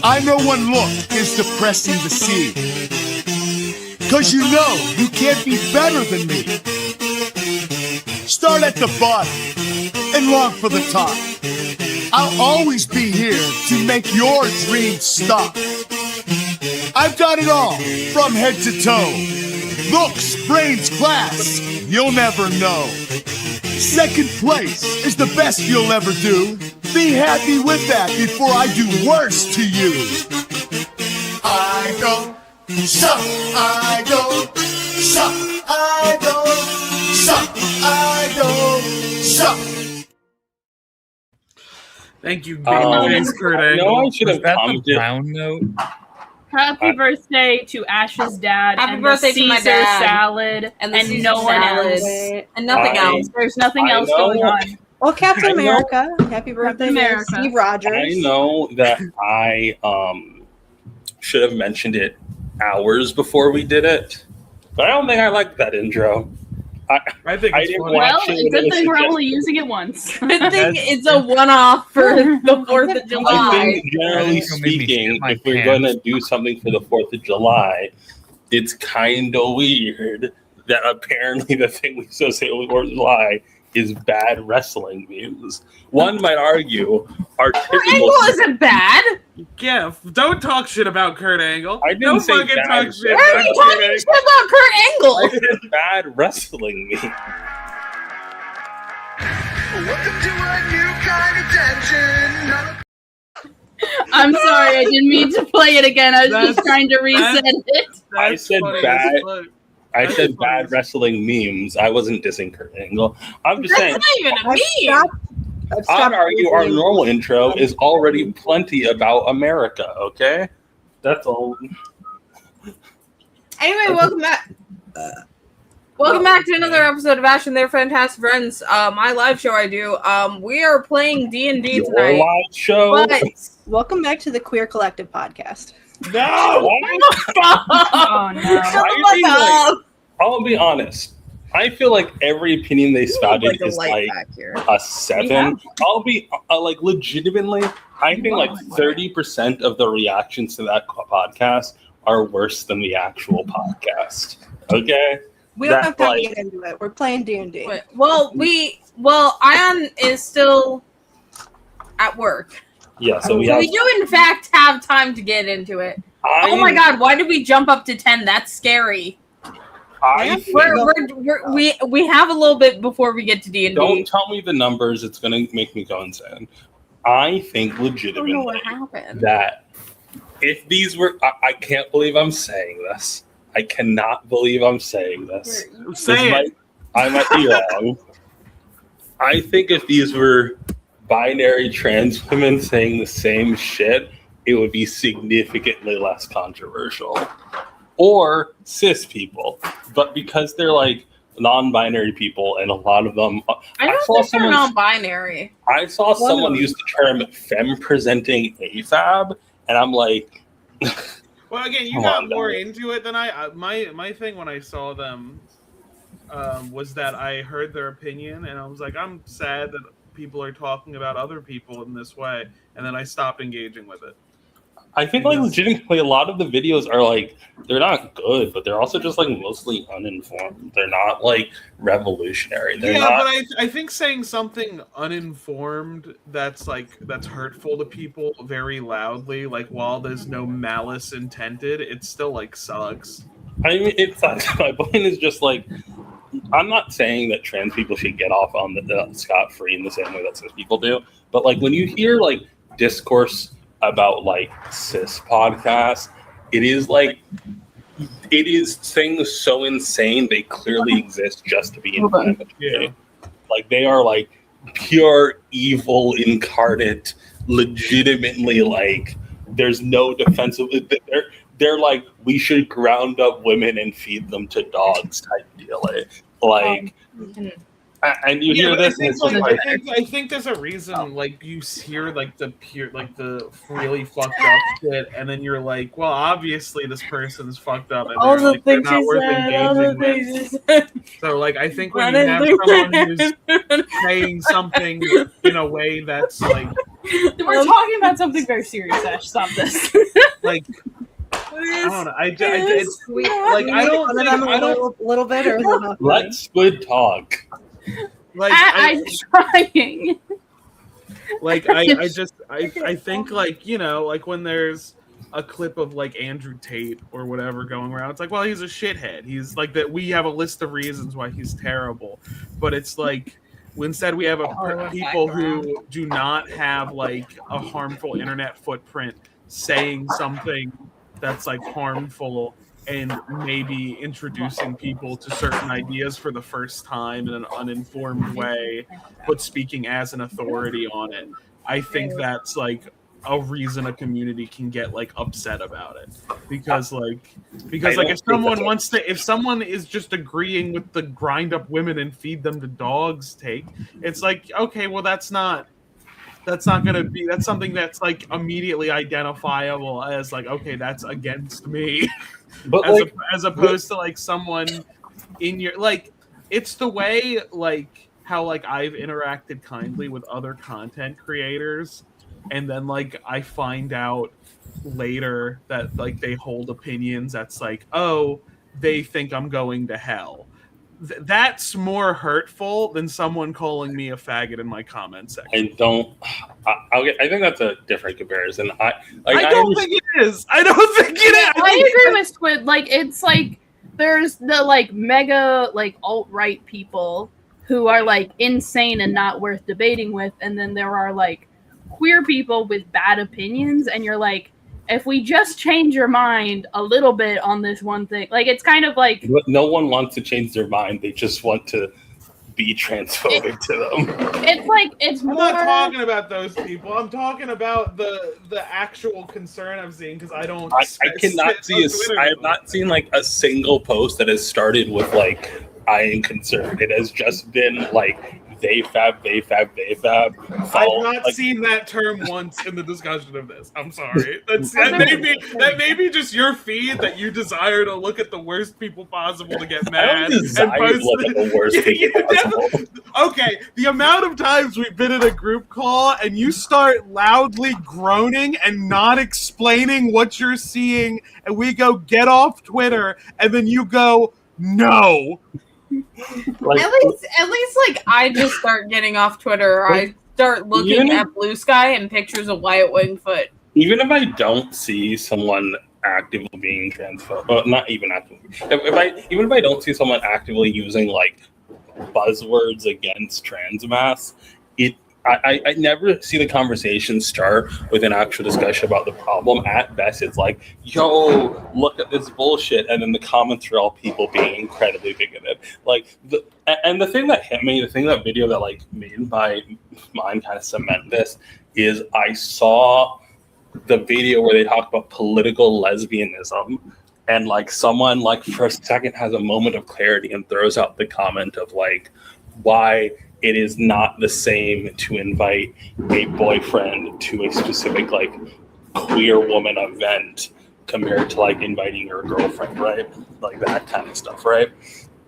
I know one look is depressing to see. Cause you know you can't be better than me. Start at the bottom and long for the top. I'll always be here to make your dreams stop. I've got it all from head to toe. Looks, brains, class, you'll never know. Second place is the best you'll ever do. Be happy with that before I do worse to you. I go, suck, I go, suck, I go, suck, I go, suck. Thank you, Kurt Angle. No, I should have commented. The brown note. Happy birthday to Ash's dad. Happy and birthday the to my Caesar dad. salad And no one else. And nothing else. There's nothing else going on. Well, Captain America. Happy birthday, America. Steve Rogers. I know that I should have mentioned it hours before we did it, but I don't think I liked that intro. I think I it's didn't funny. watch Well, it it's when good it thing was we're only using it once. I think it's a one-off for the 4th of I July. think, generally speaking, if we're going to do something for the 4th of July, it's kind of weird that apparently the thing we associate with 4th of July is bad wrestling memes. One might argue our Kurt typical... Angle isn't bad. Yeah, don't talk shit about Kurt Angle. I didn't don't say fucking bad. talk shit Why are about you Kurt talking Angle. shit about Kurt Angle? I said bad wrestling meme. Welcome to a new kind of tension. I'm sorry, I didn't mean to play it again. I was just trying to reset it. I said funny bad. as fuck. I That's said funny. bad wrestling memes. I wasn't dissing Kurt Angle. I'm just That's saying. not even a I've meme. stopped- I've I'd stopped argue our using- normal intro is already plenty about America. Okay, that's all. Anyway, welcome back. Welcome back to another episode of Ash and Their Fantastic Friends. My live show I do. We are playing D&D Your tonight. live show. But Welcome back to the Queer Collective podcast. No, Oh no. shut the I think, fuck up. I'll be honest. I feel like every opinion they spouted Like a is light like back here. a 7. I'll be like legitimately. I think like 30% of the reactions to that podcast are worse than the actual podcast. Okay. We don't That, have time like- to get into it. We're playing D&D. Wait, well, Ayaan is still at work. Yeah. So we So have. we do, in fact, have time to get into it. Oh my god, why did we jump up to 10? That's scary. I think, We have a little bit before we get to D&D. don't tell me the numbers. It's gonna make me go insane. I think I don't know legitimately what happened. that if these were, I can't believe I'm saying this. I cannot believe I'm saying this. Say it. I might be wrong. I think if these were binary trans women saying the same shit, it would be significantly less controversial. Or cis people. But because they're like non-binary people and a lot of them... I don't saw think they're someone- non-binary. I saw someone use the term femme-presenting AFAB, and I'm like... Well, again, you Come got on, more dog. into it than I. My thing when I saw them was that I heard their opinion, and I was like, I'm sad that people are talking about other people in this way, and then I stopped engaging with it. I think like legitimately a lot of the videos are like they're not good, but they're also just like mostly uninformed. They're not like revolutionary. They're Yeah, not. but I think saying something uninformed that's hurtful to people very loudly, like while there's no malice intended, it still like sucks. I mean, it's my point is just like I'm not saying that trans people should get off on the scot free in the same way that cis people do, but like when you hear like discourse about like cis podcasts, it is things so insane they clearly exist just to be inflammatory. Yeah. Like they are like pure evil incarnate, legitimately like there's no defensive. They're like we should ground up women and feed them to dogs type deal. Like. And you hear this, and it's just like, I think there's a reason, like you hear like the really fucked up shit, and then you're like, well, obviously this person's fucked up, and All the like, they're things not she worth said, all the engaging things with. she said. So, like, I think when you have someone who's saying something in a way that's like We're talking about something very serious, Ash. Stop this. Like, I don't know. I don't. Little bit or not? Let Squid talk. Like, I'm trying. Like, I think, like, you know, like when there's a clip of like Andrew Tate or whatever going around, it's like, well, he's a shithead. He's like that. We have a list of reasons why he's terrible, but it's like instead we have people who do not have like a harmful internet footprint saying something that's like harmful and maybe introducing people to certain ideas for the first time in an uninformed way, but speaking as an authority on it. I think that's like a reason a community can get like upset about it, because if someone is just agreeing with the grind up women and feed them to dogs take, it's like, okay, well that's something that's like immediately identifiable as like, okay, that's against me. But as opposed to like someone in your, like, it's the way like how like I've interacted kindly with other content creators, and then like I find out later that like they hold opinions that's like, oh, they think I'm going to hell. That's more hurtful than someone calling me a faggot in my comment section. I think that's a different comparison. I don't think it is. I don't think it is. I agree with Squid. Like, it's like there's the like mega like alt-right people who are like insane and not worth debating with, and then there are like queer people with bad opinions, and you're like, if we just change your mind a little bit on this one thing, like, it's kind of like... No one wants to change their mind. They just want to be transphobic to them. It's like, it's more... I'm not talking about those people. I'm talking about the actual concern I'm seeing, because I don't... I have not seen, like, a single post that has started with, like, I am concerned. It has just been, like... They fab. I've not seen that term once in the discussion of this. I'm sorry. That may be just your feed that you desire to look at the worst people possible to get mad. I don't desire to look at the worst people possible. Okay, the amount of times we've been in a group call and you start loudly groaning and not explaining what you're seeing, and we go, get off Twitter, and then you go, no. Like, at least like I just start getting off Twitter, or I start looking at Blue Sky and pictures of Wyatt Wingfoot. Even if I don't see someone actively being transphobic, not even actively, even if I don't see someone actively using like buzzwords against trans mass, I never see the conversation start with an actual discussion about the problem. At best, it's like, yo, look at this bullshit. And then the comments are all people being incredibly bigoted. Like, the thing that hit me, the thing that video that like made my mind kind of cement this, is I saw the video where they talk about political lesbianism. And like someone like for a second has a moment of clarity and throws out the comment of like, why it is not the same to invite a boyfriend to a specific like queer woman event compared to like inviting your girlfriend, right? Like that kind of stuff, right?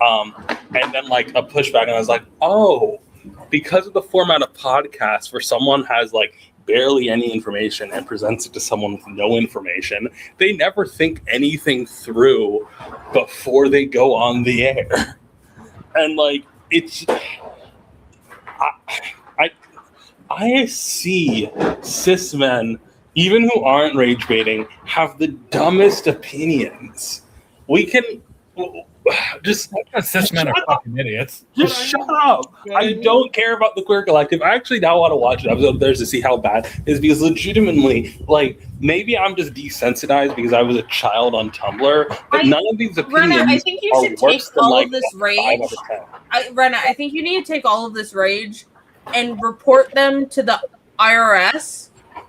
And then like a pushback, and I was like, oh, because of the format of podcasts where someone has like barely any information and presents it to someone with no information, they never think anything through before they go on the air. And like, it's... I see cis men, even who aren't rage baiting, have the dumbest opinions. We can just cis men are fucking idiots. Just shut up. I don't care about the queer collective. I actually now want to watch an episode of theirs to see how bad it is, because legitimately, like, maybe I'm just desensitized because I was a child on Tumblr, but none of these opinions Rena, I think you should take all of this rage. Rena, I think you need to take all of this rage and report them to the IRS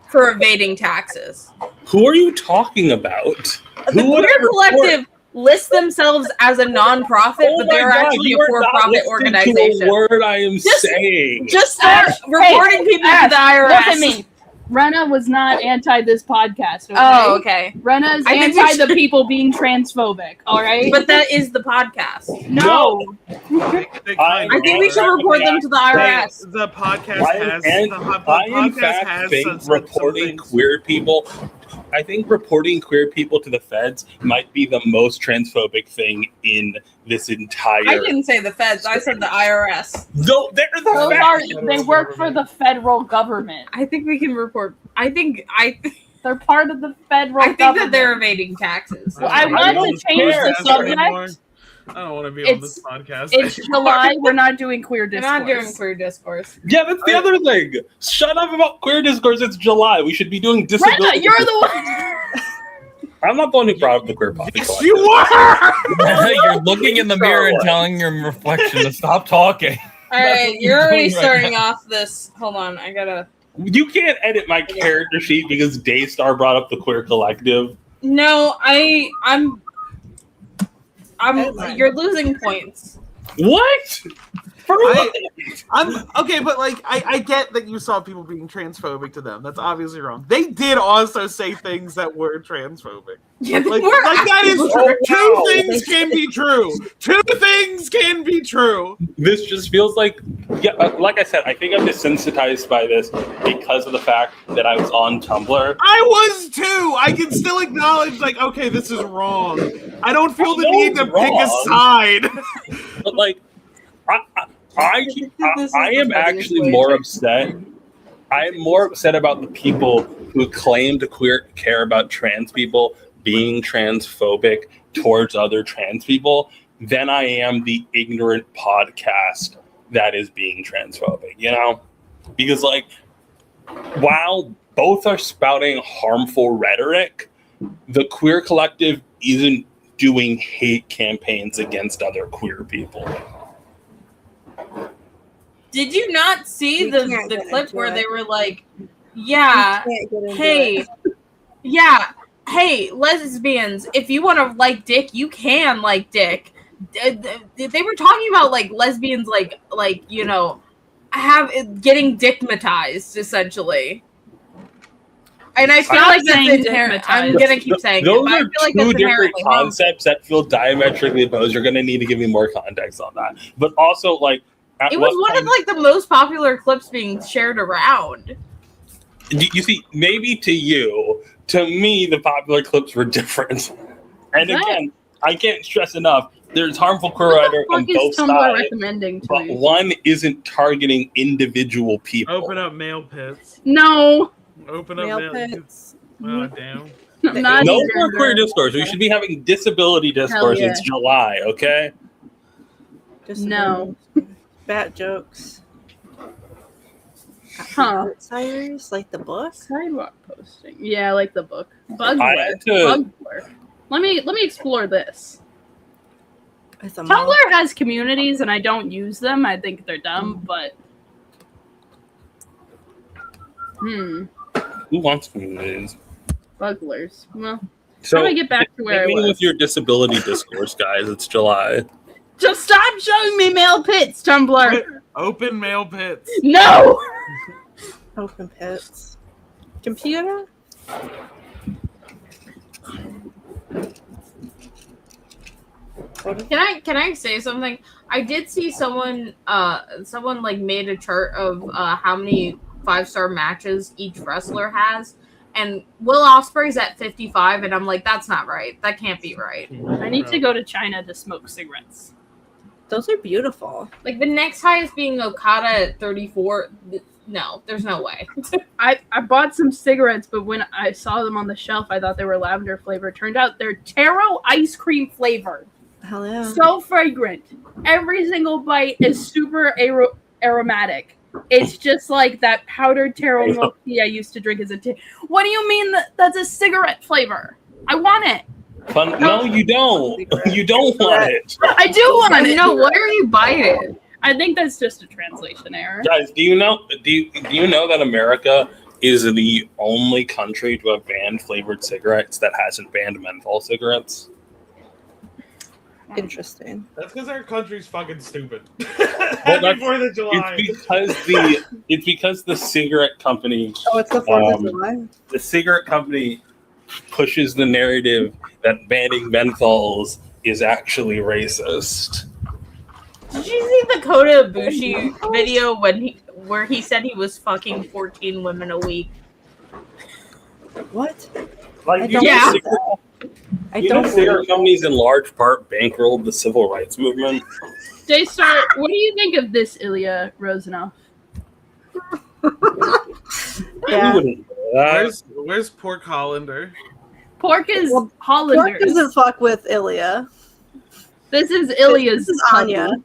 for evading taxes. Who are you talking about? The Queer Collective lists themselves as a non-profit, but they're actually a for-profit organization. To a word I am saying. Just start reporting people to the IRS. Rena was not anti this podcast. Okay? Oh, okay. Rena's I think we anti the should- people being transphobic. All right. But that is the podcast. no. I think we should report them to the IRS. The podcast has I in podcast fact has think some reporting things. queer people. I think reporting queer people to the feds might be the most transphobic thing in this entire. I didn't say the feds. I said the IRS. No, they're the Those feds. are, they work for the federal government. I think we can report. I think They're part of the federal that government. they're evading taxes. Well, I want don't to change care the anymore. subject. I don't want to be on this podcast. It's July. We're not doing queer We're discourse. not doing queer discourse. Yeah, that's the other thing. Shut up about queer discourse. It's July. We should be doing disability. Rena, you're the one. I'm not the one who brought up the queer podcast. Yes, you are. You're looking in the mirror and telling your reflection to stop talking. All right, you're already starting off this. Hold on, I gotta. You can't edit my character sheet because Daystar brought up the queer collective. No, I'm. You're losing points. What? I'm okay, but like I get that you saw people being transphobic to them. That's obviously wrong. They did also say things that were transphobic. Yeah, Like we're that is Oh, true. Two wow. things can be true. Two things can be true. This just feels like, yeah, like I said, I think I'm desensitized by this because of the fact that I was on Tumblr. I was too. I can still acknowledge, like, okay, this is wrong. I don't feel the I know need to it's pick a wrong. side. But like, I am actually more upset. I am more upset about the people who claim to care about trans people being transphobic towards other trans people than I am the ignorant podcast that is being transphobic, you know? Because like, while both are spouting harmful rhetoric, the queer collective isn't doing hate campaigns against other queer people. Did you not see We the can't get clip into where it. they were like, yeah, Can't get into hey, it. yeah, hey, lesbians, if you want to like dick, you can like dick. They were talking about like lesbians, like you know, getting dickmatized essentially. And I feel I like like that's saying inherent. I'm dickmatized. gonna keep saying Those it, but I are feel like two that's different inherently harmful. concepts that feel diametrically opposed. You're going to need to give me more context on that. But also, like, at It was what one of point- like the most popular clips being shared around. you see, maybe to you, to me, the popular clips were different. And Right. again, I can't stress enough. There's harmful queer What rhetoric the on fuck both is Tumblr sides, recommending to but me? one isn't targeting individual people. Open up mail pits. No, Open up Mail mail pits. pits. Oh, damn. not No even. more queer discourse. We should be having disability discourse. yeah. It's July, okay? Just No. Bad jokes. Huh. Outsiders, like the book. Sidewalk posting. Yeah, I like the book. I Bugler. had to- Bugler. Let me explore this. It's a Tumblr has communities, and I don't use them. I think they're dumb, but Who wants communities? Buglers. Well, So, how do I get back to where I hit me was? with your disability discourse, guys. It's July. Just stop showing me male pits, Tumblr. Open mail pits. No. Open pits. Computer? Can I say something? I did see someone like made a chart of how many 5-star matches each wrestler has, and Will Ospreay's at 55, and I'm like, that's not right. That can't be right. I need to go to China to smoke cigarettes. Those are beautiful. Like the next highest being Okada at 34. No, there's no way. I bought some cigarettes, but when I saw them on the shelf, I thought they were lavender flavored. Turned out they're taro ice cream flavored. Hell yeah. So fragrant. Every single bite is super aromatic. It's just like that powdered taro milk tea I used to drink as a tea. What do you mean that's a cigarette flavor? I want it. Fun? No, you don't. You don't want it. I do want it. No, what are you biting? I think that's just a translation error. Guys, do you know that America is the only country to have banned flavored cigarettes that hasn't banned menthol cigarettes? Interesting. That's because our country's fucking stupid. Well, Happy 4th of July. It's because the cigarette company. Oh, it's the 4th of July. The cigarette company pushes the narrative that banning menthols is actually racist. Did you see the Kota Ibushi video where he said he was fucking 14 women a week? What? Like, I you don't know, Yeah. believe that. I you don't know, cigarette believe companies in large part bankrolled the civil rights movement. Daystar, what do you think of this, Ilya Rozanov? that. Who Yeah. wouldn't know that? Where's Pork Hollander? Pork is Well, Pork Hollanders. doesn't fuck with Ilya. This is Ilya's This is hubby. Anya.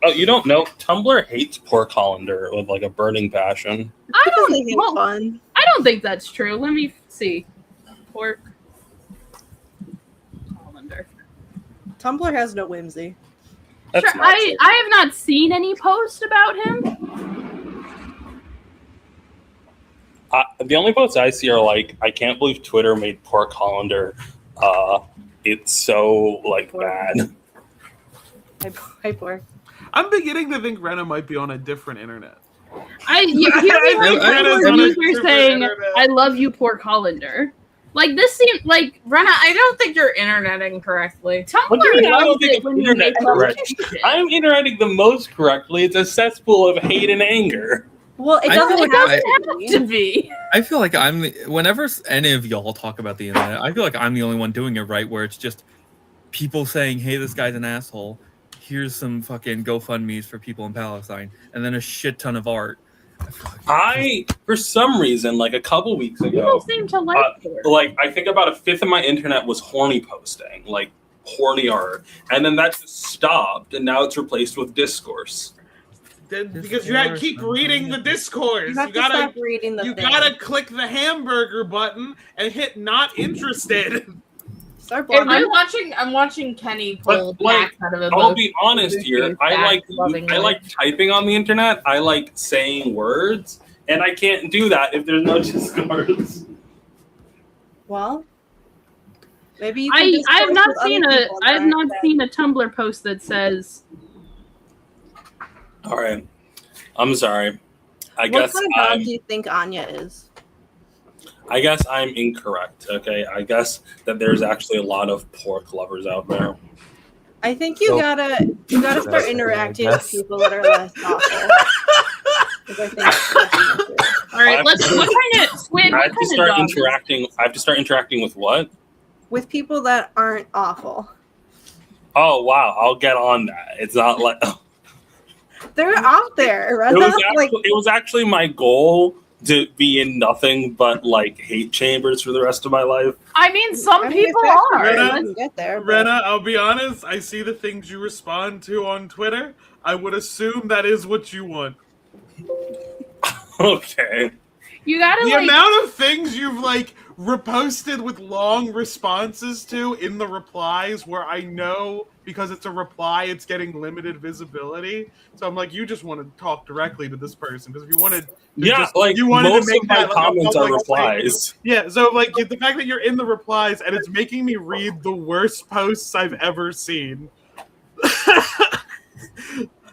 Oh, you don't know? Tumblr hates Pork Hollander with like a burning passion. I don't They hate well, fun. I don't think that's true. Let me see. Pork Hollander. Tumblr has no whimsy. That's Sure, not I have not seen any post about him. the only posts I see are like, I can't believe Twitter made Pork Hollander. It's so like bad. Hi, Pork. I'm beginning to think Rena might be on a different internet. You hear me think like Rena's one on a user different saying, internet. "I love you, Pork Hollander." Like this seems like Rena, I don't think you're interneting correctly. Tumblr What do you mean I don't loves think it I'm when you internet make love correct? to shit. I'm interacting the most correctly. It's a cesspool of hate and anger. Well, it I doesn't feel like have Have to to be. be. I feel like whenever any of y'all talk about the internet, I feel like I'm the only one doing it right, where it's just people saying, "Hey, this guy's an asshole. Here's some fucking GoFundMe's for people in Palestine," and then a shit ton of art. For some reason, like a couple weeks People ago, seem to like it. like I think about a fifth of my internet was horny posting, like horny art, and then that just stopped, and now it's replaced with discourse. Because you gotta keep reading the discourse. You have to stop reading the You thing. gotta click the hamburger button and hit not interested. Start If blocking. I'm watching Kenny pull But, like, backs out of a I'll boat. be honest here. I like typing on the internet. I like saying words, and I can't do that if there's no discourse. Well, maybe you can I have discourse not with other seen people I have and not that- seen a Tumblr post that says All right, I'm sorry. I What guess kind of dog do you think Anya is? I guess I'm incorrect. Okay, I guess that there's actually a lot of pork lovers out there. I think you So- gotta start That's interacting I with guess. people that are less awful. 'Cause I think that's what you do. all right, I let's have to- what kind of Squid, I what have to kind of start dog? interacting. I have to start interacting with what? With people that aren't awful. Oh wow, I'll get on that. It's not like They're out there. Right? it was Like, actually my goal to be in nothing but like hate chambers for the rest of my life. I mean, some I mean, people if that's are. where Rena, you can get there. but- Rena, I'll be honest, I see the things you respond to on Twitter. I would assume that is what you want. Okay. You gotta The like. amount of things you've like reposted with long responses to in the replies where I know because it's a reply it's getting limited visibility. So I'm like, you just want to talk directly to this person because if you wanted You wanted to most make of my that, like, a comments are public statement. replies. Yeah, so like the fact that you're in the replies and it's making me read the worst posts I've ever seen.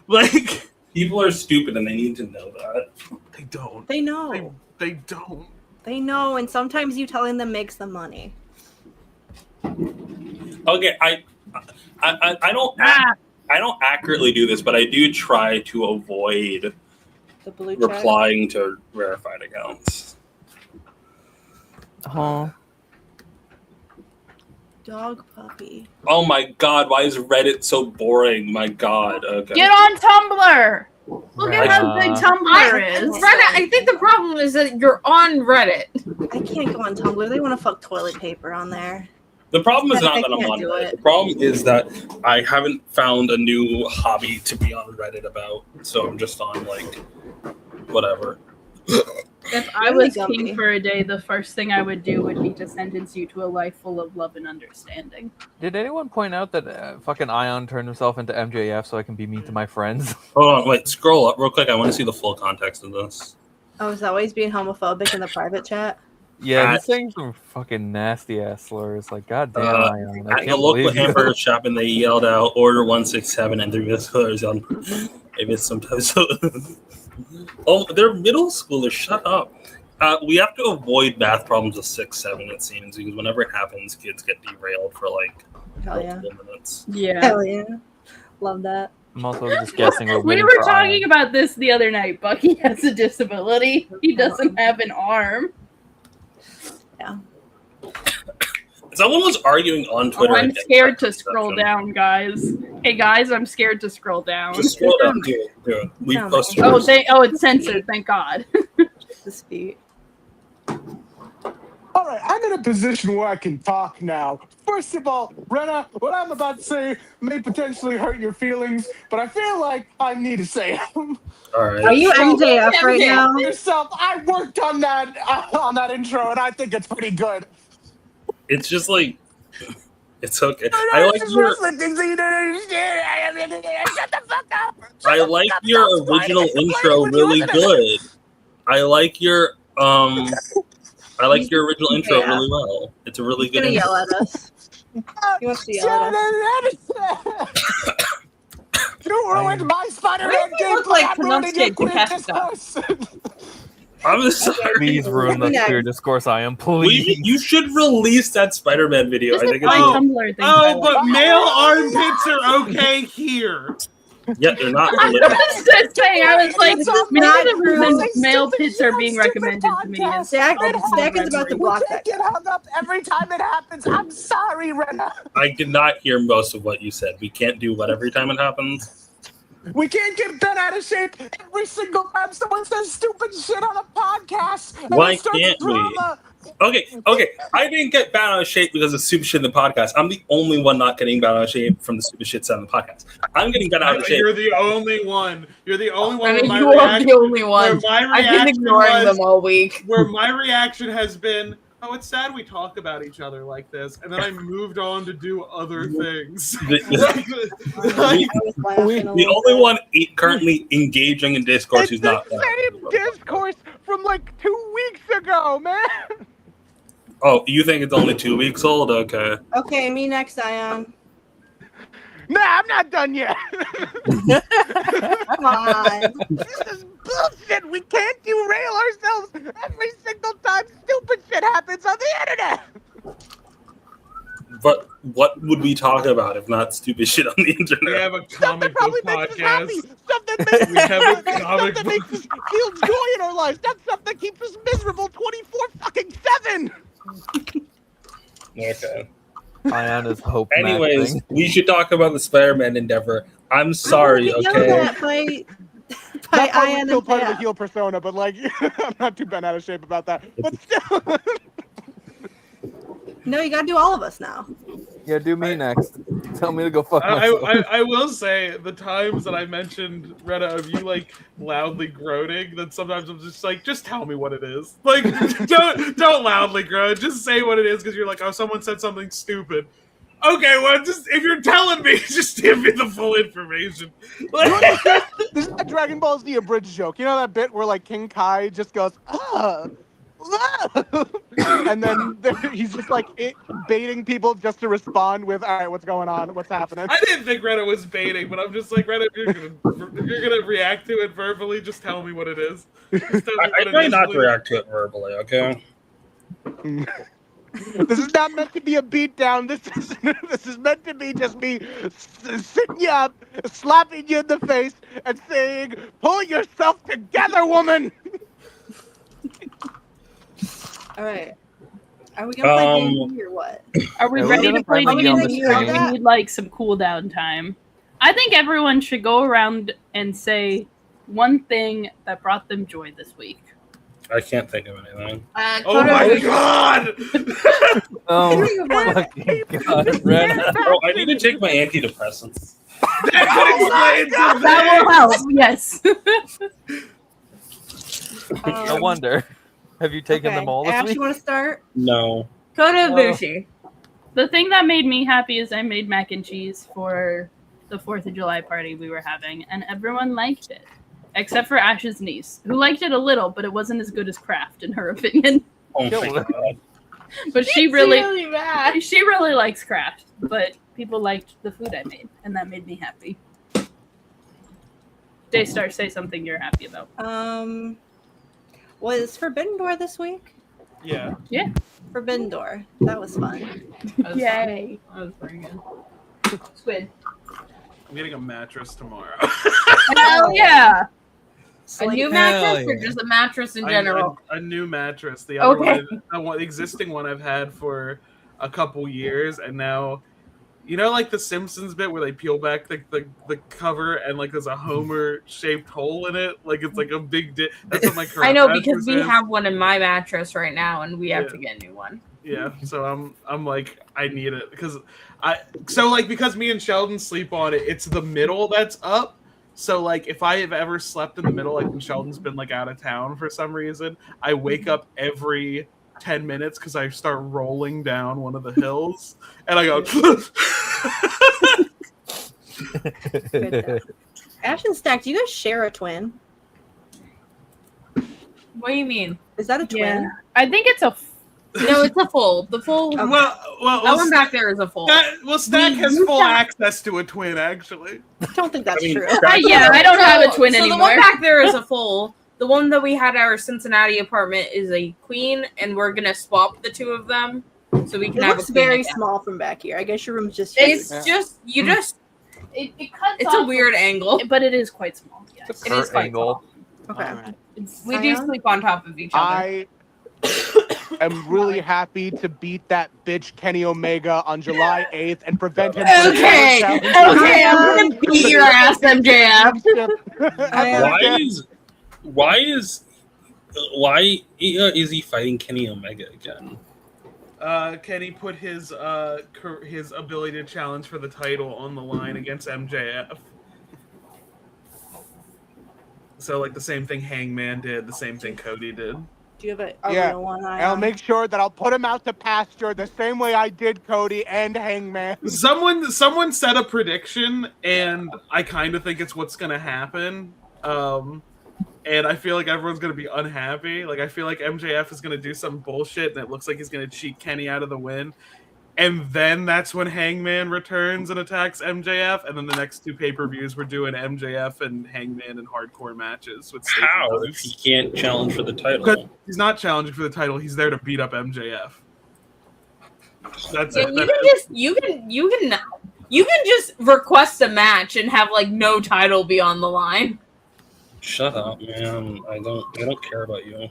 Like People are stupid and they need to know that. they don't. They know. They don't. They know, and sometimes you telling them makes them money. Okay, I don't I don't accurately do this, but I do try to avoid The blue check. replying to verified accounts. Oh, Dog puppy. Oh my god, why is Reddit so boring? My god. Okay. Get on Tumblr. Look at how big Rena. Tumblr is. Rena, I think the problem is that you're on Reddit. I can't go on Tumblr. They want to fuck toilet paper on there. The problem is I not that I'm can't on do Reddit. it. The problem is that I haven't found a new hobby to be on Reddit about. So I'm just on like whatever. If I Really was gumpy. king for a day, the first thing I would do would be to sentence you to a life full of love and understanding. Did anyone point out that fucking Ayaan turned himself into MJF so I can be mean to my friends? Hold on, wait, scroll up real quick. I want to see the full context of this. Oh, is that why he's being homophobic in the private chat? Yeah, he's saying some fucking nasty ass slurs. Like, goddamn, Ayaan. I At the can't local believe you. hamburger shop, and they yelled out, "Order 167," and 3 colors on. Maybe it's sometimes. Oh, they're middle schoolers. Shut up. We have to avoid math problems with 6, 7. It seems because whenever it happens, kids get derailed for like Hell yeah. multiple minutes. Yeah. Hell yeah. Love that. I'm also just guessing we're We waiting were for talking Ayaan. about this the other night. Bucky has a disability. He doesn't have an arm. Someone was arguing on Twitter. I'm against scared that to scroll conception. down, guys. Hey guys, I'm scared to scroll down. Just scroll down. Do it. We Sounds posted. like- It's censored, thank God. This beat. All right, I'm in a position where I can talk now. First of all, Rena, what I'm about to say may potentially hurt your feelings, but I feel like I need to say it. All right. Are you MJF right now? Yourself, I worked on that intro, and I think it's pretty good. It's just like it's okay. I like your wrestling things that you don't understand. Shut the fuck up. I like your original intro really good. I like your original intro Yeah. really well. It's a really He's good gonna intro. yell at us. He wants to yell at us. You ruined my Spider-Man Why does he look gameplay. like I'm ruining your pronunciation quick Kafka? discourse. I'm sorry. Please ruin the Yeah. clear discourse, Ayaan. Please. You should release that Spider-Man video. Just I a think fine it's Tumblr thing. Oh, but male armpits are okay here. yeah, they're not. I was just saying, I was like, It's not maybe not the true. reason Say male stupid pits shit are on being stupid recommended to me is podcasts. Stack is about to We block can't that. get hung up every time it happens. I'm sorry, Rena. I did not hear most of what you said. We can't do what every time it happens. We can't get bent out of shape every single time someone says stupid shit on a podcast. And Why it starts can't we? drama. Okay. I didn't get bad out of shape because of stupid shit in the podcast. I'm the only one not getting bad out of shape from the stupid shit said on the podcast. I'm getting bad out of shape. You're the only one. You're the only one. I where mean, my you are reaction- the only one. where my I've been reaction ignoring was- them all week. Where my reaction has been, oh, it's sad we talk about each other like this, and then I moved on to do other things. The The only one currently engaging in discourse who's not. discourse from like 2 weeks ago, man. Oh, you think it's only 2 weeks old? Okay. Okay, me next, Ayaan. Nah, I'm not done yet. Come on. This is bullshit. We can't derail ourselves every single time stupid shit happens on the internet. But what would we talk about if not stupid shit on the We internet? have a Stuff comic that probably book makes us happy. podcast. Stuff that makes We have a us happy. comic Stuff that makes us feel joy in our lives. That stuff that keeps us miserable 24/7. Okay. Ayaan is hope. Anyways, maxing. we should talk about the Spider-Man endeavor. I'm sorry, I okay? that by That part was Ayaan still and part of the Taya. heel persona, but like, I'm not too bent out of shape about that. But still, No, you gotta do all of us now. Yeah, do me next. Tell me to go fuck myself. I will say the times that I mentioned, Rena, of you like loudly groaning, that sometimes I'm just like, just tell me what it is. Like, don't loudly groan. Just say what it is because you're like, oh, someone said something stupid. Okay, well, just if you're telling me, just give me the full information. this is a Dragon Ball Z abridged joke. You know that bit where like King Kai just goes, and then he's just like baiting people just to respond with, all right, what's going on? What's happening? I didn't think Rena was baiting, but I'm just like, Rena, if you're gonna react to it verbally, just tell me what it is. Just tell me I what it try is, not to please. react to it verbally, okay? This is not meant to be a beatdown. This is meant to be just me sitting you up, slapping you in the face, and saying, "Pull yourself together, woman." All right. Are we gonna play Um, D&D or what? Are we Yeah, we're ready gonna to play find the on the D&D, screen. or we need like some cooldown time? I think everyone should go around and say one thing that brought them joy this week. I can't think of anything. Oh my god! Oh my fucking god, Rena. Oh, I need to take my antidepressants. That explains it. That will help. Yes. No wonder. Have you taken Okay. them all this Ash, week? you want to start? No. Kota Oh. Ibushi. The thing that made me happy is I made mac and cheese for the 4th of July party we were having, and everyone liked it. Except for Ash's niece, who liked it a little, but it wasn't as good as Kraft, in her opinion. Oh Kill my her. god. But she really bad. likes craft. But people liked the food I made, and that made me happy. Daystar, say something you're happy about. Was Forbidden Door this week? Yeah. Forbidden Door. That was fun. Yay! That was pretty good. Squid. I'm getting a mattress tomorrow. Hell yeah! A new Hell mattress or yeah. just a mattress in general? A new mattress. The other Okay. the existing one I've had for a couple years, and now, you know, like the Simpsons bit where they peel back the cover and like there's a Homer shaped hole in it, like it's like a big. That's what my current. I know mattress because we is. have one in my mattress right now, and we have Yeah. to get a new one. Yeah, so I'm like I need it because because me and Sheldon sleep on it, it's the middle that's up. So like if I have ever slept in the middle, like when Sheldon's been like out of town for some reason, I wake up every 10 minutes because I start rolling down one of the hills and I go. Ash and Stack, do you guys share a twin? What do you mean? Is that a twin? Yeah. I think it's a. No, it's a full. The full. Okay. That one back there is a full. Stack We has used full to- access to a twin, actually. I don't think that's I mean, true. Yeah, I don't have a twin so anymore. the one back there is a full. The one that we had at our Cincinnati apartment is a queen, and we're gonna swap the two of them so we can It have looks a queen very again. small from back here. I guess your room's just It's huge. just you just. It cuts It's a off weird angle. but it is quite small. Yes. It is quite angle. Okay. Alright. We do Ayaan? sleep on top of each other. I am really happy to beat that bitch Kenny Omega on July 8th and prevent him from Okay, challenging- okay, I'm gonna beat your ass, MJF. Why is he fighting Kenny Omega again? Kenny put his ability to challenge for the title on the line against MJF. So like the same thing Hangman did, the same thing Cody did. Do you have a Yeah, real one? And I'll make sure that I'll put him out to pasture the same way I did Cody and Hangman. Someone set a prediction, and I kind of think it's what's gonna happen. And I feel like everyone's gonna be unhappy. Like I feel like MJF is gonna do some bullshit, and it looks like he's gonna cheat Kenny out of the win. And then that's when Hangman returns and attacks MJF. And then the next two pay-per-views we're doing MJF and Hangman in hardcore matches with Staples. How if he can't challenge for the Because title? he's not challenging for the title. He's there to beat up MJF. That's Yeah, it. you can just request a match and have like no title be on the line. Shut up, man. I don't care about you.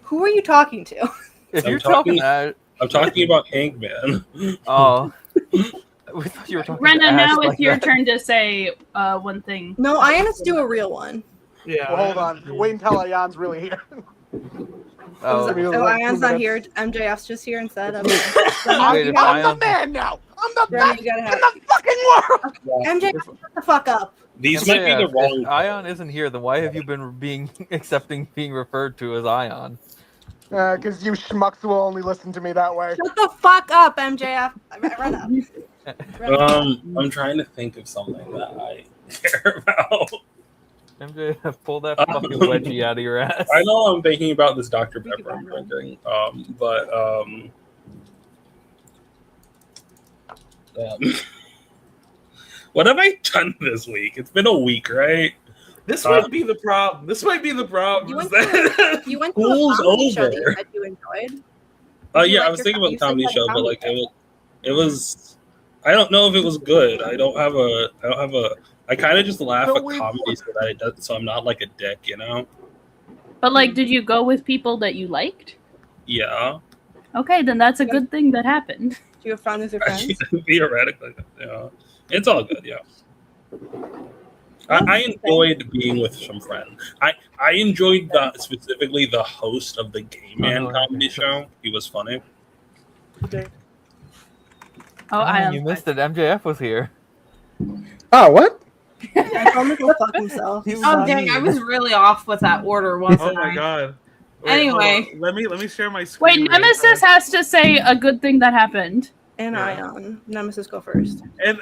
Who are you talking to? If I'm you're talking talking- that, I'm talking about Hangman. oh, we thought you were talking. Rena, to Ash now like it's your that. turn to say one thing. No, I have to do a real one. Yeah. Well, hold on. Wait until Ayan's really here. Oh, So Real like Ayon's 2 not minutes. here. MJF's just here instead of. Wait, if I'm the Ayaan- man now. I'm the Rena, best you gotta in have. the fucking world. MJ, shut the fuck up. These might be the If wrong. Ayaan isn't here, then why have you been accepting being referred to as Ayaan? Because you schmucks will only listen to me that way. Shut the fuck up, MJF. Run up. Run up. I'm trying to think of something that I care about. MJ, pull that fucking wedgie out of your ass. I know I'm thinking about this Dr. You can Pepper I'm find one. drinking, but what have I done this week? It's been a week, right? This might be the problem. This might be the problem. You is went that- You went to a School's comedy show that you over. said you enjoyed. Yeah, You I like was your thinking about you the comedy said you show, had a but like comedy it was. I don't know if it was good. I don't have a. I kind of just laugh So at we- comedies that I do, so I'm not like a dick, you know. But like, did you go with people that you liked? Yeah, Okay, then that's a good thing that happened. Do you have fun with your friends? theoretically, yeah, it's all good. Yeah. I enjoyed being with some friends. I enjoyed specifically the host of the Gay Man comedy show. He was funny. Oh, I you missed it. MJF was here. Oh, what? I told him to go fuck himself. He was Oh on dang, you. I was really off with that order, wasn't Oh my I? god. hold Anyway. on. let me share my screen. Wait, real Nemesis quick. has to say a good thing that happened. And Yeah. Ayaan. Nemesis, go first. And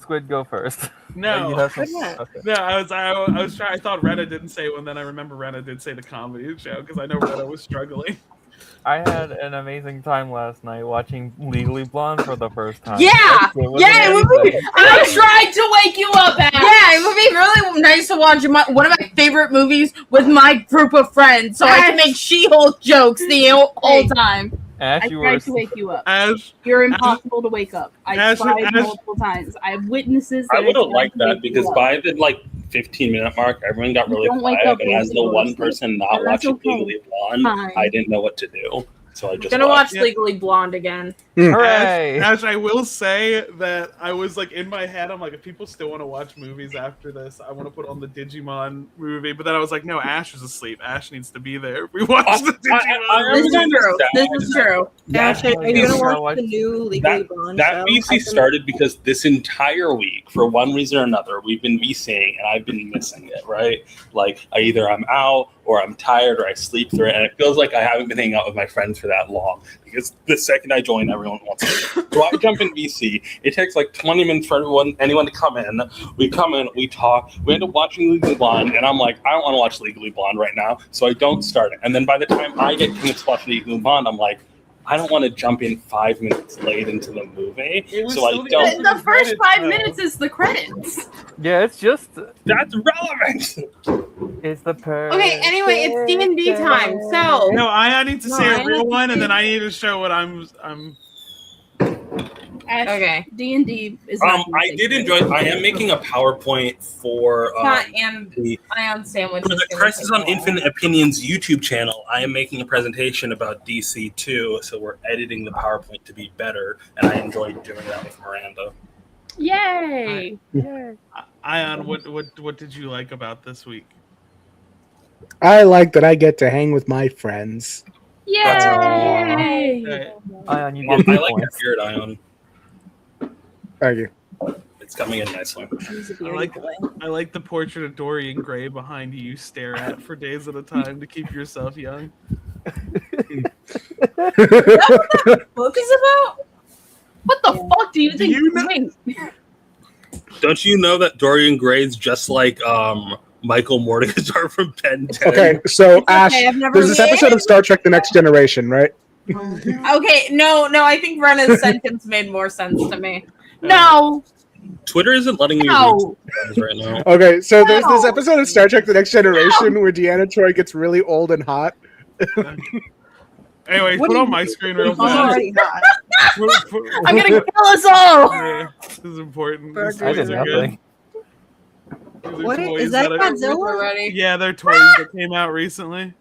Squid go first. No. You have some- Yeah. okay. No, I was trying. I thought Rena didn't say one. Then I remember Rena did say the comedy show because I know Rena was struggling. I had an amazing time last night watching Legally Blonde for the first time. Yeah! It was Yeah, it would be- amazing. I tried to wake you up, Ash. Yeah, it would be really nice to watch one of my favorite movies with my group of friends, so I can make She-Hulk jokes the whole time. Ash, I you tried were to wake you up. Ash, You're impossible to wake up. I Ash- tried Ash- multiple times. I have witnesses. I that would have tried liked to that wake you because up. by the 15-minute mark, everyone got really Don't wake quiet, up and as when the you one go to person not and that's watching okay. Legally Blonde, Fine. I didn't know what to do, so I just Gonna watch Yeah. Legally Blonde again. Hooray! Ash, I will say that I was like in my head, I'm like, if people still want to watch movies after this, I want to put on the Digimon movie. But then I was like, no, Ash is asleep. Ash needs to be there. We watch the Digimon This is movie. true. This is true. Ash, are you Yeah, gonna watch- watch the new Legally Blonde That show? VC started because this entire week, for one reason or another, we've been VCing and I've been missing it, right? Like, either I'm out or I'm tired or I sleep through it, and it feels like I haven't been hanging out with my friends for that long because the second I join, everyone wants to. So I jump in VC. It takes like 20 minutes for anyone to come in. We come in, we talk, we end up watching Legally Blonde, and I'm like, I don't want to watch Legally Blonde right now, so I don't start it. And then by the time I get convinced to watch Legally Blonde, I'm like, I don't want to jump in 5 minutes late into the movie, It was so I still the don't. The first Credits, 5 though. minutes is the credits. Yeah, it's just That's relevant. it's the per. Okay, anyway, it's D&D time, so... No, I need to say No, a I real have one, to and then say- I need to show what I'm. Ash, Okay. D&D is not gonna I take did it. enjoy. I am making a PowerPoint for And the Ion Sandwich. for the Crisis on Infinite Opinions YouTube channel. I am making a presentation about DC2, so we're editing the PowerPoint to be better, and I enjoyed doing that with Miranda. Yay! Ayaan, what did you like about this week? I like that I get to hang with my friends. Yay! Ion, you Well, get I 2 like your points. beard, Ion. Thank you. It's coming in nicely. He's a I bearded like boy. I like the portrait of Dorian Gray behind you. You stare at for days at a time to keep yourself young. Book is about? What the fuck do you think? you know- Wait, Don't you know that Dorian Gray's just like Michael Morningstar from Ben 10? Okay, so Ash, Okay, I've never there's this seen episode of Star Trek: The Next Generation, right? Okay, no, I think Rena's sentence made more sense to me. no, Twitter isn't letting me no. read things right now. Okay, so there's this No. episode of Star Trek: The Next Generation where Deanna Troy gets really old and hot. Anyway, What put do on you- my screen real He's fast. already hot. I'm gonna kill us all. Yeah, this is important. These Burgers I did toys are good. nothing. These are What toys is that? are- Godzilla? Already. Yeah, they're toys that came out recently.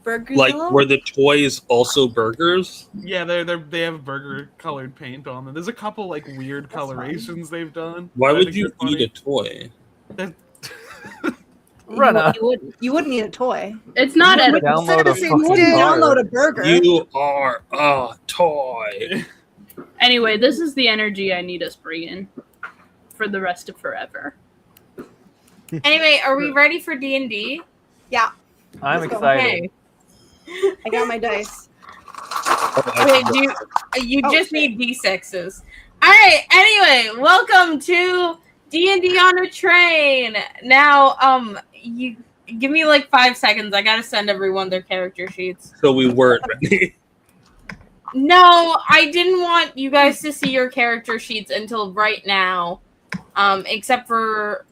Burgerzilla? Like, were the toys also burgers? Yeah, they have burger colored paint on them. There's a couple like weird That's fine. colorations they've done. Why I would think you they're funny. eat a toy? Rena. You wouldn't need a toy. It's not You edible. download a You fucking didn't car. download a burger. You are a toy. Anyway, this is the energy I need us bring in for the rest of forever. Anyway, are we ready for D&D? I'm Let's go. excited. I got my dice. Wait, you Oh, just shit. need D6s. All right. Anyway, welcome to D&D on a train. Now, you give me like 5 seconds. I gotta send everyone their character sheets. So we weren't ready. No, I didn't want you guys to see your character sheets until right now. Except for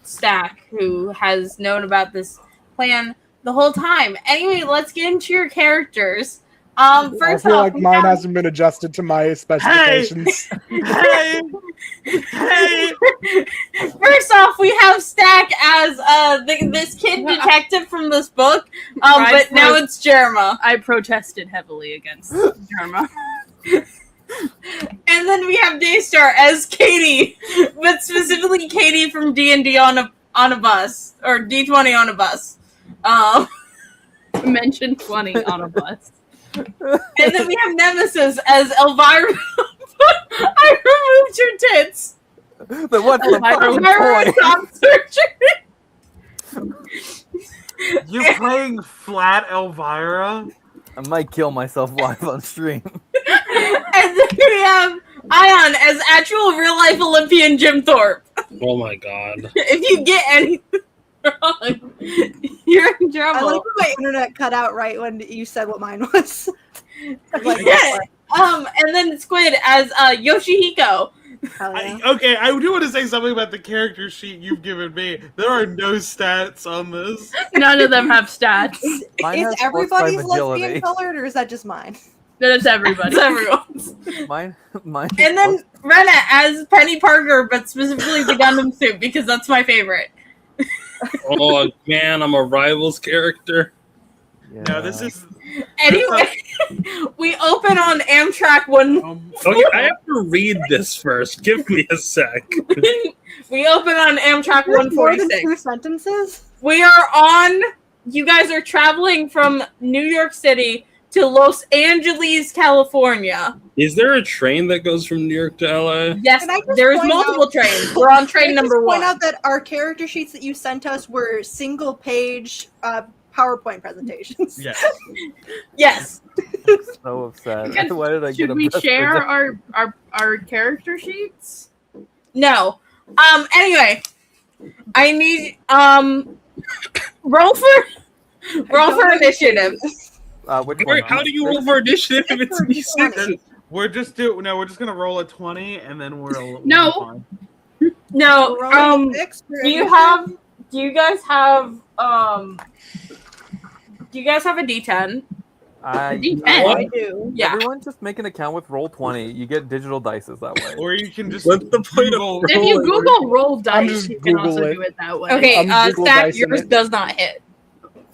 Stack, who has known about this plan the whole time. Anyway, let's get into your characers. I First feel off, like we mine have- hasn't been adjusted to my specifications. Hey, hey. First off, we have Stack as this kid detective from this book, but now it's Jerma. I protested heavily against Jerma. And then we have Daystar as Katie, but specifically Katie from D&D on a bus, or D20 on a bus. Mention 20 on a bus. And then we have Nemesis as Elvira. I removed your tits. But what's the Elvira fucking point? top surgery. You're playing flat Elvira? I might kill myself live on stream. And then we have Ayaan as actual real life Olympian Jim Thorpe. Oh my god. If you get anything wrong, you're in trouble. I like when my internet cut out right when you said what mine was. Like, Yeah. And then Squid as Yoshihiko. hell yeah. Okay, I do want to say something about the character sheet you've given me. There are no stats on this. None of them have stats. Mine Is has everybody's +5 agility. lesbian colored, or is that just mine? That's everybody. That's everyone's. Mine. And then Rena as Penny Parker, but specifically the Gundam suit because that's my favorite. Oh man, I'm a Rivals character. Yeah. No, this is. Anyway, we open on Amtrak one. Okay, I have to read this first. Give me a sec. We open on Amtrak There's more than 146. 2 sentences? We are on. You guys are traveling from New York City to Los Angeles, California. Is there a train that goes from New York to LA? Yes, Can I just there's point multiple out- trains. We're on train Can I just number point one. out that our character sheets that you sent us were single page PowerPoint presentations. Yes. Yes. So upset. Can- Why did I get Should a we best share prediction? our character sheets? No. Anyway, I need roll for I don't know initiative. Which Wait, one? how do you roll for initiative? It's For D6. D20. We're just gonna roll a 20 and then we'll No. be fine. No. We're rolling a 6 for Do you initiative. you guys have do you guys have a D10? D10. Oh, I do. Yeah. Everyone just make an account with Roll20. You get digital dices that way. Or you can just What's the point of Google- If you rolling? Google roll dice, just you can Google also it. do it that way. Okay, I'm Google Stack, dicing yours it. does not hit.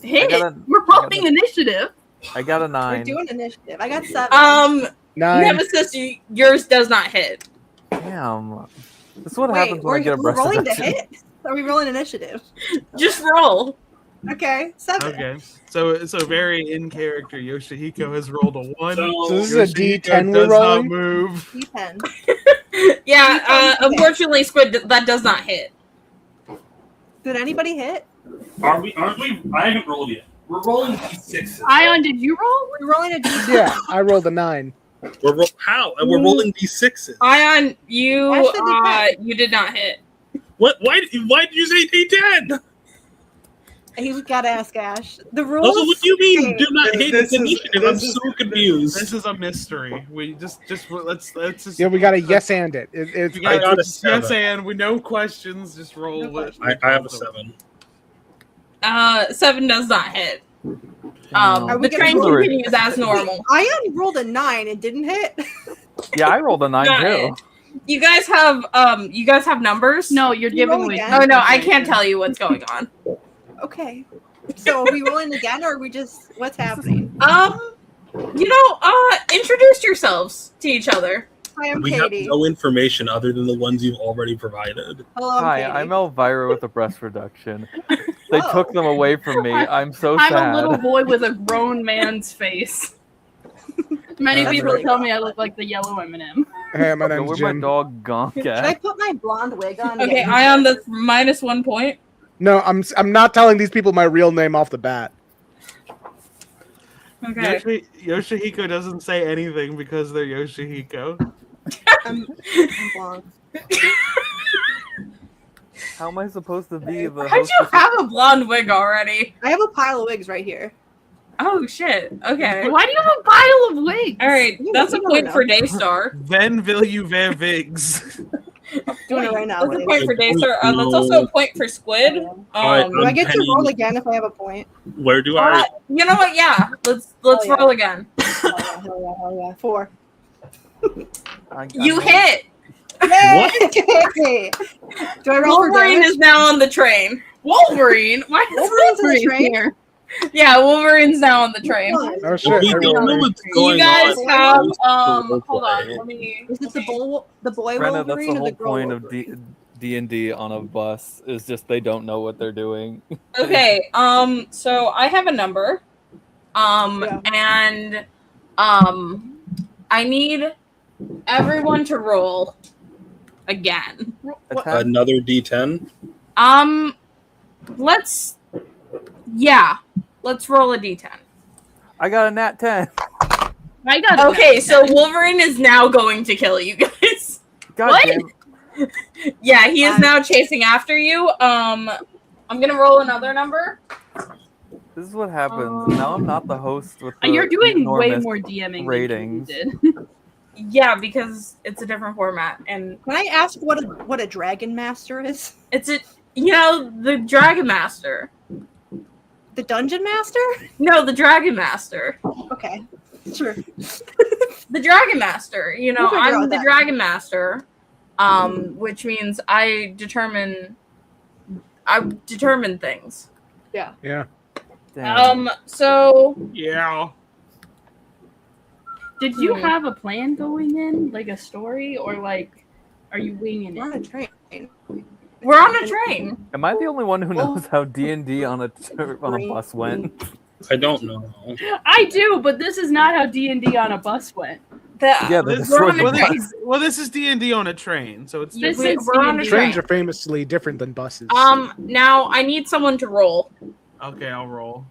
Hit. I got a- We're rolling initiative. I got a We're 9. doing initiative. I got 7. 9. Nemesis, yours does not hit. Damn. This is what Wait, happens when I get a we're breast rolling to reduction. hit? Are we rolling initiative? Just roll. Okay, 7. Okay, so very in character. Yoshihiko has rolled a 1. So this is a Yoshihiko D10 we're does not rolling? move. D10. Yeah, unfortunately, Squid, that does not hit. Did anybody hit? Aren't we? I haven't rolled yet. We're rolling D6s. Ion, did you roll? We're rolling a D10. Yeah, I rolled a 9. How? And we're rolling D6s. Ion, Why should they you did not hit. What? Why did you say D10? He's got to ask Ash. The rules. Also, what do you mean? Do not hit This is- initiative. I'm this is- so confused. This is a mystery. We just let's just. Yeah, we got to yes and it. It's We gotta I got a just yes 7. and we no questions. Just roll No with. I have a 7. 7 does not hit. Are we The gonna train roll- continues as normal. Ian rolled a 9 and didn't hit. Yeah, I rolled a 9 Not too. it. You guys have numbers? No, you're You giving roll me. again? Oh no, I can't tell you what's going on. Okay. So are we rolling again, or are we just what's happening? Introduce yourselves to each other. Hi, I'm We have Katie. no information other than the ones you've already provided. Hello, I'm Hi, Katie. I'm Elvira with a breast reduction. They Oh. took them away from me. I'm so I'm sad. a little boy with a grown man's face. Many That's people really tell me I look like the yellow M&M. Hey, my Yo, name's where'd my Jim. dog Gonk Should I at? put my blonde wig on? Okay, again? Ion, that's -1 point. No, I'm not telling these people my real name off the bat. Okay. Yoshihiko doesn't say anything because they're Yoshihiko. I'm blonde. How am I supposed to be the How'd host? you have a blonde wig already? I have a pile of wigs right here. Oh shit. Okay. Why do you have a pile of wigs? All right, You that's a never point know. for Daystar. Then will you wear wigs? Doing it right now. That's a babe. point for Daystar. That's also a point for Squid. Alright, Do I get to Penny. roll again if I have a point? Where do I? You know what? Yeah, let's Oh, yeah. roll again. Hell yeah. 4. You hit. Yay! Do I roll for Wolverine damage? is now on the train. Wolverine? Why is Wolverine's on the Wolverine train? here? Yeah, Wolverine's now on the train. Oh shit! We I don't rolled know a- what's going You guys on. have Hold hold on, let me. Is it the boy Brenna, that's Wolverine the or whole the girl point of Wolverine? D&D on a bus is just they don't know what they're doing. Okay, so I have a number. Yeah. And I need everyone to roll again. Another D10. Let's roll a D10. I got a nat 10. I got Okay, so Wolverine is now going to kill you guys. God What? damn. Yeah, he is now chasing after you. I'm gonna roll another number. This is what happens. Now I'm not the host with the You're doing way enormous more DMing ratings. than you did. Yeah, because it's a different format, and Can I ask what a Dragon Master is? it's the Dragon Master. The Dungeon Master? No, the Dragon Master. Okay, sure. The Dragon Master. We'll figure out I'm the that. Dragon Master, which means I determine things. Yeah. Damn. So Yeah. Did you have a plan going in, like a story, or like, are you winging We're on a it? train. we're on a train. Am I the only one who knows how D&D on a bus went? I don't know. I do, but this is not how D&D on a bus went. Yeah, they This, destroyed the well, bus. this is D&D on a train, so it's This different. is We're on a D&D. Trains train. are famously different than buses. Now I need someone to roll. Okay, I'll roll.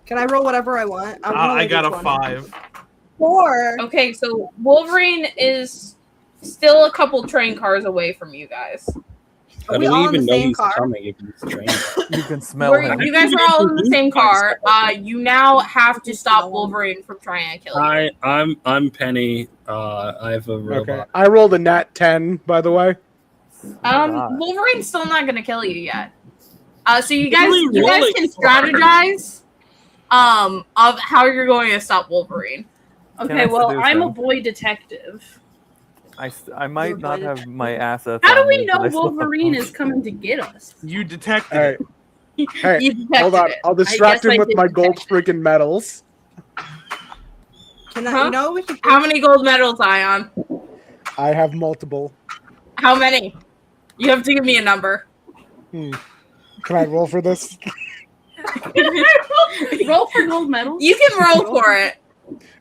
Can I roll whatever I want? I got a 5. 4. Okay, so Wolverine is still a couple train cars away from you guys. I we don't all in even the know same he's car? coming if he's trained. You can smell him. You guys are all in the same car. You now have to stop Wolverine from trying to kill you. Hi, I'm Penny. I have a okay. robot. I rolled a nat 10, by the way. God. Wolverine's still not gonna kill you yet. So you guys Really can strategize of how you're going to stop Wolverine. Okay, I well, seduce I'm a him? boy detective. I might not have my assets. How do on we me, know but I still have Wolverine both. is coming to get us? You detected All it. right. Hey, You detected hold on. it. I'll distract guess I him with did my detect gold it. freaking medals. Can I? Huh? You know we could. How many gold medals, Ayaan? I have multiple. How many? You have to give me a number. Can I roll for this? Roll for gold medals. You can roll for it.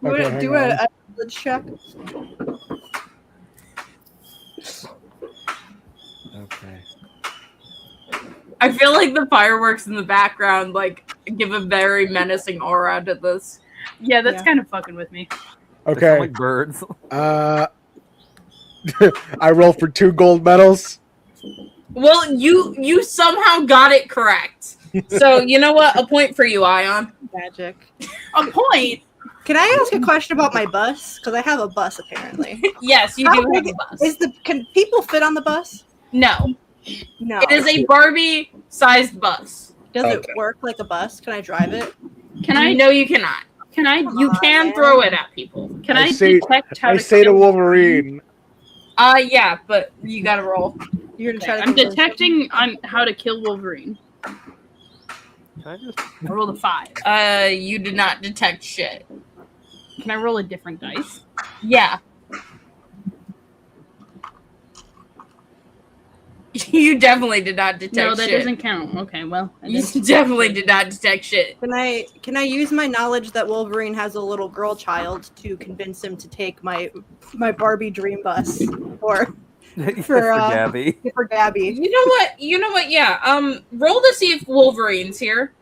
Okay, Do hang on. a knowledge check. Okay. I feel like the fireworks in the background like give a very menacing aura to this. Yeah, that's Yeah. kind of fucking with me. They sound Okay. like birds. I roll for 2 gold medals. Well, you somehow got it correct. So you know what? A point for you, Ayaan. Magic. A point. Can I ask a question about my bus? Because I have a bus apparently. Yes, you How do have big a bus. Can people fit on the bus? No, No. it is a Barbie-sized bus. Does it Okay. work like a bus? Can I drive it? Can I? No, you cannot. Can I? You can man. throw it at people. Can I I say- detect how I to say to kill Wolverine, Yeah, but you gotta roll. You're gonna try to. I'm convince detecting on how to kill Wolverine. Can I just? I rolled a 5. You did not detect shit. Can I roll a different dice? Yeah. You definitely did not detect No, that shit. doesn't count. Okay, well. I You didn't- definitely did not detect shit. Can I use my knowledge that Wolverine has a little girl child to convince him to take my Barbie dream bus for For uh, Gabby. for Gabby? You know what? Yeah. Roll to see if Wolverine's here.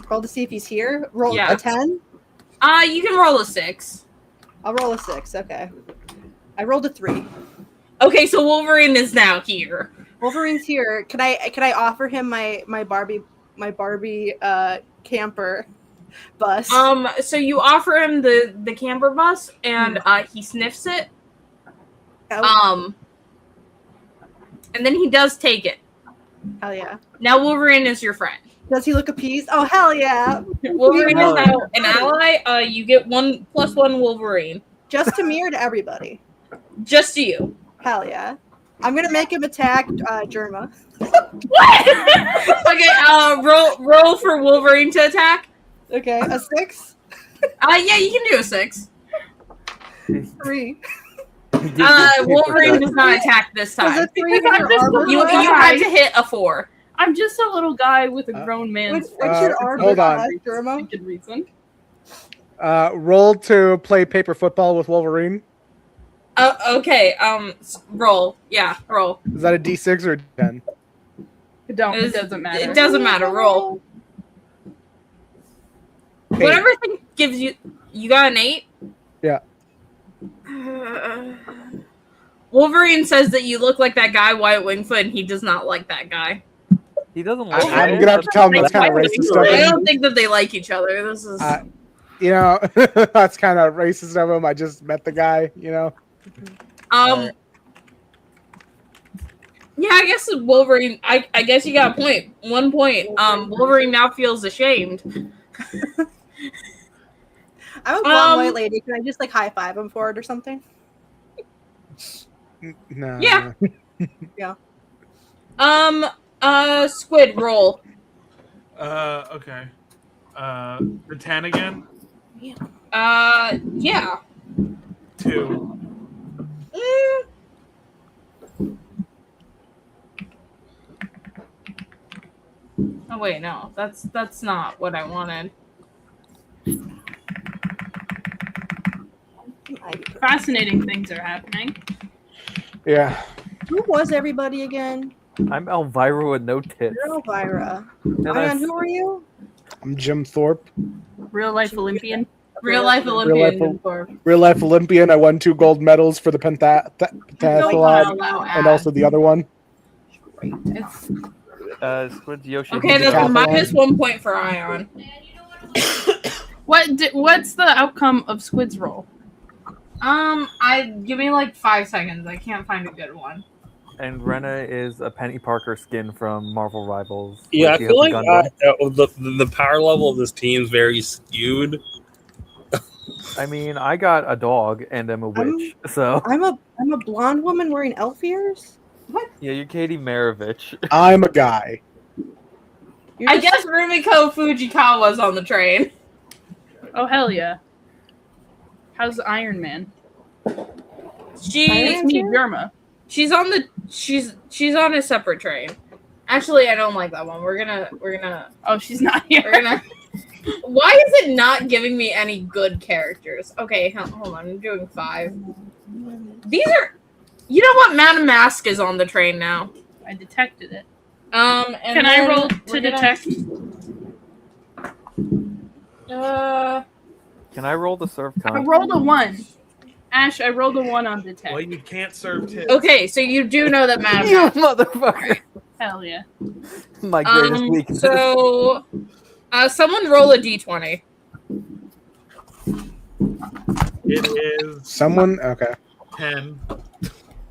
Roll to see if he's here. Roll Yeah. a 10. You can roll a 6. I'll roll a 6. Okay. I rolled a 3. Okay, so Wolverine is now here. Wolverine's here. Can I offer him my Barbie camper bus? So you offer him the camper bus, and he sniffs it. Oh, And then he does take it. hell yeah. Now Wolverine is your friend. Does he look appeased? Oh hell yeah. Wolverine is Hell now an ally. You get 1 + 1 Wolverine. Just to me or to everybody? Just to you. Hell yeah. I'm gonna make him attack Germa. What? Okay, roll for Wolverine to attack. Okay, a 6? Yeah, you can do a 6. 3. Wolverine does not attack this Was time. a 3 Because I'm just armor? You had to hit a 4. I'm just a little guy with a grown man's What's your armor hold on. class, Germa? stupid reason. roll to play paper football with Wolverine. Okay. Roll. Yeah, roll. Is that a D6 or a 10? It doesn't matter. It doesn't matter. Roll. Eight. Whatever thing gives you. You got an 8. Yeah. Wolverine says that you look like that guy Wyatt Wingfoot, and he does not like that guy. He doesn't I'm like Wyatt, gonna have to but- tell him that's kind of racist of I him. don't think that they like each other. This is You know, that's kind of racist of him. I just met the guy. You know. Yeah, I guess Wolverine. I guess you got a point. 1 point. Wolverine now feels ashamed. I'm a blonde white lady. Can I just like high five him for it or something? No. Yeah. Yeah. Squid roll. Okay. The 10 again? Yeah. 2. Oh wait, no, that's not what I wanted. Fascinating things are happening. Yeah. Who was everybody again? I'm Elvira with no tits. You're Elvira. And Ayaan, who are you? I'm Jim Thorpe. Real life Olympian. Real life Olympian. Real life Olympian. I won 2 gold medals for the pentathlon and also the other one. It's Squid's Yoshi. okay. That's a minus 1 point for Ayaan. What's the outcome of Squid's roll? I give me like 5 seconds. I can't find a good one. And Rena is a Penny Parker skin from Marvel Rivals. Yeah, I Like, he feel has a like Gundam. the power level of this team is very skewed. I mean, I got a dog and I'm a witch, so I'm a blonde woman wearing elf ears. What? yeah, you're Katie Maravich. I'm a guy. I guess Rumiko Fujikawa's on the train. Oh hell yeah! How's Iron Man? She's me, Germa. She's on the she's on a separate train. Actually, I don't like that one. We're gonna. Oh, she's not here. We're gonna. Why is it not giving me any good characters? Okay, hold on. I'm doing 5. These are. You know what? Madam Mask is on the train now. I detected it. And Can I roll to detect? Can I roll the serve I count? rolled a 1. Ash, I rolled a 1 on detect. Well, you can't serve tits. Okay, so you do know that Madam You Mask. motherfucker! Hell yeah. My greatest weakness. So, someone roll a d20. It is Someone? Okay. 10.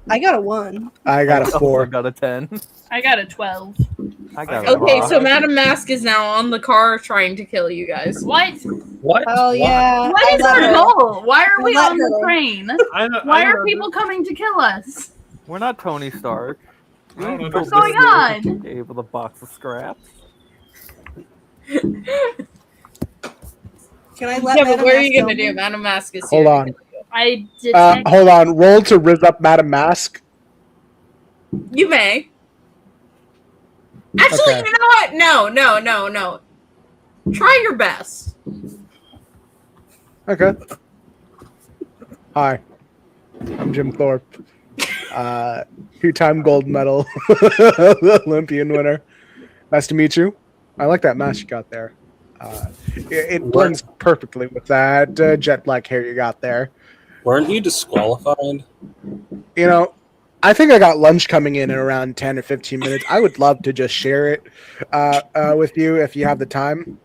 I got a 1. I got a I 4. got a 10. I got a 12. I got Okay, a so Madam Mask is now on the car trying to kill you guys. What? What? Oh yeah. What is our goal? Why are we Let on the her. train? I know, Why I are know people coming to kill us? We're not Tony Stark. I don't know What's this going on? Able to box of scraps. Can I let Yeah, but Madam what are you Mask gonna go? do? Madam Mask is Hold here. on. I detect. Hold on. Roll to riz up Madam Mask. You may. Actually, Okay. you know what? No. Try your best. Okay. Hi. I'm Jim Thorpe. 2-time gold medal Olympian winner. Nice to meet you. I like that mask you got there. It blends perfectly with that jet black hair you got there. Weren't you disqualified? You know, I think I got lunch coming in around 10 or 15 minutes. I would love to just share it with you if you have the time.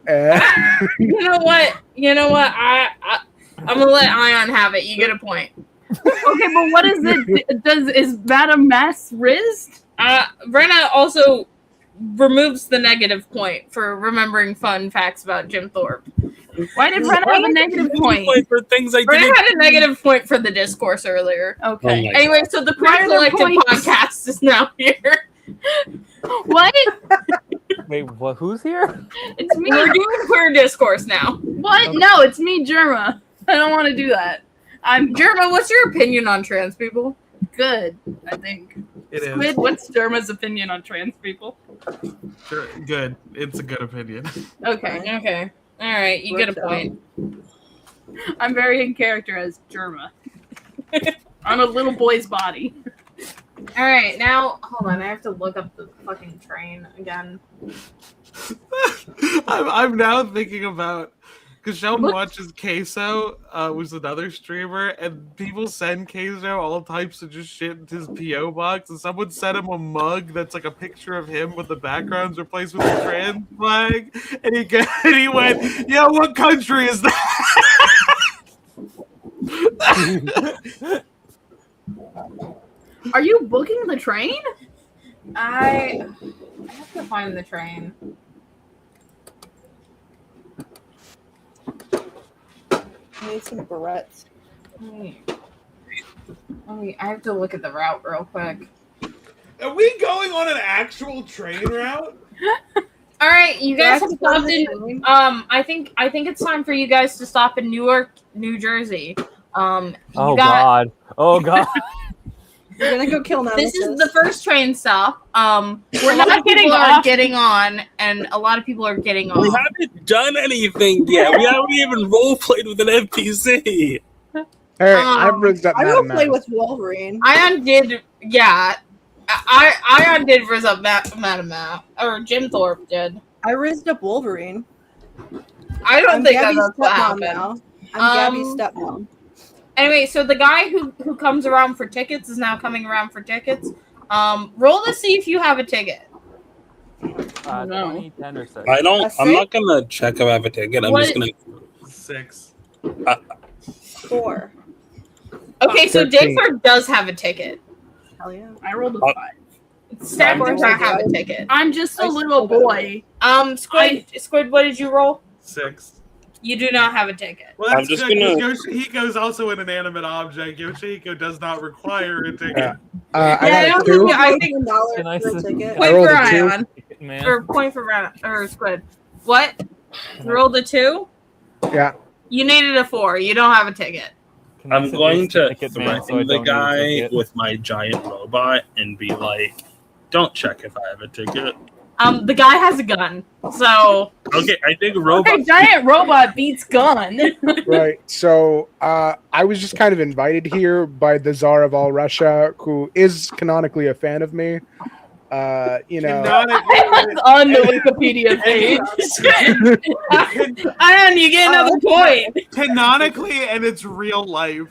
You know what? I'm gonna let Ayaan have it. You get a point. Okay, but what is it? Is Madam Mass rizzed? Rena also removes the negative point for remembering fun facts about Jim Thorpe. Why did Rena have a negative point? For things I Rena didn't. had a negative point for the discourse earlier. Okay. Oh my Anyway, so the Why Queer are there Collective points? podcast is now here. What? Wait, what? Who's here? It's me. We're doing queer discourse now. What? No, it's me, Germa. I don't want to do that. I'm Germa, what's your opinion on trans people? good, I think. It is. Squid, what's Germa's opinion on trans people? Sure, good. It's a good opinion. Okay. All right, you get a point. I'm very in character as Germa. On a little boy's body. All right, now hold on. I have to look up the fucking train again. I'm now thinking about Because Sheldon What? watches Queso, was another streamer, and people send Queso all types of just shit into his PO box, and someone sent him a mug that's like a picture of him with the backgrounds replaced with a trans flag, and he went, "Yo, what country is that?" Are you booking the train? I have to find the train. I need some barrettes. Wait, I have to look at the route real quick. Are we going on an actual train route? All right, you guys have That's on stopped the in. train. I think it's time for you guys to stop in Newark, New Jersey. Oh God. Oh God. We're gonna go kill Nemesis. This is the first train stop. We're a lot not of getting people are off. getting on, and a lot of people are getting We off. haven't done anything yet. We haven't even role played with an NPC. Hey, I've rizzed up I Madam will play Mouse. with Wolverine. Ion did, yeah. Ion did rizz up Madam or Jim Thorpe did. I rizzed up Wolverine. I don't I'm think Gabby's that's what stepmom happened. now. I'm Gabby's Um, stepmom. Anyway, so the guy who comes around for tickets is now coming around for tickets. Roll to see if you have a ticket. 20, 10, or 6. I don't. A I'm not six? gonna check if I have a ticket. I'm just What? gonna. 6. 4. Okay, so 13. Dayford does have a ticket. Hell yeah. I rolled a Oh. 5. Steph Of does course I not have a do. ticket. I'm just a I little still boy. Squid, what did you roll? 6. You do not have a ticket. Well, I'm that's just good, 'cause gonna- Yoshihiko's also an inanimate object. Yoshihiko does not require a ticket. Yeah. I Yeah, got I a don't 2. think- I think- $1 Can I for a sit- ticket. I Point rolled for a 2. Ion. Man. Or point for Rena, or Squid. What? You rolled a 2? Yeah. You needed a 4. You don't have a ticket. Can I I'm sit going next to to Ticket Man threaten so I the don't need a guy ticket? with my giant robot and be like, "Don't check if I have a ticket." The guy has a gun, so Okay, I think robot. Okay, giant robot beats gun. Right. So I was just kind of invited here by the Tsar of all Russia, who is canonically a fan of me. You know. Canonically, On the Wikipedia page. Ion, you get another point. canonically, and it's real life.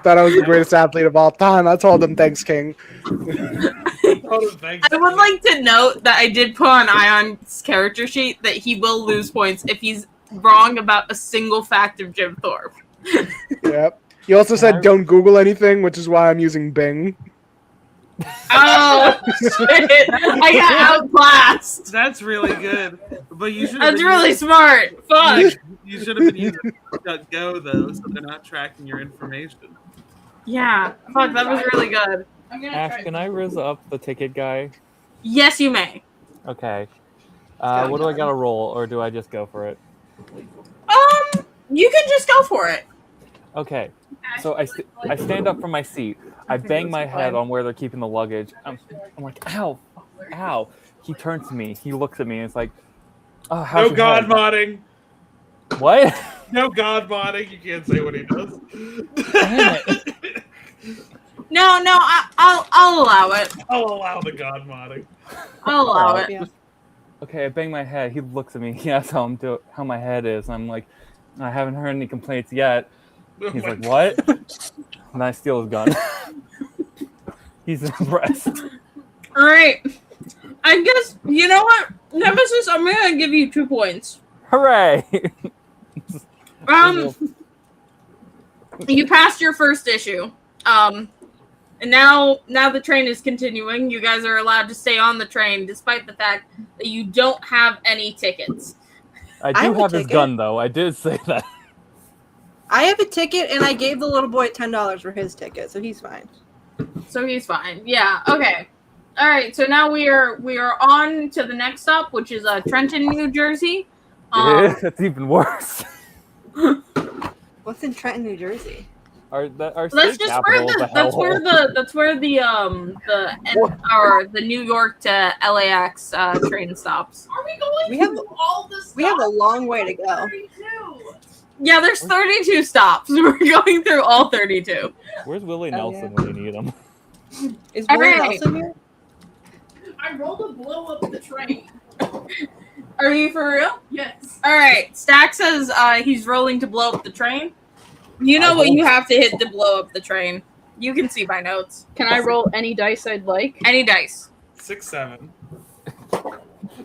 Thought I was the greatest athlete of all time. I told him, thanks, King. Thanks. I would like to note that I did put on Ion's character sheet that he will lose points if he's wrong about a single fact of Jim Thorpe. Yep. You also said don't Google anything, which is why I'm using Bing. Oh shit! I got outclassed. That's really good. But you should. That's really smart. Fuck. You should have been using Go though, so they're not tracking your information. Yeah. Fuck. That was really good. Ash, can I rizz up the ticket guy? Yes, you may. Okay. What do I gotta roll, or do I just go for it? You can just go for it. Okay. So I stand up from my seat. I bang my head on where they're keeping the luggage. I'm like, ow, ow. He turns to me. He looks at me and it's like, oh, how's No your god head? modding. What? No god modding. You can't say what he does. Damn it. No, I'll allow it. I'll allow the god modding. I'll allow it. Yeah. Okay, I bang my head. He looks at me. He asks how my head is. I'm like, I haven't heard any complaints yet. He's like, what? And I steal his gun. He's impressed. All right. I guess you know what, Nemesis. I'm gonna give you 2 points. Hooray! You passed your first issue. And now the train is continuing. You guys are allowed to stay on the train, despite the fact that you don't have any tickets. I I do have a have his ticket. gun, though. I did say that. I have a ticket, and I gave the little boy $10 for his ticket, so he's fine. So he's fine. Yeah. Okay. All right. So now we are on to the next stop, which is Trenton, New Jersey. That's even worse. What's in Trenton, New Jersey? Our That's state just capital where is a that's where the New York to LAX train stops. Are we going We have all the stops? we have a long way to go. Yeah, there's 32 stops. We're going through all 32. Where's Willie Oh, Nelson yeah. when you need him? Is All Willie right. Nelson here? I rolled to blow up the train. All Are you for real? Yes. All right. Stack says he's rolling to blow up the train. You know what you have to hit to blow up the train. You can see my notes. Can I roll any dice I'd like? Any dice. 6, 7.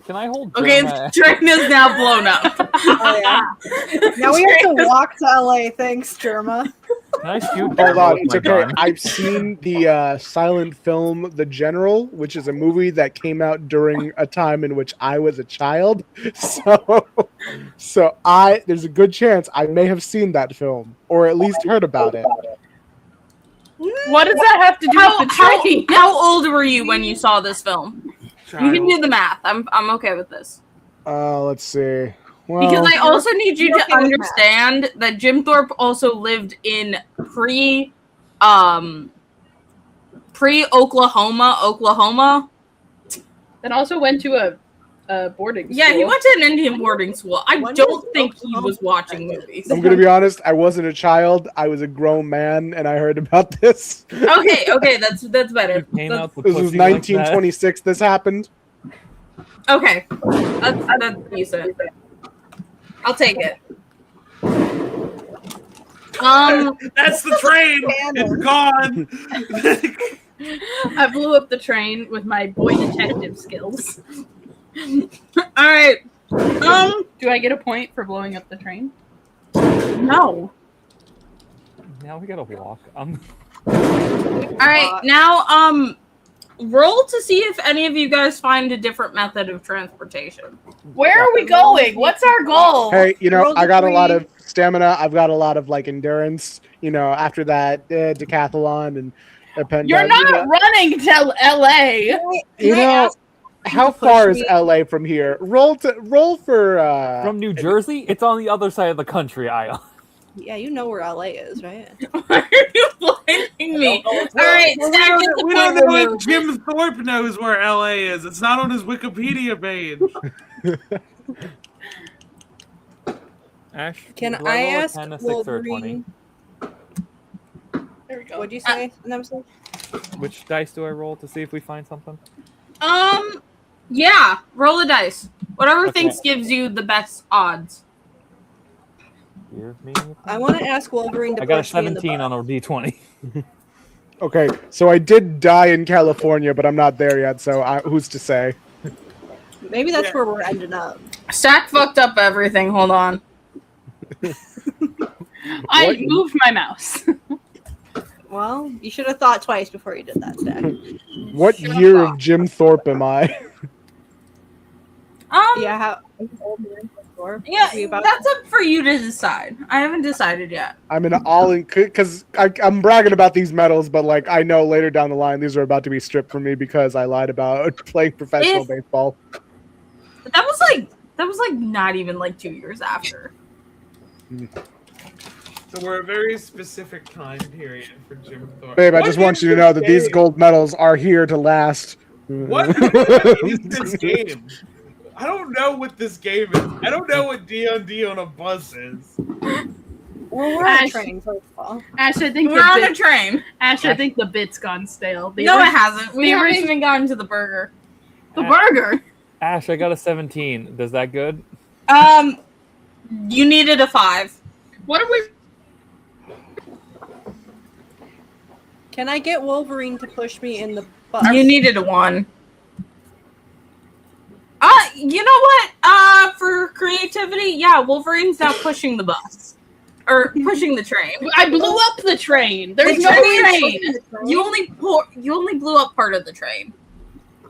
Can I hold? Okay, Jeremiah? the train is now blown up. Oh, yeah. Now we have to walk to LA. Thanks, Jerma. Can I shoot? Hold Jeremiah on, with it's my okay. gun? I've seen the silent film The General, which is a movie that came out during a time in which I was a child. So there's a good chance I may have seen that film, or at least heard about it. What does that have to do with the train? How old were you when you saw this film? You can do the math. I'm okay with this. Let's see. Well, Because I also need you to okay with math. understand that Jim Thorpe also lived in Oklahoma. And also went to a boarding school. Yeah, he went to an Indian boarding school. I When don't was think he Oklahoma was watching movies. I'm gonna be honest. I wasn't a child. I was a grown man, and I heard about this. Okay, that's better. Came out the This was pussy like that. 1926. This happened. Okay, that's decent. I'll take it. That's the train. It's gone. I blew up the train with my boy detective skills. All right. Do I get a point for blowing up the train? No. Now we gotta walk. All right, now roll to see if any of you guys find a different method of transportation. Where are we going? What's our goal? Hey, you know, Roll the I got a lot three. of stamina. I've got a lot of like endurance. You know, after that decathlon and You're not running to LA. You know, how push far is me? LA from here? Roll for From New Jersey, it's on the other side of the country, Ayaan. Yeah, you know where LA is, right? Why are you blinding me? All right, Stack gets the We don't point know if removed. Jim Thorpe knows where LA is. It's not on his Wikipedia page. Ash, Can do I roll a ask 10, a 6, or a 20? Wolverine? There we go. What'd you say, Nemesis? Which dice do I roll to see if we find something? Yeah, roll a dice. Whatever Okay. thinks gives you the best odds. Give me. I want to ask Wolverine to I got a push me in the 17 butt. on a d20. Okay, so I did die in California, but I'm not there yet. So who's to say? Maybe that's where we're ending up. Stack fucked up everything. Hold on. I What? moved my mouse. Well, you should have thought twice before you did that, Stack. What year of Jim Thorpe am I? Yeah, how old are you before? Yeah, Are you about- that's up for you to decide. I haven't decided yet. I'm in all in because I'm bragging about these medals, but like I know later down the line these are about to be stripped from me because I lied about playing professional If- baseball. That was like not even like 2 years after. So we're a very specific time period for Jim Thorpe. Babe, I What just want is you to this know that these game? gold medals are here to last. What is this game? I don't know what this game is. I don't know what D&D on a bus is. Well, we're on a Ash- train, first of all. Ash, I think We're on a bit, train. Ash, I think the bit's gone stale. The No, it orig- hasn't. We the haven't orig- even gotten to the burger. The burger. Ash, I got a 17. Does that good? You needed a 5. What are we? Can I get Wolverine to push me in the butt? You needed a 1. You know what? For creativity, yeah, Wolverine's now pushing the bus. Or pushing the train. I blew up the train. There's The no train- train. You only blew up part of the train.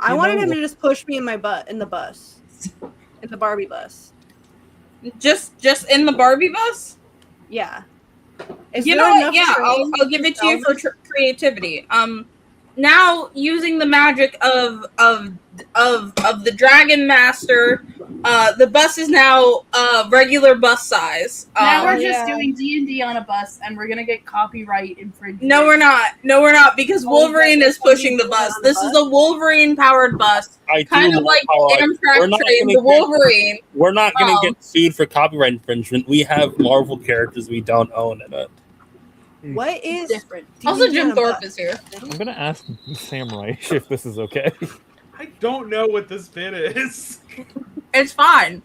I You wanted know- him to just push me in my butt in the bus. In the Barbie bus. Just in the Barbie bus? Yeah. Is You there know what? enough Yeah, train I'll give it to you for salvage? creativity. Now using the magic of the Dragon Master, the bus is now regular bus size. Now we're just yeah. doing D&D on a bus, and we're gonna get copyright infringement. No, we're not. No, we're not, because Oh, Wolverine that's is pushing the bus. on the This is a Wolverine-powered bus, I do kind of love like how, like, Amtrak we're not train, gonna the get- Wolverine. We're not going to Oh. get sued for copyright infringement. We have Marvel characters we don't own in it. What is different. Also, D&D Jim on a Thorpe bus? is here. I'm gonna ask Samurai if this is okay. I don't know what this bit is. It's fine.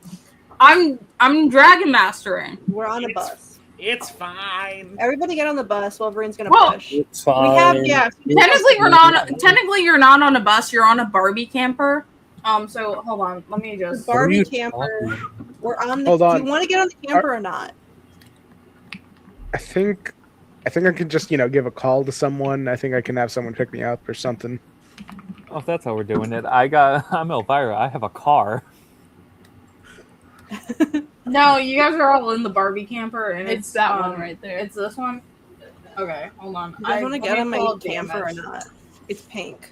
I'm dragon mastering. We're on a bus. It's fine. Everybody get on the bus. Wolverine's gonna Whoa. push. It's fine. We have yeah. Technically, you're not on a bus. You're on a Barbie camper. So hold on. Let me just. Barbie you camper. We're on. Hold on. Do you want to get on the camper or not? I think I can just give a call to someone. I think I can have someone pick me up or something. Oh, if that's how we're doing it. I'm Elvira. I have a car. No, you guys are all in the Barbie camper, and It's that one right there. It's this one. Okay, hold on. Do you guys want to get on my pull up the camper or image. not? It's pink.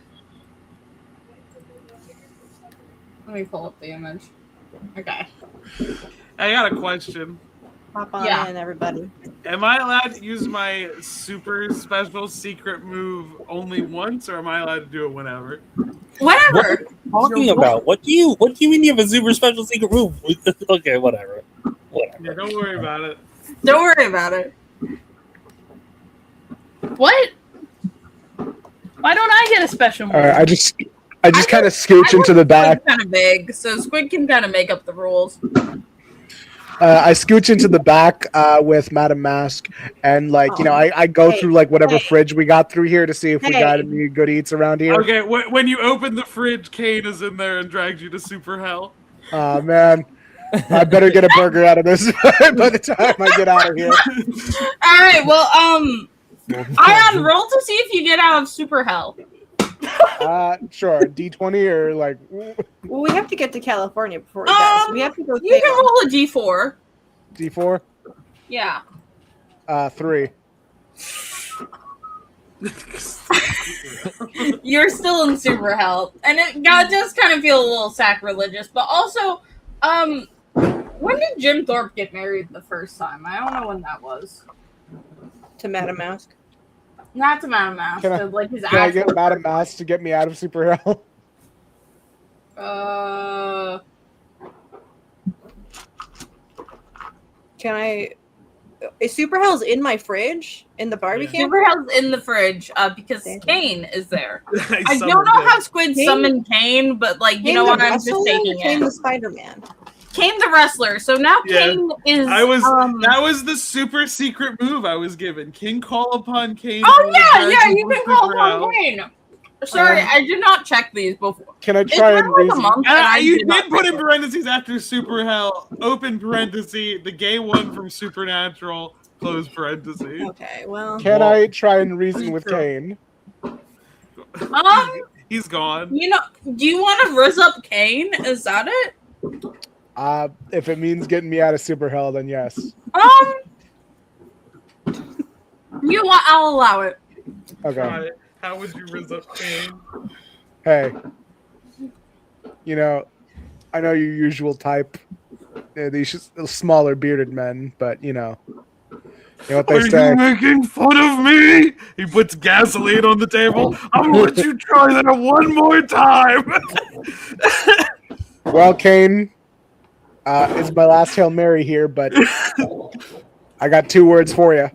Let me pull up the image. Okay. I got a question. Hop on Yeah. in, everybody. Am I allowed to use my super special secret move only once, or am I allowed to do it whenever? Whatever. Talking about? What do you mean you have a super special secret move? Okay, whatever. Yeah, don't worry about it. Don't worry about it. What? Why don't I get a special move? All right, I just kind of scooch into the back. Kind of big, so Squid can kind of make up the rules. I scooch into the back with Madam Mask, and I go Hey, through whatever hey. fridge we got through here to see if we Hey. got any good eats around here. Okay, when you open the fridge, Kane is in there and drags you to super hell. Oh man, I better get a burger out of this by the time I get out of here. All right. Well, Ayaan, roll to see if you get out of super hell. Sure, D20 or Well, we have to get to California before we go. So we have to go. You can roll a d4. D4. Yeah. 3. You're still in super hell, and it does kind of feel a little sacrilegious. But also, when did Jim Thorpe get married the first time? I don't know when that was. To Madam Mask. Not to Madam Mouse, Can I- to like his Can I actual. get Madam Mask to get me out of Super Hell? Can I? Is Super Hell's in my fridge in the Barbie camper? Super hell's in the fridge because Damn. Kane is there. I I don't know how Squid Kane- summoned Kane, but you Kane know the what? I'm just wrestler? taking Kane it. the Spider-Man. Kane the wrestler. So now Yeah. Kane is. I was that Oh was the super secret move I was given. King call upon Kane. yeah, you can call upon Kane. Sorry, I did not check these before. Can I It's try been and like a reason? month, and I You did not did put check in it. parentheses after super hell, open parenthesis, the gay one from Supernatural, close parenthesis. Okay, well. Can I try and reason with Sure. Kane? He's gone. You know, do you want to rizz up Kane? Is that it? If it means getting me out of Super Hell, then yes. You want? I'll allow it. Okay. How would you rizz up Kane? Hey, I know your usual type, these smaller bearded men, but you know what they Are say. you making fun of me? He puts gasoline on the table. I'm gonna let you try that one more time. Well, Kane, it's my last Hail Mary here, but I got 2 words for you.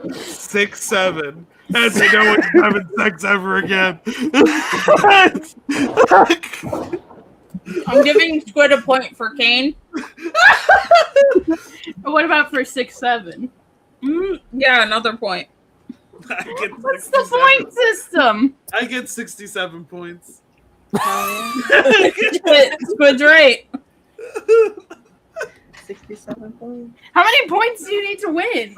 6-7. As I know when you're having sex ever again. I'm giving Squid a point for Kane. What about for 6-7? Yeah, another point. I get What's the 67. point system? I get 67 points. Squid's right. 67 points. How many points do you need to win?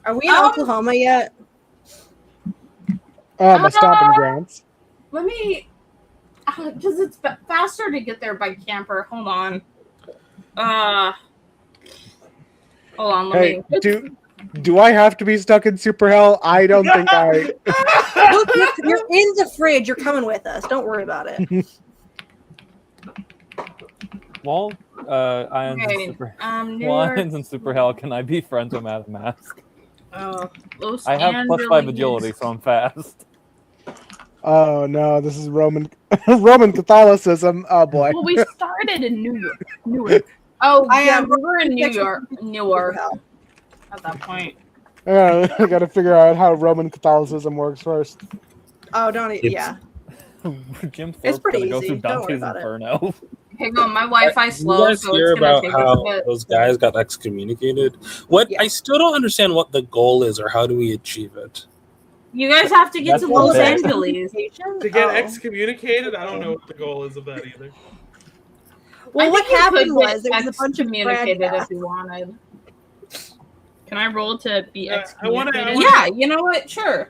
Are we in Oklahoma yet? Oh, my stomping grounds. Let me, because it's faster to get there by camper. Hold on. Hold on. Let Hey, me. do I have to be stuck in Super Hell? I don't think I. Look, you're in the fridge. You're coming with us. Don't worry about it. Well, Ayans Okay, and Super, New well, York. Ayans and Super Hell, can I be friends with Madam Mask? Los I have +5 Angeles. agility, so I'm fast. Oh no, this is Roman Catholicism. Oh boy. Well, we started in Newark. Oh, I yeah, am- we were in Newark Super Hell. at that point. I gotta figure out how Roman Catholicism works first. Oh, don't. Yeah. Jim Thorpe's It's pretty gonna go easy. through Don't worry Dante's about it. Inferno. Hang on, my Wi-Fi's You slow, guys so hear it's gonna about take us a how bit. those guys got excommunicated? I still don't understand what the goal is or how do we achieve it. You guys have to get That's to the Los bit. Angeles. To get Oh. excommunicated, I don't know what the goal is of that either. Well, I what think you happened could was get there was a bunch of excommunicated brag if you wanted. Can I roll to be I wanna- excommunicated? Yeah, you know what? Sure.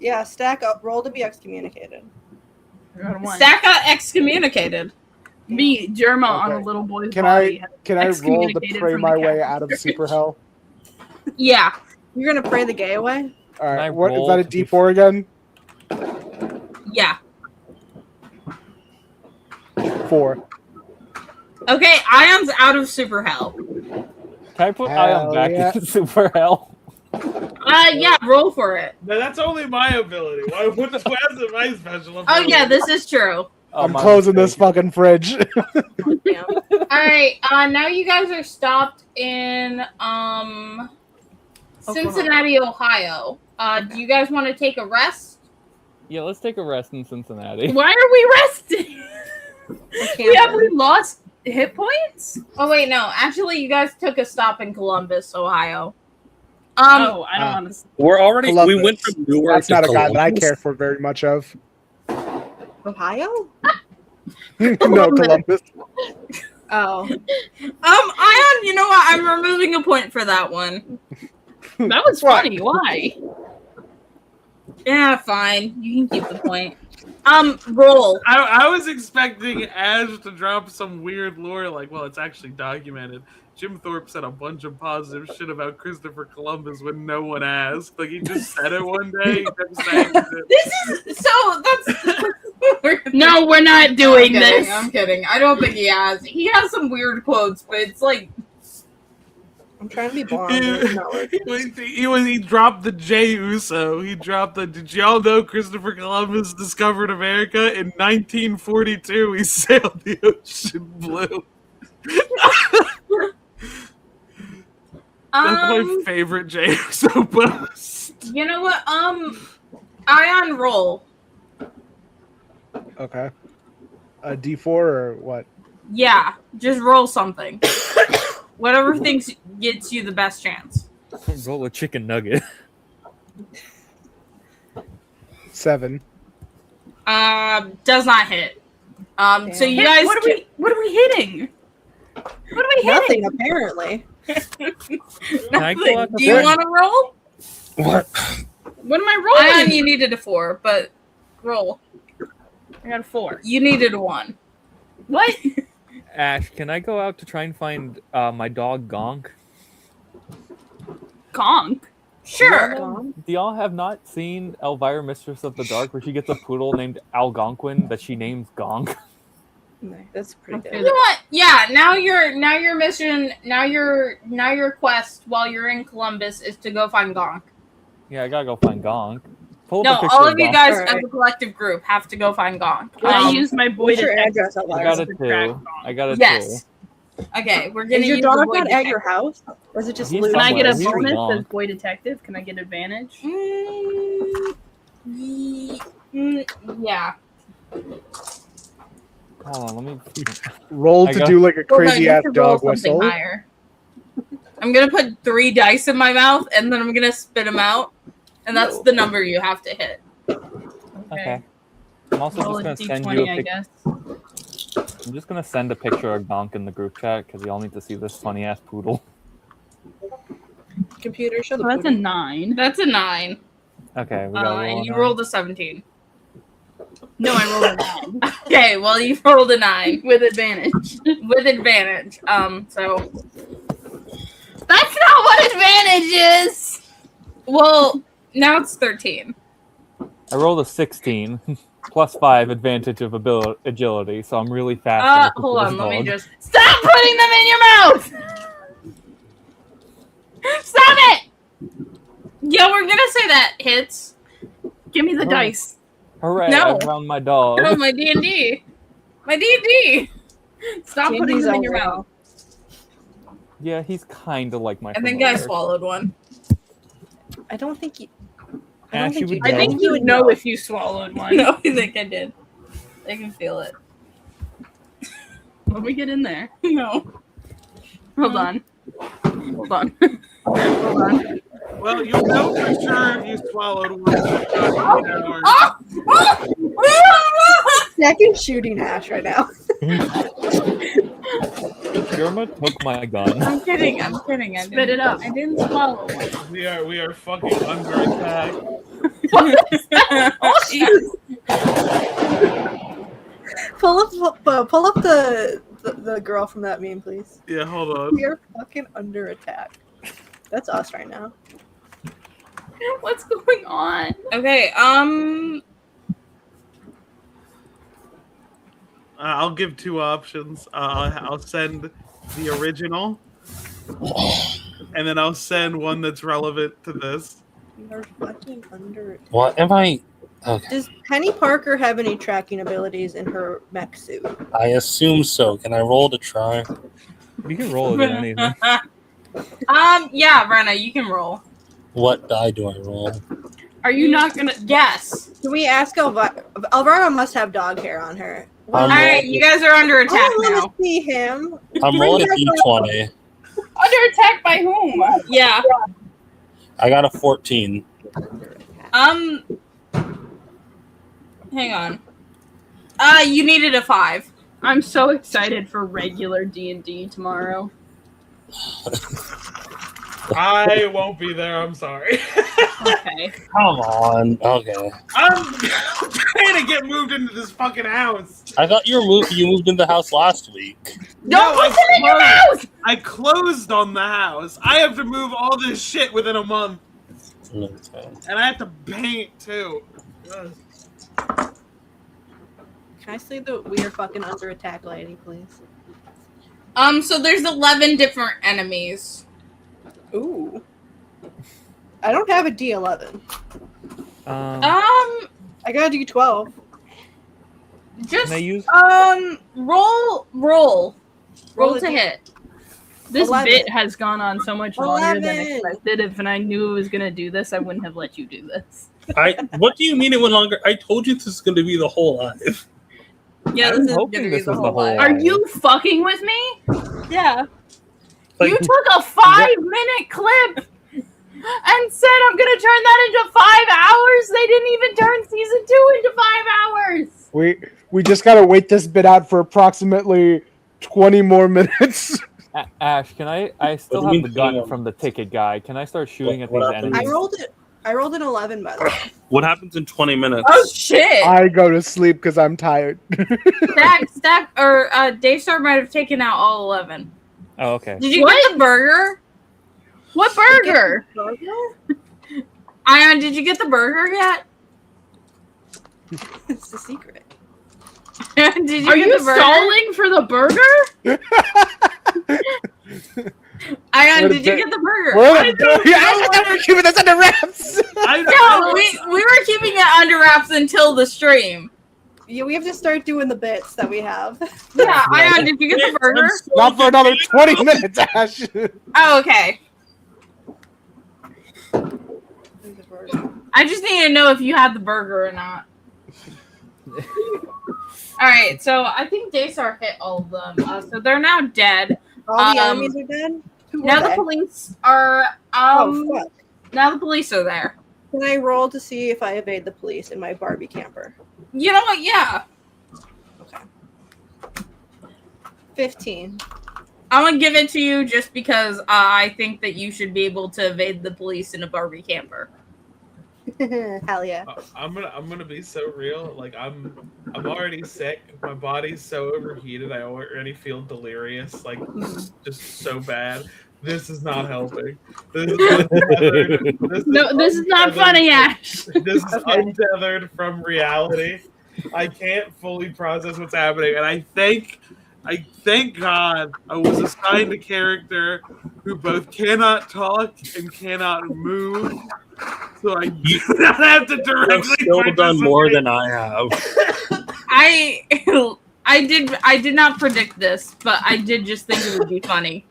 Yeah, stack up, roll to be excommunicated. I got a one. Stack got excommunicated. Me, Germa on a Okay. little boy's Can body. Can I roll to Excommunicated pray from the my way Catholic out of Church. super hell? Yeah. You're gonna pray the gay away? All I right. What is roll that? A to be- D4 again? Yeah. 4. Okay, Ion's out of super hell. Can I put Hell Ion back yeah. into super hell? Yeah, roll for it. No, that's only my ability. Why is it my special ability? Oh yeah, this is true. Oh, I'm my closing this mistake. fucking fridge. Damn. Alright, now you guys are stopped in Cincinnati, Ohio. Do you guys want to take a rest? Yeah, let's take a rest in Cincinnati. Why are we resting? We lost hit points? Oh wait, no. Actually, you guys took a stop in Columbus, Ohio. Oh, I don't want to. We're already Columbus. we went from Newark That's to not a guy that I Columbus. care for very much of. Ohio? No, Columbus. Oh. Ion, you know what? I'm removing a point for that one. That was What? funny. Why? Yeah, fine. You can keep the point. Roll. I was expecting Ash to drop some weird lore like, well, it's actually documented. Jim Thorpe said a bunch of positive shit about Christopher Columbus when no one asked. Like, he just said it one day. He kept saying it. This is so. That's. No, we're not doing this. I'm kidding. I don't think he has. He has some weird quotes, but it's like. I'm trying to be blonde. but it's not working. He dropped the J Uso. He dropped the. Did y'all know Christopher Columbus discovered America in 1942? He sailed the ocean blue. That's my favorite J Uso post. You know what? Ion, roll. Okay. A D4 or what? Yeah, just roll something. Whatever thinks gets you the best chance. Roll a chicken nugget. 7. Does not hit. So you Hit- guys. What are we hitting? What are we hitting? Nothing, apparently. Can I go out Do you want to roll? What? What am I rolling? Ion, you needed a 4, but roll. I got a 4. You needed a 1. What? Ash, can I go out to try and find my dog Gonk? Conk? Sure. Do y'all have not seen Elvira, Mistress of the Dark, where she gets a poodle named Algonquin that she names Gonk? That's pretty You good. know what? Yeah. Now your mission. Now your quest while you're in Columbus is to go find Gonk. Yeah, I gotta go find Gonk. Pull up No, a picture all of you Gonk. guys Alright. as a collective group have to go find Gonk. I use my boy What's your detective address, I Elvira? got a to track 2. Gonk. I got a Yes. Okay, we're gonna Is your use the dog boy not at your detective. house? Or is it just He's loose? Can I get a Somewhere. He's bonus long. as boy detective? Can I get advantage? Yeah. Hold on, let me. Roll I to got- do like a Hold on, crazy you ass should roll dog something whistle. higher. I'm gonna put 3 dice in my mouth, and then I'm gonna spit them out, and that's the number you have to hit. Okay. I'm also Roll just a gonna send d20, you a I pic- guess. I'm just gonna send a picture of Gonk in the group chat because y'all need to see this funny ass poodle. Computer, show the So that's a poodle. 9. That's a 9. Okay, we got roll And you on rolled a 17. No, I rolled a 9 Okay, well you rolled a 9 with advantage. with advantage. So that's not what advantage is. Well, now it's 13. I rolled a 16 plus 5 advantage of agility, so I'm really fast. Hold on, let me just Stop putting them in your mouth! stop it. Yeah, we're gonna say that hits. Give me the Oh. dice. Hooray! No. I found my dog. Oh, my D&D. My D&D. Stop putting them in your D&D's mouth. Yeah, he's kind of like my. I think I familiar. swallowed one. I don't think you. Ash, you would I know. think you would know if you swallowed one. No, I think I did. I can feel it. Let me get in there. No. Hold on. Hold on. Hold on. Well, you'll know for sure if you swallowed one. Second shooting Ash right now. Germa took my gun. I'm kidding. I Spit it up. I didn't swallow one. We are fucking under attack. Pull up the girl from that meme, please. Yeah, hold on. We are fucking under attack. That's us right now. What's going on? Okay, I'll give two options. I'll send the original, and then I'll send one that's relevant to this. We are fucking under attack. What am I? Okay. Does Penny Parker have any tracking abilities in her mech suit? I assume so. Can I roll to try? You can roll it in anything. yeah, Rena, you can roll. What die do I roll? Are you not gonna Yes. Can we ask Elvira? Elvira must have dog hair on her. All right, you guys are under attack I want now. to see him. I'm rolling a d20. under attack by whom? Yeah. I got a 14. Hang on. You needed a 5. I'm so excited for regular D&D tomorrow. I won't be there. I'm sorry. Okay. Come on. Okay. I'm trying to get moved into this fucking house. I thought you moved into the house last week. Don't listen in your mouth! I closed on the house. I have to move all this shit within a month, Okay. and I have to paint too. Ugh. Can I see the we are fucking under attack lady, please? So there's 11 different enemies. Ooh. I don't have a D11. Um, I got a D12. Just can I use? roll Roll to a hit. This 11. bit has gone on so much longer than 11. expected. If I knew it was gonna do this, I wouldn't have let you do this. What do you mean it went longer? I told you this is going to be the whole life. Yeah, I'm this is hoping gonna be this the was the whole whole life. Are you fucking with me? Yeah. Like, You took a 5-minute clip and said I'm gonna turn that into 5 hours. They didn't even turn season 2 into 5 hours. We just gotta wait this bit out for approximately 20 more minutes. Ash, can I still What do you have the mean, gun from the ticket guy. Can I start shooting at What these happened? enemies? I rolled an 11, by the way. what happens in 20 minutes? Oh shit! I go to sleep because I'm tired. Daystar might have taken out all 11. Oh, okay. Did you get the burger? What burger? Ayaan, did you get the burger yet? It's the secret. Did you Are get you the burger? stalling for the burger? Ayaan, did you get the burger? I thought we were keeping this under wraps. No, we were keeping it under wraps until the stream. Yeah, we have to start doing the bits that we have. Yeah, Ayaan, did you get the burger? Not for another 20 minutes, Ash. Oh, okay. I just need to know if you had the burger or not. Alright, so I think Daystar hit all of them. So they're now dead. All the enemies are dead? Who Now were the they? police are Oh, fuck. now the police are there. Can I roll to see if I evade the police in my Barbie camper? You know what? Yeah. 15. I'm gonna give it to you just because I think that you should be able to evade the police in a Barbie camper. Hell yeah. I'm gonna be so real. Like I'm already sick. My body's so overheated. I already feel delirious. Like just so bad. This is not helping. This This is not funny, Ash. This is untethered from reality. I can't fully process what's happening, and I thank God I was assigned a character who both cannot talk and cannot move, so I do not have to directly. I've still done more than I have. I did not predict this, but I did just think it would be funny.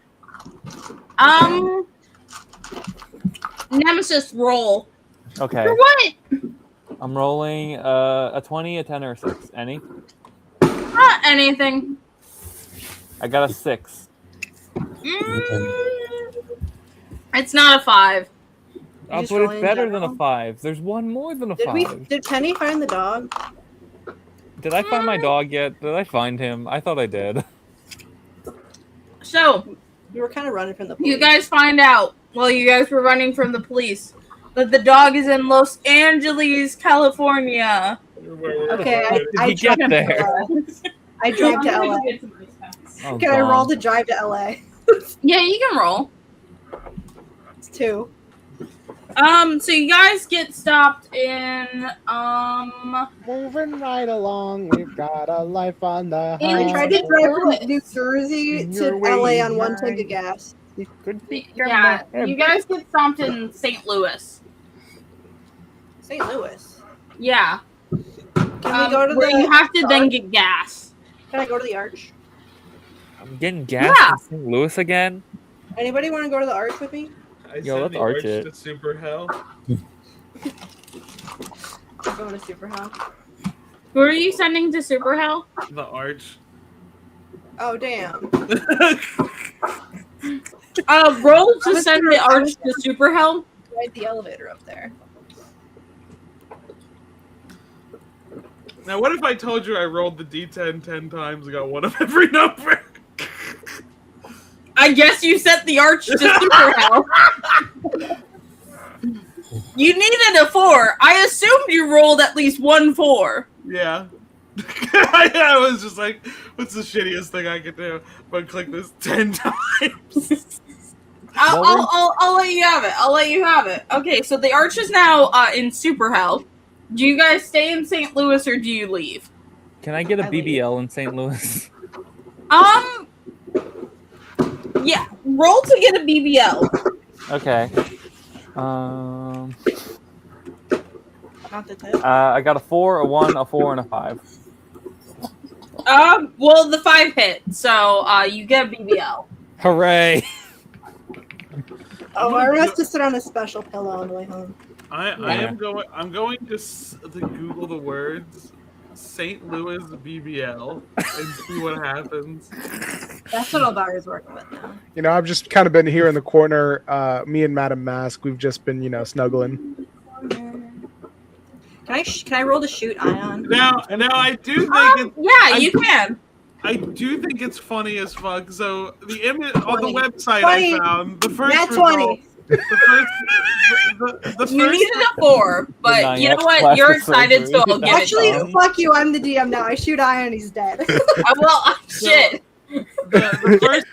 Nemesis roll. Okay. For what? I'm rolling a 20, a 10, or a 6. Any? Not anything. I got a 6. It's not a 5. Oh, just but roll it's in better than a general? 5. There's one more than a 5. Did Penny find the dog? Did I find my dog yet? Did I find him? I thought I did. So, You were kind of running from the police. you guys find out while you guys were running from the police that the dog is in Los Angeles, California. Okay, Did I we get drove there? to LA. I drove to LA. Oh, Can I roll God. to drive to LA? Yeah, you can roll. It's 2. So you guys get stopped in Moving right along, we've got a life on the I tried to highway. drive from New Jersey to Your LA way on 1 tank behind. of gas. You could be yeah, you guys get stopped in St. Louis. St. Louis. Yeah. Can we go to where the you have to then Arch? get gas. Can I go to the Arch? I'm getting gas Yeah. in St. Louis again? Anybody want to go to the Arch with me? I Yo, send let's the arch arch it. to Super Hell. I'm going to Super Hell. Who are you sending to Super Hell? The arch. Oh, damn. Roll to was send gonna- the I arch was to Super Hell. Ride the elevator up there. Now, what if I told you I rolled the D10 10 times and got one of every number? I guess you sent the arch to Super Hell. You needed a 4. I assumed you rolled at least 1 4. Yeah. I was just like, what's the shittiest thing I could do? But click this 10 times. I'll let you have it. I'll let you have it. Okay, so the arch is now in Super Hell. Do you guys stay in St. Louis or do you leave? Can I get a I leave. BBL in St. Louis? Yeah, roll to get a BBL. Okay. Not the tip. I got a 4, a 1, a 4, and a 5. Well, the 5 hit, so you get a BBL. Hooray! Oh, I have to sit on a special pillow on the way home. I'm going to Google the words St. Louis BBL and see what happens. That's what Elvira's working with now. You know, I've just kind of been here in the corner. Me and Madam Mask, we've just been, snuggling. Can I roll to shoot Ayaan? Now I do think Yeah, you can. I do think it's funny as fuck. So the image on the 20. website 20. I found the first Nat result, 20. the You first needed a 4, but you know what? You're excited, so I'll give Actually, it to him. fuck you. I'm the DM now. I shoot Ayaan, he's dead. Shit. the first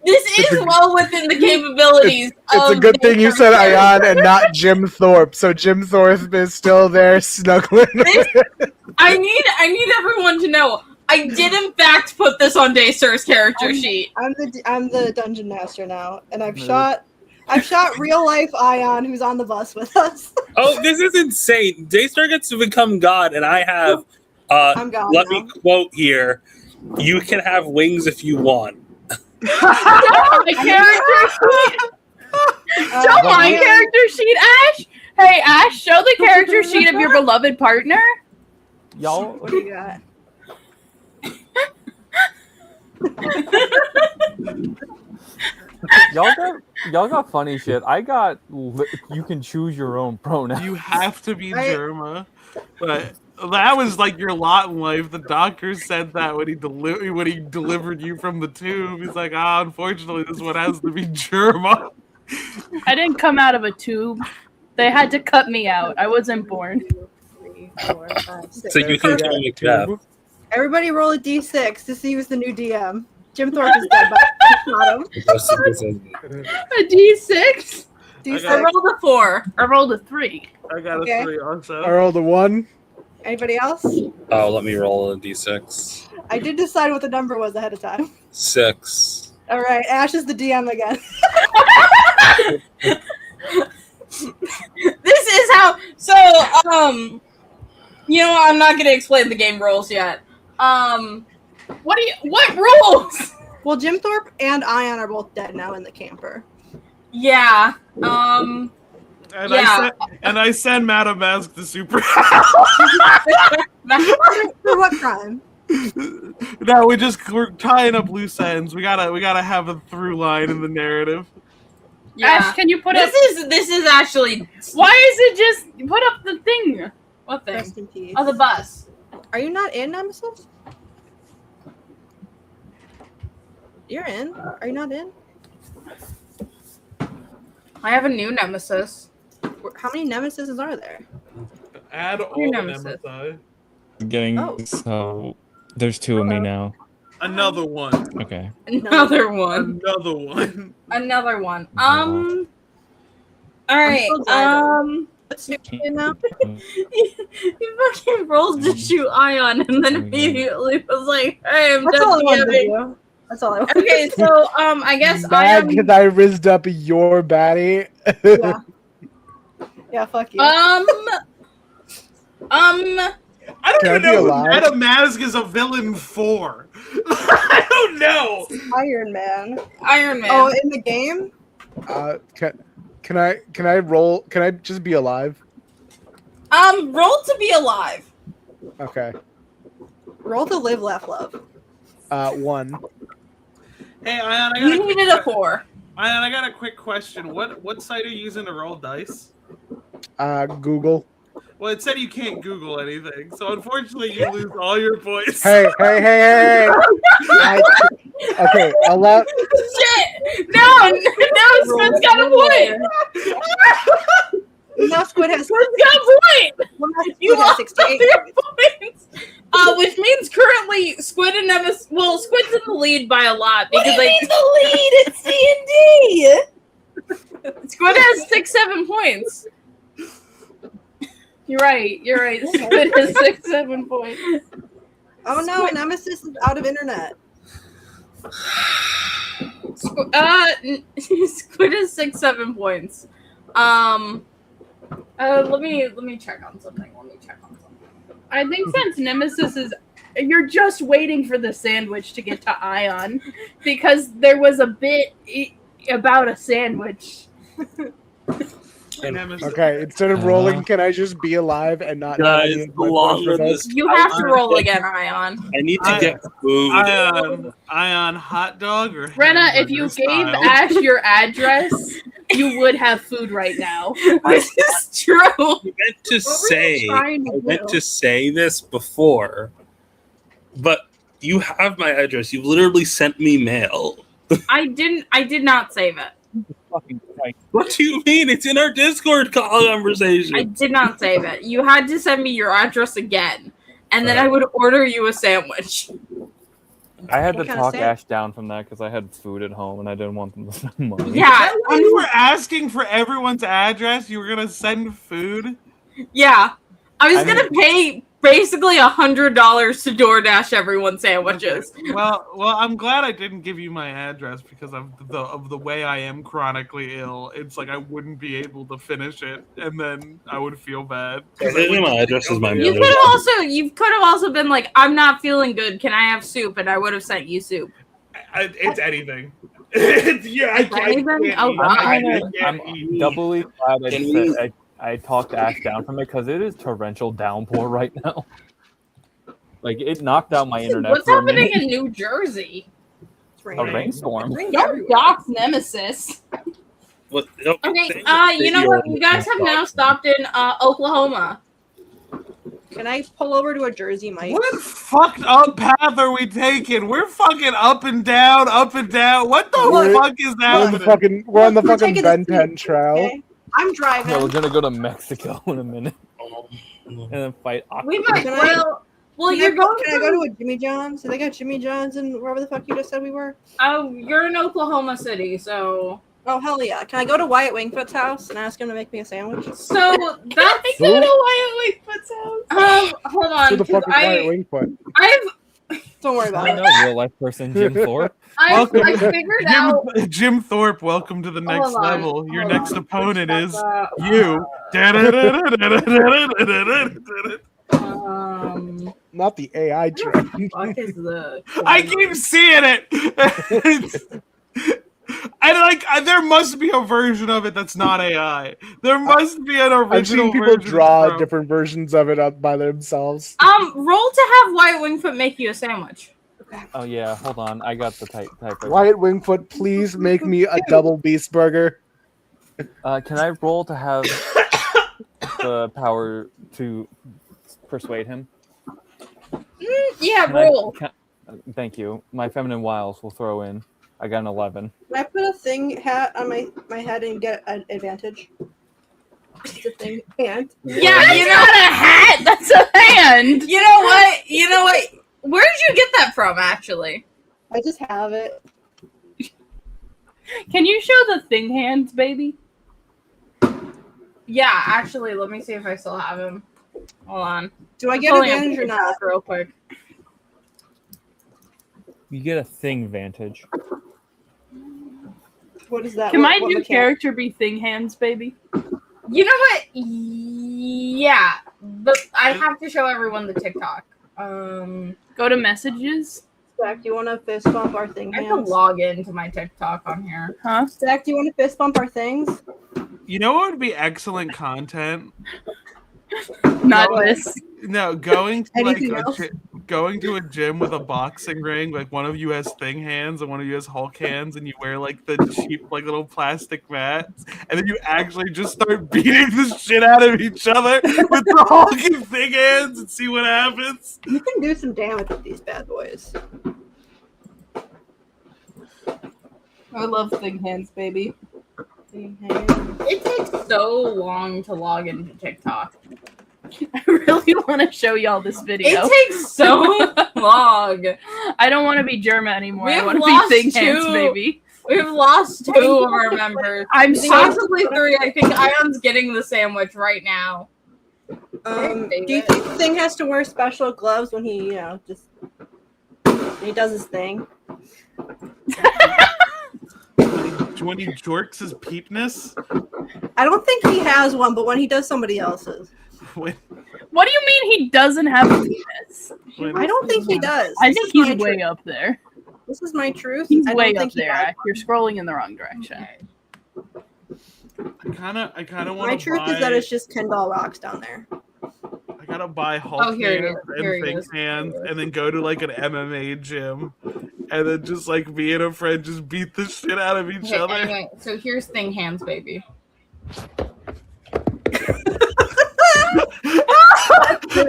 This is well within the capabilities. It's a of good thing you said Daystar. Ayaan and not Jim Thorpe. So Jim Thorpe is still there snuggling. I need everyone to know. I did in fact put this on Daystar's character sheet. I'm the dungeon master now, and I've shot real life Ayaan, who's on the bus with us. Oh, this is insane. Daystar gets to become God, and I have, I'm God let now. me quote here, you can have wings if you want. My character sheet. Show my character sheet, Ash. Hey, Ash, show the character sheet of your beloved partner. Y'all, What do you got? y'all got funny shit. I got you can choose your own pronoun. you have to be Germa, but that was like your lot in life. The doctor said that when he delivered you from the tube. He's like, unfortunately, this one has to be Germa. I didn't come out of a tube. They had to cut me out. I wasn't born. 3, 4, 5, 6. So you can kill Macbeth. Everybody roll a d6 to see who's the new DM. Jim Thorpe is dead, but not him. A D6? D6. I rolled a 4. I rolled a 3. I got Okay. a 3 also. I rolled a 1. Anybody else? Oh, let me roll a d6. I did decide what the number was ahead of time. 6. All right, Ash is the DM again. This is how. So, you know what? I'm not gonna explain the game rules yet. What rules? Well, Jim Thorpe and Ayaan are both dead now in the camper. Yeah. And Yeah. I send Madame Mask to Super. For what crime? No, we're tying up loose ends. We gotta have a through line in the narrative. Yeah. Ash, can you put up? This is actually. Why is it just put up the thing? What thing? Rest in peace. Oh, the bus. Are you not in, Nemesis? You're in. Are you not in? I have a new nemesis. How many Nemesises are there? Add all Your the nemesis. Nemesis. Getting Oh. so there's two of me now. Another one. Okay. Another one. Another one. Another one. Wow. All right. still driving. What's your name now? He fucking rolled to shoot Ayaan and then immediately was like, "Hey, I'm That's done all I wanted to DMing." do. That's all I wanted. Okay, so I guess Mad Ayaan. because I rizzed up your baddie. Yeah. Yeah, fuck you. I don't Can I even be know who allowed? Madame Mask is a villain for. I don't know. Iron Man. Iron Man. Oh, in the game? Can I roll? Can I just be alive? Roll to be alive. Okay. Roll to live, laugh, love. 1. Hey, Ayaan, You needed a 4. Ayaan, I got a quick question. What site are you using to roll dice? Google. Well, it said you can't Google anything, so unfortunately you lose all your points. Hey. Okay, allow. Shit! No, Squid's got a point. Now Squid has Squid's got a point. You Squid has lost 68 your points. Which means currently Squid and Nemesis. Well, Squid's in the lead by a lot because the lead? It's D&D. Squid has 6-7 points. You're right. Squid has 6-7 points. Oh no, Nemesis is out of internet. Squid has 6-7 points. Let me check on something. I think since Nemesis is, you're just waiting for the sandwich to get to Ayaan, because there was a bit about a sandwich. Nemesis. Okay, instead of rolling, can I just be alive and not? Guys, any of my longer points this. You have to roll again, Ayaan. I need to get food. Ayaan, hot dog or Rena, if you hamburger gave style? Ash your address, you would have food right now. This is true. I meant to say this before, but you have my address. You literally sent me mail. I did not save it. Fucking Christ. What do you mean? It's in our Discord conversation. I did not save it. You had to send me your address again, and then I would order you a sandwich. I had to What kind of talk sand- Ash down from that because I had food at home and I didn't want them to spend money. Yeah, When you were asking for everyone's address, you were gonna send food. yeah. I was I gonna pay basically $100 to DoorDash everyone sandwiches. Well, I'm glad I didn't give you my address because of the way I am chronically ill. It's like I wouldn't be able to finish it, and then I would feel bad. Literally, my address is my You mother's. could have also been like, I'm not feeling good. Can I have soup? And I would have sent you soup. It's anything. Yeah, I can't. Anything? Oh, God. I'm doubly glad I talked Ash down from it because it is torrential downpour right now. Like it knocked out my internet. What's for a happening minute. in New Jersey? It's A raining. rainstorm. Raining Don't everywhere. dox Nemesis. What? Okay, you know what? You guys have now stopped in Oklahoma. Can I pull over to a Jersey, Mike? What fucked up path are we taking? We're fucking up and down, up and down. What the We're- fuck is happening? We're on the We're fucking taking Ben the 10 trail. Okay. I'm driving. Yeah, we're gonna go to Mexico in a minute and then fight. We might. Can I- Well, Can you're I go, going. can I go to a Jimmy John's? Do they got Jimmy John's and wherever the fuck you just said we were? Oh, you're in Oklahoma City, so Oh hell yeah! Can I go to Wyatt Wingfoot's house and ask him to make me a sandwich? that's go Who? to Wyatt Wingfoot's house. Hold on, Who the fuck is 'cause Wyatt Wingfoot? Don't worry about I it. know real life person Jim Thorpe. I figured out. Jim Thorpe, welcome to the next Hold on, level. Your hold next on. opponent is Uh, you. Not the AI train. Fuck is the? I keep seeing it. there must be a version of it that's not AI. There must be an original. I've seen people draw different versions of it up by themselves. Roll to have Wyatt Wingfoot make you a sandwich. Oh yeah, hold on. I got the type. Wyatt Wingfoot, please make me a double beast burger. Can I roll to have the power to persuade him? Yeah, roll. Thank you. My feminine wiles will throw in. I got an 11. Can I put a thing hat on my head and get an advantage? It's a thing hand. Yeah, That's not a hat. That's a hand. You know what? You know what? Where did you get that from, actually? I just have it. Can you show the thing hands, baby? Yeah, actually, let me see if I still have him. Hold on. Do I get Pulling up advantage or not? real quick? You get a thing vantage. What is that? Can What my new mechanic? character be thing hands, baby? You know what? Yeah, but I have to show everyone the TikTok. Go to messages. Stack, do you want to fist bump our thing I have to hands? log into my TikTok on here. Huh? Stack, do you want to fist bump our things? You know what would be excellent content? Not What? this. No, going to Anything else? going to a gym with a boxing ring, like one of you has thing hands and one of you has Hulk hands, and you wear like the cheap like little plastic mats, and then you actually just start beating the shit out of each other with the Hulk and thing hands and see what happens. You can do some damage with these bad boys. I love thing hands, baby. Thing hands. It takes so long to log into TikTok. I really want to show y'all this video. It takes so long. I don't want to be Germa anymore. We I have want to lost be thing hands, two. baby. We've lost 2 of our members. I'm so Possibly 3. I think Ion's getting the sandwich right now. Do you think the thing has to wear special gloves when he, just when he does his thing? When he jorks his peepness. I don't think he has one, but when he does somebody else's. When, What do you mean he doesn't have a penis? I don't think he does. I This think is he's my way truth. up there. This is my truth. He's I don't way think up he there. has You're scrolling in the wrong direction. I kind of one. want My to truth buy. is that it's just Ken Doll Rocks down there. I gotta buy Hulk Oh, here it hands is. Here and it thing is. hands, and then go to like an MMA gym, and then just like me and a friend just beat the shit out of each Okay, other. anyway, so here's thing hands, baby. That's good.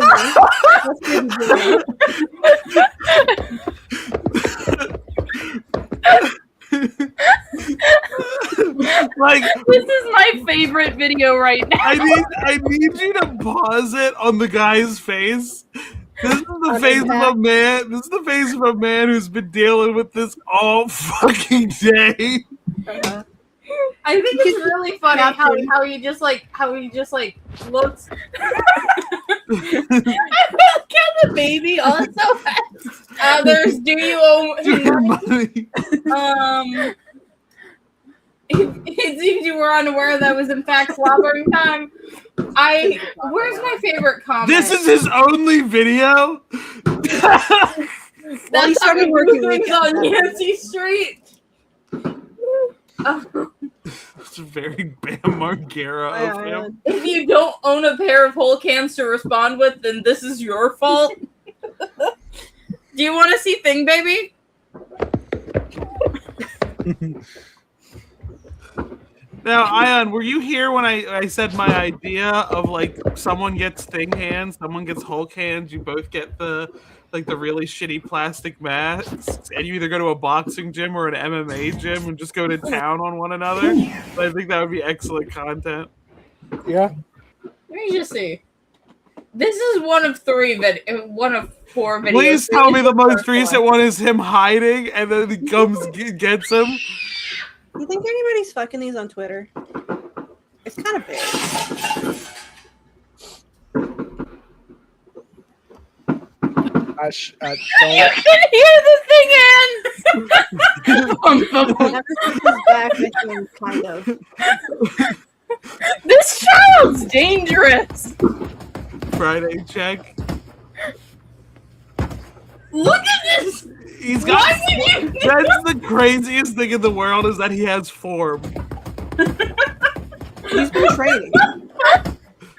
That's good. Like This is my favorite video right now. I need you to pause it on the guy's face. This is the On face impact. of a man. This is the face of a man who's been dealing with this all fucking day. I think it's really funny Captain. how he just like looks. Look at the baby also has Others, do you owe Your him money. It seems you were unaware that was in fact slobbering time. Where's my favorite comment? This is his only video. That's Well, he how started we working do things weekends, on so- Yancey Street. It's very Bam Margera of him. If you don't own a pair of whole cans to respond with, then this is your fault. Do you want to see Thing Baby? Now, Ayaan, were you here when I said my idea of like someone gets thing hands, someone gets Hulk hands, you both get the really shitty plastic masks, and you either go to a boxing gym or an MMA gym and just go to town on one another? I think that would be excellent content. Yeah. Let me just see. This is one of 4 videos. Please tell me the most First recent one is him hiding, and then he comes gets him. You think anybody's fucking these on Twitter? It's kind of big. You can hear the thing Ever since he's back, I think kind of. This child's dangerous. Friday check. Look at this! He's got. That's the craziest thing in the world is that he has form. He's been training.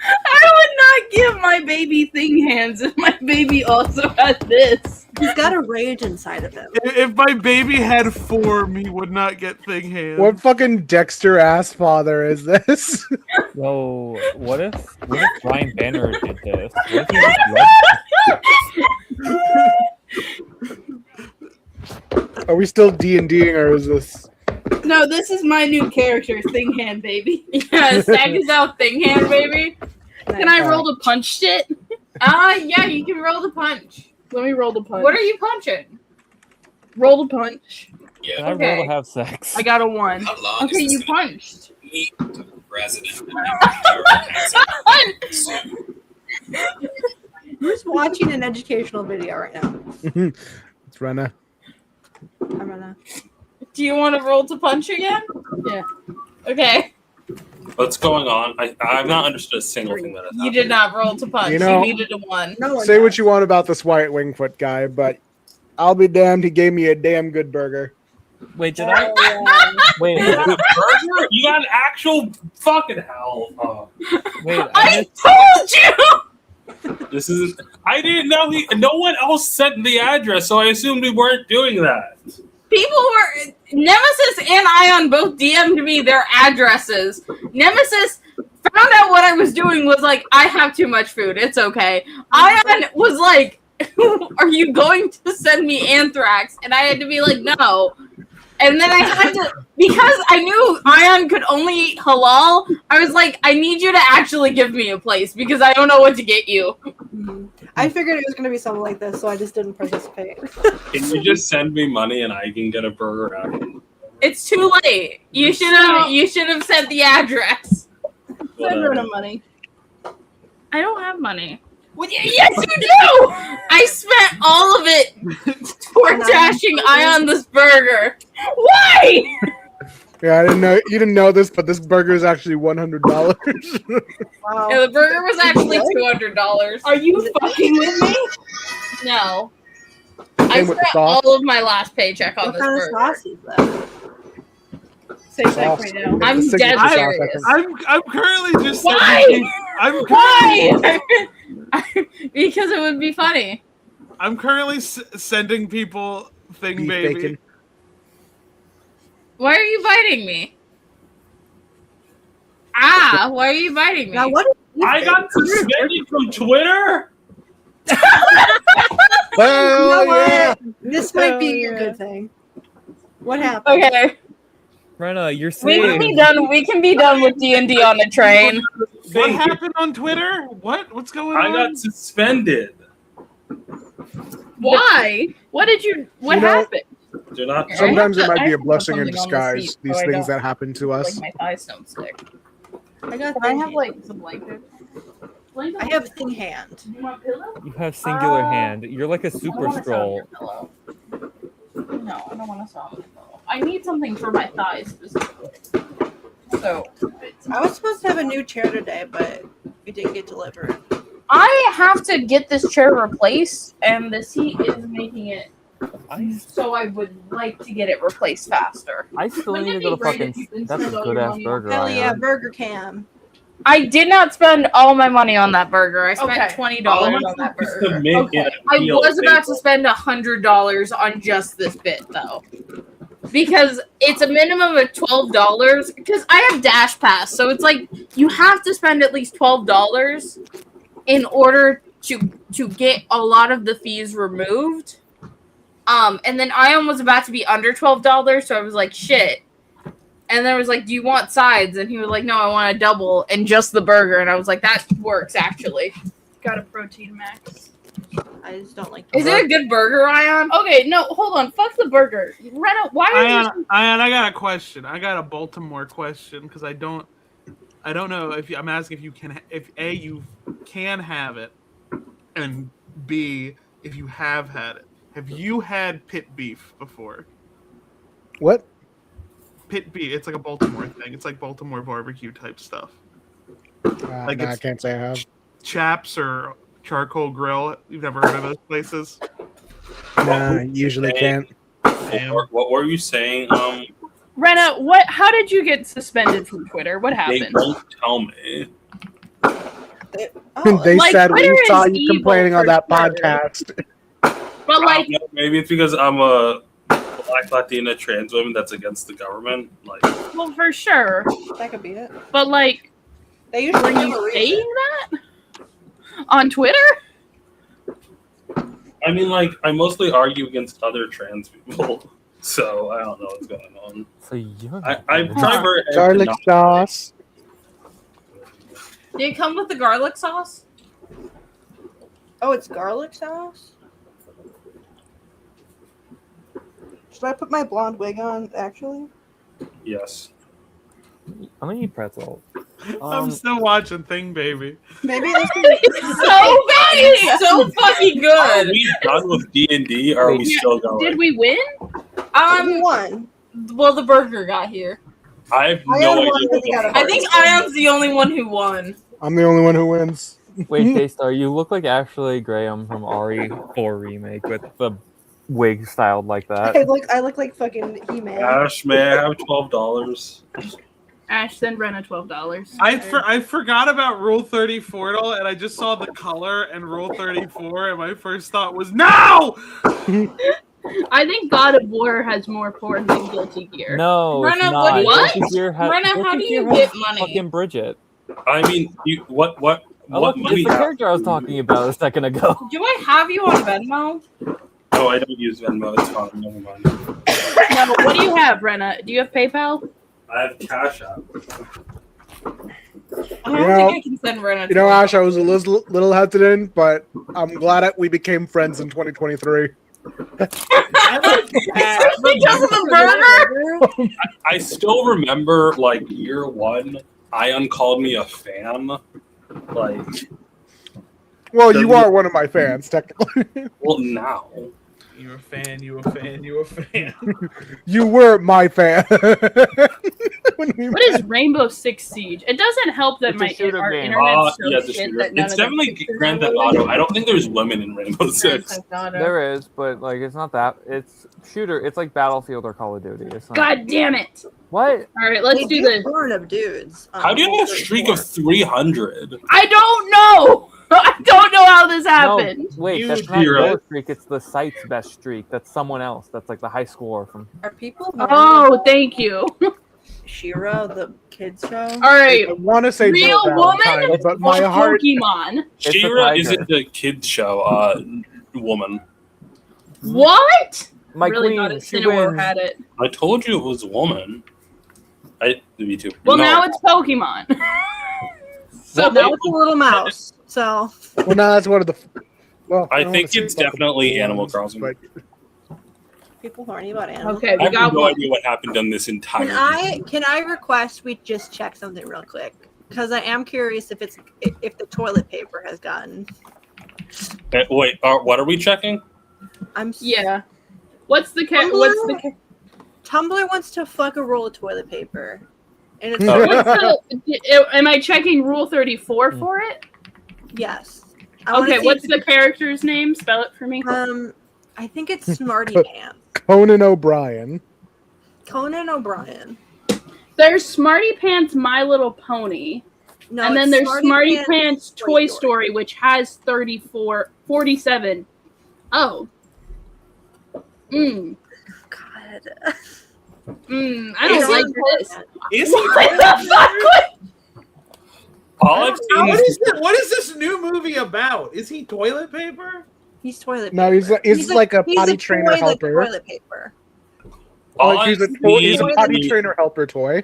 I would not give my baby thing hands if my baby also had this. He's got a rage inside of him. If my baby had form, he would not get thing hands. What fucking Dexter ass father is this? Yo, what if Brian Banner did this? What if he just Are we still D&Ding or is this? No, this is my new character, thing hand baby. Yeah, Stag is out thing hand, baby. Can I roll to punch shit? Yeah, you can roll the punch. Let me roll the punch. What are you punching? Roll the punch. Can I Okay. roll to have sex? I got a 1. How long Okay, is you this punched. meet the president? Who's watching an educational video right now? It's Rena. I'm gonna. Do you want to roll to punch again? Yeah. Okay. What's going on? I've not understood a single thing that has You did not roll to punch. You know- you needed a 1. No one Say does. what you want about this White Wingfoot guy, but I'll be damned. He gave me a damn good burger. Wait, did I? Wait, You got a burger? You got an actual fucking hell. wait. I told you! This is. I didn't know no one else sent the address, so I assumed we weren't doing that. People were Nemesis and Ayaan both DM'd me their addresses. Nemesis found out what I was doing, was like, I have too much food, it's okay. Ayaan was like, are you going to send me anthrax? And I had to be like, no. And then I had to, because I knew Ayaan could only eat halal, I was like, I need you to actually give me a place because I don't know what to get you. I figured it was going to be something like this, so I just didn't participate. Can you just send me money and I can get a burger out of it? It's too late. You should have sent the address. Send her the money. I don't have money. Well, yes, you do. I spent all of it toward dashing Ayaan this burger. Why? Yeah, I didn't know you didn't know this, but this burger is actually $100. Wow. Yeah, the burger was actually $200. Are you fucking with me? No. I Same with spent sauce? all of my last paycheck on What this kind of burger. sauce is that? Say that Sauce. right now. I'm It's a dead signature sauce, I serious. think. I'm currently just. Why? sending- I'm currently, Why? Because it would be funny. I'm currently sending people thing Beef baby. bacon. Why are you biting me? Ah, why are you biting me? Now, what? I got suspended from Twitter? Well, yeah. This might be a good thing. What happened? Okay. Rena, you're We can be saved. done. We can be done with D&D on the train. What happened on Twitter? What's going on? I got suspended. Why? What did you? What You know- happened? Do not. Sometimes I it have might to- be I a have to blessing put in something on the disguise. seat These so I things don't- that happen to us. Like my thighs don't stick. I got. Can I Thing have hand. like some blanket? I have a thing hand. You want a pillow? You have singular hand. You're like a super I don't scroll. want a pillow. No, I don't want to saw my pillow. I need something for my thighs specifically. So I was supposed to have a new chair today, but it didn't get delivered. I have to get this chair replaced, and the seat is making it so I would like to get it replaced faster. I still Wouldn't need to it go be to great fucking. if you didn't That's a spend all good your ass money on burger. Hell yeah, Ayaan. Burger Cam. I did not spend all my money on that burger. I spent Okay. $20 All on my that stuff is burger. to make Okay. it I appeal was about to table. spend $100 on just this bit though, because it's a minimum of $12. Because I have Dash Pass, so it's like you have to spend at least $12 in order to get a lot of the fees removed. And then Ayaan was about to be under $12, so I was like, shit. And then I was like, do you want sides? And he was like, no, I want a double and just the burger. And I was like, that works actually. got a protein max. I just don't like. Is it a good burger, Ayaan? Okay, no, hold on. Fuck the burger. Rena, why are you? Ayaan, I got a question. I got a Baltimore question because I don't know if I'm asking if you can, if A, you can have it, and B, if you have had it. Have you had pit beef before? What? Pit beef. It's like a Baltimore thing. It's like Baltimore barbecue type stuff. Like Nah, I it's- can't say I have. Chaps or charcoal grill. You've never heard of those places? No, Nah, usually can't. What were you saying? Rena, how did you get suspended from Twitter? What They happened? don't tell me. They Like, said we Twitter saw is you evil complaining on for that sure. podcast. But like, Maybe it's because I'm a Black Latina trans woman that's against the government. Like, well, for sure. That could be it. But like, They usually were give a you reason. saying that on Twitter? I mean, like, I mostly argue against other trans people, so I don't know what's going on. So you're. I'm trying very hard to Garlic not- sauce. Did it come with the garlic sauce? Oh, it's garlic sauce? Should I put my blonde wig on, actually? Yes. I'm gonna eat pretzel. I'm still watching Thing Baby. Maybe this It's so That is so fucking Are good. we done with D&D, or are we still going? Did we win? one. Well, the burger got here. I have I no am idea. one What that got the a I think Ayon's the only one who won. I'm the only one who wins. Wait, Daystar, you look like Ashley Graham from RE4 remake with the wig styled like that. I look like fucking He-Man. Ash, may I have $12? Ash, send Rena $12. I forgot about Rule 34 and I just saw the color and Rule 34, and my first thought was no. I think God of War has more porn than Guilty Gear. No, it's Rena, not. what? Guilty Gear has, Rena, how Guilty do you Gear has get money? Fucking Bridget. I mean, what Oh, look, money? it's the character I was talking about a second ago. Do I have you on Venmo? Oh, I don't use Venmo. It's fine. Never mind. No, what do you have, Rena? Do you have PayPal? I have Cash App. I don't think I can send Rena. You know, Ash, I was a little hesitant, but I'm glad that we became friends in 2023. Because of the burger? I still remember, like, year one, Ayaan called me a fan. Like, Well, you are one of my fans, technically. well, now. You a fan, you a fan, you a fan. You were my fan. When we What is Rainbow Six Siege? It doesn't help that It's a my shooter our game. internet's so Yeah, the shit shooter. that none It's of the definitely pictures Grand are Theft women. Auto. I don't think there's women in Rainbow Six. Grand Theft Auto. There is, but like it's not that. It's shooter. It's like Battlefield or Call of Duty. It's not. God damn it! What? All right, let's They do this. burn of dudes. How do you have a streak of 300? I don't know. I don't know how this happened. No, wait, You that's not zero. your streak. It's the site's best streak. That's someone else. That's like the high score from. Are people? Oh, thank you. Shira, the kids show. All right, I want to say real Jill woman Valentine, but my or heart. Pokemon? It's a Shira tiger. isn't the kids show, woman. What? My really queen. thought it She Cinnamore wins. had it. I told you it was a woman. Me too. Well, No. now it's Pokemon. So Well, Now it's a little mouse. So Well, no, that's one of the. Well, I don't think wanna say it's about the definitely Animal ones, Crossing. but people horny about animals. okay, I we have got no one. idea what happened on this entire. Can I request we just check something real quick? Because I am curious if the toilet paper has gotten. Wait, what are we checking? Yeah. What's the Tumblr wants to fuck a roll of toilet paper, and it's am I checking Rule 34 for it? yes. I wanna Okay, see what's if the character's name? Spell it for me. I think it's Smarty Pants. Conan O'Brien. Conan O'Brien. There's Smarty Pants My Little Pony. No, and then it's there's Smarty Pants Toy Story, which has 47. Oh. God. I don't like this. Is What the fuck? All I've seen What is this new movie about? Is he toilet paper? He's toilet paper. No, he's like a potty trainer helper. Toilet paper. Like he's a potty trainer helper toy.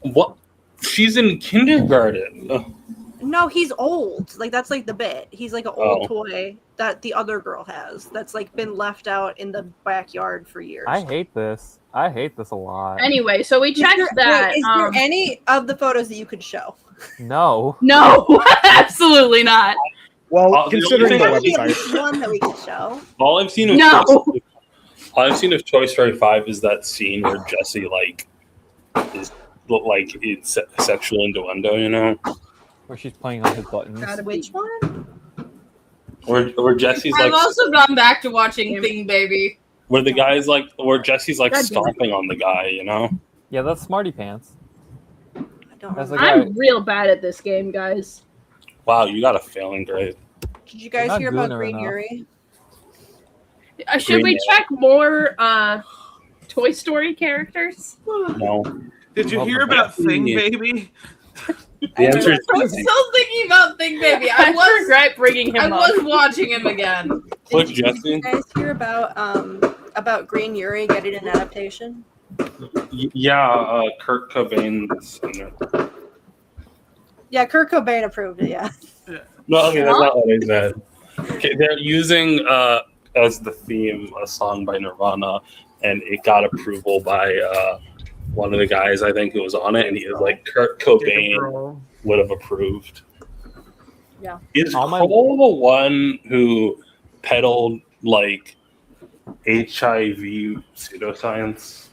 What? She's in kindergarten. No, he's old. Like that's like the bit. He's like an old Oh. toy that the other girl has. That's like been left out in the backyard for years. I hate this. I hate this a lot. Anyway, so we checked that. Is there any of the photos that you could show? No. No, absolutely not. Well, considering the Maybe at website. least one that we can show. All I've seen of No. all I've seen of Toy Story 5 is that scene where Jessie is it's sexual innuendo, you know? Where she's playing on his buttons. Which one? Where Jesse's I've like, also gone back to watching Thing Baby. where the guy's like, where Jesse's like God damn it. stomping on the guy, you know? Yeah, that's Smarty Pants. I don't That's remember. like- I'm real bad at this game, guys. Wow, you got a failing grade. Did you guys not hear doing about it Green enough. Yuri? Should we check more Toy Story characters? No. Did you Well, hear about Thing yeah. Baby? The answer is I'm still thinking about Thing Baby. I regret bringing I him up. was watching him again. Click Did Jesse. you guys hear about Green Yuri getting an adaptation? Yeah, Kurt Cobain's in it. Yeah, Kurt Cobain approved it. Yeah. No, okay, that's not what I said. Okay, they're using as the theme a song by Nirvana, and it got approval by one of the guys I think who was on it, and he was like, Kurt Cobain would have approved. Yeah. Is All my- Cole the one who peddled like HIV pseudoscience?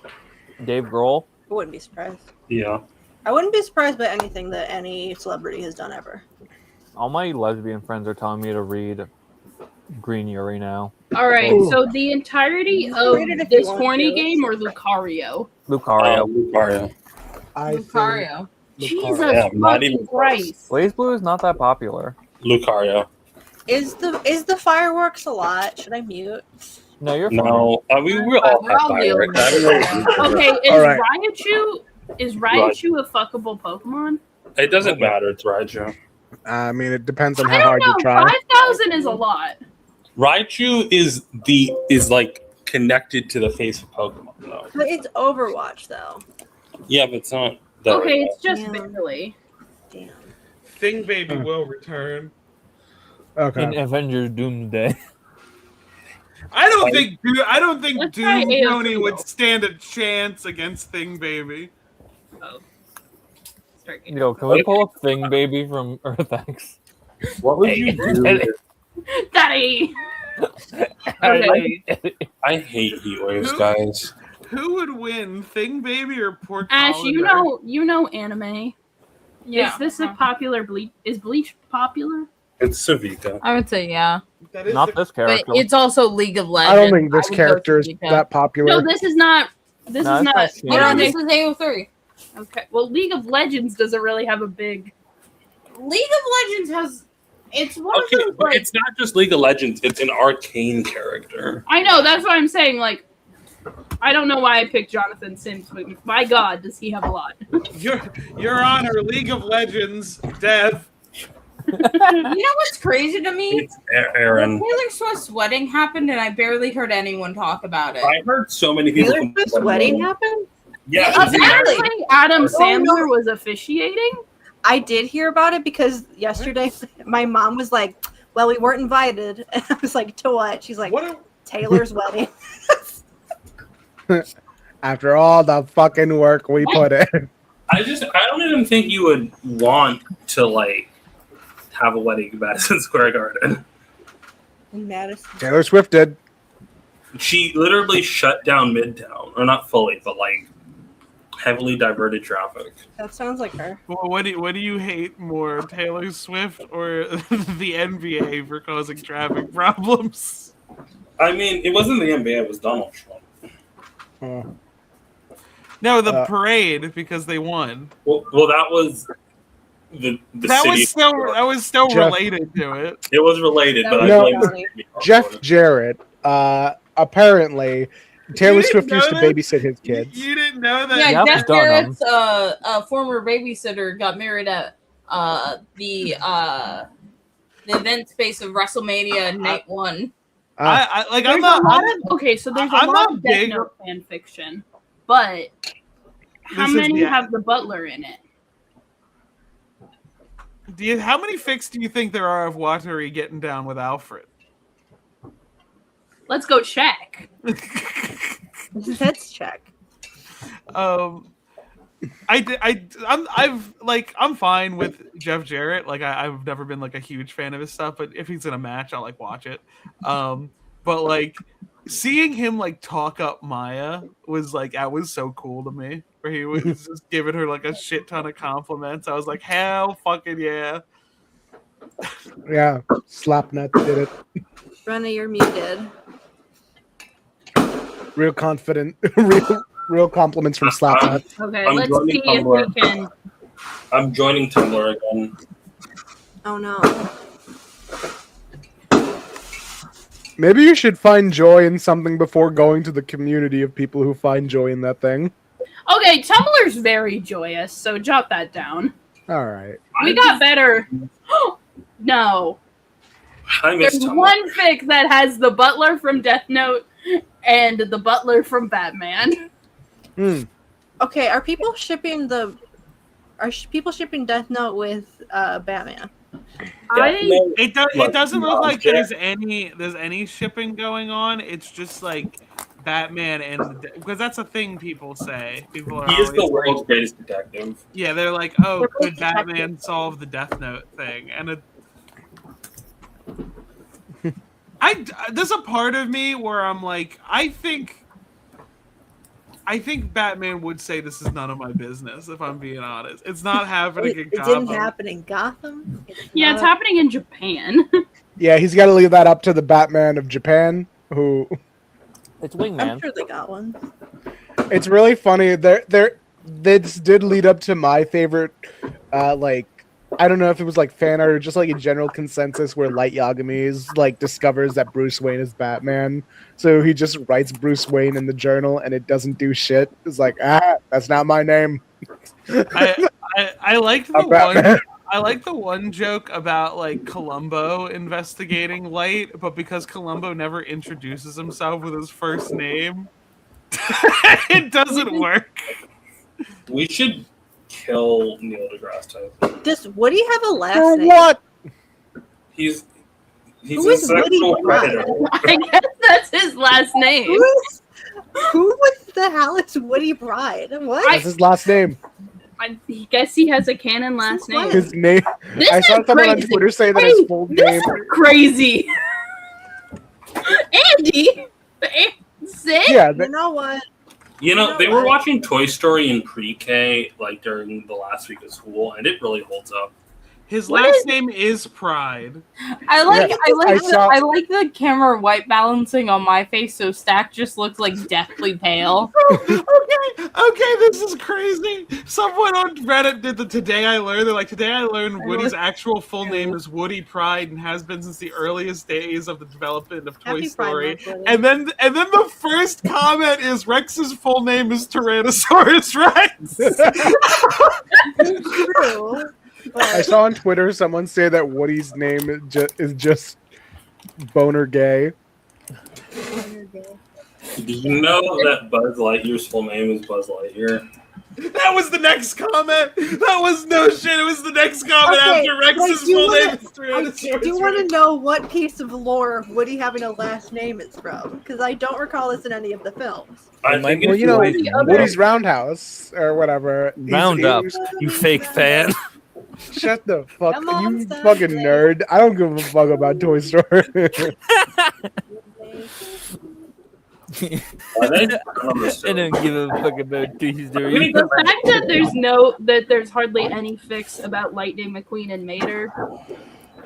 Dave Grohl. I wouldn't be surprised. Yeah. I wouldn't be surprised by anything that any celebrity has done ever. All my lesbian friends are telling me to read Green Yuri now. All right, Ooh. so the entirety of Read it if you this want horny to. game or Lucario? Lucario. Lucario. I think Lucario. Jesus Yeah, not even fucking close. Christ. Blaze Blue is not that popular. Lucario. Is the fireworks a lot? Should I mute? No, you're fine. No, we all We're have all dealing fireworks. I don't know. Okay, is All right. Raichu a fuckable Pokemon? It doesn't matter. It's Raichu. I mean, it depends on I how don't hard know. you try. 5,000 is a lot. Raichu is like connected to the face of Pokemon though. But it's Overwatch though. Yeah, but it's not. That Okay, way. it's just Yeah. barely. Damn. Thing Baby will return. Okay. In Avengers Doomsday. I don't think Let's Doom try AOC Tony though. would stand a chance against Thing Baby. Start getting- Yo, can we pull up Thing Baby from Earth X? What would you do? Daddy! Okay. I hate heat waves, guys. Who would win, Thing Baby or Pork Ash, Holiday? you know anime. Yeah. Is this a popular Bleach? Is Bleach popular? It's Savika. I would say yeah. That is Not the- this But character. it's also League of Legends. I don't think this would go character is Savika. that popular. No, this is not. This No, is it's not. not Hold on, okay. this is AO3. Okay. Well, League of Legends doesn't really have a big. League of Legends has. It's one Okay, of those but like. it's not just League of Legends. It's an arcane character. I know. That's what I'm saying. Like, I don't know why I picked Jonathan Sims, but my God, does he have a lot? Your Honor, League of Legends, death. You know what's crazy to me? It's Aaron. Taylor Swift's wedding happened, and I barely heard anyone talk about it. I heard so many people. Taylor Swift's wedding happened? Yeah, Yeah, Apparently, Adam Oh, Sandler no. was officiating. I did hear about it because yesterday my mom was like, "Well, we weren't invited," and I was like, "To what?" She's like, What? A, "Taylor's wedding." After all the fucking work we put in. I don't even think you would want to like have a wedding in Madison Square Garden. In Madison. Taylor Swift did. She literally shut down Midtown, or not fully, but like heavily diverted traffic. That sounds like her. what do you hate more, Taylor Swift or the NBA for causing traffic problems? I mean, it wasn't the NBA; it was Donald Trump. Oh. No, the parade because they won. Well, that was the That city. was still Jeff- related to it. It was related, That but was I No. blame funny. Jeff Jarrett, apparently, Taylor didn't Swift used to know that? babysit his kids. You didn't know that? Yeah, Yep, Jeff Dunham. Jarrett's former babysitter got married at the event space of WrestleMania Night 1. I like. There's I'm not. a lot of okay. So there's a I'm lot not of Death big- Note fan fiction, but how This is many the- have the butler in it? How many fics do you think there are of Watari getting down with Alfred? Let's go check. Let's check. I'm fine with Jeff Jarrett. Like I've never been like a huge fan of his stuff, but if he's in a match, I'll like watch it. But like seeing him like talk up Maya was like that was so cool to me. Where he was just giving her like a shit ton of compliments. I was like, hell fucking yeah. Yeah, Slapnut did it. Rena, you're muted. Real confident. Real compliments from Slapnut. Okay, I'm let's joining see if Tumblr. we can. I'm joining Tumblr again. Oh no. Maybe you should find joy in something before going to the community of people who find joy in that thing. Okay, Tumblr's very joyous, so jot that down. All right. We got better. No. I miss There's Tumblr. one fic that has the butler from Death Note and the butler from Batman. Okay, are people shipping people shipping Death Note with Batman? It doesn't look like Yeah. there's any shipping going on. It's just like Batman and because that's a thing people say. People are He is the always world's like, greatest detective. yeah, they're like, oh, could Batman solve the Death Note thing? And there's a part of me where I'm like, I think Batman would say this is none of my business, if I'm being honest. It's not happening in It Gotham. didn't happen in Gotham. Yeah, it's happening in Japan. Yeah, he's got to leave that up to the Batman of Japan, who... It's I'm Wingman. sure they got one. It's really funny. This did lead up to my favorite, I don't know if it was like fan art or just like a general consensus where Light Yagami like discovers that Bruce Wayne is Batman. So he just writes Bruce Wayne in the journal and it doesn't do shit. It's like, that's not my name. I like the I'm Batman. I like the one joke about like Columbo investigating Light, but because Columbo never introduces himself with his first name, it doesn't work. We should kill Neil deGrasse Tyson. Does Woody have a last name? What? He's Who a is Woody sexual Pride? predator. I guess that's his last name. Who the hell is Woody Pride? What? That's his last name. I guess he has a canon last name. His name. This I saw is someone on crazy. Twitter say that Hey, his full this name. is crazy. Andy, sick. Yeah, You know what? You know, know they were what? watching Toy Story in pre-K like during the last week of school, and it really holds up. His What last is- name is Pride. I like Yeah, I like the camera white balancing on my face, so Stack just looks like deathly pale. Okay, this is crazy. Someone on Reddit did the Today I Learned. They're like, today I learned Woody's actual full name is Woody Pride and has been since the earliest days of the development of Toy Happy Pride Story. Month, Woody. And then the first comment is Rex's full name is Tyrannosaurus Rex. It's true. I saw on Twitter someone say that Woody's name is just Boner Gay. Did you know that Buzz Lightyear's full name is Buzz Lightyear? That was the next comment. That was no shit. It was the next comment Okay, after Rex's do you full wanna- name is Tyrannosaurus Do you want Rex. to know what piece of lore of Woody having a last name it's from? Because I don't recall this in any of the films. I might think be Well, it's you know, Woody's Woody's Roundhouse or whatever. Roundup, you fake fan. Shut the fuck, Come on, you Stan. fucking nerd! I don't give a fuck about Toy Story. I don't I understand. don't give a fuck about Toy Story. The fact that there's hardly any fics about Lightning McQueen and Mater,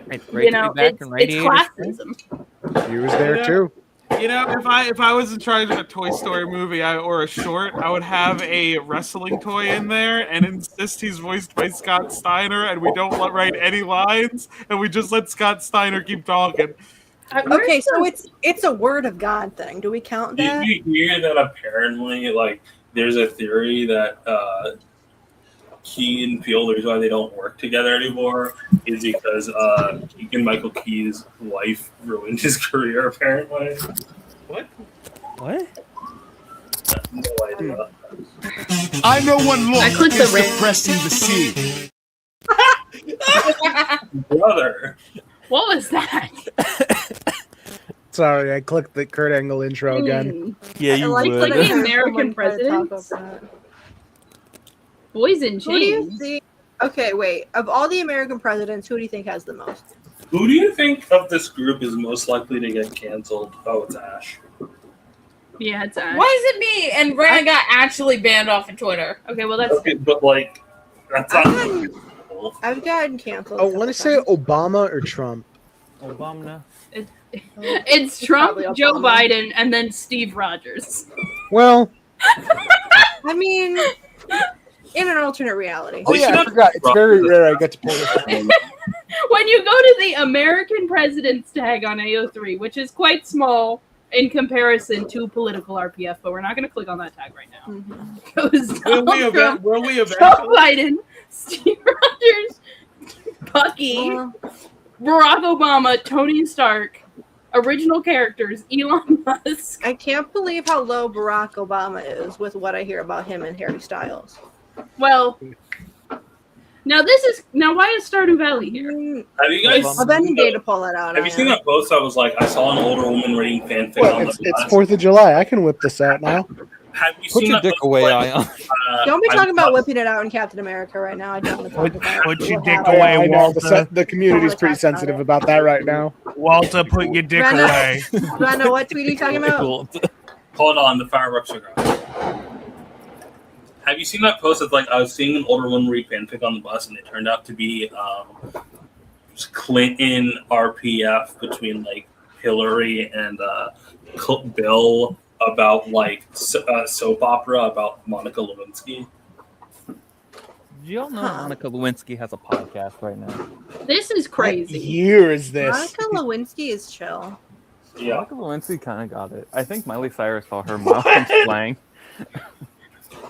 It's you great to know, be back it's in Radiator. classism. He was there Yeah. too. You know, if I was in charge of a Toy Story movie or a short, I would have a wrestling toy in there and insist he's voiced by Scott Steiner, and we don't write any lines, and we just let Scott Steiner keep talking. Okay, so it's a word of God thing. Do we count Did that? you hear that apparently, like, there's a theory that Key and Peele, the reason why they don't work together anymore is because Keegan-Michael Key's wife ruined his career, apparently. What? What? No idea. I know one look I clicked is the red. depressing to see. Brother. What was that? Sorry, I clicked the Kurt Angle intro again. Mm. Yeah, you like would. Like that the someone American tried to talk presidents? over that. Boys in Who do you chains. think? Okay, wait. Of all the American presidents, who do you think has the most? Who do you think of this group is most likely to get canceled? Oh, it's Ash. Yeah, it's Ash. Why is it me? And Rena got actually banned off of Twitter. Okay, well that's Okay, but like, that's not. I'm both. I've gotten canceled. Oh, want to say Obama or Trump? Obama. It's Trump, Probably Joe Obama. Biden, and then Steve Rogers. Well, I mean, in an alternate reality. oh yeah, I forgot. It's very rare I get to pull this out. When you go to the American President's tag on AO3, which is quite small in comparison to political RPF, but we're not going to click on that tag right now. Mhm. Goes Donald Trump, Will we Joe eventually? Biden, Steve Rogers, Bucky, Well, Barack Obama, Tony Stark, original characters, Elon Musk. I can't believe how low Barack Obama is with what I hear about him and Harry Styles. Well, now why is Stardew Valley here? Have you guys? I've been needing to pull that out. Have you seen that post? I was like, I saw an older woman reading fanfic Well, on it's the bus. 4th of July. I can whip this out now. Have you Put seen your that dick post away, like, Ayaan. Don't be I'm talking about not- whipping it out in Captain America right now. I don't want to talk about Put your what dick happened. away, I know the, Walter. the community's pretty sensitive about that right now. Walter, put your dick Rena. away. Rena, what tweet are you talking about? Hold on, the fireworks are gone. Have you seen that post? It's like I was seeing an older woman read fanfic on the bus, and it turned out to be Clinton RPF between like Hillary and Bill about like soap opera about Monica Lewinsky. Do y'all know Monica Lewinsky has a podcast right now? This is What crazy. year is this? Monica Lewinsky is chill. Yeah. Monica Lewinsky kind of got it. I think Miley Cyrus saw her mouth and slang.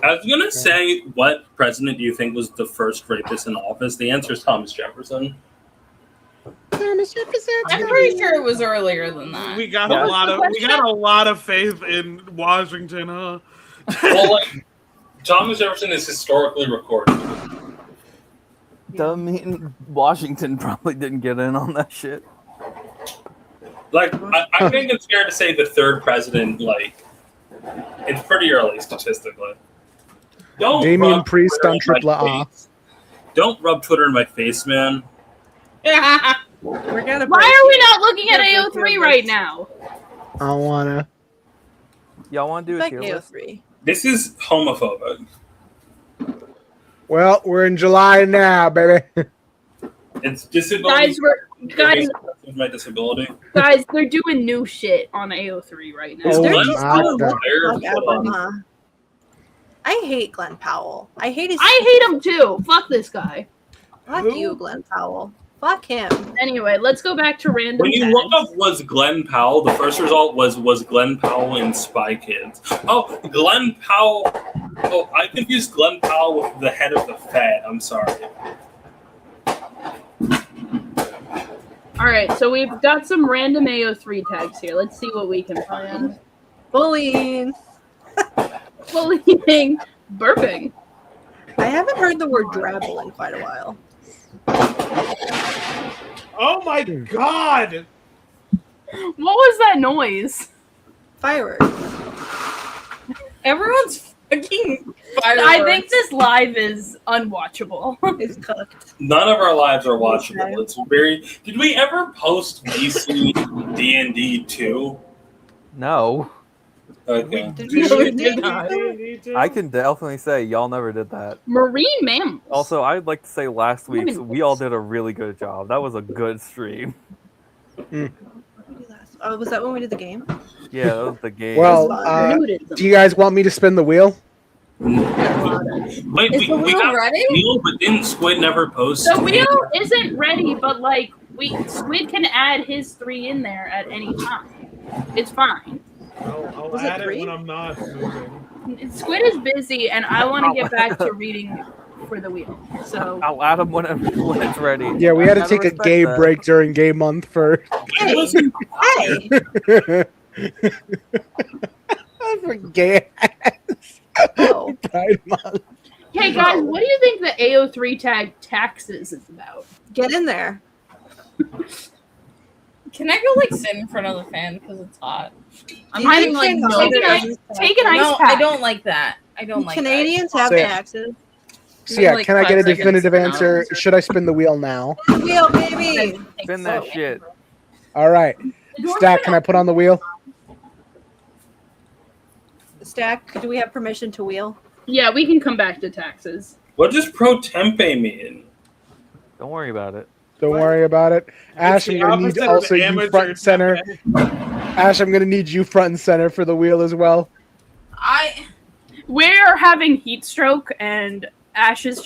I was gonna say, what president do you think was the first rapist in office? The answer is Thomas Jefferson. I'm pretty sure it was earlier than that. We got Yeah. a lot of faith in Washington, huh? Well, like Thomas Jefferson is historically recorded. I mean, Washington probably didn't get in on that shit. Like, I think it's fair to say the third president, like, it's pretty early statistically. Don't Damian rub Priest Twitter on in Triple my A. face. Don't rub Twitter in my face, man. We're gonna. Why are we not looking at AO3 right now? I don't wanna. Y'all want to do a Like tier list? AO3. This is homophobic. Well, we're in July now, baby. It's disability. Guys, With my disability. they're doing new shit on AO3 right now. Oh They're Glenn just Powell my God. fired? Fuck Hold on. Obama. I hate Glenn Powell. I hate his. I hate him too. Fuck this guy. Fuck you, Glenn Powell. Fuck him. Anyway, let's go back to random. When you tags. look up was Glenn Powell, the first result was Glenn Powell in Spy Kids. Oh, Glenn Powell. Oh, I confused Glenn Powell with the head of the Fed. I'm sorry. All right, so we've got some random AO3 tags here. Let's see what we can find. Bullying. Bullying, burping. I haven't heard the word drabble in quite a while. Oh my god! What was that noise? Fireworks. Everyone's fucking I think this live is unwatchable. It's cooked. None of our lives are watchable. It's very. Did we ever post DC DND 2? No. Okay. Did we ever do that? I can definitely say y'all never did that. Marine mammals. Also, I'd like to say last week we all did a really good job. That was a good stream. Oh, was that when we did the game? Yeah, that was the game. Well, do you guys want me to spin the wheel? Wait, Is we the wheel got ready? the wheel, but didn't Squid never post? The wheel isn't ready, but like Squid can add his 3 in there at any time. It's fine. I'll Was it add it 3? when I'm not moving. Squid is busy, and I want to get back to reading for the wheel. So I'll add them when it's ready. Yeah, we had to Gotta take a respect gay that. break during gay month for. Hey, hey. for gay Oh. Pride Month. hey guys, what do you think the AO3 tag taxes is about? Get in there. Can I go like sit in front of the fan because it's hot? I'm Do you hiding think like Canadians- Take an ice No, pack. I don't like that. I don't like Canadians have Say it. taxes. So yeah, Like can I 5 get a seconds definitive now. answer? Should I spin the wheel now? Wheel, baby. that. Spin that shit. All right, Stack. Can I put on the wheel? Stack, do we have permission to wheel? Yeah, we can come back to taxes. What does pro tempe mean? Don't worry about it. Don't worry about it. Ash, I'm the gonna need opposite of also you amateur front and center. Ash, I'm gonna need you front and center for the wheel as well. We're having heat stroke, and Ash is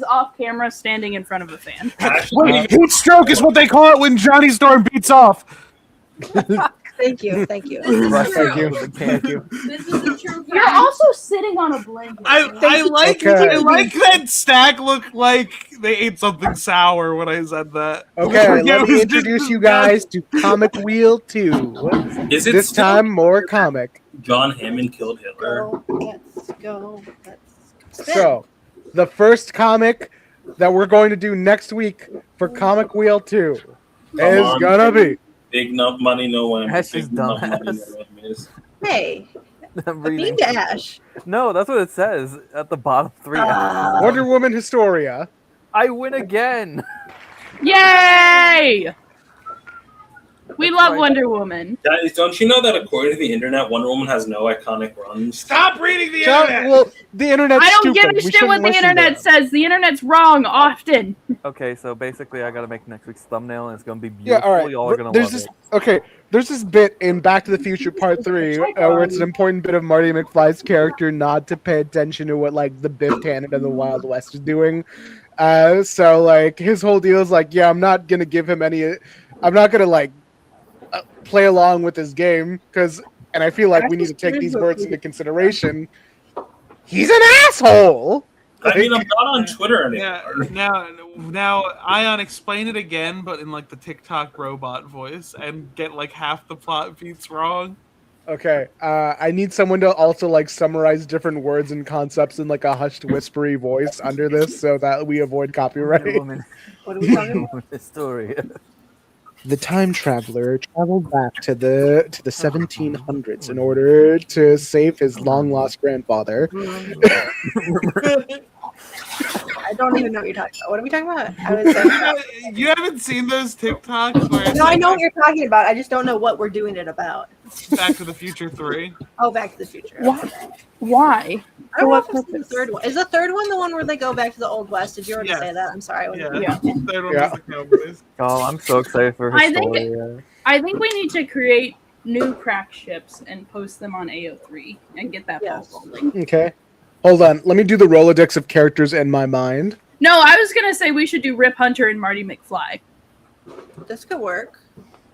off camera standing in front of a fan. Wait, heat stroke is what they call it when Johnny Storm beats off. Thank you. Thank you. Thank you. Thank you. This is the true You're also sitting on a blanket. I like Okay. I like that Stack looked like they ate something sour when I said that. Okay, It let was me just introduce you bad. guys to Comic Wheel 2. Is it This still time, more comic. John Hammond killed Hitler? Let's go. Let's spin. So, the first comic that we're going to do next week for Comic Wheel 2 is on. gonna be Big enough money, no one. Ash Big is enough money, dumbass. no enemies. Hey, I'm a reading. bean Ash. No, that's what it says at the bottom 3. Wonder Woman Historia. I win again. Yay! We That's love right. Wonder Woman. Guys, don't you know that according to the internet, Wonder Woman has no iconic runs? Stop reading the internet. Well, the internet's I don't stupid. give a We shit shouldn't what the listen to internet it. says. The internet's wrong often. Okay, so basically, I gotta make next week's thumbnail, and it's gonna be Yeah, beautiful. all right. Y'all are gonna There's love this. it. Okay, there's this bit in Back to the Future Part 3 where it's an important bit of Marty McFly's character not to pay attention to what like the Biff Tannen of the Wild West is doing. So like his whole deal is like, yeah, I'm not gonna give him any. I'm not gonna like play along with his game because, and I feel like we need to take these words into consideration. He's an asshole. I mean, I'm not on Twitter anymore. Yeah, now, Ayaan, explain it again, but in like the TikTok robot voice, and get like half the plot beats wrong. Okay, I need someone to also like summarize different words and concepts in like a hushed, whispery voice under this, so that we avoid copyright. Wonder Woman. What are we talking about? Woman story. The time traveler traveled back to the 1700s in order to save his long lost grandfather. I don't even know what you're talking about. What are we talking about? I was like, You haven't seen those TikToks where it's no, I like, know what you're talking about. I just don't know what we're doing it about. Back to the Future 3? Oh, Back to the Future. Why? I don't know if For what it's the third one. Is the third one the one where they go back to the Old West? Did you already Yes. say that? I'm sorry. I wasn't- Yeah. Third one Yeah. was the Cowboys. Oh, I'm so excited for I think- Historia. I think we need to create new crack ships and post them on AO3 and get that Yes. ball rolling. Okay, hold on. Let me do the Rolodex of characters in my mind. No, I was gonna say we should do Rip Hunter and Marty McFly. This could work.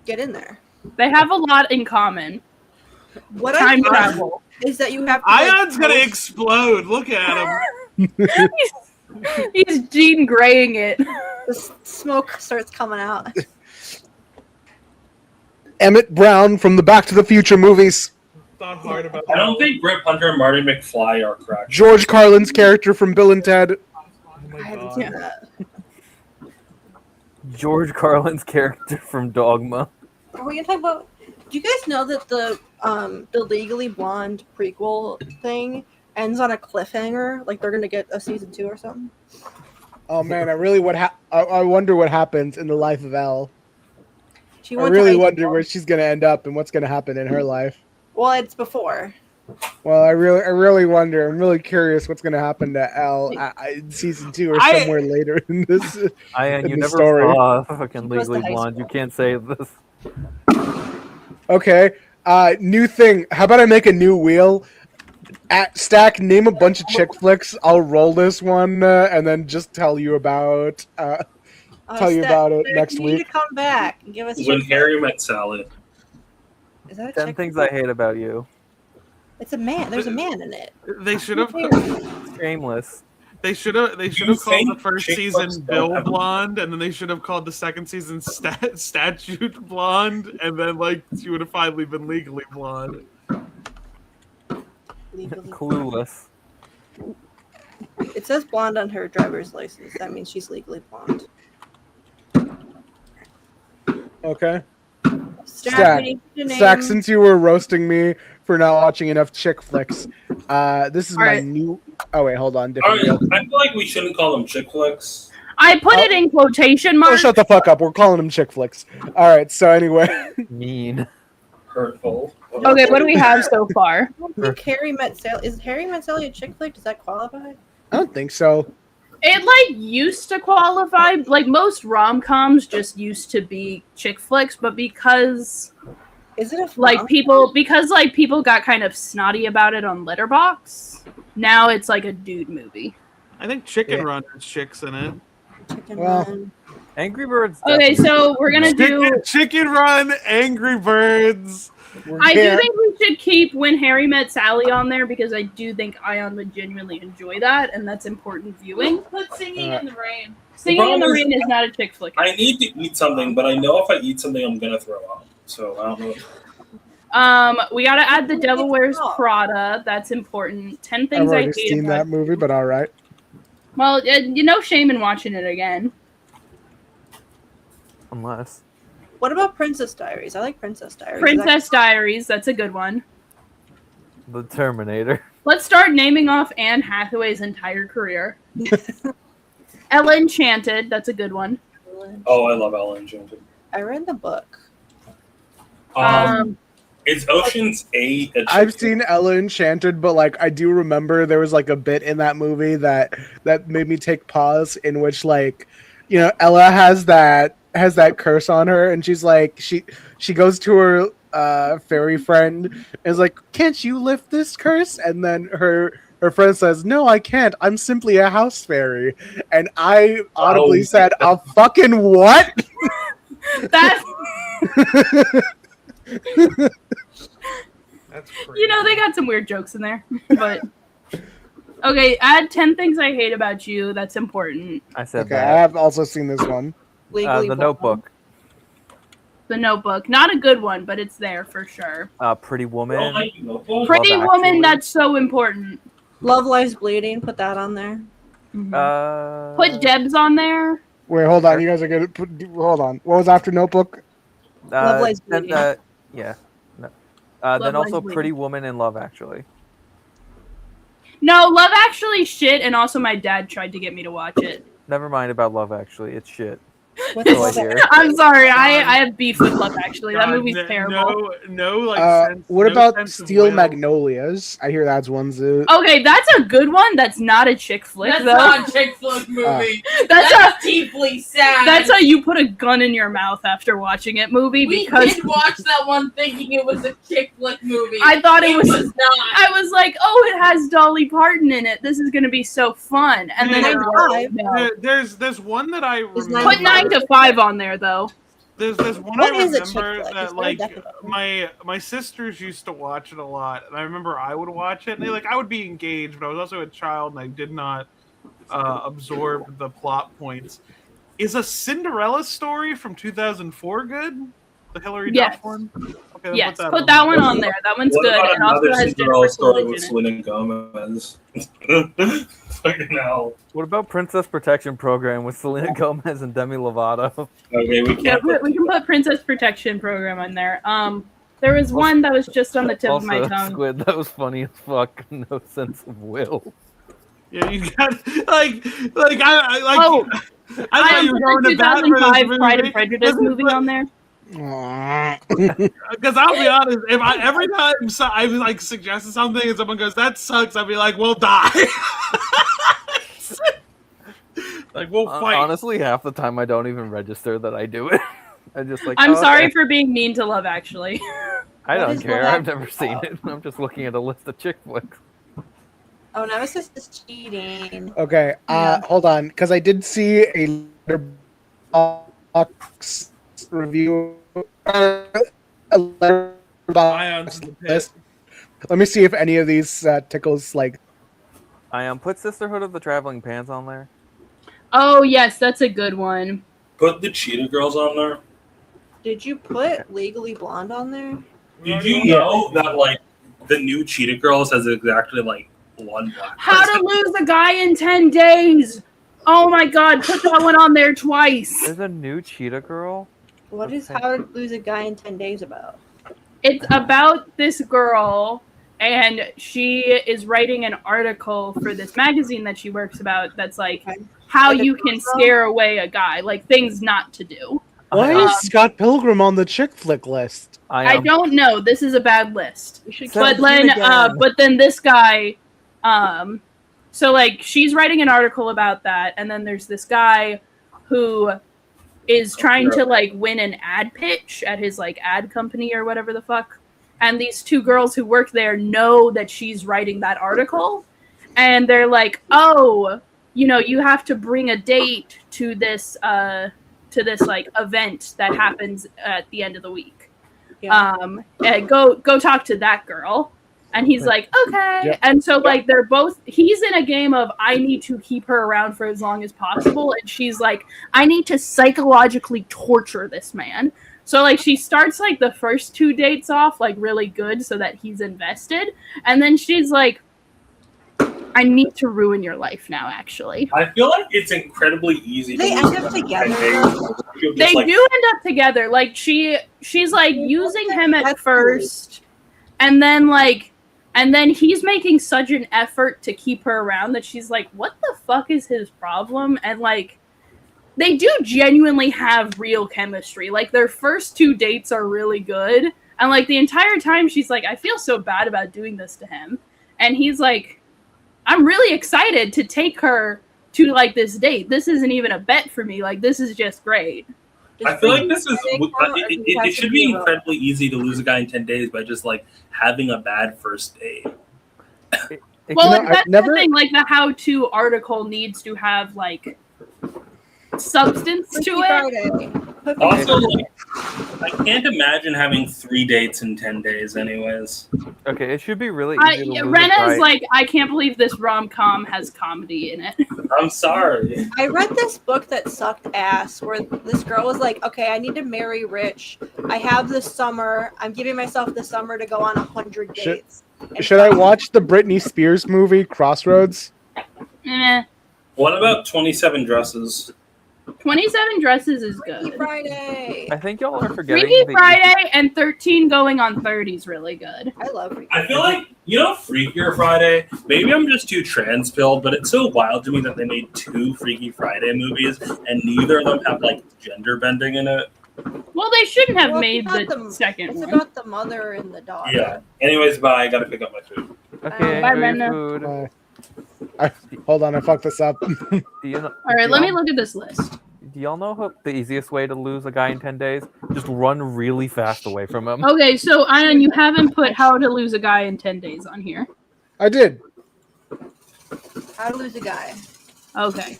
Get in there. They have a lot in common. What Time I find travel. is that you have to, like, Ion's gonna post- explode. Look at him. He's Jean Greying it. the smoke starts coming out. Emmett Brown from the Back to the Future movies. Thought hard about I don't think Rip Hunter and Marty McFly are correct. George Carlin's character from Bill and Ted. Oh my I haven't God. seen that. George Carlin's character from Dogma. Are we gonna talk about? Do you guys know that the Legally Blonde prequel thing ends on a cliffhanger? Like they're gonna get a season 2 or something. Oh man, I wonder what happens in the life of Elle. She I went really to wonder where she's gonna end up and what's gonna happen in her life. Well, it's before. Well, I really wonder. I'm really curious what's gonna happen to Elle in season 2 or somewhere later in this. Ayaan, in you the never story. saw fucking goes to Legally high Blonde. school. You can't say this. Okay, new thing. How about I make a new wheel? At Stack, name a bunch of chick flicks. I'll roll this one and then just tell you about. Tell you about it next You need week. to come back and give us. When chick Harry Met Sally. flick. Is that a 10 chick things flick? I hate about you. It's a man. There's a man in it. They should have. Shameless. They should have You called the think first chick season flicks don't Bill have- Blonde, and then they should have called the second season Statute Blonde, and then like she would have finally been Legally Blonde. Legally. Clueless. It says blonde on her driver's license. That means she's legally blonde. Okay. Stack, we need to name- Stack, since you were roasting me for not watching enough chick flicks, this is All my right. new. Oh wait, hold on. All Different right, wheel. I feel like we shouldn't call them chick flicks. I put it in quotation Oh, marks. shut the fuck up. We're calling them chick flicks. All right. So anyway, Mean. Hurtful. Okay, what do we have so far? I don't think Harry Met Sally. Is Harry Met Sally a chick flick? Does that qualify? I don't think so. It like used to qualify, like most rom-coms just used to be chick flicks, but because Is it a like rom-com? people got kind of snotty about it on Letterboxd, now it's like a dude movie. I think Chicken Yeah. Run has chicks in it. Chicken Well, Run. Angry Birds. Okay, so we're gonna do. Chicken Run, Angry Birds. I do think we should keep When Harry Met Sally on there because I do think Ayaan would genuinely enjoy that, and that's important viewing. Put Singing in the Rain. Singing in the problem is- Rain is not a chick flick. I need to eat something, but I know if I eat something, I'm gonna throw up. So I don't know. We gotta add The Devil Wears Prada. That's important. 10 I've things I already hate seen about. that movie, but all right. Well, no shame in watching it again. Unless. What about Princess Diaries? I like Princess Diaries. Princess Diaries. That's a good one. The Terminator. Let's start naming off Anne Hathaway's entire career. Ella Enchanted. That's a good one. Oh, I love Ellen Enchanted. I read the book. Is Ocean's 8 a I've chick seen Ella Enchanted, but like I do remember there was like a bit in that movie that made me take pause, in which like, you know, Ella has that curse on her, and she's like she goes to her fairy friend and is like, "Can't you lift this curse?" And then her friend says, "No, I can't. I'm simply a house fairy." And I audibly said, "A fucking what?" That That's crazy. you know, they got some weird jokes in there, but okay. Add 10 things I hate about you. That's important. I said Okay, I that. have also seen this one. Legally The Blonde. Notebook. The Notebook, not a good one, but it's there for sure. Pretty Woman. Oh, I know. Oh, Pretty Love Woman, Actually. that's so important. Love Lies Bleeding. Put that on there. Put Debs on there. Wait, hold on. You guys are gonna hold on. What was after Notebook? Love Lies then, Bleeding. yeah. No. Love Then Lies also Bleeding. Pretty Woman and Love Actually. No, Love Actually shit, and also my dad tried to get me to watch it. Never mind about Love Actually. It's shit. What's No Love idea. I'm sorry, I have beef with Love Actually. That God, movie's terrible. No, like. What no about sense of Steel will. Magnolias? I hear that's one too. Okay, that's a good one. That's not a chick flick, That's though. not a chick flick movie. That's That's deeply sad. That's a you put a gun in your mouth after watching it movie we because did watch that one thinking it was a chick flick movie. I thought it was not. I was like, oh, it has Dolly Parton in it. This is gonna be so fun. And then Yeah. it was, no. There's one that I Is remember. Put 9 to 5 on there though. There's one What I is a chick remember flick? that It's like very difficult. my sisters used to watch it a lot, and I remember I would watch it, and I would be engaged, but I was also a child, and I did not absorb the plot points. Is a Cinderella story from 2004 good? The Hilary Yes. Duff one. Okay, then Yes, on put that one on there. That one's What good. about And also another has Cinderella Jennifer story Coolidge with in it. Selena Gomez? Fucking hell. What about Princess Protection Program with Selena Gomez and Demi Lovato? Okay, we Yeah, can't. we can put Princess Protection Program on there. There was one that was just on the tip of my Also, tongue. Squid, that was funny as fuck. No sense of will. Yeah, you got like I like. Oh, I I thought you put were going the to bat for 2005 this Pride movie. and Prejudice movie on there. Because I'll be honest, if every time I was like suggesting something and someone goes that sucks, I'll be like, we'll die. Like we'll fight. Honestly, half the time I don't even register that I do it. I just like. I'm oh, sorry okay. for being mean to Love Actually. I What don't is care. Love I've never Actually seen about? it. I'm just looking at a list of chick flicks. Oh, Nemesis is cheating. Okay, Yeah. hold on, because I did see a Letterboxd review. A Letterboxd Ayon's the pit. list. Let me see if any of these tickles like. Put Sisterhood of the Traveling Pants on there. Oh yes, that's a good one. Put the Cheetah Girls on there. Did you put Legally Blonde on there? Did you know that like the new Cheetah Girls has exactly like one black How to person? Lose a Guy in 10 Days. Oh my god, put that one on there twice. There's a new Cheetah Girl. What is How to Lose a Guy in 10 Days about? It's about this girl, and she is writing an article for this magazine that she works about that's like Okay. how Like a you can girl? scare away a guy, like things not to do. Why is Scott Pilgrim on the chick flick list? I don't know. This is a bad list. We should So- But do it then, again. but then this guy, So like she's writing an article about that, and then there's this guy who is trying to like win an ad pitch at his like ad company or whatever the fuck. And these two girls who work there know that she's writing that article, and they're like, "Oh, you know, you have to bring a date to this like event that happens at the end of the week. Yeah. And go talk to that girl." And he's like, "Okay." Yeah. And so like they're both, he's in a game of I need to keep her around for as long as possible, and she's like, I need to psychologically torture this man. So like she starts like the first 2 dates off like really good so that he's invested, and then she's like, I need to ruin your life now, actually. I feel like it's incredibly easy. They to end up together. They do end up together. Like she's like using him at That's first, and then he's making such an effort to keep her around that she's like, what the fuck is his problem? And like they do genuinely have real chemistry. Like their first 2 dates are really good, and like the entire time she's like, I feel so bad about doing this to him, and he's like, I'm really excited to take her to like this date. This isn't even a bet for me. Like this is just great. I feel like this is. It should be incredibly easy to lose a guy in 10 days by just like having a bad first date. Well, You know, that's I've never- the thing. Like the how-to article needs to have like substance to it. Friday. Also, like, I can't imagine having 3 dates in 10 days. Anyways, Okay, it should be really easy to lose a Rena's guy. like, I can't believe this rom-com has comedy in it. I'm sorry. I read this book that sucked ass where this girl was like, okay, I need to marry rich. I have this summer. I'm giving myself the summer to go on 100 Should- dates. And Should I watch the Britney Spears movie Crossroads? Eh. What about 27 Dresses? 27 Dresses is Freaky good. Friday. I think y'all are forgetting Freaky the- Friday and 13 going on 30 is really good. I love Freaky I feel like, Freakier Friday, maybe I'm just too trans-pilled, but it's so wild to me that they made 2 Freaky Friday movies and neither of them have, like, gender bending in it. Well, they shouldn't have Well, made it's the about second It's one. about the mother and the daughter. Yeah. Anyways, bye. I gotta pick up my food. Okay, Bye, enjoy Brenda. your food. Hold on, I fucked this up. Do you know, All right, do let me y'all- look at this list. Do y'all know how the easiest way to lose a guy in 10 days? Just run really fast away from him. Okay, so Ayaan, you haven't put How to Lose a Guy in 10 Days on here. I did. How to lose a guy. Okay.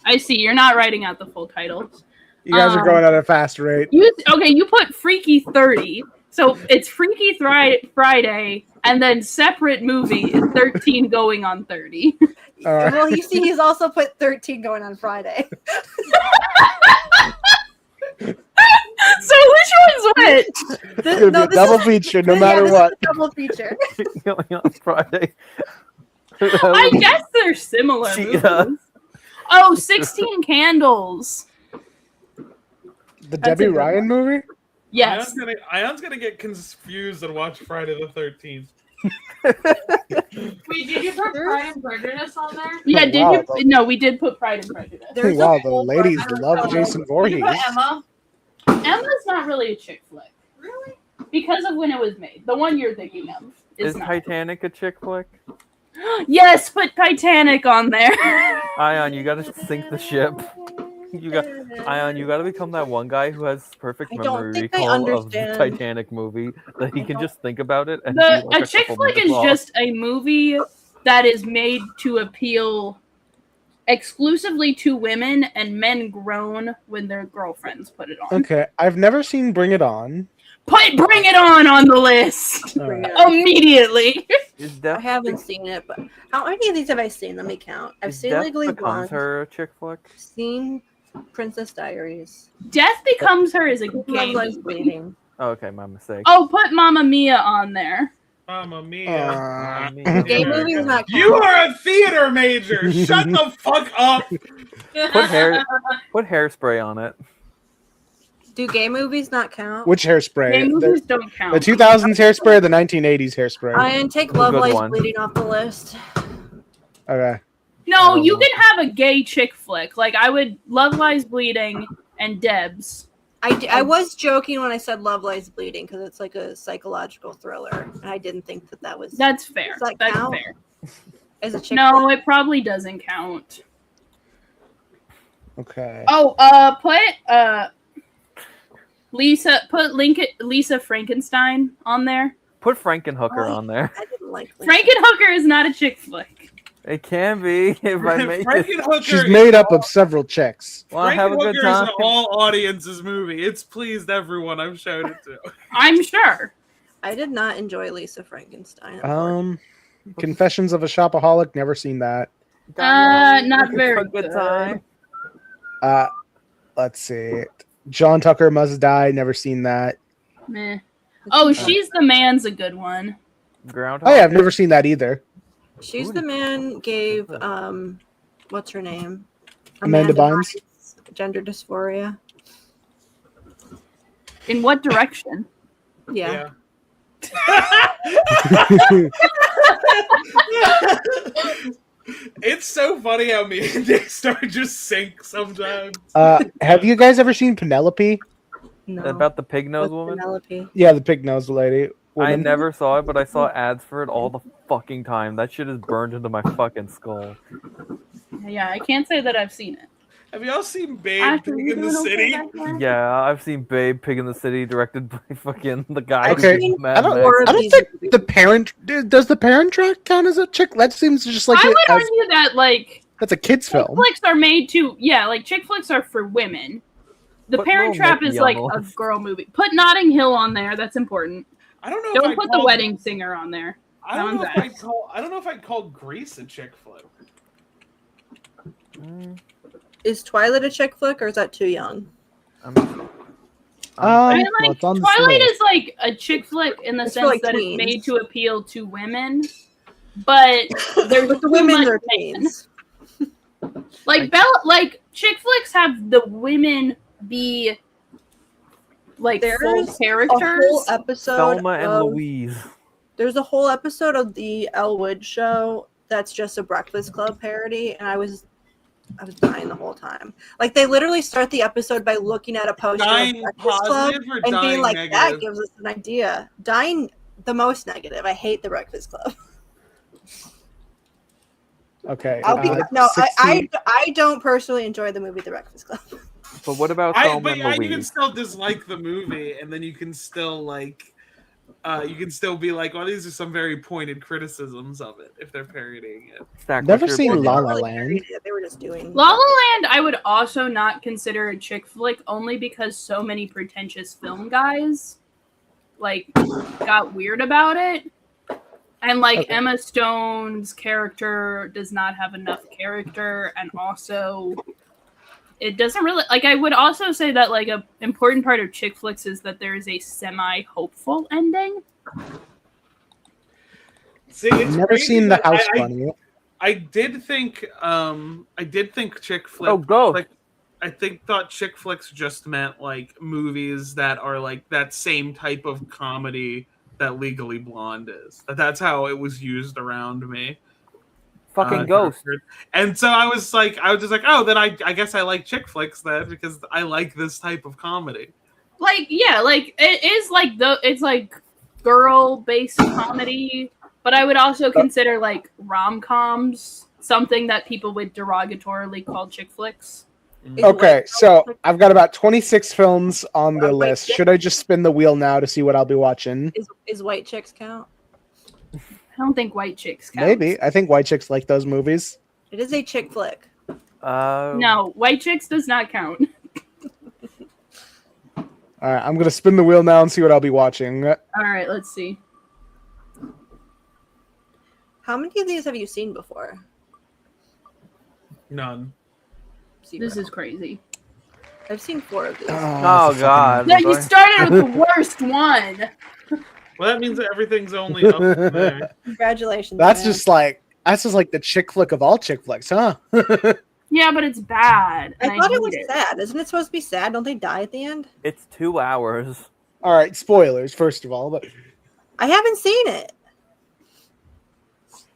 I see. You're not writing out the full titles. You guys are going at a fast rate. You put Freaky 30. So it's Freaky Friday, and then separate movie is 13 going on 30. All right. Well, you see, he's also put 13 going on Friday. So which one's which? It's gonna be a double feature, no matter this what. is a double feature. On Friday. I guess they're similar movies. Yeah. Oh, 16 Candles. The Debbie a good Ryan movie? Yes. Ayon's gonna get confused and watch Friday the 13th. Wait, did you put Pride and Prejudice on there? Yeah, did Wow, you? No, we did put Pride and Prejudice. There's Wow, a the whole ladies bunch of love stuff. Jason Did Voorhees. you put Emma? Emma's not really a chick flick. Really? Because of when it was made. The one you're thinking of Is not. Titanic a chick flick? Yes, put Titanic on there. Ayaan, you gotta sink the ship. Ayaan, you gotta become that one guy who has perfect I don't memory think I recall of the understand. Titanic movie that he can just think about it. And A be like chick couple flick minutes is long. just a movie that is made to appeal exclusively to women, and men groan when their girlfriends put it on. Okay, I've never seen Bring It On. Bring it on the list All right. immediately. Is I Death, haven't seen it, but how many of these have I seen? Let me count. I've is seen Death Legally Becomes Blonde. Her a chick flick? Seen Princess Diaries. Death Becomes Her is a Love gay Lies movie. Bleeding. Oh, okay, my mistake. Oh, put Mamma Mia on there. Mamma mia. Uh, Gay movies not You count. are a theater major. Shut the fuck up. Put hairspray on it. Do gay movies not count? Which Gay hairspray? movies The, don't count. the 2000s hairspray or the 1980s hairspray? And take Love Good Lies one. Bleeding off the list. Okay. No, don't you know. can have a gay chick flick. Like I would Love Lies Bleeding and Debs. I was joking when I said Love Lies Bleeding because it's like a psychological thriller, and I didn't think that was. That's fair. Does that That's count? fair. As a chick No, flick? it probably doesn't count. Okay. Oh, Lisa Frankenstein on there. Put Frankenhooker on there. I didn't like Lisa. Frankenhooker is not a chick flick. It can be if I make it. Frankenhooker She's is made up of several chicks. Want to have a good Frankenhooker is time? an all audiences movie. It's pleased everyone I've showed it to. I'm sure. I did not enjoy Lisa Frankenstein. Confessions of a Shopaholic. Never seen that. Not very Good good. time. Let's see. John Tucker Must Die. Never seen that. Meh. Oh, She's the Man's a good one. Groundhog. Oh yeah, I've never seen that either. She's the Man gave what's her name? Amanda Bynes. Gender dysphoria. In what direction? Yeah. It's so funny how me and Daystar just sync sometimes. Have you guys ever seen Penelope? No. About the pig nose With woman? Penelope. Yeah, the pig nose lady. I Woman. never saw it, but I saw ads for it all the fucking time. That shit is burned into my fucking skull. Yeah, I can't say that I've seen it. Have y'all seen Babe Ashley, Pig you in the doing okay City? back there? Yeah, I've seen Babe Pig in the City, directed by fucking the guy. Okay, who did Mad I don't Max. think the Parent does the Parent Track count as a chick. That seems just like I would as, argue that like that's a kids chick film. flicks are made to like chick flicks are for women. The Put Parent Little Trap Nicky is on like the a list. girl movie. Put Notting Hill on there. That's important. I don't know. Don't if put I'd The call- Wedding Singer on there. I don't know That if one's I'd call. I don't know if I'd call Grease a chick flick. Is Twilight a chick flick or is that too young? I mean, like, well, it's on the Twilight list. is like a chick flick in the It's for, sense like, that tweens. it's made to appeal to women, but there's But the too women much are men. teens. Like chick flicks have the women be like full There's a characters. whole episode Thelma and of, Louise. There's a whole episode of the Elle Wood show that's just a Breakfast Club parody, and I was dying the whole time. Like they literally start the episode by looking at a poster Dying of Breakfast Club positive or and dying being like, negative? "That gives us an idea." Dying the most negative. I hate the Breakfast Club. Okay. I'll be 16 I don't personally enjoy the movie The Breakfast Club. But what about I, Thelma but and yeah, you can Louise? still dislike the movie, and then you can still like, you can still be like, well, these are some very pointed criticisms of it if they're parodying it. Stack, Never what's your seen opinion? La They La weren't really Land. parodying it, they were just doing La La Land, I would also not consider a chick flick only because so many pretentious film guys like got weird about it. And like Okay. Emma Stone's character does not have enough character, and also it doesn't really like. I would also say that like a important part of chick flicks is that there is a semi-hopeful ending. See, it's Never crazy seen The that House I Bunny. I did think chick flick. Oh, go. Like, thought chick flicks just meant like movies that are like that same type of comedy that Legally Blonde is. That's how it was used around me. Fucking Ghost. And so I was just like, oh, then I guess I like chick flicks then because I like this type of comedy. Like yeah, like it is like it's like girl-based comedy, but I would also consider like rom-coms something that people would derogatorily call chick flicks. Okay, so I've got about 26 films on the list. Should I just spin the wheel now to see what I'll be watching? Is White Chicks count? I don't think White Chicks counts. Maybe. I think white chicks like those movies. It is a chick flick. No, White Chicks does not count. All right, I'm gonna spin the wheel now and see what I'll be watching. All right, let's see. How many of these have you seen before? None. Zero. This is crazy. I've seen 4 of these. Oh God. Yeah, you started with the worst one. Well, that means that everything's only up there. Congratulations. That's man. just like the chick flick of all chick flicks, huh? Yeah, but it's bad. I and thought hate it was sad. Isn't it supposed to be sad? Don't they die at the end? It's 2 hours. All right, spoilers first of all, but I haven't seen it.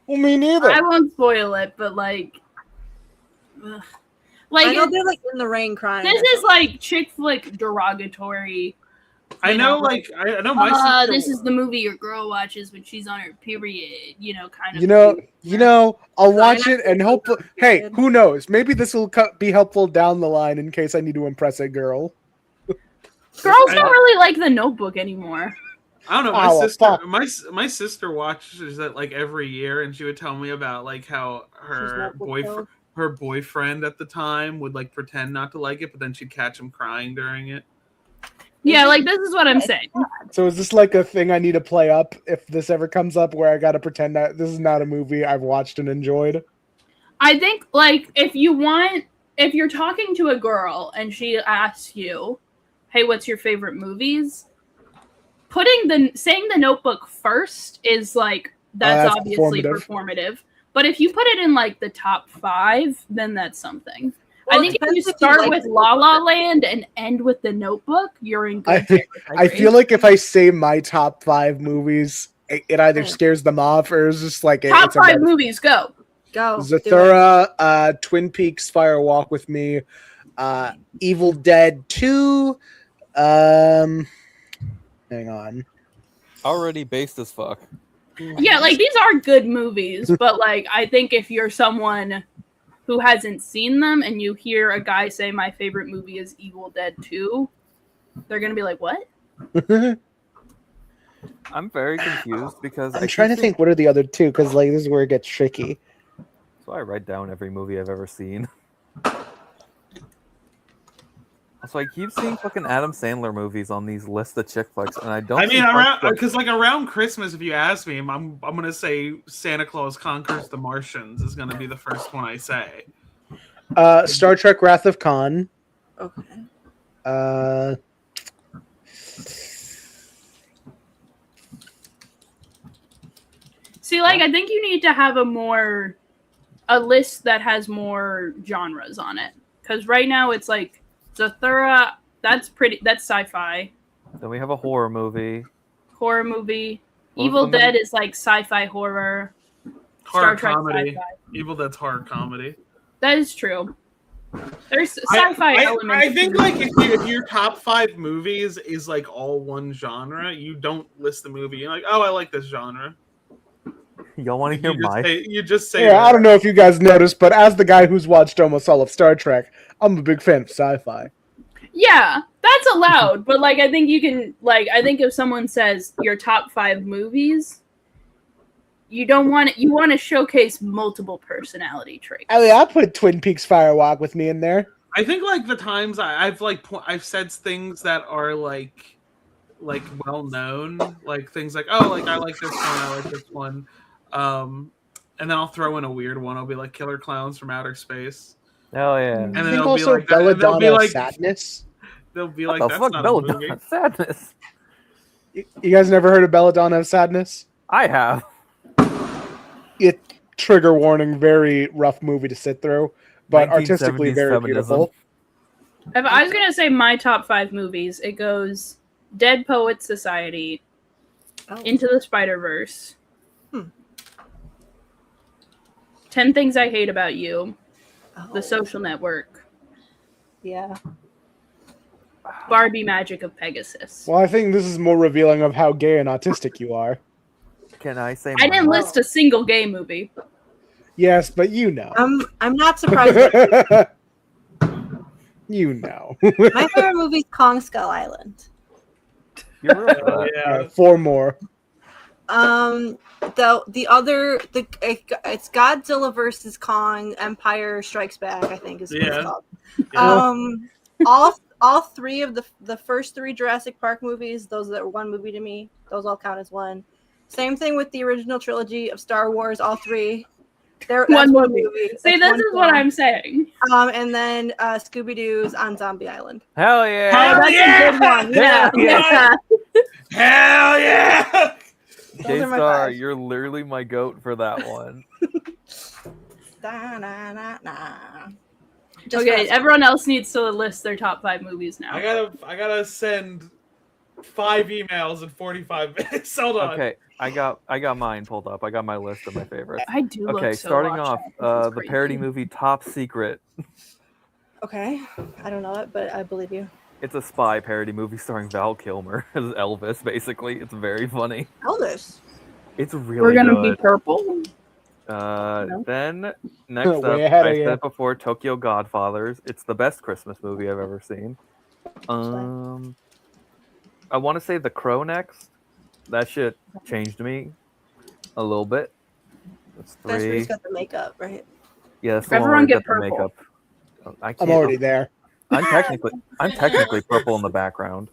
well, me neither. I won't spoil it, but like, ugh. Like I know they're like in the rain crying. this is like chick flick derogatory, I know, like I know my sister. This is the movie your girl watches when she's on her period. Kind of. You know, I'll watch it and hope. Hey, who knows? Maybe this will be helpful down the line in case I need to impress a girl. Girls don't really like The Notebook anymore. I don't know. My sister watches it like every year, and she would tell me about like how her boyfriend at the time would like pretend not to like it, but then she'd catch him crying during it. Yeah, like this is what I'm saying. So is this like a thing I need to play up if this ever comes up where I gotta pretend that this is not a movie I've watched and enjoyed? I think like if you're talking to a girl and she asks you, "Hey, what's your favorite movies?" saying The Notebook first is like that's obviously performative. But if you put it in like the top 5, then that's something. Well, I think if you start with La La Land and end with The Notebook, you're in good territory. I feel like if I say my top 5 movies, it either scares them off or it's just like top 5 movies. Go. Zathura, Twin Peaks, Fire Walk with Me, Evil Dead 2. Hang on. Already based as fuck. Yeah, like these are good movies, but like I think if you're someone who hasn't seen them and you hear a guy say my favorite movie is Evil Dead 2, they're gonna be like, what? I'm very confused because I'm trying to think what are the other two, because like this is where it gets tricky. So I write down every movie I've ever seen. So I keep seeing fucking Adam Sandler movies on these lists of chick flicks, and I don't. I mean, around Christmas, if you ask me, I'm gonna say Santa Claus Conquers the Martians is gonna be the first one I say. Star Trek: Wrath of Khan. Okay. See, like I think you need to have a list that has more genres on it, because right now it's like. Zathura, that's sci-fi. Then we have a horror movie. Evil Dead is like sci-fi horror. Horror comedy. Evil Dead's horror comedy. That is true. There's sci-fi elements. I think like if your top 5 movies is like all one genre, you don't list the movie. You're like, oh, I like this genre. Y'all want to hear you just say. Yeah, that. I don't know if you guys noticed, but as the guy who's watched almost all of Star Trek, I'm a big fan of sci-fi. Yeah, that's allowed, but like I think you can I think if someone says your top 5 movies, you want to showcase multiple personality traits. I mean, I put Twin Peaks Fire Walk with Me in there. I think like the times I've said things that are like well known, like things like I like this one, I like this one. And then I'll throw in a weird one. I'll be like Killer Clowns from Outer Space. Oh yeah. And then it'll be like Belladonna Sadness. They'll be like, that's not Belladonna a movie. Sadness. You guys never heard of Belladonna Sadness? I have. Trigger warning, very rough movie to sit through, but artistically very feminism. beautiful. If I was gonna say my top 5 movies, it goes Dead Poets Society, Into the Spider-Verse, 10 Things I Hate About You, The Social Network. Yeah. Barbie Magic of Pegasus. Well, I think this is more revealing of how gay and autistic you are. Can I say? I didn't list a single gay movie. Yes, but you know. I'm not surprised. You know. My favorite movie is Kong Skull Island. You're right. Yeah. 4 more. It's Godzilla versus Kong. Empire Strikes Back, I think is what it's called. Yeah. All 3 of the first 3 Jurassic Park movies, those that were one movie to me, those all count as one. Same thing with the original trilogy of Star Wars, all 3. They're one movie. See, this is what I'm saying. And then Scooby-Doo's on Zombie Island. Hell yeah! That's a good one. Yeah. Hell yeah! Daystar, you're literally my goat for that one. Okay, everyone else needs to list their top 5 movies now. I gotta send 5 emails in 45 minutes. Hold on. Okay, I got mine pulled up. I got my list of my favorites. I do. Okay, starting off, the parody movie Top Secret. Okay, I don't know it, but I believe you. It's a spy parody movie starring Val Kilmer as Elvis. Basically, it's very funny. Elvis. It's really We're gonna be good. purple. Then next Way up, ahead I of you. said before, Tokyo Godfathers. It's the best Christmas movie I've ever seen. I want to say The Crow next. That shit changed me a little bit. That's That's where he's 3. got the makeup, right? Yeah, that's the one Everyone where get I got the purple. makeup. I I'm can't. already there. I'm technically purple in the background.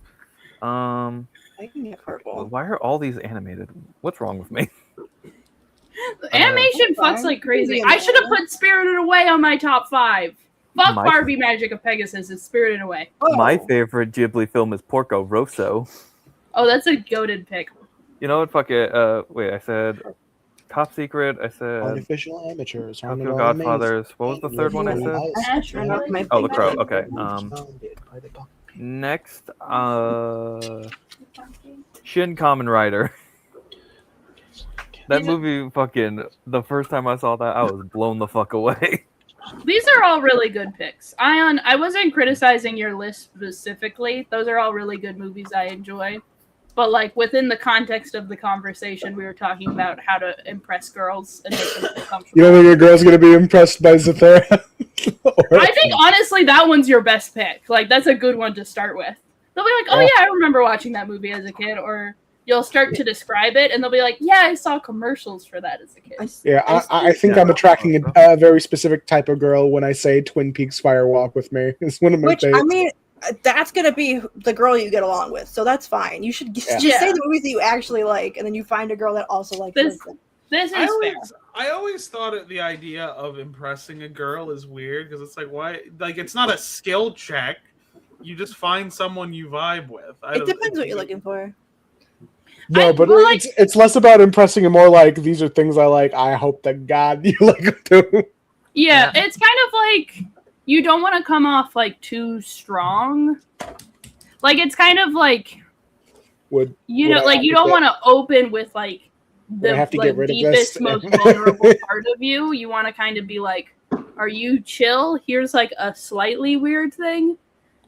I can get purple. Why are all these animated? What's wrong with me? Animation fucks like crazy. I should have put Spirited Away on my top 5. Fuck My- Barbie Magic of Pegasus. It's Spirited Away. My favorite Ghibli film is Porco Rosso. Oh, that's a goated pick. You know what? Fuck it. Wait, I said Top Secret. I said Artificial amateurs. Tokyo Godfathers. What was the third one I said? Oh, The Crow. Okay. Next, Shin Kamen Rider. That movie, fucking, the first time I saw that, I was blown the fuck away. These are all really good picks. Ayaan, I wasn't criticizing your list specifically. Those are all really good movies I enjoy. But like within the context of the conversation, we were talking about how to impress girls and make them feel comfortable. You don't think a girl's gonna be impressed by Zathura? I think honestly that one's your best pick. Like that's a good one to start with. They'll be like, "Oh yeah, I remember watching that movie as a kid," or you'll start to describe it, and they'll be like, "Yeah, I saw commercials for that as a kid." Yeah, I think I'm attracting a very specific type of girl when I say Twin Peaks Fire Walk with Me. It's one of my Which, favorites. I mean, that's going to be the girl you get along with, so that's fine. You should just say the movies that you actually like, and then you find a girl that also likes them. This is fair. I always thought the idea of impressing a girl is weird because it's like, why? Like, it's not a skill check. You just find someone you vibe with. It depends what you're looking for. No, but it's less about impressing and more like these are things I like. I hope that God you like them too. Yeah, it's kind of like you don't want to come off like too strong. Like it's kind of like you don't want to open with like the like, deepest, most vulnerable part of you. You want to kind of be like, "Are you chill? Here's like a slightly weird thing."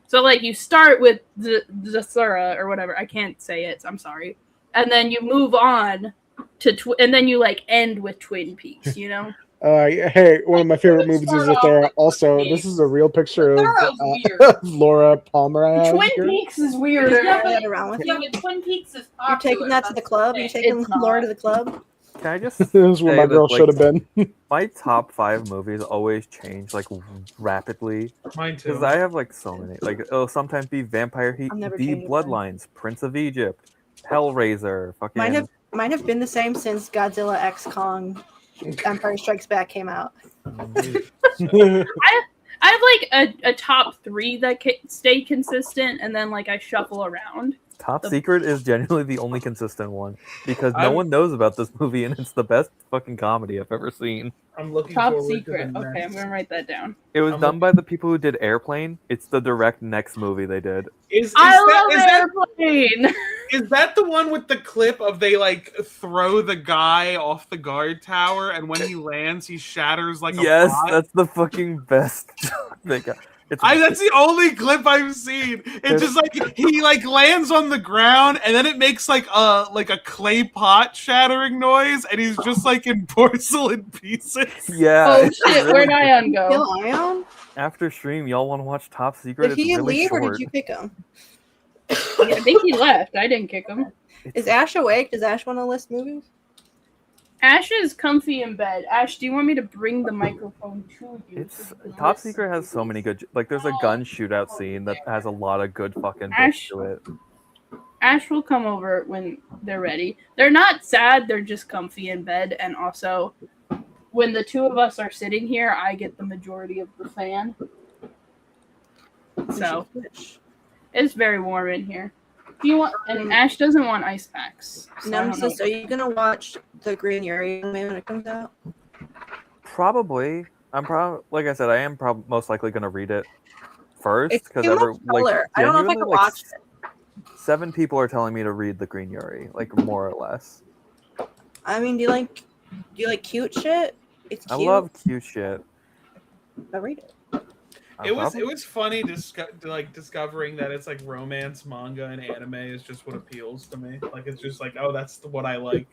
So like you start with the Daystar or whatever. I can't say it. I'm sorry. And then you move on to and then you like end with Twin Peaks. You know. Hey, one of my favorite movies is Zathura. Also, this is a real picture of Laura Palmer. I have Twin here. Peaks is weird. Around with Yeah, but Twin Peaks is popular. You're taking that to the club? You're taking Laura to the club? Can I just This is where say my that, girl like, should have been. My top 5 movies always change like rapidly. Mine too. Because I have like so many. Like it'll sometimes be Vampire Heat, I'm never The changing Bloodlines, Prince of Egypt, Hellraiser, fucking. Mine have been the same since Godzilla X Kong Empire Strikes Back came out. I have like a top 3 that stay consistent, and then like I shuffle around. Top Secret is genuinely the only consistent one because no one knows about this movie and it's the best fucking comedy I've ever seen. I'm looking Top forward Secret. to the Okay, next. I'm gonna write that down. It was done by the people who did Airplane. It's the direct next movie they did. Is Airplane. Is that the one with the clip of they like throw the guy off the guard tower and when he lands he shatters like a Yes, pot? that's the fucking best thing. That's the only clip I've seen. It's just like he like lands on the ground and then it makes like a clay pot shattering noise and he's just like in porcelain pieces. Yeah. Oh it's shit, really- where'd Ayaan go? Kill Ion? After stream, y'all want to watch Top Secret? Did he it's really leave short. or did you kick him? I think he left. I didn't kick him. Is Ash awake? Does Ash want to list movies? Ash is comfy in bed. Ash, do you want me to bring the microphone to you? It's Top Secret has so many good. Like, there's a gun shootout scene that has a lot of good fucking bits Ash- to it. Ash will come over when they're ready. They're not sad, they're just comfy in bed. And also, when the two of us are sitting here, I get the majority of the fan. So, it's very warm in here. Do you want? And Ash doesn't want ice packs. So I don't know. Nemesis, are you gonna watch the Green Yuri when it comes out? Probably. Like I said, I am most likely gonna read it first It's because too much color. I don't know if I can watch it. 7 people are telling me to read the Green Yuri, like more or less. I mean, do you like cute shit? It's cute. I love cute shit. I'll read it. It was funny discovering that it's like romance manga and anime is just what appeals to me. Like it's just like, oh, that's what I like.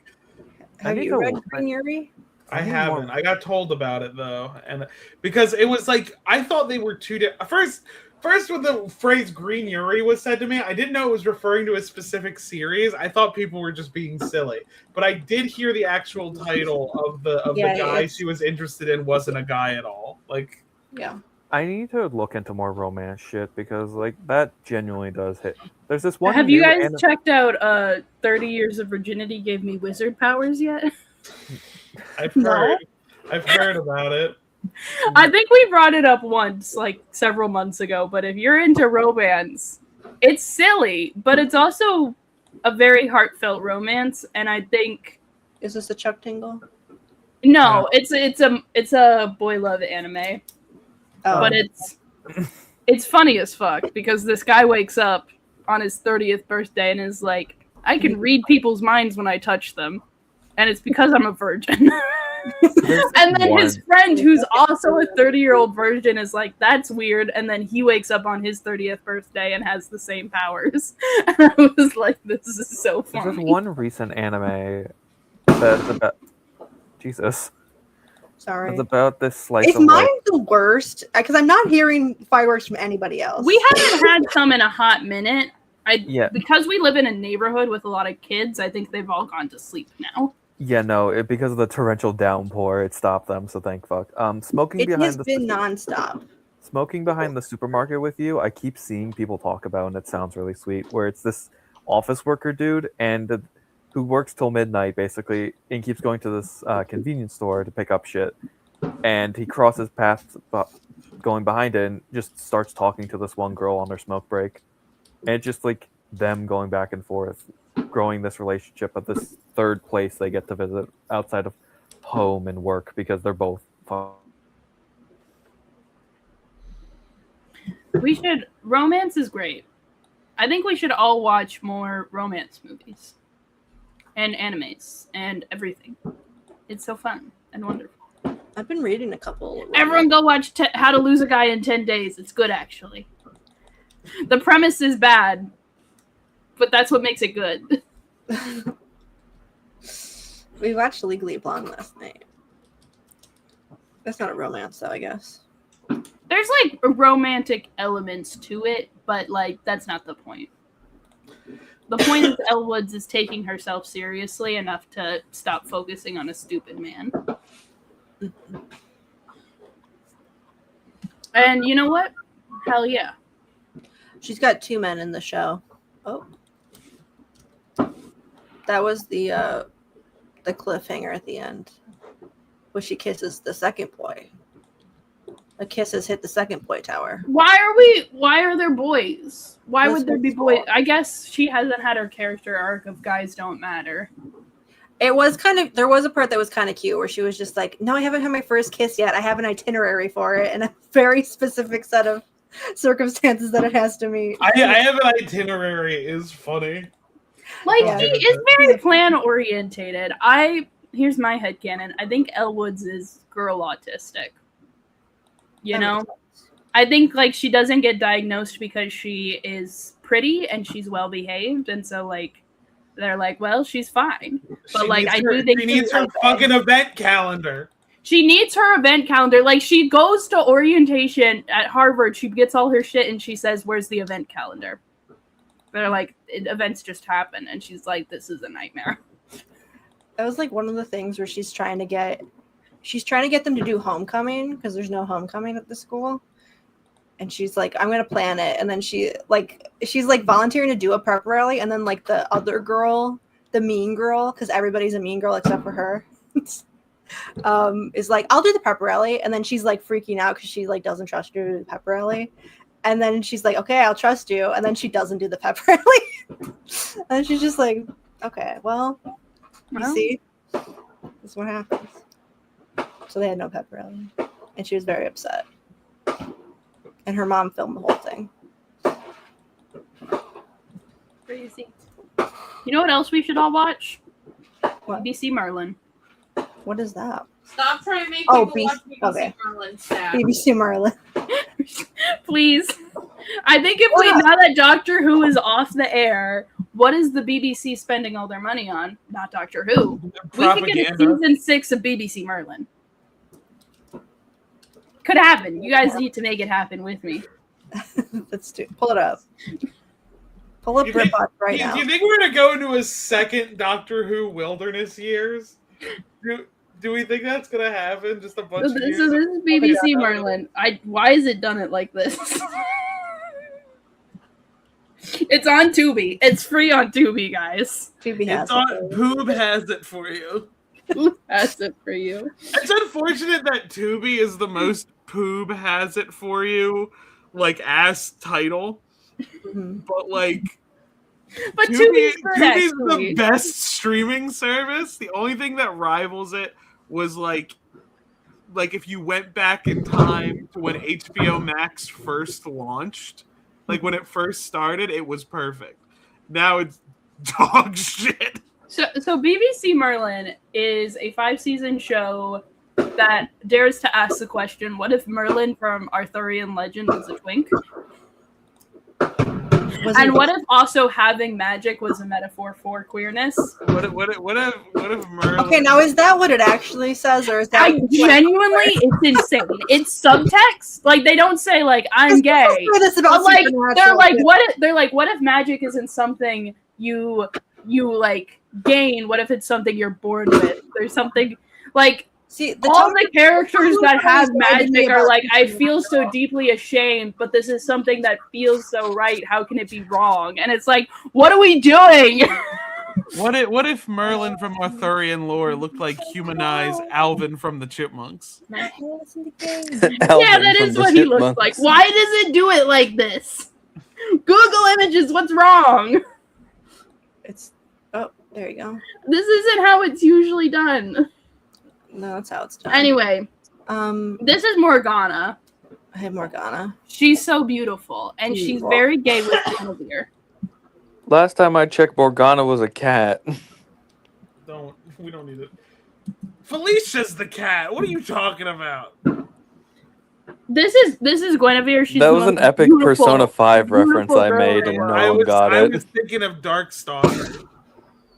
Have you read Green Yuri? I haven't. I got told about it though, and because it was like I thought they were two different. First, when the phrase "Green Yuri" was said to me, I didn't know it was referring to a specific series. I thought people were just being silly, but I did hear the actual title of the guy she was interested in wasn't a guy at all. Like, yeah. I need to look into more romance shit because like that genuinely does hit. There's this one. Have you guys checked out 30 Years of Virginity Gave Me Wizard Powers yet? I've heard about it. I think we brought it up once, like several months ago, but if you're into romance, it's silly, but it's also a very heartfelt romance, and I think... Is this a Chuck Tingle? No, it's a boy love anime. Oh. But it's funny as fuck, because this guy wakes up on his 30th birthday and is like, I can read people's minds when I touch them, and it's because I'm a virgin. And then his friend, who's also a 30-year-old virgin, is like, that's weird. And then he wakes up on his 30th birthday and has the same powers. And I was like, this is so funny. There's one recent anime that's about... Jesus. Sorry. It's about this slice Is of mine life. the worst? Because I'm not hearing fireworks from anybody else. We haven't had some in a hot minute. Yeah. Because we live in a neighborhood with a lot of kids, I think they've all gone to sleep now. Yeah, no, because of the torrential downpour, it stopped them, so thank fuck. Smoking It behind has the been nonstop. Smoking behind the supermarket with you, I keep seeing people talk about, and it sounds really sweet, where it's this office worker dude and who works till midnight, basically, and keeps going to this convenience store to pick up shit. And he crosses paths going behind it and just starts talking to this one girl on their smoke break. And it's just like them going back and forth, growing this relationship at this third place they get to visit outside of home and work because they're both Romance is great. I think we should all watch more romance movies and animes and everything. It's so fun and wonderful. I've been reading a couple. Everyone go watch How to Lose a Guy in 10 Days. It's good, actually. The premise is bad, but that's what makes it good. We watched Legally Blonde last night. That's not a romance, though, I guess. There's, like, romantic elements to it, but, like, that's not the point. The point is Elle Woods is taking herself seriously enough to stop focusing on a stupid man. And you know what? Hell yeah. She's got two men in the show. Oh. That was the cliffhanger at the end. Where she kisses the second boy. The kisses hit the second boy tower. Why are there boys? Why would there be boys? I guess she hasn't had her character arc of guys don't matter. It was there was a part that was kind of cute where she was just like, no, I haven't had my first kiss yet. I have an itinerary for it and a very specific set of circumstances that it has to meet. I have an itinerary is funny. Like, he is very plan orientated. Here's my headcanon. I think Elle Woods is girl autistic. You know? I think, like, she doesn't get diagnosed because she is pretty and she's well behaved, and so, like, they're like, well, she's fine. But, like, I do think she needs her fucking event calendar. She needs her event calendar. Like, she goes to orientation at Harvard, she gets all her shit, and she says, where's the event calendar? They're like, events just happen, and she's like, this is a nightmare. That was, like, one of the things where she's trying to get them to do homecoming, because there's no homecoming at the school. And she's like, I'm gonna plan it. And then she's like volunteering to do a prep rally, and then like the other girl, the mean girl, because everybody's a mean girl except for her, is like, I'll do the prep rally. And then she's like freaking out because she like doesn't trust her to do the pep rally. And then she's like, okay, I'll trust you. And then she doesn't do the pep rally. And she's just like, okay, well, you see, this is what happens. So they had no pep rally, and she was very upset. And her mom filmed the whole thing. Crazy. You know what else we should all watch? What? BBC Merlin. What is that? Stop trying to make Oh, people watch BBC okay. Merlin, Stab. BBC Merlin. Please. I think if we now that Doctor Who is off the air, what is the BBC spending all their money on? Not Doctor Who. We could get a season 6 of BBC Merlin. Could happen. You guys need to make it happen with me. Let's do. Pull it up. Pull up Britbot right now. Do you think we're gonna go into a second Doctor Who wilderness years? Do we think that's gonna happen? Just a bunch of years. So this is BBC Merlin. Why is it done it like this? It's on Tubi. It's free on Tubi, guys. Tubi has it. Poob has it for you. Poob has it for you. It's unfortunate that Tubi is the most Poob has it for you, like, ass title. But, like... But Tubi's the best streaming service. The only thing that rivals it was, like if you went back in time to when HBO Max first launched, like when it first started, it was perfect. Now it's dog shit. So BBC Merlin is a 5-season show that dares to ask the question, what if Merlin from Arthurian legend was a twink? And what if also having magic was a metaphor for queerness? What if Merlin... Okay, now is that what it actually says, or is that... Genuinely, it's insane. It's subtext. Like, they don't say, like, I'm gay. But, like, they're like, what if magic isn't something you like, gain? What if it's something you're born with? There's something, like... See, all the characters that have magic are like, I feel so deeply ashamed, but this is something that feels so right. How can it be wrong? And it's like, what are we doing? What if Merlin from Arthurian lore looked like humanized Alvin from the Chipmunks? Yeah, that is what he looks like. Why does it do it like this? Google Images, what's wrong? Oh, there you go. This isn't how it's usually done. No, that's how it's done. Anyway, this is Morgana. I have Morgana. She's so beautiful, and she's very gay with Guinevere. Last time I checked, Morgana was a cat. We don't need it. Felicia's the cat. What are you talking about? This is Guinevere. She's that was an epic Persona 5 reference I made, and no one got it. I was thinking of Darkstalker.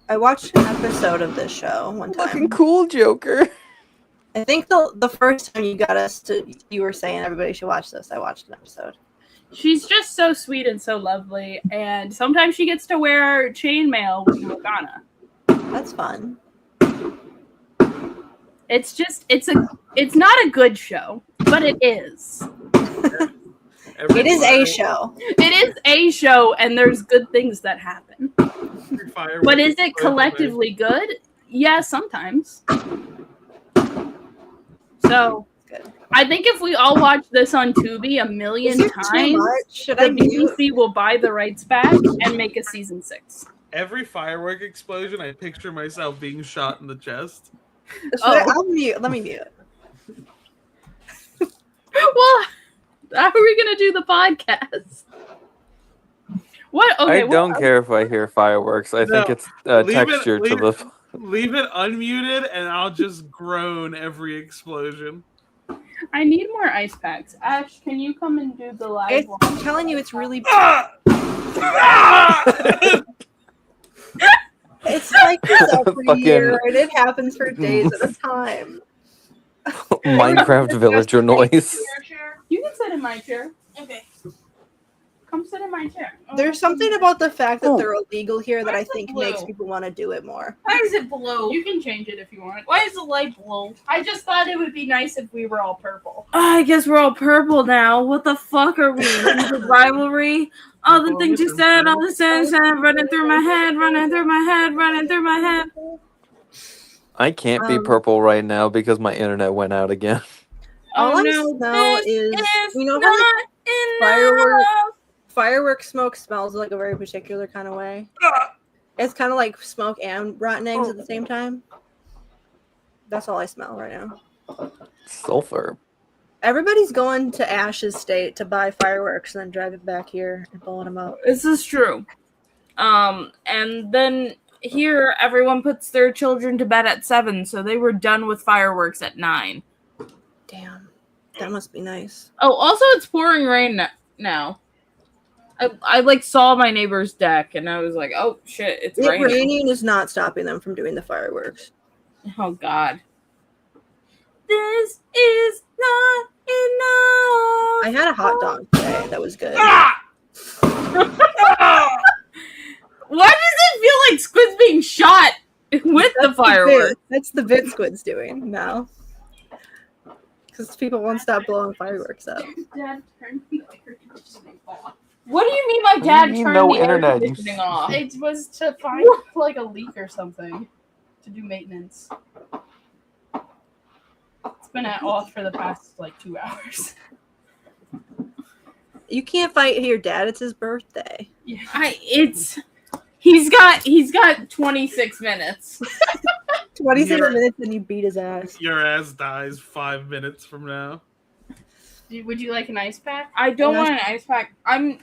I watched an episode of this show one time. Looking cool, Joker. I think the first time you were saying everybody should watch this, I watched an episode. She's just so sweet and so lovely, and sometimes she gets to wear chainmail with Morgana. That's fun. It's not a good show, but it is. It is a show. It is a show, and there's good things that happen. But is it collectively good? Yeah, sometimes. So, I think if we all watch this on Tubi a million times, the BBC will buy the rights back and make a season 6. Every firework explosion, I picture myself being shot in the chest. Let me mute. Well, how are we going to do the podcast? What? Okay, I don't care if I hear fireworks. I think it's texture to the... Leave it unmuted, and I'll just groan every explosion. I need more ice packs. Ash, can you come and do the live one? I'm telling you, it's really... It's like this every year, and it happens for days at a time. Minecraft villager noise. You can sit in my chair. Okay. Come sit in my chair. There's something about the fact that they're illegal here that I think makes people want to do it more. Why is it blue? You can change it if you want. Why is the light blue? I just thought it would be nice if we were all purple. I guess we're all purple now. What the fuck are we? Rivalry? All the things you said, all the sunshine running through my head, running through my head, running through my head. I can't be purple right now because my internet went out again. All I know is, you know how firework smoke smells like a very particular kind of way? It's kind of like smoke and rotten eggs at the same time. That's all I smell right now. Sulfur. Everybody's going to Ash's state to buy fireworks and then drive it back here and blowing them up. This is true. And then here, everyone puts their children to bed at 7, so they were done with fireworks at 9. Damn. That must be nice. Oh, also it's pouring rain now. I like saw my neighbor's deck and I was like, oh shit, it's It raining. raining is not stopping them from doing the fireworks. Oh god. This is not enough. I had a hot dog today. That was good. Why does it feel like Squid's being shot with the fireworks? That's the bit Squid's doing now. Because people won't stop blowing fireworks up. Dad turned the air conditioning off. What do you mean my dad mean turned no the air internet? conditioning off? It was to find like a leak or something to do maintenance. It's been at off for the past like 2 hours. You can't fight your dad. It's his birthday. Yeah. He's got 26 minutes. 26 Yeah. minutes and you beat his ass. Your ass dies 5 minutes from now. Would you like an ice pack? I don't Yes. want an ice pack.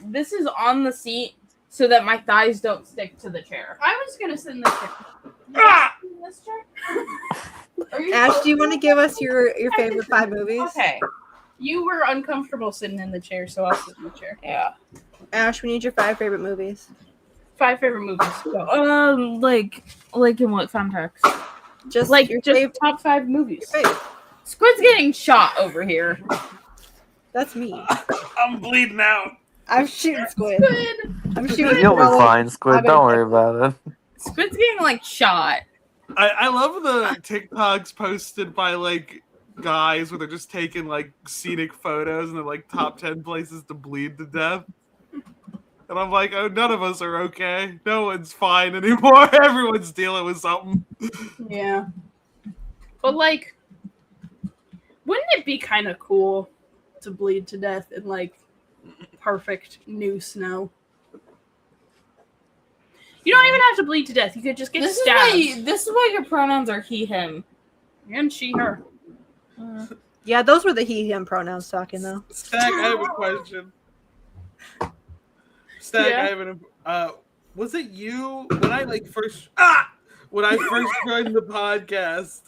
This is on the seat so that my thighs don't stick to the chair. I was gonna sit in this chair. Ah! In this chair? Are you Ash, do you want to give us your favorite 5 movies? Okay. You were uncomfortable sitting in the chair, so I'll sit in the chair. Yeah. Ash, we need your 5 favorite movies. 5 favorite movies. Go. Like in what context? Just Like your just favorite. top 5 movies. Squid's getting shot over here. That's me. I'm bleeding out. I'm shooting Squid. I'm shooting You'll be Squid. fine, Squid. Don't worry about it. Squid's getting like shot. I love the TikToks posted by like guys where they're just taking like scenic photos and they're like top 10 places to bleed to death. And I'm like, oh, none of us are okay. No one's fine anymore. Everyone's dealing with something. Yeah. But like, wouldn't it be kind of cool to bleed to death in like perfect new snow? You don't even have to bleed to death. You could just get stabbed. This is why your pronouns are he, him. And she, her. Yeah, those were the he, him pronouns talking, though. Stack, I have a question. Stack, Yeah. I have an. Was it you when I like first when I first joined the podcast?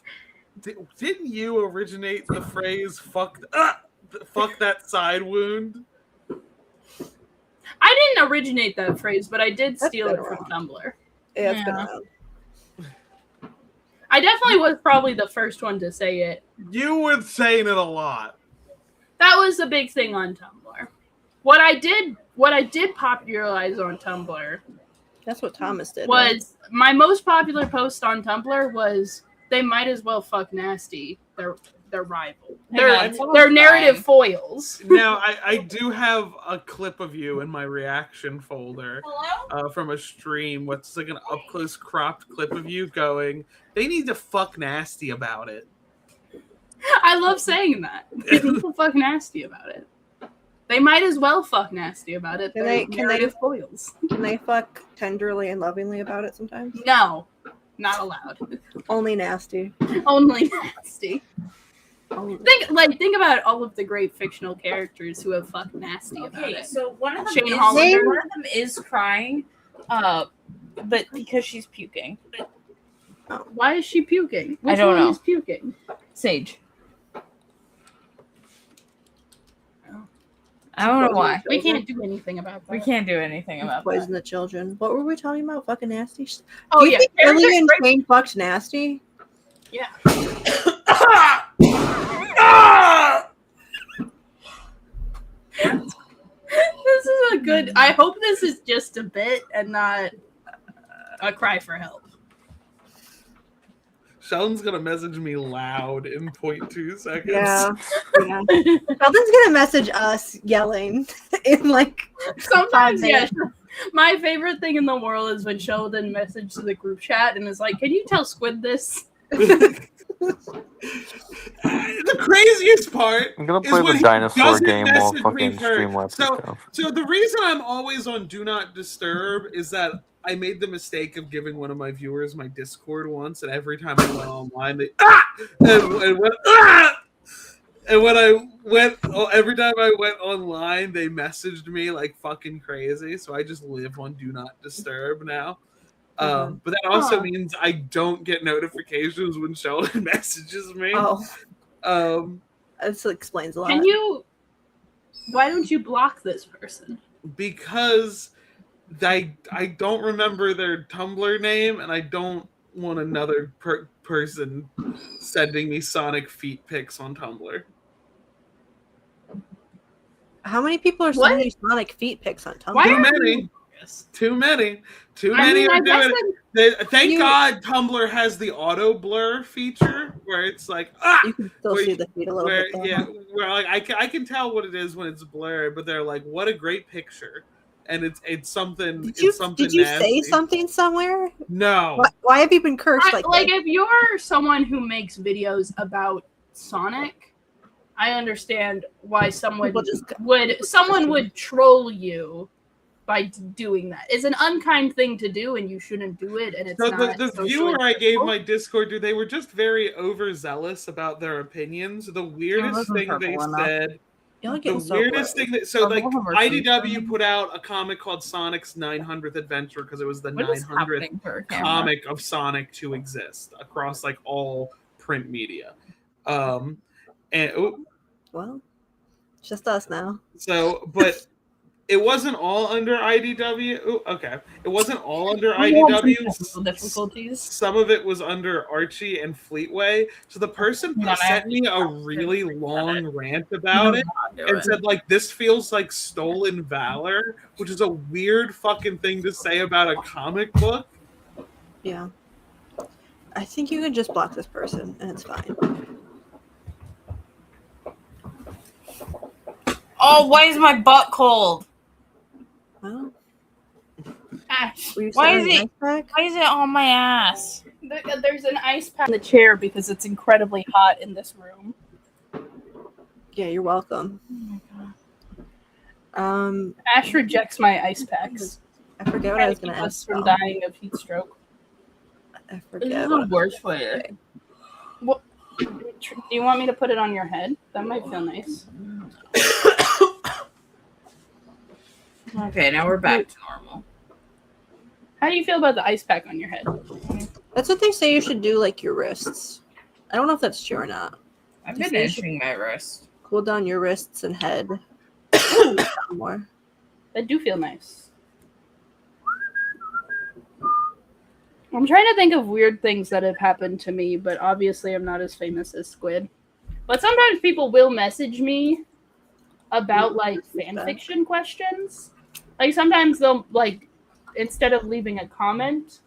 Didn't you originate the phrase "fuck that side wound"? I didn't originate that phrase, but I did That's steal been it from around. Tumblr. Yeah, it's been Yeah. around. I definitely was probably the first one to say it. You were saying it a lot. That was a big thing on Tumblr. What I did popularize on Tumblr That's what Thomas did. right? was my most popular post on Tumblr was they might as well fuck Nasty, their rival. Hang on, Their narrative foils. Now I do have a clip of you in my reaction folder from a stream. What's like an up close cropped clip of you going, "They need to fuck Nasty about it." I love saying that. People fuck Nasty about it. They might as well fuck Nasty about it. Can They're they- can narrative foils. Can they fuck tenderly and lovingly about it sometimes? No, not allowed. Only nasty. Only Nasty. Only- Think about all of the great fictional characters who have fucked Nasty about Okay, it. so one of them Shane is Hollander. one of them is crying, but because she's puking. Why is she puking? Which I don't one know. is puking? Sage. I don't know why. We can't do anything about that. We can't do anything about Poison that. the children. What were we talking about? Fucking nasty. Oh Do you yeah, think Parents Billy are and great- Shane fucked nasty? yeah. This is a good. I hope this is just a bit and not a cry for help. Sheldon's gonna message me loud in 0.2 seconds. Yeah. yeah. Sheldon's gonna message us yelling in like Sometimes, 5 yeah. minutes. My favorite thing in the world is when Sheldon messages the group chat and is like, "Can you tell Squid this?" The craziest part I'm gonna is play when the he dinosaur doesn't game while message me fucking first. Streamlabs So, stuff. so the reason I'm always on Do Not Disturb is that I made the mistake of giving one of my viewers my Discord once, and every time I went online, they and when I went every time I went online, they messaged me like fucking crazy. So I just live on Do Not Disturb now. But that also means I don't get notifications when Sheldon messages me. Oh. This explains a lot. Why don't you block this person? Because I don't remember their Tumblr name, and I don't want another person sending me Sonic feet pics on Tumblr. How many people are sending you Sonic feet pics on Tumblr? Too many. Too many. Too many are doing it. Thank God Tumblr has the auto blur feature where it's like you can still see the feet a little bit. Though. Yeah, where like I can tell what it is when it's blurred, but they're like, what a great picture, and it's something. Did you say something somewhere? No. Why have you been cursed like that? If you're someone who makes videos about Sonic, I understand why someone would troll you by doing that. It's an unkind thing to do, and you shouldn't do it. And it's so not the viewer I gave my Discord to, they were just very overzealous about their opinions. The weirdest thing they said. The weirdest thing that IDW put out a comic called Sonic's 900th Adventure because it was the 900th comic of Sonic to exist across like all print media. Well, just us now. So, but it wasn't all under IDW. Ooh, okay, it wasn't all under IDW. Difficulties. Some of it was under Archie and Fleetway. So the person sent me a really long rant about it and said, like, this feels like stolen valor, which is a weird fucking thing to say about a comic book. Yeah. I think you can just block this person and it's fine. Oh, why is my butt cold? Well, Ash, why is it on my ass? There's an ice pack in the chair because it's incredibly hot in this room. Yeah, you're welcome. Oh my god. Ash rejects my ice packs. I forget what I was going to ask. From dying of heat stroke. I forget. This is the worst way. What? Do you want me to put it on your head? That might feel nice. Okay, now we're back to normal. How do you feel about the ice pack on your head? That's what they say you should do, like your wrists. I don't know if that's true or not. I've been itching my wrist. Cool down your wrists and head. More. That do feel nice. I'm trying to think of weird things that have happened to me, but obviously I'm not as famous as Squid. But sometimes people will message me about like fan fiction questions. Like sometimes they'll like, instead of leaving a comment,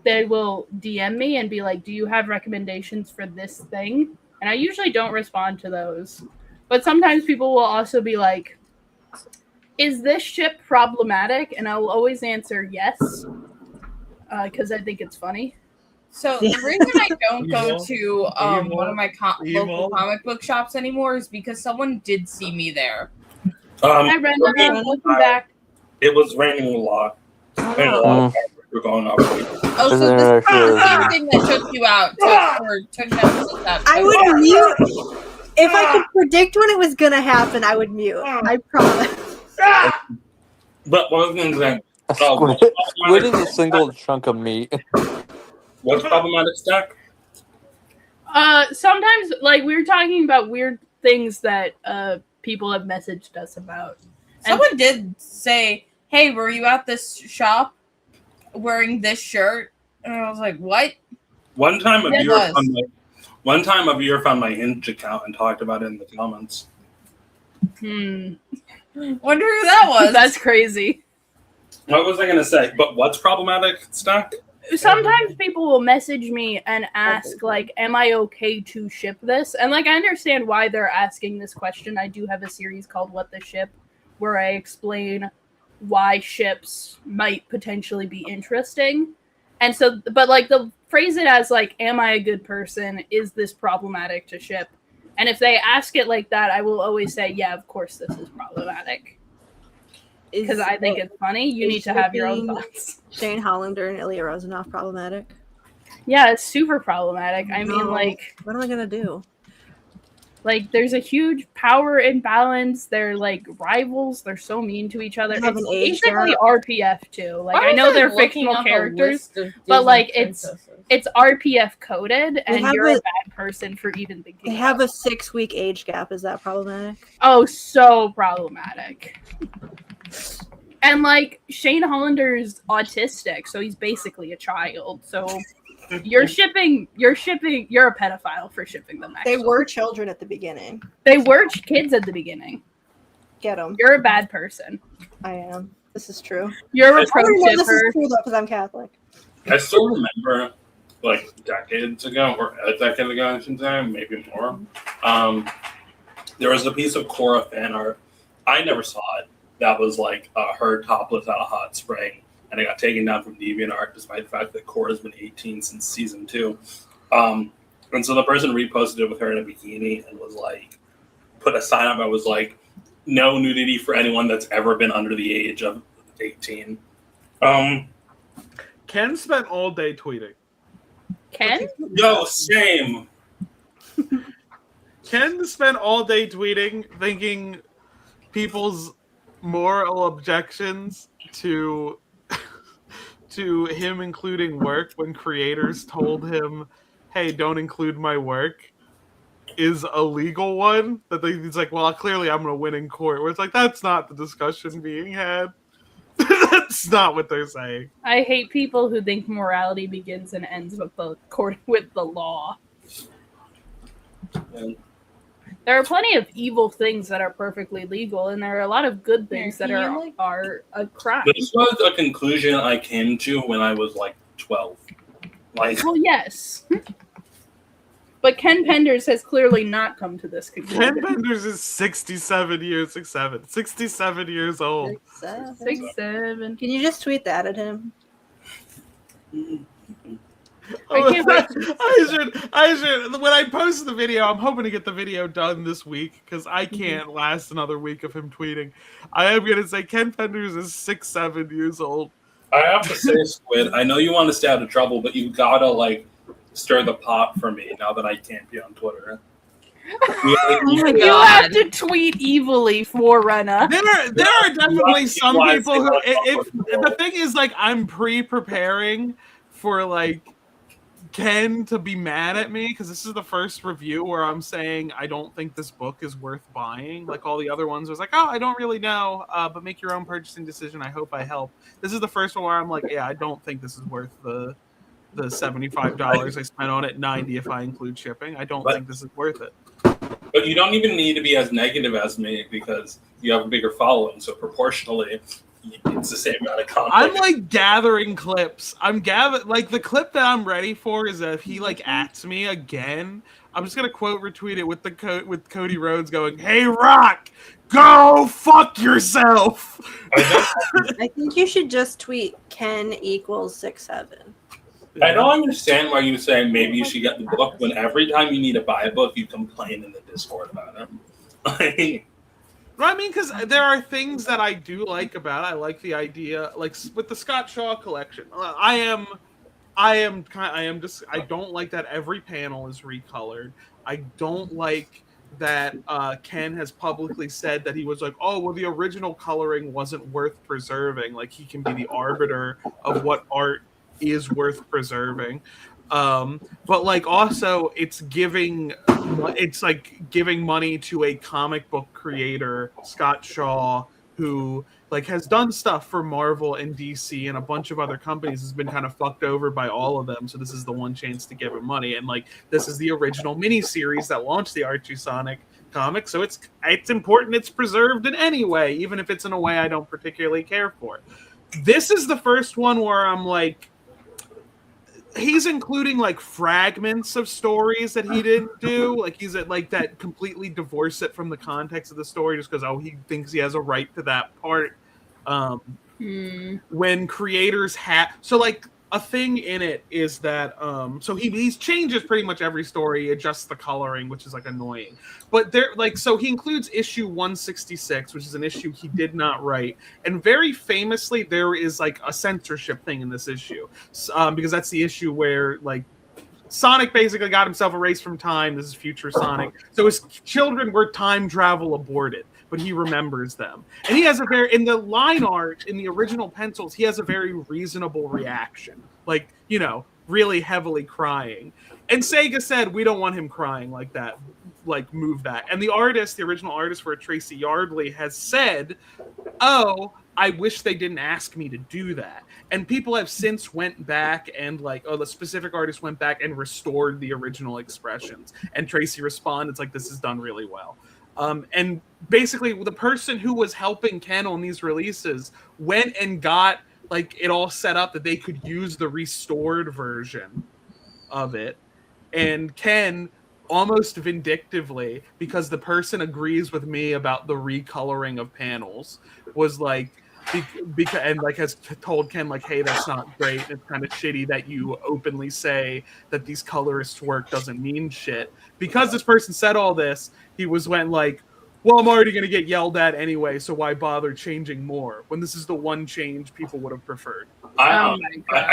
they will DM me and be like, do you have recommendations for this thing? And I usually don't respond to those. But sometimes people will also be like, is this ship problematic? And I will always answer yes, because I think it's funny. So the reason I don't go to one of my local comic book shops anymore is because someone did see me there. Hi, Rena. Welcome back. It was raining a lot. And a lot of were going up. Oh, so this is the thing that took you out. Took Nemesis out. I would mute. If I could predict when it was going to happen, I would mute. I promise. But one of the things that... Squid is a single chunk of meat. What's problematic, Stack? Sometimes, like, we were talking about weird things that people have messaged us about. Someone did say, hey, were you at this shop wearing this shirt? And I was like, what? One time a viewer found my Hinge account and talked about it in the comments. Wonder who that was. That's crazy. What was I going to say? But what's problematic, Stack? Sometimes people will message me and ask, like, am I okay to ship this? And, like, I understand why they're asking this question. I do have a series called What the Ship, where I explain why ships might potentially be interesting. And so, but, like, they'll phrase it as, like, am I a good person? Is this problematic to ship? And if they ask it like that, I will always say, yeah, of course this is problematic. Because I think it's funny. You need to have your own thoughts. Shane Hollander and Ilya Rozanoff problematic? Yeah, it's super problematic. I mean, like... What am I going to do? Like, there's a huge power imbalance. They're like rivals. They're so mean to each other. They have It's an age basically gap. RPF too. Like, Why I was know they're looking fictional up a characters, list of but Disney like princesses? it's RPF coded, and have you're a- a bad person for even thinking. They have about a 6-week age gap. Is that problematic? Oh, so problematic. And like Shane Hollander's autistic, so he's basically a child. So you're a pedophile for shipping them. They Actually. were children at the beginning. They were kids at the beginning. Get them. You're a bad person. I am. This is true. You're a I pro I know this is tipper. true though because I'm Catholic. I still remember, like decades ago, or a decade ago, I should say, maybe more. There was a piece of Korra fan art. I never saw it. That was like her topless out of hot spring, and it got taken down from DeviantArt, despite the fact that Korra's been 18 since season 2. And so the person reposted it with her in a bikini and was like, put a sign up that was like, "No nudity for anyone that's ever been under the age of 18." Ken spent all day tweeting. Ken? Yo, same. Ken spent all day tweeting, thinking people's moral objections to him including work when creators told him, "Hey, don't include my work," is a legal one. He's like, "Well, clearly I'm going to win in court." Where it's like, that's not the discussion being had. That's not what they're saying. I hate people who think morality begins and ends with the law. And There are plenty of evil things that are perfectly legal, and there are a lot of good things that are a crime. this was a conclusion I came to when I was like 12. Like, Well, yes. But Ken Penders has clearly not come to this conclusion. Ken Penders is 67 years old. 6'7". Can you just tweet that at him? I can't wait. I should. When I post the video, I'm hoping to get the video done this week because I can't last another week of him tweeting. I am going to say Ken Penders is 6'7" years old. I have to say, Squid, I know you want to stay out of trouble, but you gotta, like, stir the pot for me now that I can't be on Twitter. Oh my You god. have to tweet evilly for Rena. There are definitely some Why people who. is it The thing is, like, I'm pre-preparing for like Ken to be mad at me because this is the first review where I'm saying I don't think this book is worth buying. Like all the other ones was like, oh, I don't really know, but make your own purchasing decision. I hope I help. This is the first one where I'm like, yeah, I don't think this is worth the $75 I spent on it, $90 if I include shipping. I don't think this is worth it. But you don't even need to be as negative as me because you have a bigger following, so proportionally, it's the same amount of content. I'm like gathering clips. Like the clip that I'm ready for is that if he like ats me again, I'm just gonna quote retweet it with with Cody Rhodes going, "Hey Rock, go fuck yourself." I think you should just tweet Ken equals 6'7". I don't understand why you say maybe you should get the book when every time you need to buy a book, you complain in the Discord about it. I mean, because there are things that I do like about it. I like the idea, like with the Scott Shaw collection. I don't like that every panel is recolored. I don't like that Ken has publicly said that he was like, oh, well, the original coloring wasn't worth preserving. Like he can be the arbiter of what art is worth preserving. But like also it's like giving money to a comic book creator, Scott Shaw, who like has done stuff for Marvel and DC and a bunch of other companies, has been kind of fucked over by all of them. So this is the one chance to give him money. And like this is the original miniseries that launched the Archie Sonic comic, so it's important it's preserved in any way, even if it's in a way I don't particularly care for. This is the first one where I'm like, he's including like fragments of stories that he didn't do. Like he's at like that completely divorce it from the context of the story just because he thinks he has a right to that part. When creators so like a thing in it is that so he changes pretty much every story, he adjusts the coloring, which is like annoying. But there so he includes issue 166, which is an issue he did not write, and very famously there is like a censorship thing in this issue, because that's the issue where like Sonic basically got himself erased from time. This is future Sonic. So his children were time travel aborted, but he remembers them. And he has a very, in the line art, in the original pencils, he has a very reasonable reaction. Like, you know, really heavily crying. And Sega said, we don't want him crying like that. Like, move that. And the artist, the original artist for it, Tracy Yardley, has said, oh, I wish they didn't ask me to do that. And people have since went back and like, oh, the specific artist went back and restored the original expressions. And Tracy responded, it's like, this is done really well. And basically the person who was helping Ken on these releases went and got like it all set up that they could use the restored version of it. And Ken, almost vindictively, because the person agrees with me about the recoloring of panels, was like, because and like has told Ken like, hey, that's not great. It's kind of shitty that you openly say that these colorists' work doesn't mean shit. Because this person said all this, he went like, well, I'm already gonna get yelled at anyway, so why bother changing more when this is the one change people would have preferred. I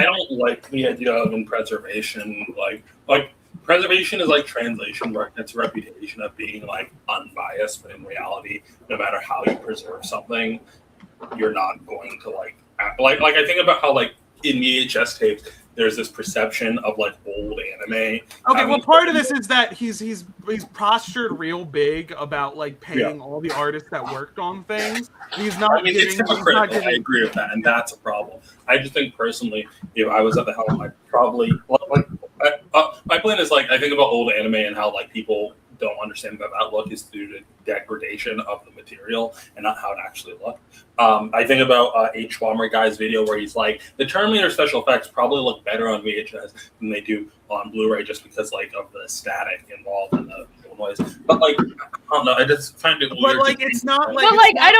don't like the idea of in preservation, like preservation is like translation work. It's a reputation of being like unbiased, but in reality, no matter how you preserve something, you're not going to like I think about how like in VHS tapes there's this perception of like old anime. Okay, well, part of this is that he's postured real big about like paying all the artists that worked on things. He's not. I mean, it's hypocritical. I agree with that, and that's a problem. I just think personally, if I was at the helm, I probably my plan is like I think about old anime and how like people don't understand that that look is through the degradation of the material and not how it actually looked. I think about H. Schwammer guy's video where he's like, the Terminator special effects probably look better on VHS than they do on Blu-ray just because like of the static involved in the noise. But like, I don't know, I just find it weird. But like, it's not like. But like, I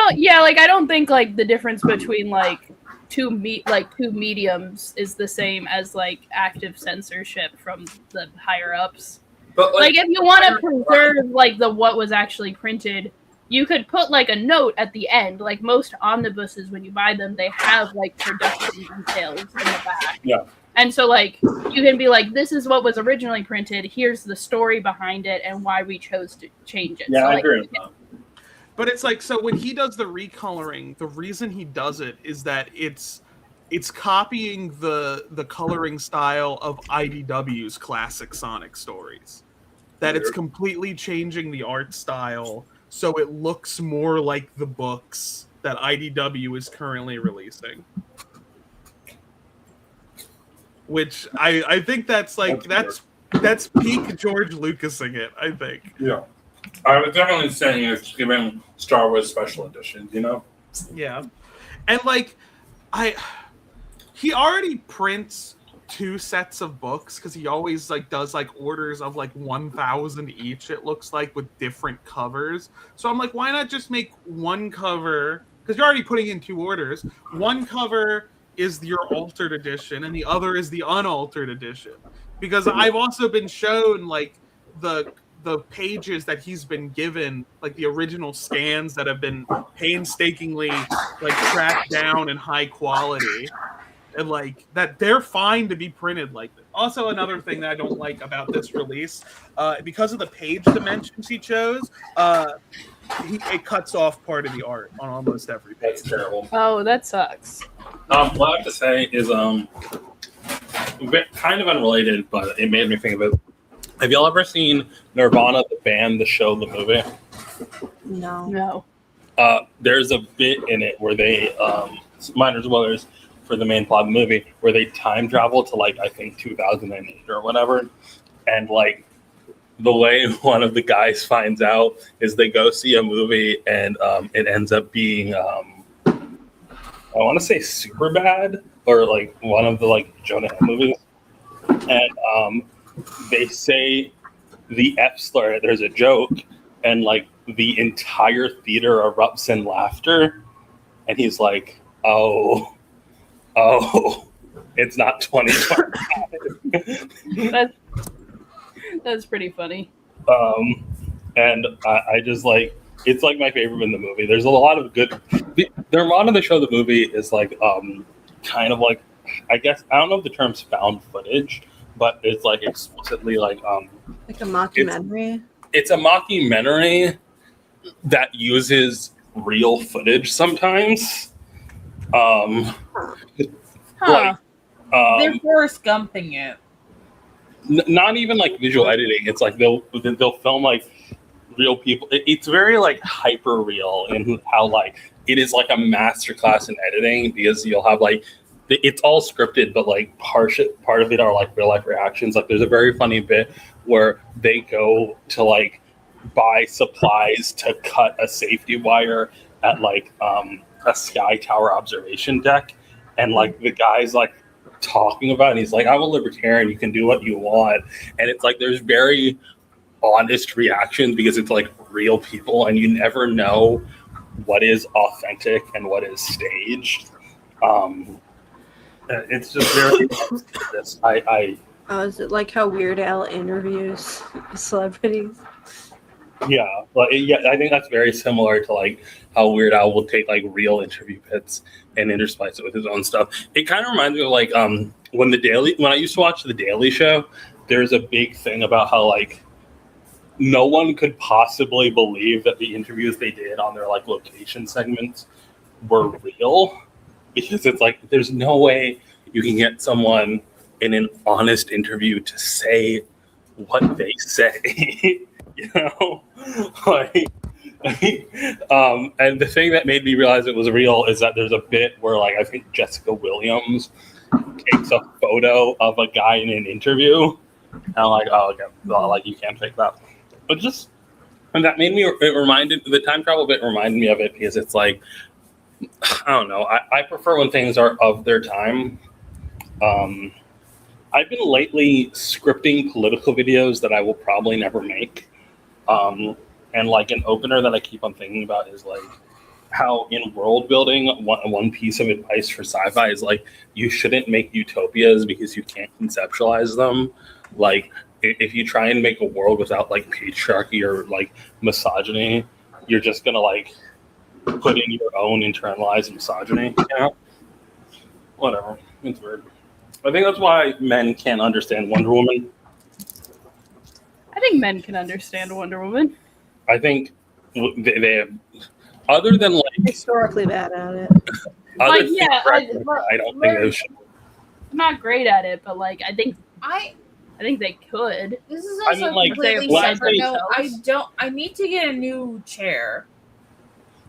don't think like the difference between like two mediums is the same as like active censorship from the higher ups. But like if you want to preserve like what was actually printed, you could put like a note at the end. Like most omnibuses, when you buy them, they have like production details in the back. Yeah. And so like you can be like, this is what was originally printed. Here's the story behind it and why we chose to change it. Yeah, so, I like, agree with that. But it's like, so when he does the recoloring, the reason he does it is that it's copying the coloring style of IDW's classic Sonic stories. That it's completely changing the art style so it looks more like the books that IDW is currently releasing. Which I think that's like that's peak George Lucasing it, I think. Yeah. I was definitely saying it's giving Star Wars special editions, you know? Yeah. And like he already prints 2 sets of books because he always like does like orders of like 1,000 each, it looks like, with different covers. So I'm like, why not just make one cover, because you're already putting in 2 orders. One cover is your altered edition and the other is the unaltered edition, because I've also been shown like the pages that he's been given, like the original scans that have been painstakingly like tracked down in high quality. And like that, they're fine to be printed like this. Also, another thing that I don't like about this release, because of the page dimensions he chose, it cuts off part of the art on almost every page. That's terrible. Oh, that sucks. What I have to say is kind of unrelated, but it made me think of it. Have y'all ever seen Nirvana, the band, the show, the movie? No. There's a bit in it where they, minor spoilers for the main plot of the movie, where they time travel to like I think 2008 or whatever, and like the way one of the guys finds out is they go see a movie and it ends up being I want to say Superbad or like one of the like Jonah Hill movies, and they say the F slur. There's a joke, and like the entire theater erupts in laughter, and he's like, oh, it's not 2025. That's pretty funny. And I just like, it's like my favorite in the movie. There's a lot of good. The Nirvana, the show, the movie is like kind of like, I guess I don't know if the term's found footage, but it's like explicitly like Like a mockumentary. it's a mockumentary that uses real footage sometimes. Huh. Like, They're Forrest Gumping it. not even like visual editing. It's like they'll film like real people. It's very like hyper real in how like it is like a masterclass in editing, because you'll have like it's all scripted, but like part of it are like real life reactions. Like there's a very funny bit where they go to like buy supplies to cut a safety wire at like a sky tower observation deck, and like the guy's like talking about it, and he's like, I'm a libertarian, you can do what you want. And it's like there's very honest reactions because it's like real people, and you never know what is authentic and what is staged. It's just very Is it like how Weird Al interviews celebrities? yeah, I think that's very similar to like how Weird Al will take like real interview bits and intersplice it with his own stuff. It kind of reminds me of like when I used to watch The Daily Show, there's a big thing about how like no one could possibly believe that the interviews they did on their like location segments were real, because it's like there's no way you can get someone in an honest interview to say what they say. You know, like, and the thing that made me realize it was real is that there's a bit where, like, I think Jessica Williams takes a photo of a guy in an interview, and I'm like, oh, okay, well, like, you can't fake that. But just, and that made me, the time travel bit reminded me of it, because it's like, I don't know, I prefer when things are of their time. I've been lately scripting political videos that I will probably never make. And like an opener that I keep on thinking about is like how in world building, one piece of advice for sci-fi is like you shouldn't make utopias because you can't conceptualize them. Like if you try and make a world without like patriarchy or like misogyny, you're just gonna like put in your own internalized misogyny. You know? Whatever. It's weird. I think that's why men can't understand Wonder Woman. I think men can understand Wonder Woman. I think they have, other than like Historically bad at it. Like, yeah, I don't think they should. I'm not great at it, but like I think they could. This is I also mean, like, completely when I separate. say- No, I don't. I need to get a new chair,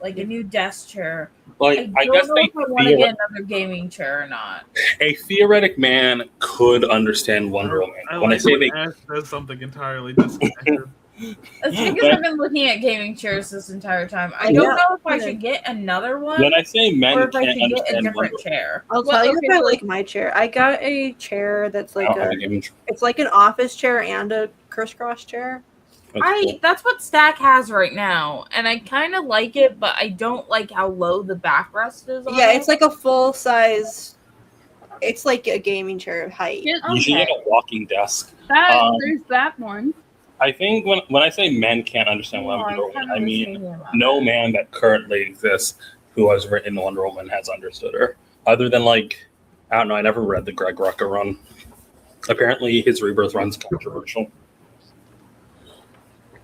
like a new desk chair. Like, I don't guess know they if I want to get another gaming chair or not. a theoretic man could understand Wonder Woman. When I say they, Ash says something entirely disconnected. It's because I've been looking at gaming chairs this entire time. I don't know if I should get another one when I say men or if I can't should get a understand Wonder different Woman, chair. I'll tell you if I like my chair. I got a chair that's I like don't have a gaming chair. it's like an office chair and a crisscross chair. That's what Stack has right now, and I kind of like it, but I don't like how low the backrest is. Yeah, it's like a full size. It's like a gaming chair height. Yeah, You should get a walking desk. there's that one. I think when I say men can't understand Wonder Woman, I mean no man that currently exists who has written Wonder Woman has understood her. Other than like, I don't know, I never read the Greg Rucka run. Apparently his Rebirth run's controversial.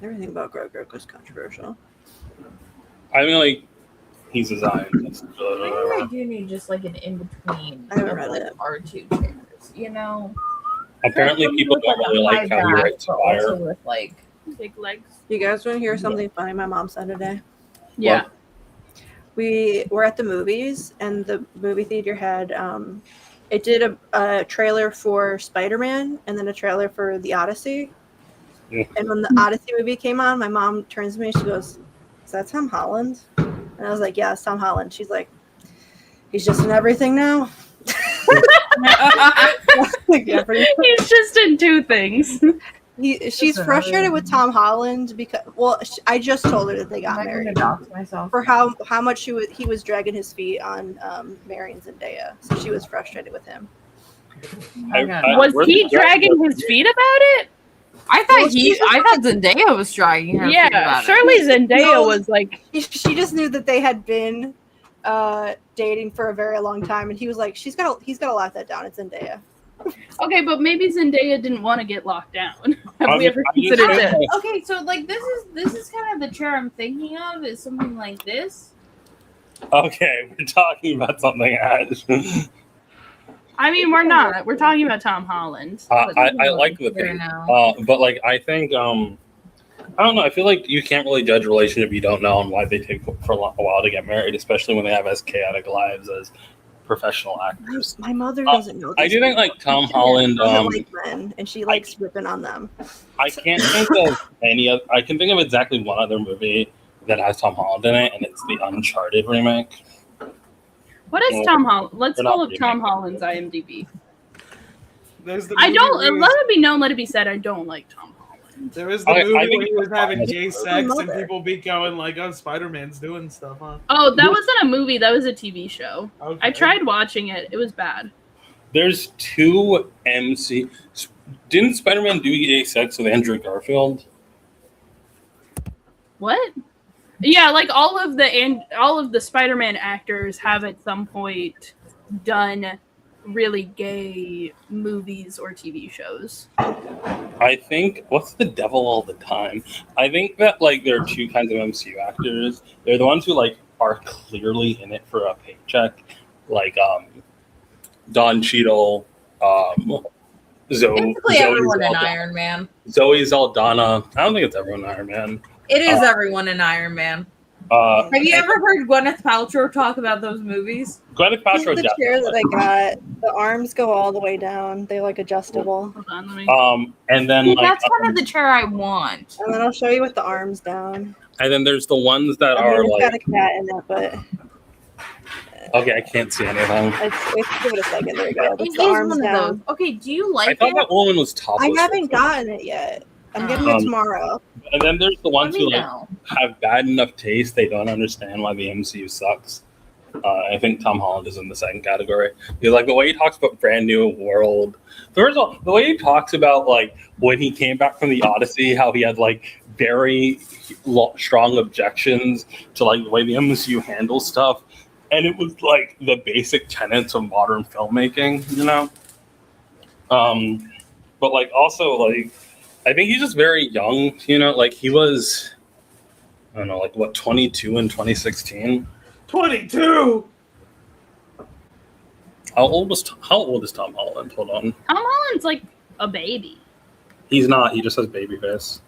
Everything about Greg was controversial. I mean, like, he's a Zionist. I do need just like an in between. I haven't read it. R2 chairs, you know. Apparently people don't really like how he writes fire. With like big legs. You guys want to hear something funny my mom said today? Yeah. We were at the movies, and the movie theater had it did a trailer for Spider-Man and then a trailer for The Odyssey. Yeah. And when the Odyssey movie came on, my mom turns to me and she goes, "Is that Tom Holland?" And I was like, "Yeah, it's Tom Holland." She's like, "He's just in everything now." Yeah, He's just in two things. She's frustrated with Tom Holland because, well, I just told her that they got married. For how much he was dragging his feet on Marion Zendaya, so she was frustrated with him. Was he dragging his feet about it? I thought Zendaya was dragging her. feet about surely it. Zendaya was like. She just knew that they had been dating for a very long time, and he was like, he's gotta lock that down. It's Zendaya. Okay, but maybe Zendaya didn't want to get locked down. Have we ever I'm just considered saying, this? Okay, so like this is kind of the chair I'm thinking of is something like this. Okay, we're talking about something else. I mean, we're not. We're talking about Tom Holland. I like the Here thing, now. but like I think I don't know. I feel like you can't really judge a relationship you don't know and why they take for a while to get married, especially when they have as chaotic lives as professional actors. My mother doesn't know. I These do think people. like Tom She Holland. doesn't like men, and she likes ripping on them. I can't think of any of. I can think of exactly one other movie that has Tom Holland in it, and it's the Uncharted remake. What is Tom Holland? Let's They're not pull up Tom remake. Holland's IMDb. There's the I movie don't. where he Let was- it be known. Let it be said. I don't like Tom Holland. There was the I movie think where he was having gay it's sex and mother. people be going like, "Oh, Spider-Man's doing stuff, huh?" Oh, that wasn't a movie. That was a TV show. Okay. I tried watching it. It was bad. There's two MC. Didn't Spider-Man do gay sex with Andrew Garfield? What? Yeah, like all of the Spider-Man actors have at some point done really gay movies or TV shows. I think what's the devil all the time? I think that like there are two kinds of MCU actors. They're the ones who like are clearly in it for a paycheck, like Don Cheadle, Basically everyone in Iron Man. Zoe Saldana. I don't think it's everyone in Iron Man. It is everyone in Iron Man. Have you ever heard Gwyneth Paltrow talk about those movies? Gwyneth This is Paltrow, the chair that definitely. I got. The arms go all the way down. They like adjustable. Hold on, let me. And then like, That's kind of the chair I want. And then I'll show you with the arms down. and then there's the ones that I mean, are it's got a like, cat in it, but okay, I can't see anything. give it a second. There you go. It That's is the arms one of down. those. Okay, do you I like thought it? that woman was topless. I haven't gotten it yet. I'm getting it tomorrow. And then there's the ones Let who me like know. have bad enough taste they don't understand why the MCU sucks. I think Tom Holland is in the second category. Because like the way he talks about Brand New World, first of all, the way he talks about like when he came back from the Odyssey, how he had like very strong objections to like the way the MCU handles stuff, and it was like the basic tenets of modern filmmaking, you know. But like also like I think he's just very young, you know. Like he was, I don't know, like what 22 in 2016. 22. How old is Tom Holland? Hold on. Tom Holland's like a baby. He's not. He just has baby face.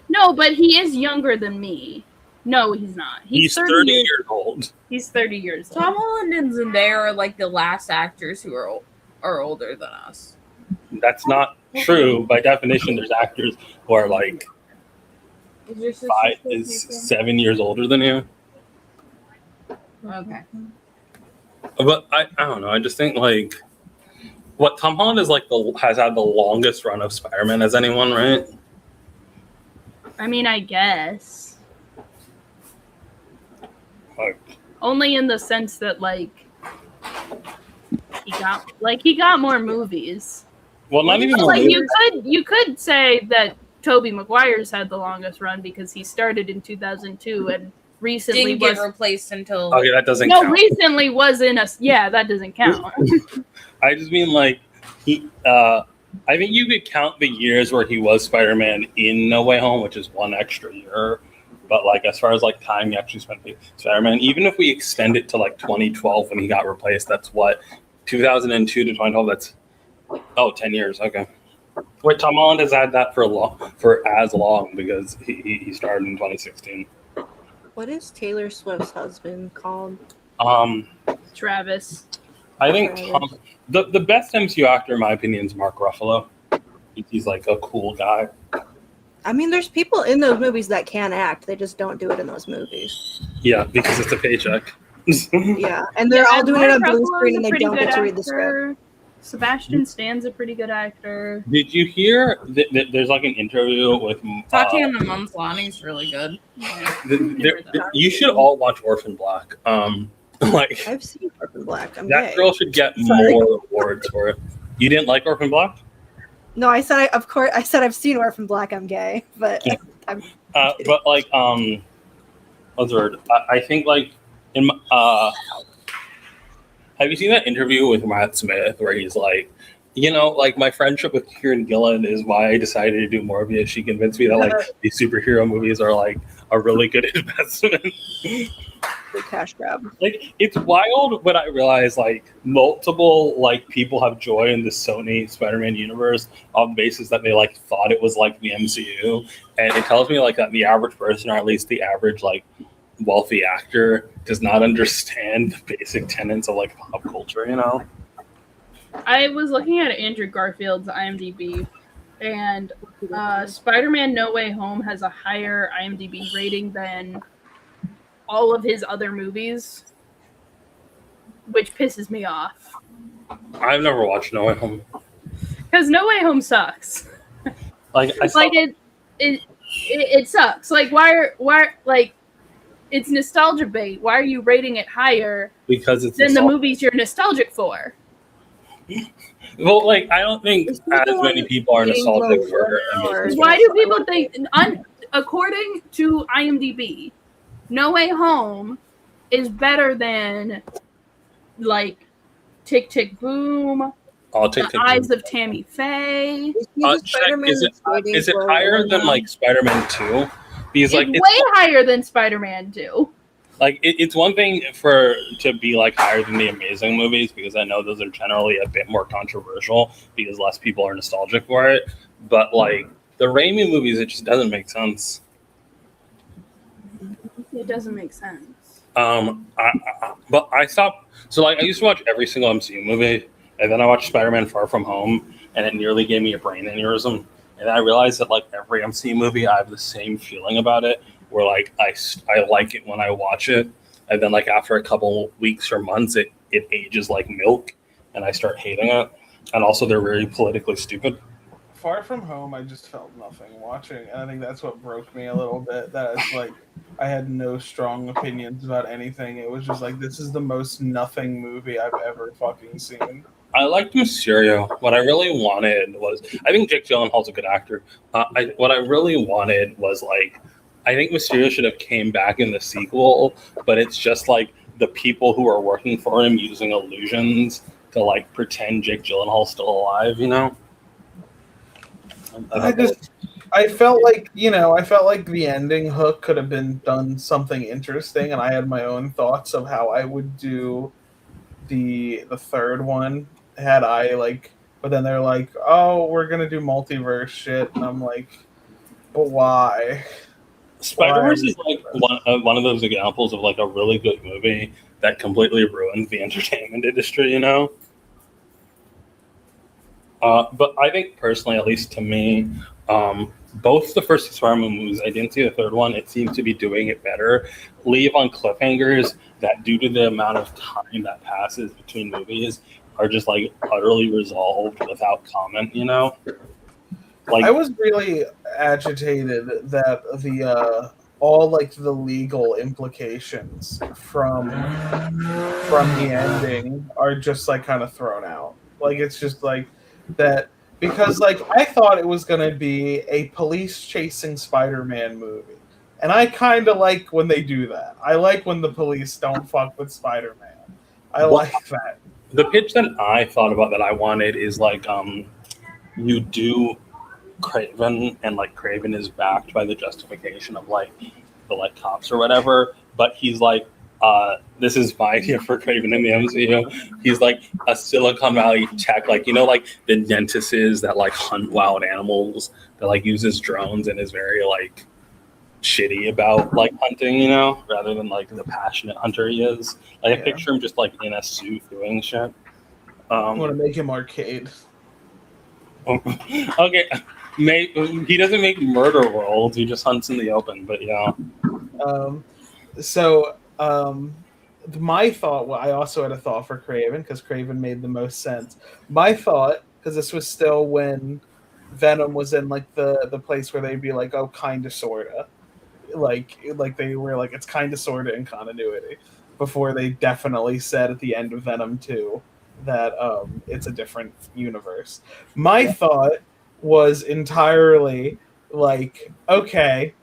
No, but he is younger than me. No, he's not. He's 30 years old. He's 30 years old. Tom Holland and Zendaya are like the last actors who are older than us. That's not true. By definition, there's actors who are like Is your sister 7 years older than you. Okay. But I don't know. I just think like what Tom Holland is like has had the longest run of Spider-Man as anyone, right? I mean, I guess. Like, Only in the sense that like he got more movies. well, not even But, more like movies. you could say that Tobey Maguire's had the longest run because he started in 2002 and recently Didn't get replaced until Okay, that doesn't no count. recently was in a that doesn't count. I just mean like he. I think you could count the years where he was Spider-Man in No Way Home, which is one extra year. But like as far as like time he actually spent with Spider-Man, even if we extend it to like 2012 when he got replaced, that's what 2002 to 2012. That's 10 years. Okay. Wait, Tom Holland has had that for as long because he started in 2016. What is Taylor Swift's husband called? Travis. I think the best MCU actor in my opinion is Mark Ruffalo. He's like a cool guy. I mean, there's people in those movies that can act. They just don't do it in those movies. Yeah, because it's a paycheck. Yeah, and they're all doing it on blue screen and they Pretty don't good get to read the actor. script. Sebastian Stan's a pretty good actor. Did you hear that there's like an interview with Tatiana Maslany's really good. you should all watch Orphan Black. Like I've seen Orphan Black. I'm that gay. girl should get Sorry. more awards for it. You didn't like Orphan Black? No, I said of course. I said I've seen Orphan Black. I'm gay, but I'm But like what's the word? I think like in Have you seen that interview with Matt Smith where he's like, like my friendship with Kieran Gillen is why I decided to do Morbius. She convinced me that like these superhero movies are like a really good investment. Big cash grab. Like it's wild when I realize like multiple like people have joy in the Sony Spider-Man universe on the basis that they like thought it was like the MCU, and it tells me like that the average person, or at least the average like wealthy actor, does not understand the basic tenets of like pop culture. I was looking at Andrew Garfield's IMDb, and Spider-Man No Way Home has a higher IMDb rating than all of his other movies, which pisses me off. I've never watched No Way Home. Because No Way Home sucks. Like it sucks. Like why like it's nostalgia bait. Why are you rating it higher because it's than the movies you're nostalgic for? Well, like I don't think as many people are nostalgic for. Why do people think? According to IMDb, No Way Home is better than like Tick Tick Boom, The Eyes of Tammy Faye. Is it higher than like Spider-Man 2? Because like it's way higher than Spider-Man 2. Like it's one thing to be like higher than the Amazing movies, because I know those are generally a bit more controversial because less people are nostalgic for it. But like the Raimi movies, it just doesn't make sense. It doesn't make sense. But I stopped. So like I used to watch every single MCU movie, and then I watched Spider-Man Far From Home, and it nearly gave me a brain aneurysm. And I realized that like every MCU movie, I have the same feeling about it. Where like I like it when I watch it, and then like after a couple weeks or months, it ages like milk, and I start hating it. And also, they're very politically stupid. Far From Home, I just felt nothing watching, and I think that's what broke me a little bit. That it's like I had no strong opinions about anything. It was just like, this is the most nothing movie I've ever fucking seen. I liked Mysterio. What I really wanted was, I think Jake Gyllenhaal's a good actor. What I really wanted was like, I think Mysterio should have came back in the sequel, but it's just like the people who are working for him using illusions to like pretend Jake Gyllenhaal's still alive, I felt like the ending hook could have been done something interesting, and I had my own thoughts of how I would do the third one had I like, but then they're like, oh, we're gonna do multiverse shit, and I'm like, but why? Spider-Verse is like one of those examples of like a really good movie that completely ruins the entertainment industry, But I think personally, at least to me, both the first two Spider-Man movies, I didn't see the third one. It seems to be doing it better. Leave on cliffhangers that, due to the amount of time that passes between movies, are just like utterly resolved without comment, Like, I was really agitated that the all like the legal implications from the ending are just like kind of thrown out. Like it's just like that, because like I thought it was gonna be a police chasing Spider-Man movie, and I kind of like when they do that. I like when the police don't fuck with Spider-Man. I like that. The pitch that I thought about that I wanted is like you do Craven, and like Craven is backed by the justification of like the like cops or whatever, but he's like this is my idea for Craven in the MCU. He's like a Silicon Valley tech, like like the dentists that like hunt wild animals, that like uses drones and is very like shitty about like hunting, rather than like the passionate hunter he is. Like I picture him just like in a suit doing shit. I want to make him arcade. Okay. He doesn't make murder worlds. He just hunts in the open. But yeah. My thought. Well, I also had a thought for Craven because Craven made the most sense. My thought, because this was still when Venom was in like the place where they'd be like, oh, kinda, sorta, like they were like, it's kinda, sorta in continuity, before they definitely said at the end of Venom 2 that it's a different universe. My thought was entirely like, okay,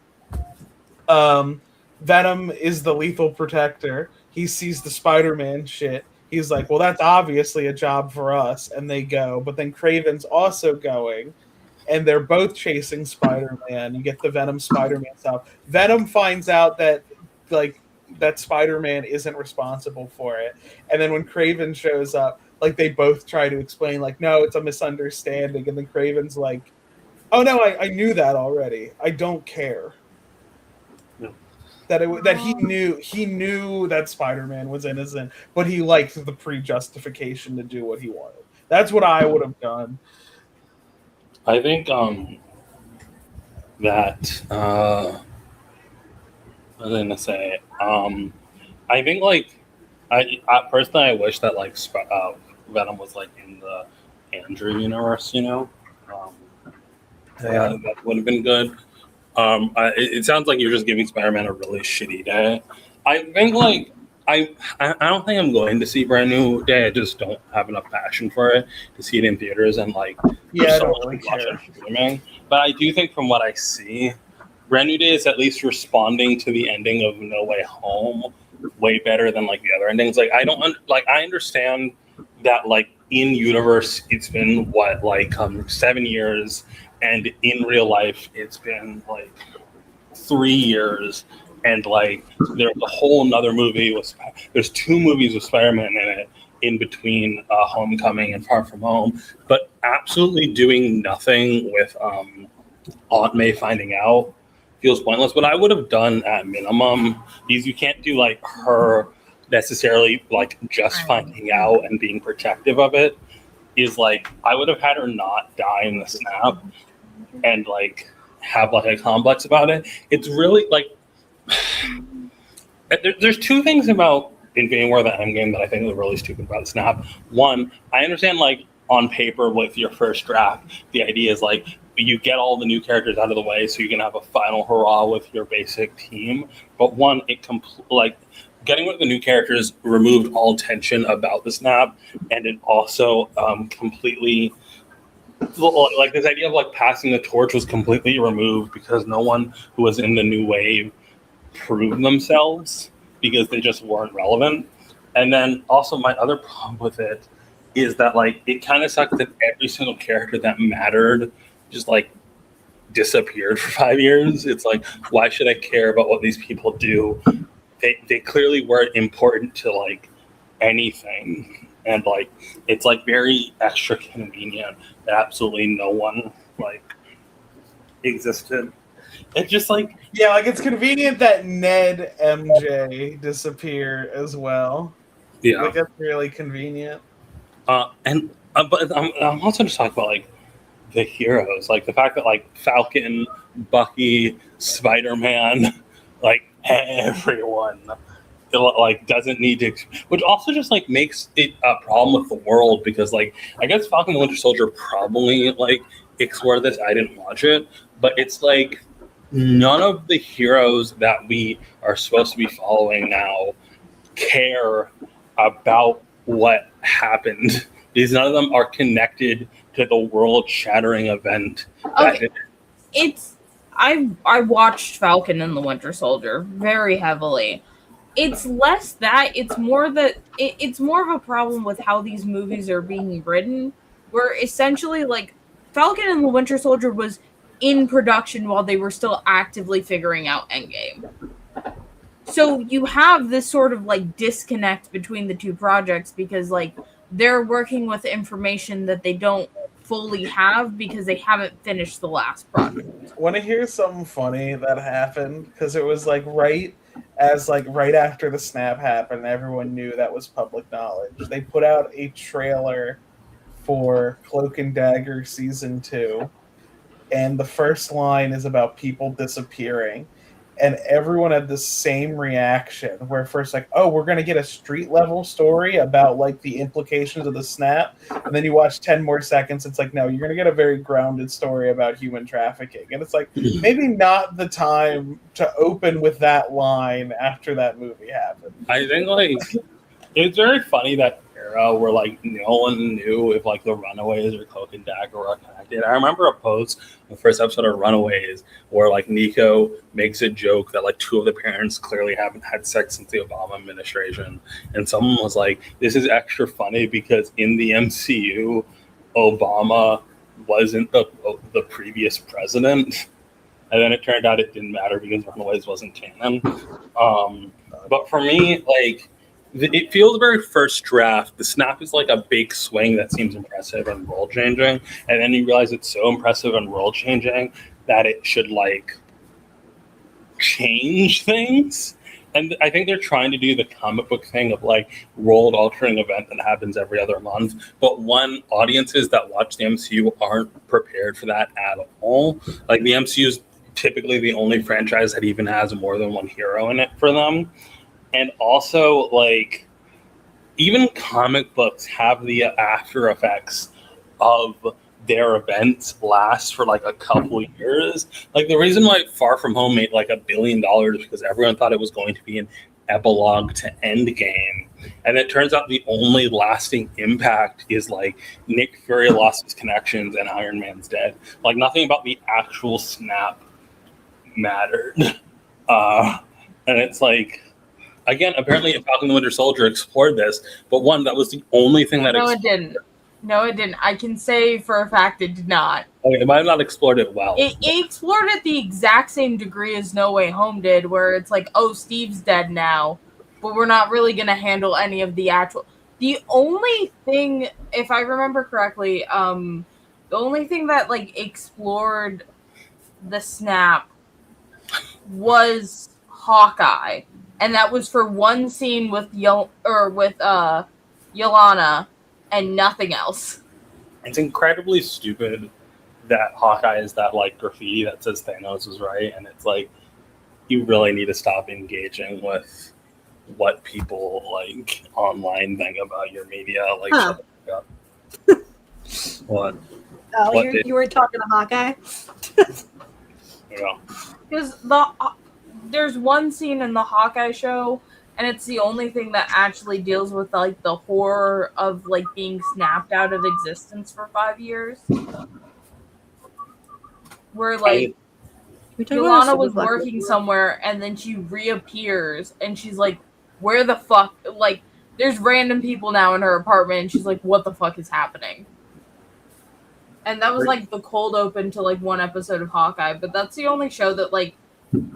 Venom is the lethal protector. He sees the Spider-Man shit. he's like, well, that's obviously a job for us, and they go. But then Craven's also going, and they're both chasing Spider-Man. You get the Venom Spider-Man stuff. Venom finds out that like that Spider-Man isn't responsible for it, and then when Craven shows up, like they both try to explain, like, no, it's a misunderstanding, and then Craven's like, oh no, I knew that already. I don't care. That he knew that Spider-Man was innocent, but he liked the pre-justification to do what he wanted. That's what I would have done. I think that what was I gonna say? I think like I personally I wish that like Venom was like in the Andrew universe, you know. That would have been good. It sounds like you're just giving Spider-Man a really shitty day. I think like I don't think I'm going to see Brand New Day. I just don't have enough passion for it to see it in theaters and like I don't really care. But I do think from what I see, Brand New Day is at least responding to the ending of No Way Home way better than like the other endings. Like I understand that like in universe it's been what like 7 years. And in real life, it's been like 3 years, and like there's a whole another movie there's 2 movies with Spider-Man in it in between Homecoming and Far From Home, but absolutely doing nothing with Aunt May finding out feels pointless. What I would have done at minimum is you can't do like her necessarily like just finding out and being protective of it. Is like I would have had her not die in the snap and like have like a complex about it. It's really like there's 2 things about Infinity War, the Endgame, that I think are really stupid about the snap. One, I understand like on paper with your first draft, the idea is like you get all the new characters out of the way so you can have a final hurrah with your basic team. But one, like getting rid of the new characters removed all tension about the snap, and it also completely like this idea of like passing the torch was completely removed because no one who was in the new wave proved themselves because they just weren't relevant. And then also my other problem with it is that like it kind of sucked that every single character that mattered just like disappeared for 5 years. It's like, why should I care about what these people do? They clearly weren't important to like anything, and like it's like very extra convenient that absolutely no one like existed. It's just like like it's convenient that Ned MJ disappear as well. Yeah, like that's really convenient. But I'm also just talking about like the heroes, like the fact that like Falcon, Bucky, Spider-Man, like everyone like doesn't need to, which also just like makes it a problem with the world because like I guess Falcon and the Winter Soldier probably like explored this. I didn't watch it, but it's like none of the heroes that we are supposed to be following now care about what happened because none of them are connected to the world-shattering event. Okay, I watched Falcon and the Winter Soldier very heavily. It's less that, it's more that it's more of a problem with how these movies are being written, where essentially like Falcon and the Winter Soldier was in production while they were still actively figuring out Endgame. So you have this sort of like disconnect between the 2 projects because like they're working with information that they don't fully have because they haven't finished the last project. Want to hear something funny that happened? Because it was like right after the snap happened, everyone knew that was public knowledge. They put out a trailer for Cloak and Dagger Season 2, and the first line is about people disappearing. And everyone had the same reaction, where first like, oh, we're going to get a street level story about like the implications of the snap. And then you watch 10 more seconds. It's like, no, you're going to get a very grounded story about human trafficking. And it's like, maybe not the time to open with that line after that movie happened. I think like it's very funny that era where like no one knew if like the Runaways or Cloak and Dagger were connected. I remember a post in the first episode of Runaways where like Nico makes a joke that like two of the parents clearly haven't had sex since the Obama administration, and someone was like, "This is extra funny because in the MCU, Obama wasn't the previous president." And then it turned out it didn't matter because Runaways wasn't canon. But for me, like, it feels very first draft. The snap is like a big swing that seems impressive and role changing, and then you realize it's so impressive and role changing that it should like change things. And I think they're trying to do the comic book thing of like world altering event that happens every other month. But one, audiences that watch the MCU aren't prepared for that at all. Like the MCU is typically the only franchise that even has more than one hero in it for them. And also, like, even comic books have the after effects of their events last for like a couple years. Like the reason why Far From Home made like $1 billion because everyone thought it was going to be an epilogue to Endgame, and it turns out the only lasting impact is like Nick Fury lost his connections and Iron Man's dead. Like nothing about the actual snap mattered. And it's like, again, apparently Falcon the Winter Soldier explored this, but one, that was the only thing that it didn't. No, it didn't. I can say for a fact it did not. Okay, it might have not explored it well. It explored it the exact same degree as No Way Home did, where it's like, oh, Steve's dead now, but we're not really going to handle any of the actual... The only thing, if I remember correctly, the only thing that, like, explored the snap was Hawkeye. And that was for one scene with Yelena and nothing else. It's incredibly stupid that Hawkeye is that like graffiti that says Thanos was right, and it's like you really need to stop engaging with what people like online think about your media. Like, shut the fuck up. What? Oh, What you were talking to Hawkeye? Yeah. Because there's one scene in the Hawkeye show, and it's the only thing that actually deals with like the horror of like being snapped out of existence for 5 years. Where like Yelena was working somewhere and then she reappears and she's like, where the fuck, like there's random people now in her apartment and she's like, what the fuck is happening? And that was like the cold open to like one episode of Hawkeye, but that's the only show that like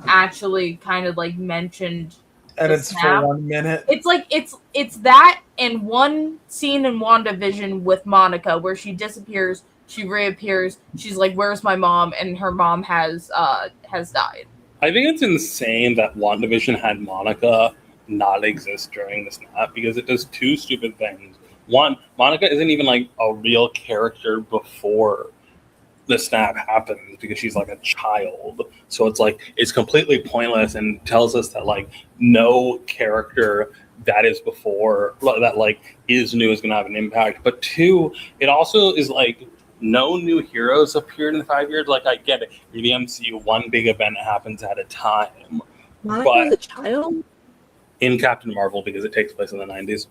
actually kind of like mentioned. And it's snap. For 1 minute. It's like it's that and one scene in WandaVision with Monica where she disappears, she reappears, she's like, where's my mom? And her mom has died. I think it's insane that WandaVision had Monica not exist during the snap because it does two stupid things. One, Monica isn't even like a real character before the snap happens because she's like a child. So it's like it's completely pointless and tells us that like no character that is before that like is new is gonna have an impact. But two, it also is like no new heroes appeared in 5 years. Like I get it. You're the MCU, one big event happens at a time. Monica was a child? In Captain Marvel because it takes place in the 90s.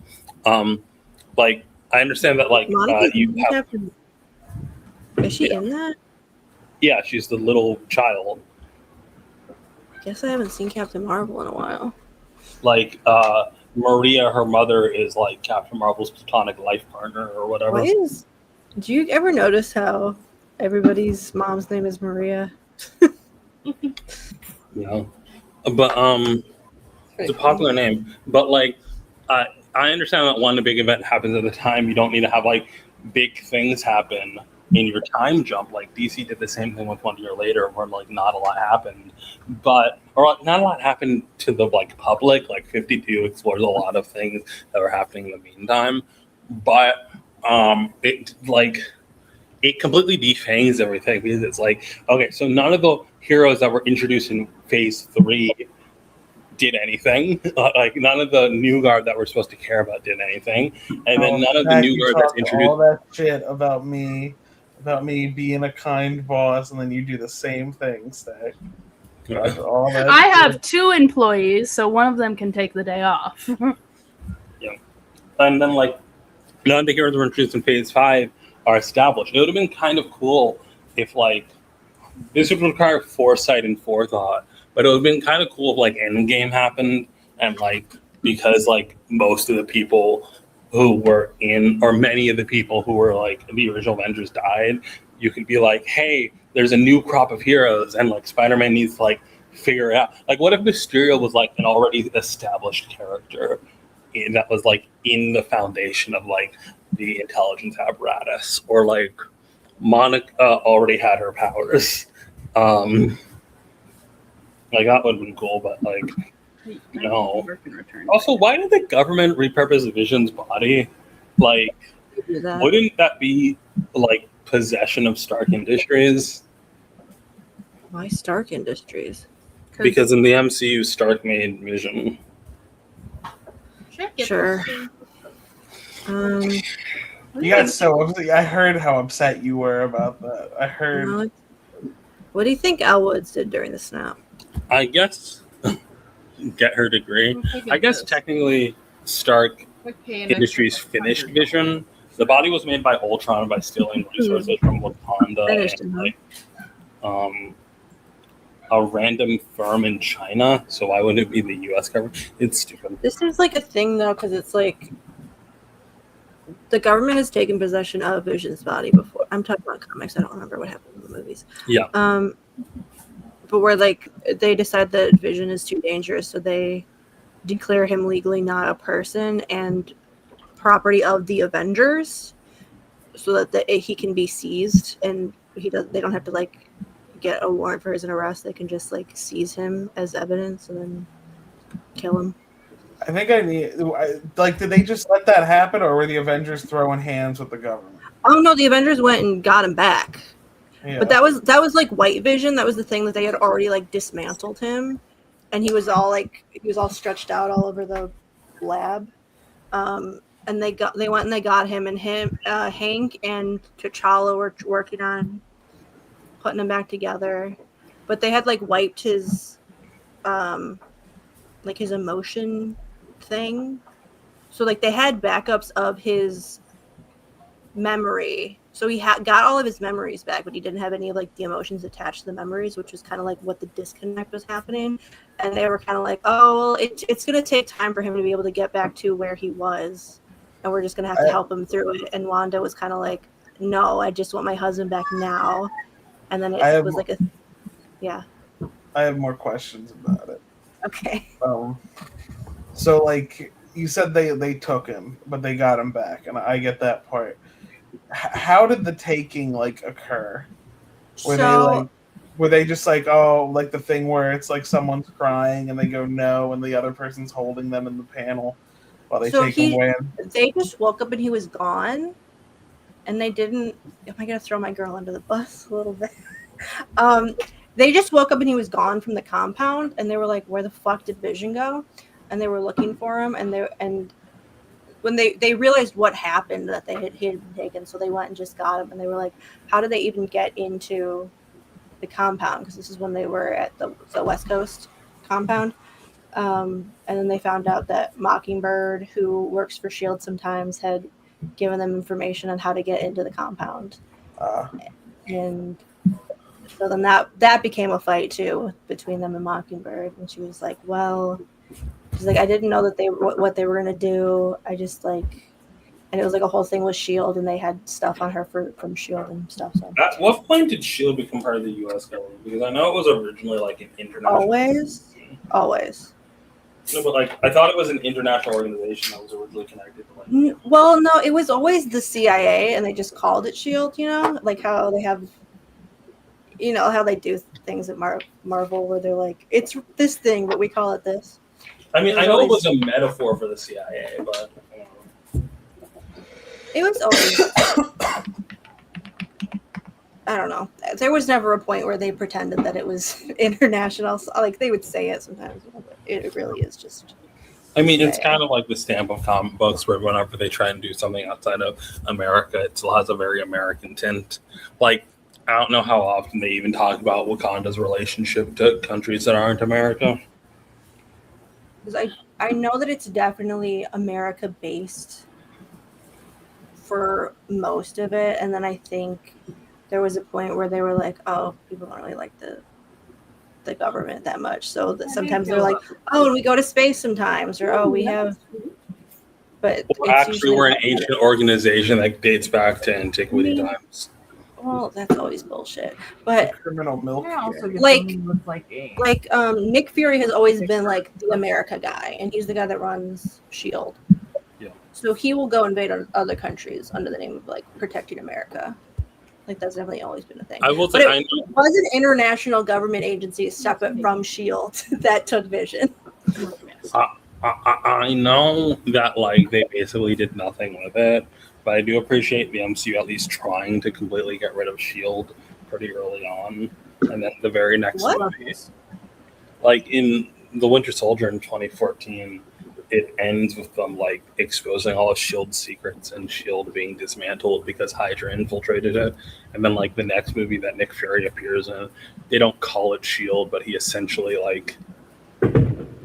Like I understand that like you have Is she in that? Yeah, she's the little child. Guess I haven't seen Captain Marvel in a while. Like Maria, her mother, is like Captain Marvel's platonic life partner or whatever. Do you ever notice how everybody's mom's name is Maria? Yeah, but it's a popular name. But like, I understand that one big event happens at the time. You don't need to have like big things happen in your time jump. Like DC did the same thing with 1 year later, where like not a lot happened, not a lot happened to the like public. Like 52 explores a lot of things that were happening in the meantime, but it completely defangs everything because it's like, okay, so none of the heroes that were introduced in Phase 3 did anything. Like none of the new guard that we're supposed to care about did anything, and then none of the new guard that's introduced. All that shit about me being a kind boss, and then you do the same thing, Stack. I have 2 employees, so one of them can take the day off. Yeah, and then like none of the heroes were introduced in Phase 5 are established. It would have been kind of cool if, like, this would require foresight and forethought, but it would have been kind of cool if, like, Endgame happened and, like, because, like, most of the people who were in, or many of the people who were, like, the original Avengers died, you could be like, hey, there's a new crop of heroes, and, like, Spider-Man needs to, like, figure it out. Like, what if Mysterio was, like, an already established character that was, like, in the foundation of, like, the intelligence apparatus, or, like, Monica already had her powers. Like, that would have been cool, but, like, no. Also, why did the government repurpose Vision's body? Like, wouldn't that be, like, possession of Stark Industries? Why Stark Industries? Because in the MCU, Stark made Vision. Sure. You got so upset. I heard how upset you were about that. I heard. What do you think Al Woods did during the snap? I guess get her degree. I guess technically Stark Industries finished Vision. The body was made by Ultron by stealing resources from Wakanda and, like, a random firm in China. So why wouldn't it be the U.S. government? It's stupid. This is like a thing though, because it's like the government has taken possession of Vision's body before. I'm talking about comics. I don't remember what happened in the movies. Yeah. But where, like, they decide that Vision is too dangerous, so they declare him legally not a person and property of the Avengers, so that he can be seized, and they don't have to, like, get a warrant for his arrest. They can just, like, seize him as evidence and then kill him. I think did they just let that happen, or were the Avengers throwing hands with the government? Oh no, the Avengers went and got him back. Yeah. But that was like White Vision. That was the thing that they had already, like, dismantled him, and he was all stretched out all over the lab. And they went and they got him, and Hank and T'Challa were working on putting him back together, but they had, like, wiped his like, his emotion thing. So, like, they had backups of his memory. So he got all of his memories back, but he didn't have any of, like, the emotions attached to the memories, which was kind of like what the disconnect was happening. And they were kind of like, oh, well, it's going to take time for him to be able to get back to where he was, and we're just going to have to help him through it. And Wanda was kind of like, no, I just want my husband back now. And then it was like yeah. I have more questions about it. Okay. So, like, you said they took him, but they got him back, and I get that part. How did the taking, like, occur? Were they just like, oh, like the thing where it's like someone's crying and they go no, and the other person's holding them in the panel while they take him away? They just woke up and he was gone, and they didn't. Am I gonna throw my girl under the bus a little bit? They just woke up and he was gone from the compound, and they were like, where the fuck did Vision go? And they were looking for him, and when they realized what happened, that he had been taken, so they went and just got him, and they were like, how did they even get into the compound? Because this is when they were at the West Coast compound. And then they found out that Mockingbird, who works for S.H.I.E.L.D. sometimes, had given them information on how to get into the compound. And so then that became a fight too between them and Mockingbird, and she was like, well, she's like, I didn't know that what they were gonna do. I just, like, and it was like a whole thing with S.H.I.E.L.D. and they had stuff on her from S.H.I.E.L.D. and stuff. So At what point did S.H.I.E.L.D. become part of the U.S. government? Because I know it was originally, like, an international. Always. No, but, like, I thought it was an international organization that was originally connected to, like. Well, no, it was always the CIA, and they just called it S.H.I.E.L.D. You know, like how they have, you know, how they do things at Marvel, where they're like, it's this thing, but we call it this. I mean, I know it was a metaphor for the CIA, but it was always. I don't know. There was never a point where they pretended that it was international. Like, they would say it sometimes, but it really is just. I mean, it's kind of like the stamp of comic books, where whenever they try and do something outside of America, it still has a very American tint. Like, I don't know how often they even talk about Wakanda's relationship to countries that aren't America. Because I know that it's definitely America-based, for most of it, and then I think there was a point where they were like, "Oh, people don't really like the government that much," so that sometimes they're like, "Oh, and we go to space sometimes," or "Oh, we have." But Well, it's actually, usually we're an ancient organization that dates back to antiquity times. well, that's always bullshit. But Criminal milk. like Nick Fury has always been like the America guy, and he's the guy that runs Shield. Yeah. So he will go invade other countries under the name of like protecting America. Like that's definitely always been a thing. I will But say, it was an international government agency separate from Shield that took Vision. I know that like they basically did nothing with it, but I do appreciate the MCU at least trying to completely get rid of Shield pretty early on, and then the very next movie, like in The Winter Soldier in 2014, it ends with them like exposing all of Shield's secrets and Shield being dismantled because Hydra infiltrated it, and then like the next movie that Nick Fury appears in, they don't call it Shield, but he essentially like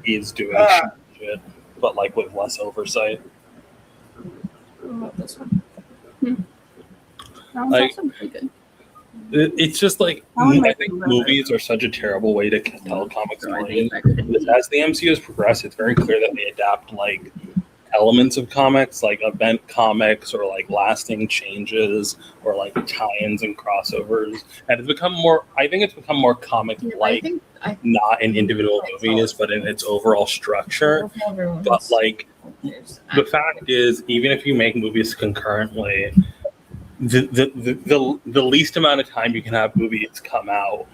is doing shit, but like with less oversight. This one. That one's Like, also pretty good. It's just like I think movies are such a terrible way to tell comic stories. As the MCU has progressed, it's very clear that they adapt like elements of comics, like event comics or like lasting changes or like tie-ins and crossovers, and it's become more. I think it's become more comic-like, not in individual movies, but in its overall structure. But like the fact is, even if you make movies concurrently, the least amount of time you can have movies come out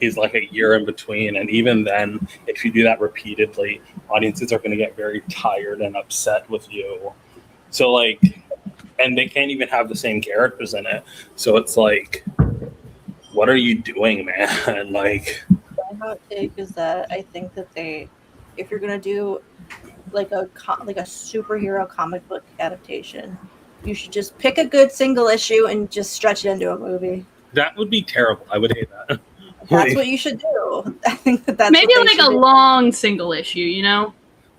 is like a year in between, and even then, if you do that repeatedly, audiences are going to get very tired and upset with you. So like, and they can't even have the same characters in it. So it's like, what are you doing, man? Like, My hot take is that I think that if you're gonna do like a superhero comic book adaptation, you should just pick a good single issue and just stretch it into a movie. that would be terrible. I would hate that. That's what you should do. I think that's Maybe what they like a should do. long single issue, you know?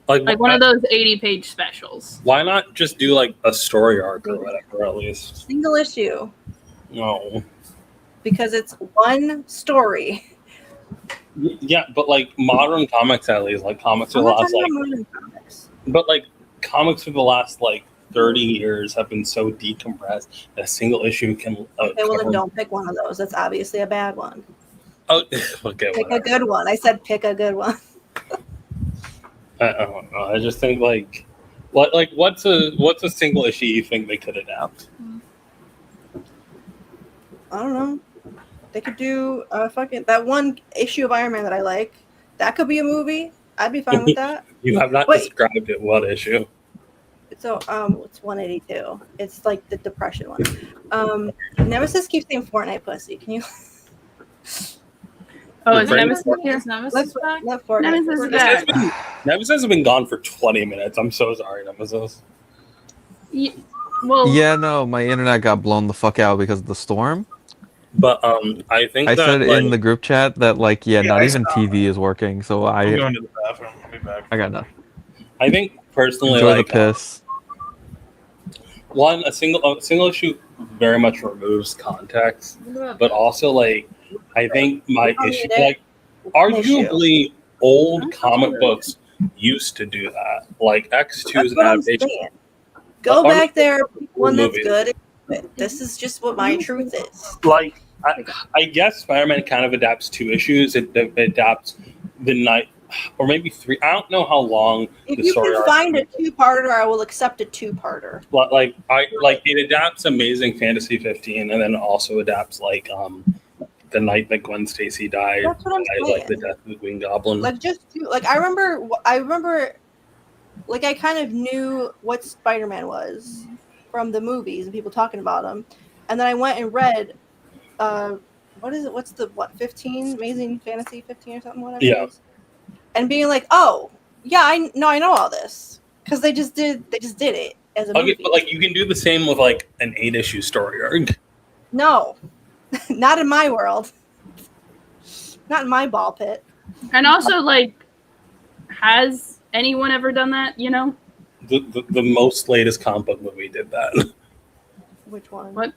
Like one of those 80-page specials. Why not just do like a story arc or whatever at least? Single issue No. because it's one story. Yeah, but like modern comics at least, like comics for I'm the not last talking like, about modern comics. but like comics for the last like 30 years have been so decompressed that a single issue can. Okay, well then cover- don't pick one of those. That's obviously a bad one. Oh, okay. Pick Whatever. a good one. I said pick a good one. I don't know. I just think like, what's a single issue you think they could adapt? I don't know. They could do fucking that one issue of Iron Man that I like. That could be a movie. I'd be fine with that. You have not Wait. described it. What issue? So it's 182. It's like the depression one. Nemesis keeps saying Fortnite pussy. Can you? Oh, is Right. Nemesis here? Is Nemesis back? Let Fortnite. Nemesis is back. Nemesis has been gone for 20 minutes. I'm so sorry, Nemesis. Well, Yeah, no, my internet got blown the fuck out because of the storm. But I think I that said like, in the group chat that like Yeah, not I even saw TV is working, so I'm I going to the bathroom. I'll be back. got nothing. I think personally, Enjoy like the piss. one a single issue very much removes context, but also like I think my don't issue, need it. like arguably old comic books used to do that. Like X2 is That's an what I'm adaptation. saying. Go But back there, pick one that's movies. good. This is just what my truth is. Like I guess Spider-Man kind of adapts 2 issues. It adapts the night, or maybe 3. I don't know how long If the you story can arc. find a two-parter, I will accept a two-parter. But like it adapts Amazing Fantasy 15, and then also adapts like the night that Gwen Stacy died. That's what I'm like the saying. death of the Green Goblin. Like just do, like I remember, like I kind of knew what Spider-Man was from the movies and people talking about him, and then I went and read, what is it? What's the 15 Amazing Fantasy 15 or something? Whatever. Yeah. It is. And being like, oh yeah, I know all this because they just did it as a movie. Okay, but like you can do the same with like an 8-issue story arc. No, not in my world. Not in my ball pit. and also like, has anyone ever done that? You know? The most latest comic book movie did that. Which one? What?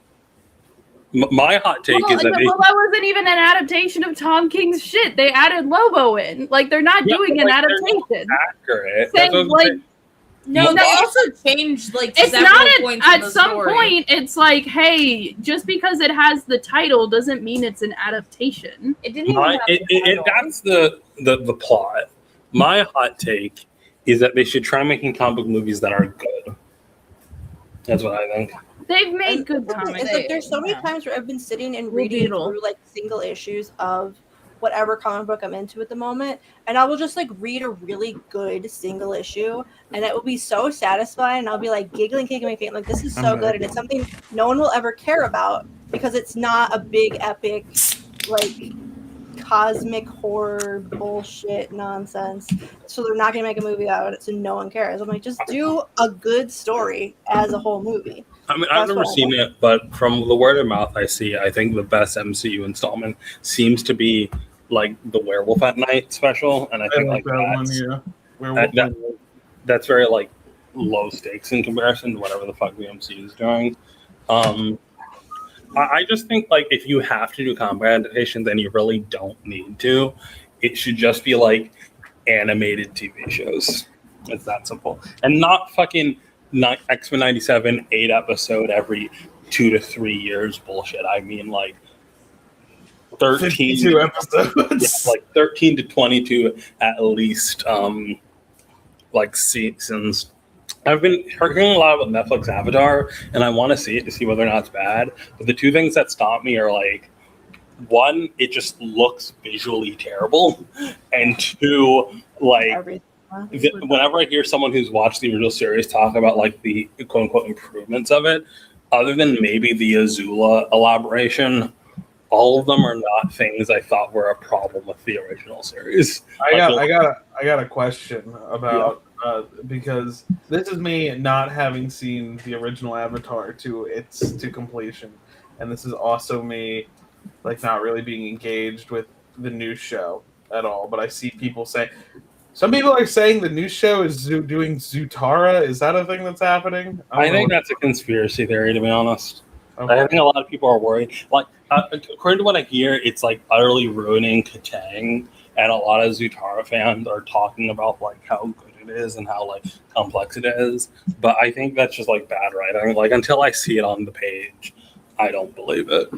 My hot take Well, is that that wasn't even an adaptation of Tom King's shit. They added Lobo in. Like, they're not doing an adaptation. accurate. Saying, That's what like, No, they also changed like it's several not points at in the some story. point. It's like, hey, just because it has the title doesn't mean it's an adaptation. It didn't that's the plot. My hot take is that they should try making comic book movies that are good. That's what I think. They've made good comics. It's like there's so many times where I've been sitting and reading through like single issues of whatever comic book I'm into at the moment, and I will just like read a really good single issue, and it will be so satisfying, and I'll be like giggling, kicking my feet, like this is so good, and it's something no one will ever care about because it's not a big epic like cosmic horror bullshit nonsense. So they're not gonna make a movie out of it, so no one cares. I'm like, just do a good story as a whole movie. I mean, I've never seen it, but from the word of mouth I see, I think the best MCU installment seems to be like the Werewolf at Night special, and I think like that's very like low stakes in comparison to whatever the fuck the MCU is doing. I just think like if you have to do comic adaptations, then you really don't need to. It should just be like animated TV shows. It's that simple, and not fucking X-Men 97 8 episode every 2 to 3 years bullshit. I mean like 13 episodes, like 13 to 22 at least. Like seasons. I've been hearing a lot about Netflix Avatar, and I want to see it to see whether or not it's bad. But the two things that stop me are like, one, it just looks visually terrible, and two, like whenever I hear someone who's watched the original series talk about like the quote unquote improvements of it, other than maybe the Azula elaboration, all of them are not things I thought were a problem with the original series. I got a question about because this is me not having seen the original Avatar to completion, and this is also me like not really being engaged with the new show at all. But I see people say, some people are saying the new show is doing Zutara. Is that a thing that's happening? I think that's a conspiracy theory, to be honest. Okay. I think a lot of people are worried. Like, according to what I hear, it's like utterly ruining Katang, and a lot of Zutara fans are talking about like how good it is and how like complex it is. But I think that's just like bad writing. Like, until I see it on the page, I don't believe it.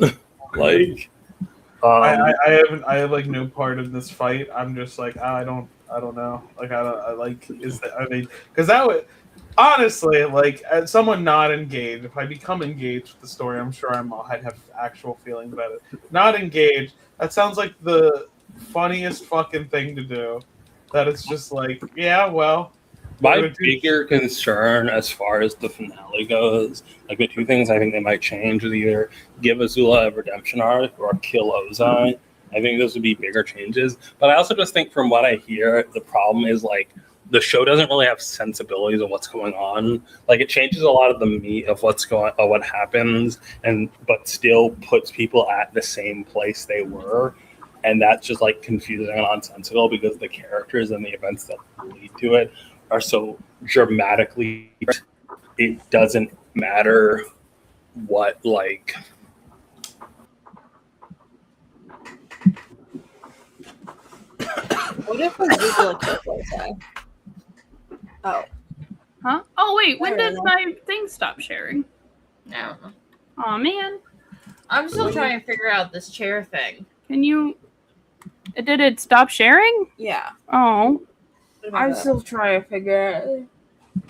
Like, I have like no part of this fight. I'm just like I don't know. Like I like is that I mean because that would. Honestly, like as someone not engaged, if I become engaged with the story, I'm sure I'd have actual feelings about it. Not engaged, that sounds like the funniest fucking thing to do. That it's just like, yeah, well. My bigger concern as far as the finale goes, like the two things I think they might change is either give Azula a redemption arc or kill Ozai. I think those would be bigger changes. But I also just think from what I hear, the problem is like the show doesn't really have sensibilities of what's going on. Like it changes a lot of the meat of what happens, but still puts people at the same place they were, and that's just like confusing and nonsensical because the characters and the events that lead to it are so dramatically. It doesn't matter what like. What if Azula killed Ozai? Oh. Huh? Oh wait, when did my thing stop sharing? I don't know. Oh man. I'm still trying to figure out this chair thing. Can you did it stop sharing? Yeah. Oh. I'm still trying to figure it out.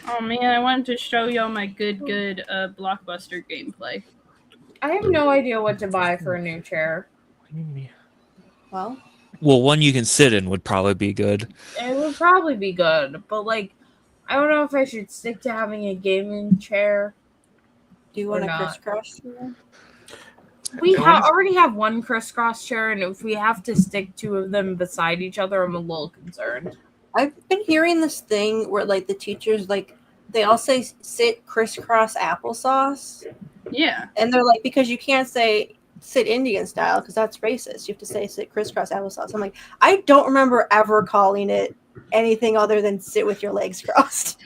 Oh man, I wanted to show y'all my good Blockbuster gameplay. I have no idea what to buy for a new chair. Well, one you can sit in would probably be good. It would probably be good, but like, I don't know if I should stick to having a gaming chair. Do you want a crisscross chair? We already have one crisscross chair, and if we have to stick two of them beside each other, I'm a little concerned. I've been hearing this thing where like the teachers like they all say sit crisscross applesauce. Yeah. And they're like, because you can't say sit Indian style because that's racist. You have to say sit crisscross applesauce. I'm like, I don't remember ever calling it anything other than sit with your legs crossed.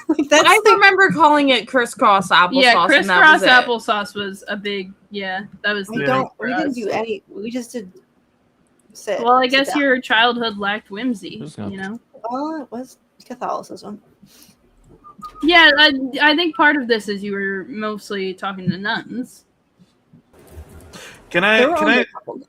Like, I remember calling it crisscross applesauce. Yeah, and that crisscross was it. applesauce was a big. Yeah, that was. We the don't. thing We for didn't us. do any. We just did sit. Well, I sit guess down. your childhood lacked whimsy. Who's gonna- You know. Well, it was Catholicism. Yeah, I think part of this is you were mostly talking to nuns. Can There were I? only a couple.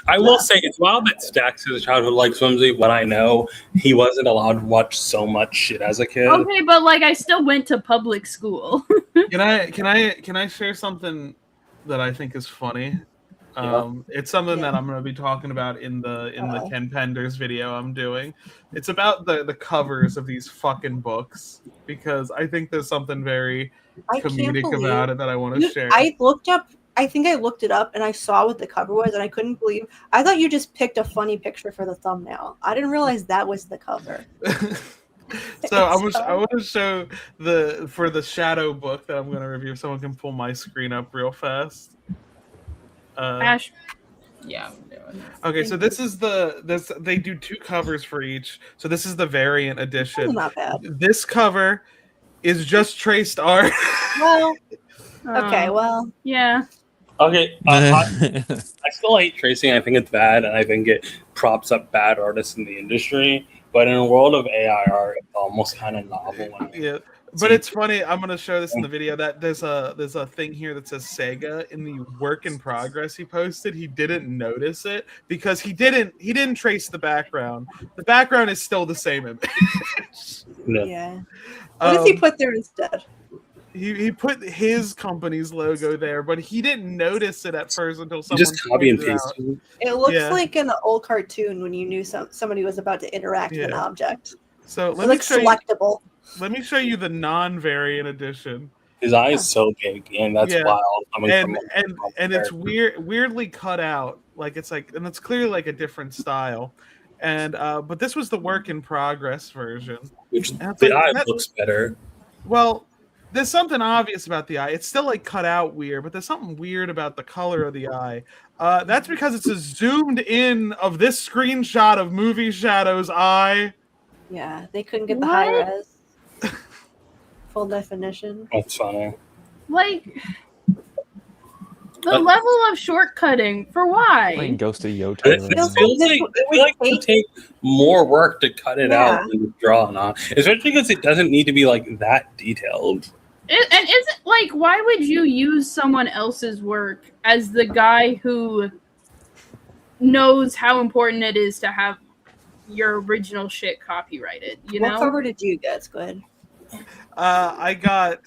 I will say it's wild that Stacks his childhood likes whimsy when I know he wasn't allowed to watch so much shit as a kid. Okay, but like I still went to public school. Can I share something that I think is funny? It's something that I'm going to be talking about in the Ken Penders video I'm doing. It's about the covers of these fucking books because I think there's something very I can't comedic believe about it that I want to share. I looked up. I think I looked it up and I saw what the cover was and I couldn't believe. I thought you just picked a funny picture for the thumbnail. I didn't realize that was the cover. So I want to show for the Shadow book that I'm going to review. If someone can pull my screen up real fast. Ash. Yeah, I'm doing it. Okay, so this is they do 2 covers for each. So this is the variant edition. Not bad. This cover is just traced art. Well, okay, well, yeah. Okay, I still hate tracing. I think it's bad, and I think it props up bad artists in the industry. But in a world of AI art, it's almost kind of novel. Yeah, but it's funny. I'm gonna show this in the video that there's a thing here that says Sega in the work in progress he posted. He didn't notice it because he didn't trace the background. The background is still the same image. yeah. What does he put there instead? He put his company's logo there, but he didn't notice it at first until someone just copy and pointed it paste out. it. It looks Yeah. like an old cartoon when you knew somebody was about to interact with an Yeah. object. So It let me looks show selectable. let me show you the non-variant edition. His eye is so big, and that's Yeah. wild. And it's weirdly cut out, like it's clearly like a different style. And but this was the work in progress version. Which And it's the like, eye that- looks better. Well, there's something obvious about the eye. It's still like cut out weird, but there's something weird about the color of the eye. That's because it's a zoomed in of this screenshot of Movie Shadow's eye. Yeah, they couldn't get the high res. Full definition. That's funny. Like the level of shortcutting for why? Playing Ghost of Yoto. It feels like it would take more work to cut it out than draw on, especially because it doesn't need to be like that detailed. And isn't like why would you use someone else's work as the guy who knows how important it is to have your original shit copyrighted? You What know. cover did you get, Squid? I got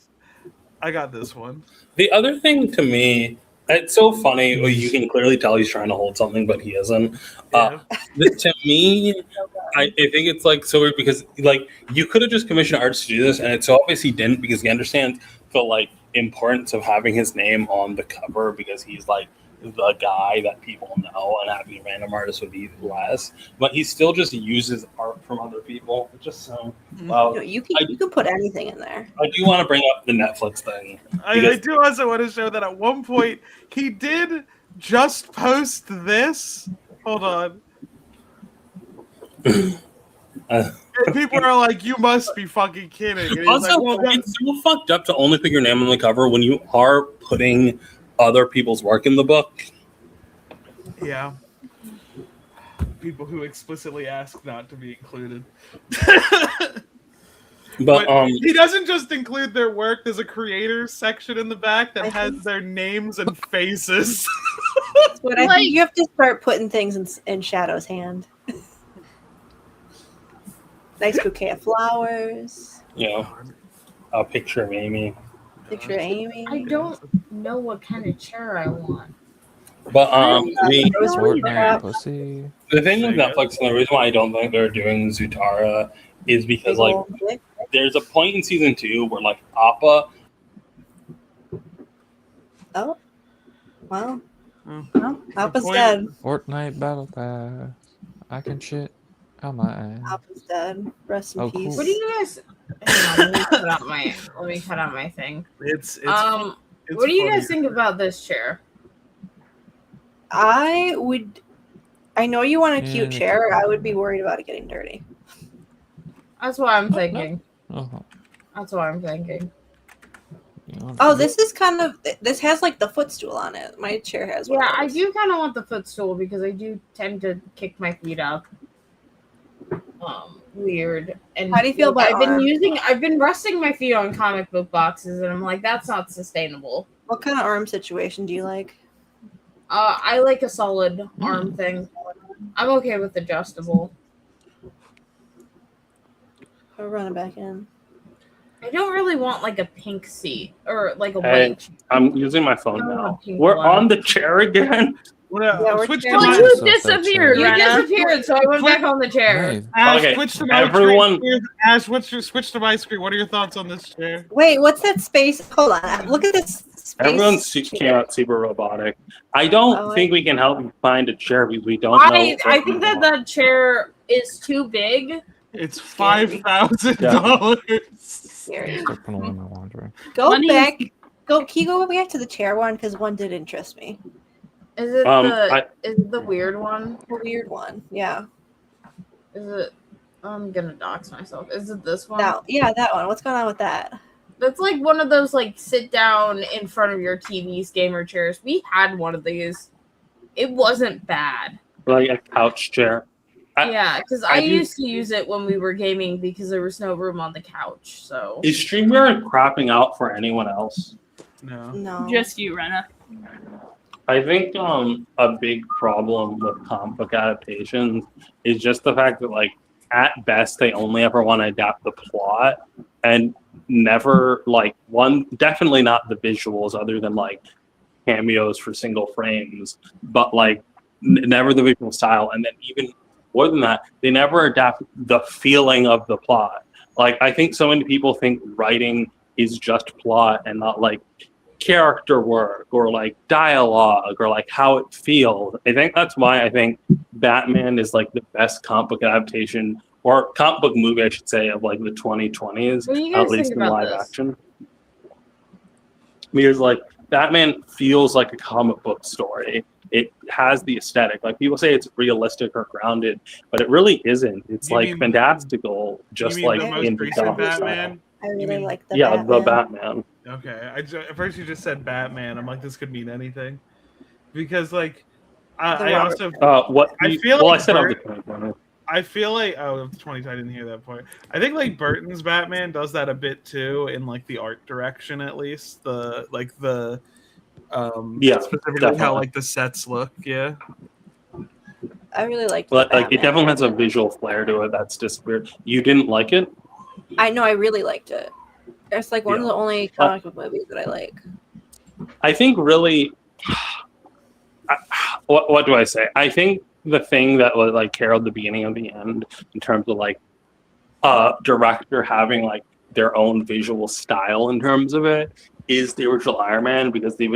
this one. The other thing to me, it's so funny. Well, you can clearly tell he's trying to hold something, but he isn't. To me, I think it's like so weird because like you could have just commissioned artists to do this, and it so obviously didn't because he understands the like importance of having his name on the cover because he's like the guy that people know, and having a random artist would be less. But he still just uses art from other people. It's just so. You can put anything in there. I do want to bring up the Netflix thing. I do also want to show that at one point he did just post this. Hold on. And people are like, "You must be fucking kidding!" And he's Also, like, well, it's so fucked up to only put your name on the cover when you are putting other people's work in the book. yeah. People who explicitly ask not to be included. But he doesn't just include their work. There's a creators section in the back that has their names and faces. But I think you have to start putting things in Shadow's hand. Nice bouquet of flowers. A picture of Amy. Picture of Amy. I don't know what kind of chair I want. But pussy. the thing with Netflix and the reason why I don't think they're doing Zutara is because like there's a point in season 2 where like Appa. Oh, well, well, Appa's dead. Fortnite Battle Pass. I can shit on my ass. Appa's dead. Rest in peace. What do you guys? Hang on, let me cut out my thing. It's what do you guys think about this chair? I know you want a cute chair. I would be worried about it getting dirty. That's what I'm thinking. Oh, That's what I'm thinking. Oh, this is kind of. This has like the footstool on it. My chair has one. Yeah, of I those. do kind of want the footstool because I do tend to kick my feet up. Weird. And How do you feel about I've been resting my feet on comic book boxes, and I'm like, that's not sustainable. What kind of arm situation do you like? I like a solid arm thing. I'm okay with adjustable. I'll run it back in. I don't really want like a pink seat or like a Hey, white. I'm using my phone I don't now. want pink We're one. on the chair again. Yeah, we're switch to chairs. my. You So that disappeared, You Rena. disappeared, so I went back on the chair. Right. Ash, Okay, switch to my everyone- screen. Ash, switch to my screen. What are your thoughts on this chair? Wait, what's that space? Hold on. Look at this space. Everyone came out super robotic. I don't think we can help you find a chair because we don't know. I think that chair is too big. It's $5,000. Here. Start putting away my laundry. Go Money- back. Can you go back to the chair one? Because one did interest me. Is it is it the weird one? The weird one. Yeah. Is it? I'm gonna dox myself. Is it this one? That, yeah, that one. What's going on with that? That's like one of those like sit down in front of your TV's gamer chairs. We had one of these. It wasn't bad. Like a couch chair. Yeah, because I used to use it when we were gaming because there was no room on the couch. So Is StreamYard crapping out for anyone else? No. No. Just you, Rena. I think a big problem with comic book adaptations is just the fact that, like, at best they only ever want to adapt the plot and never definitely not the visuals other than like cameos for single frames, but like never the visual style, and then even more than that, they never adapt the feeling of the plot. Like, I think so many people think writing is just plot and not like character work or like dialogue or like how it feels. I think that's why I think Batman is like the best comic book adaptation or comic book movie, I should say, of like the 2020s, What do you guys at least think in about live this? action. Because like Batman feels like a comic book story. It has the aesthetic. Like, people say it's realistic or grounded, but it really isn't. It's You like mean- fantastical, just You mean like the most in the recent comic style. Batman? I really like the Yeah, Batman. the Batman. Okay, at first you just said Batman. I'm like, this could mean anything, because like, I also What? I feel well, like I said of the Burt- 2020. I feel like the 20. I didn't hear that part. I think like Burton's Batman does that a bit too, in like the art direction at least. Yeah, specifically definitely. how like the sets look. Yeah. I really like. But like, it Batman. definitely has a visual flair to it that's just weird. You didn't like it? I know. I really liked it. It's like one of Yeah. the only comic book movies that I like. I think really, what do I say? I think the thing that was like carried the beginning of the end in terms of like director having like their own visual style in terms of it is the original Iron Man, because the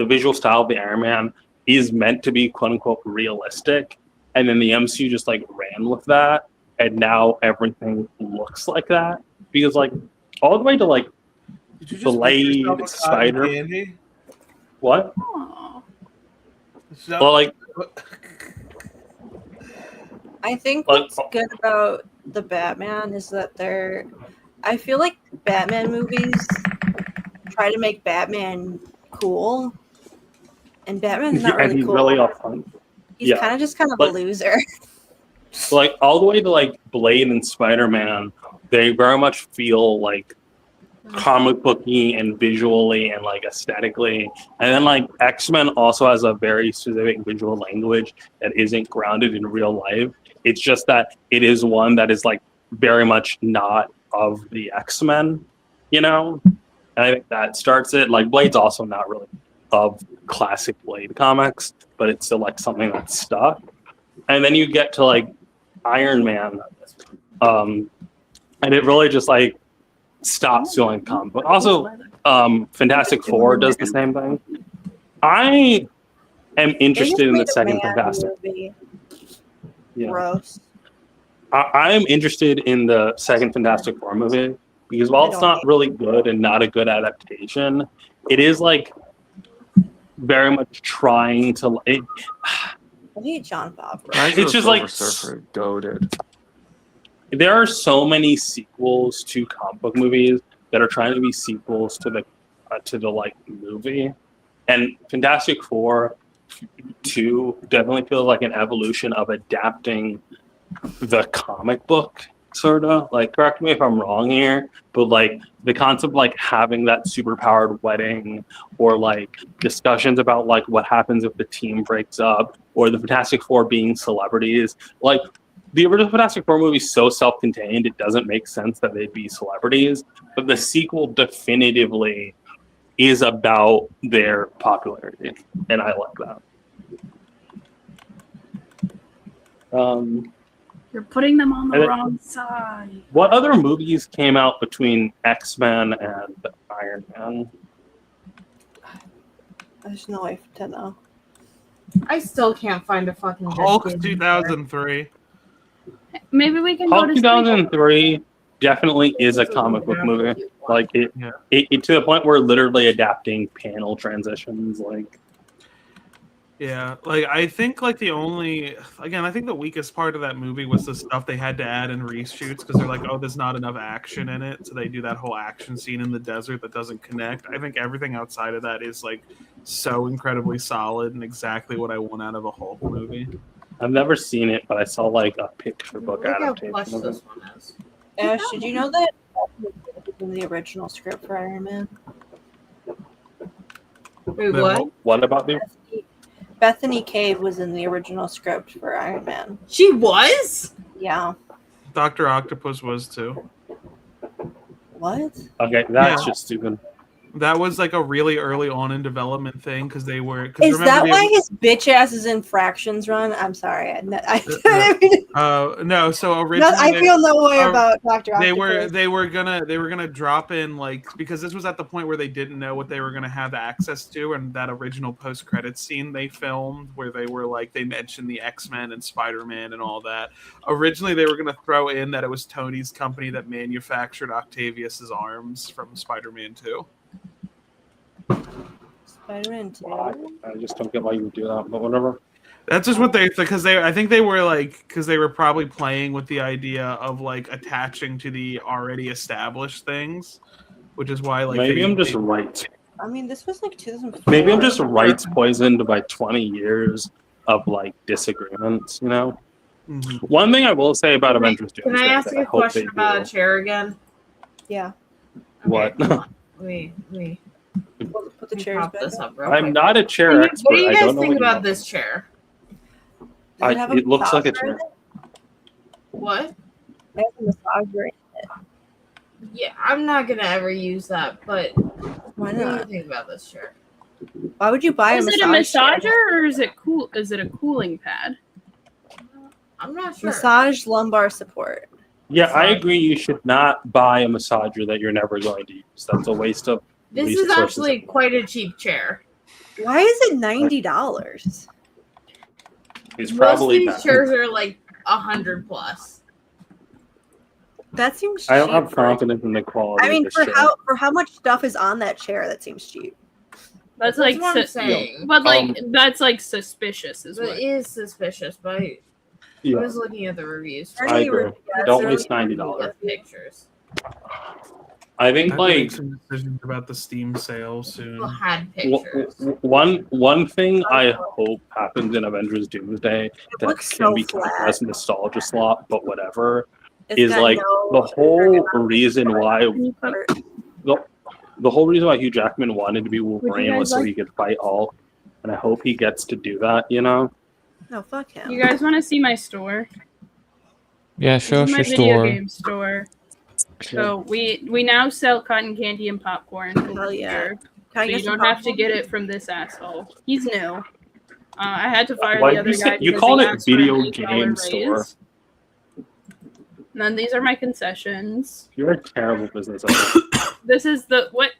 visual style of the Iron Man is meant to be quote unquote realistic, and then the MCU just like ran with that, and now everything looks like that, because like all the way to like Did you just Blade, make yourself a cotton Spider. candy? What? Aw. So- Well, like I think Like- what's good about the Batman is that I feel like Batman movies try to make Batman cool, and Batman's not and really he's cool. really upfront. He's yeah. kind of just kind of Like- a loser. Like all the way to like Blade and Spider-Man, they very much feel like comic booky and visually and like aesthetically. And then like X-Men also has a very specific visual language that isn't grounded in real life. It's just that it is one that is like very much not of the X-Men, you know? And I think that starts it. Like Blade's also not really of classic Blade comics, but it's still like something that's stuck. And then you get to like Iron Man, and it really just like stops feeling comic book. Also, Fantastic Four does the same thing. I am interested in the second Fantastic. Movie. Yeah. Gross. I am interested in the second Fantastic Four movie because while it's not really good and not a good adaptation, it is like very much trying to. I hate John Favreau. Rise of It's the just Silver like Surfer goated. there are so many sequels to comic book movies that are trying to be sequels to the like movie, and Fantastic Four 2 definitely feels like an evolution of adapting the comic book, sort of. Like, correct me if I'm wrong here, but like the concept of like having that superpowered wedding, or like discussions about like what happens if the team breaks up, or the Fantastic Four being celebrities. Like, the original Fantastic Four movie is so self-contained, it doesn't make sense that they'd be celebrities. But the sequel definitively is about their popularity, and I like that. You're putting them on the And wrong side. What other movies came out between X-Men and Iron Man? There's no way to know. I still can't find a fucking Hulk dedicated 2003. Maybe we can Hulk go to 2003 definitely is a comic book movie. Like it to the point where literally adapting panel transitions. Like, Yeah, like I think like I think the weakest part of that movie was the stuff they had to add in reshoots, because they're like, oh, there's not enough action in it, so they do that whole action scene in the desert that doesn't connect. I think everything outside of that is like so incredibly solid and exactly what I want out of a Hulk movie. I've never seen it, but I saw like a picture book Look how adaptation plush of this it. one is. Ash, did you know that in the original script for Iron Man? Wait, what? What about the? Bethany Cave was in the original script for Iron Man. She was? Yeah. Dr. Octopus was too. What? Okay, that's just stupid. That was like a really early on in development thing, because they were. Is that why his bitch ass is in Fractions Run? I'm sorry. No. So originally, I feel no way about Dr. Octopus. They were gonna drop in, like, because this was at the point where they didn't know what they were gonna have access to, and that original post credits scene they filmed where they were like, they mentioned the X-Men and Spider-Man and all that. Originally, they were gonna throw in that it was Tony's company that manufactured Octavius's arms from Spider-Man 2. Spider-Man 2. I just don't get why you would do that, but whatever. That's just what I think they were like, because they were probably playing with the idea of like attaching to the already established things, which is why like Maybe I'm just right. I mean, this was like 2004. Maybe I'm just rights poisoned by 20 years of like disagreements, you know? Mm-hmm. One thing I will say about Avengers Can I ask you a question about a chair again? Yeah. What? Wait. Put the chairs back this up real I'm quick. not a chair expert. What do you I guys don't know think what you about know. this chair? It looks like a chair. What? It has a massager in it. Yeah, I'm not gonna ever use that, but Why what do you not? think about this chair? Why would you buy Is a it a massage massager or is it cool? Is it a cooling pad? I'm not sure. Massage lumbar support. Yeah, I agree. You should not buy a massager that you're never going to use. That's a waste of This is resources. actually quite a cheap chair. Why is it $90? It's Most probably of these bad. chairs are like 100 plus. That seems cheap. I don't have confidence in the quality. I mean, of this chair. for how much stuff is on that chair, that seems cheap. That's That's like, what I'm saying. but like that's like suspicious as well. It is suspicious, but I Yeah. was looking at the reviews. I agree. Don't waste $90. Pictures. I think I have to like make some decisions about the Steam sale soon. People had w- pictures. one thing I hope happens in Avengers Doomsday that looks can so be counted flat. as nostalgia slot, but whatever, It's is got like no the whole ergonomic reason why support. the whole reason why Hugh Jackman wanted to be Wolverine guys was so like- he could fight Hulk, and I hope he gets to do that. You know. No, fuck him. You guys want to see my store? Yeah, show This us is your my video store. game store. So we now sell cotton candy and popcorn. Hell yeah. Here. Can I So get you some don't have to popcorn? get it from this asshole. He's new. I had to fire Why the did other guy. you because called he it asked for an video $8 game store? raise. And then these are my concessions. You're a terrible business owner. This is the what.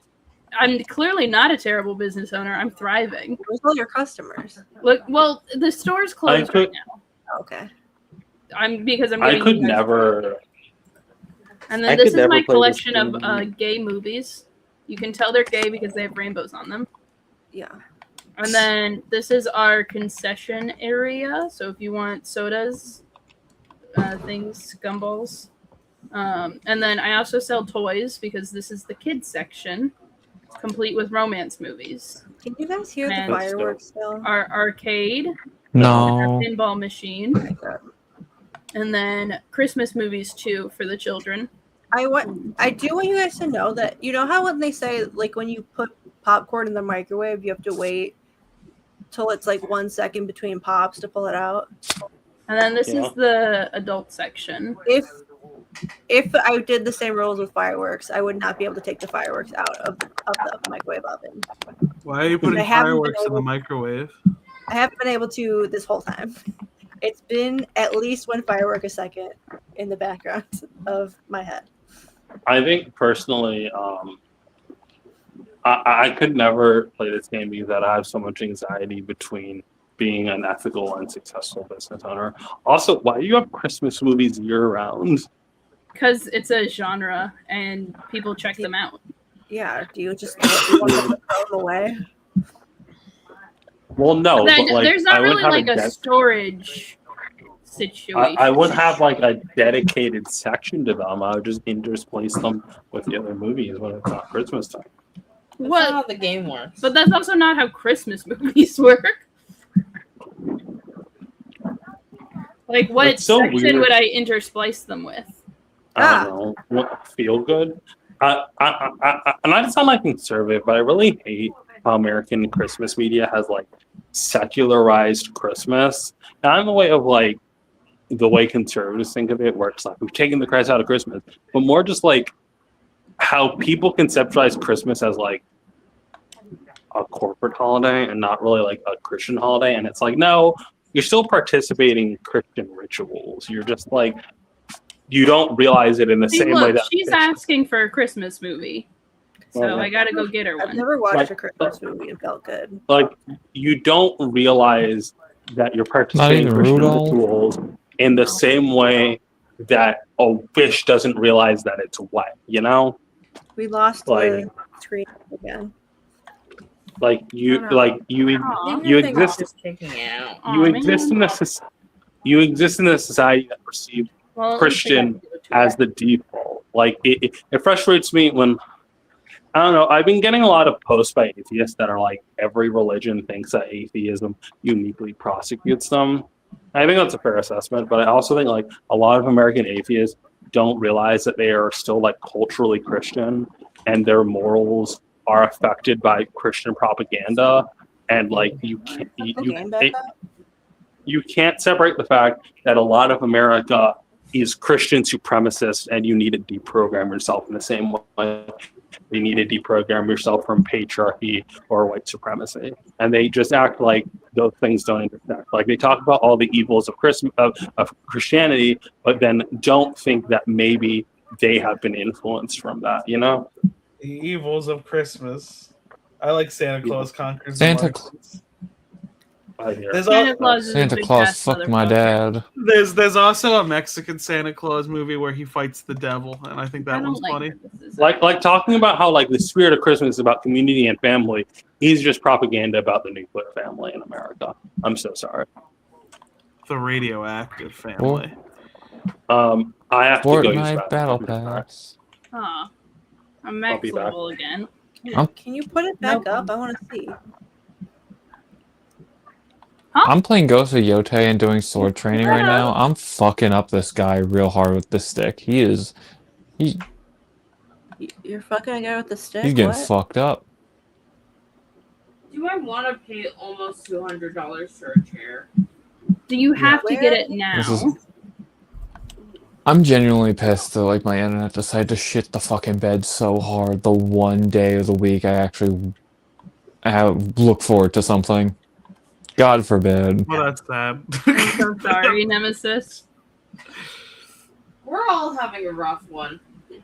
I'm clearly not a terrible business owner. I'm thriving. Where's all your customers? Look, well, the store's closed right now. Okay. Because I'm. I giving could you guys- never. And I then this could is never my play this collection game. of gay movies. You can tell they're gay because they have rainbows on them. Yeah. And then this is our concession area. So if you want sodas, things, gumballs, And then I also sell toys because this is the kids section, complete with romance movies. Can you guys hear the And fireworks still? our arcade, No. our pinball machine, and then Christmas movies too for the children. I do want you guys to know that you know how when they say like when you put popcorn in the microwave, you have to wait till it's like 1 second between pops to pull it out. And then this is the adult section. If I did the same rules with fireworks, I would not be able to take the fireworks out of the microwave oven. Why are you putting fireworks in the microwave? I haven't been able to this whole time. It's been at least one firework a second in the background of my head. I think personally, I could never play this game because I have so much anxiety between being an ethical and successful business owner. Also, why do you have Christmas movies year round? Because it's a genre and people check them out. Yeah, do you just want to throw them away? Well, no, Then but like there's not I really wouldn't have like a storage situation. I wouldn't have like a dedicated section to them. I would just intersplice them with the other movies when it's not Christmas time. That's not how the game works. But that's also not how Christmas movies work. Like, what That's so section weird. would I intersplice them with? I don't know. What, feel good? And I sound like conservative, but I really hate how American Christmas media has like secularized Christmas. And I'm the way of like the way conservatives think of it, where it's like we've taken the Christ out of Christmas, but more just like how people conceptualize Christmas as like a corporate holiday and not really like a Christian holiday. And it's like, no, you're still participating in Christian rituals. You're just like, you don't realize it in the See, same look, way that she's asking for a Christmas movie. So Yeah. I gotta go get her one. I've never watched Like- a Christmas movie and felt good. like you don't realize that you're participating in even Christian Rudolph? rituals in the same way that a fish doesn't realize that it's wet, you know? We lost Like- the screen again. Like you I don't know. like you Aw. you Your thing was exist just kicking out. you Aw, exist man. you exist in a society that perceives Well, at least I Christian got to do it to her. as the default. Like it frustrates me when I don't know. I've been getting a lot of posts by atheists that are like every religion thinks that atheism uniquely prosecutes them. I think that's a fair assessment, but I also think like a lot of American atheists don't realize that they are still like culturally Christian and their morals are affected by Christian propaganda, and like you can't you can't separate the fact that a lot of America is Christian supremacist, and you need to deprogram yourself in the same way you need to deprogram yourself from patriarchy or white supremacy. And they just act like those things don't intersect. Like they talk about all the evils of Christianity, but then don't think that maybe they have been influenced from that, you know? The evils of Christmas. I like Santa Claus conquers Santa the Cla- markets. There's Santa Claus fucked my dad. There's also a Mexican Santa Claus movie where he fights the devil, and I think that one's funny. Like talking about how like the spirit of Christmas is about community and family is just propaganda about the nuclear family in America. I'm so sorry. The radioactive family. I have to go use Fortnite that. Battle Pass. Huh. I'm I'll max be back. level again. Can you put it back up? I want to see. I'm playing Ghost of Yote and doing sword training right now. I'm fucking up this guy real hard with the stick. He's You're fucking a guy with the stick. getting What? fucked up. Do I want to pay almost $200 for a chair? Do you have to get it now? This is- I'm genuinely pissed that like my internet decided to shit the fucking bed so hard the one day of the week I actually look forward to something. God forbid. Well, that's sad. I'm so sorry, Nemesis. We're all having a rough one.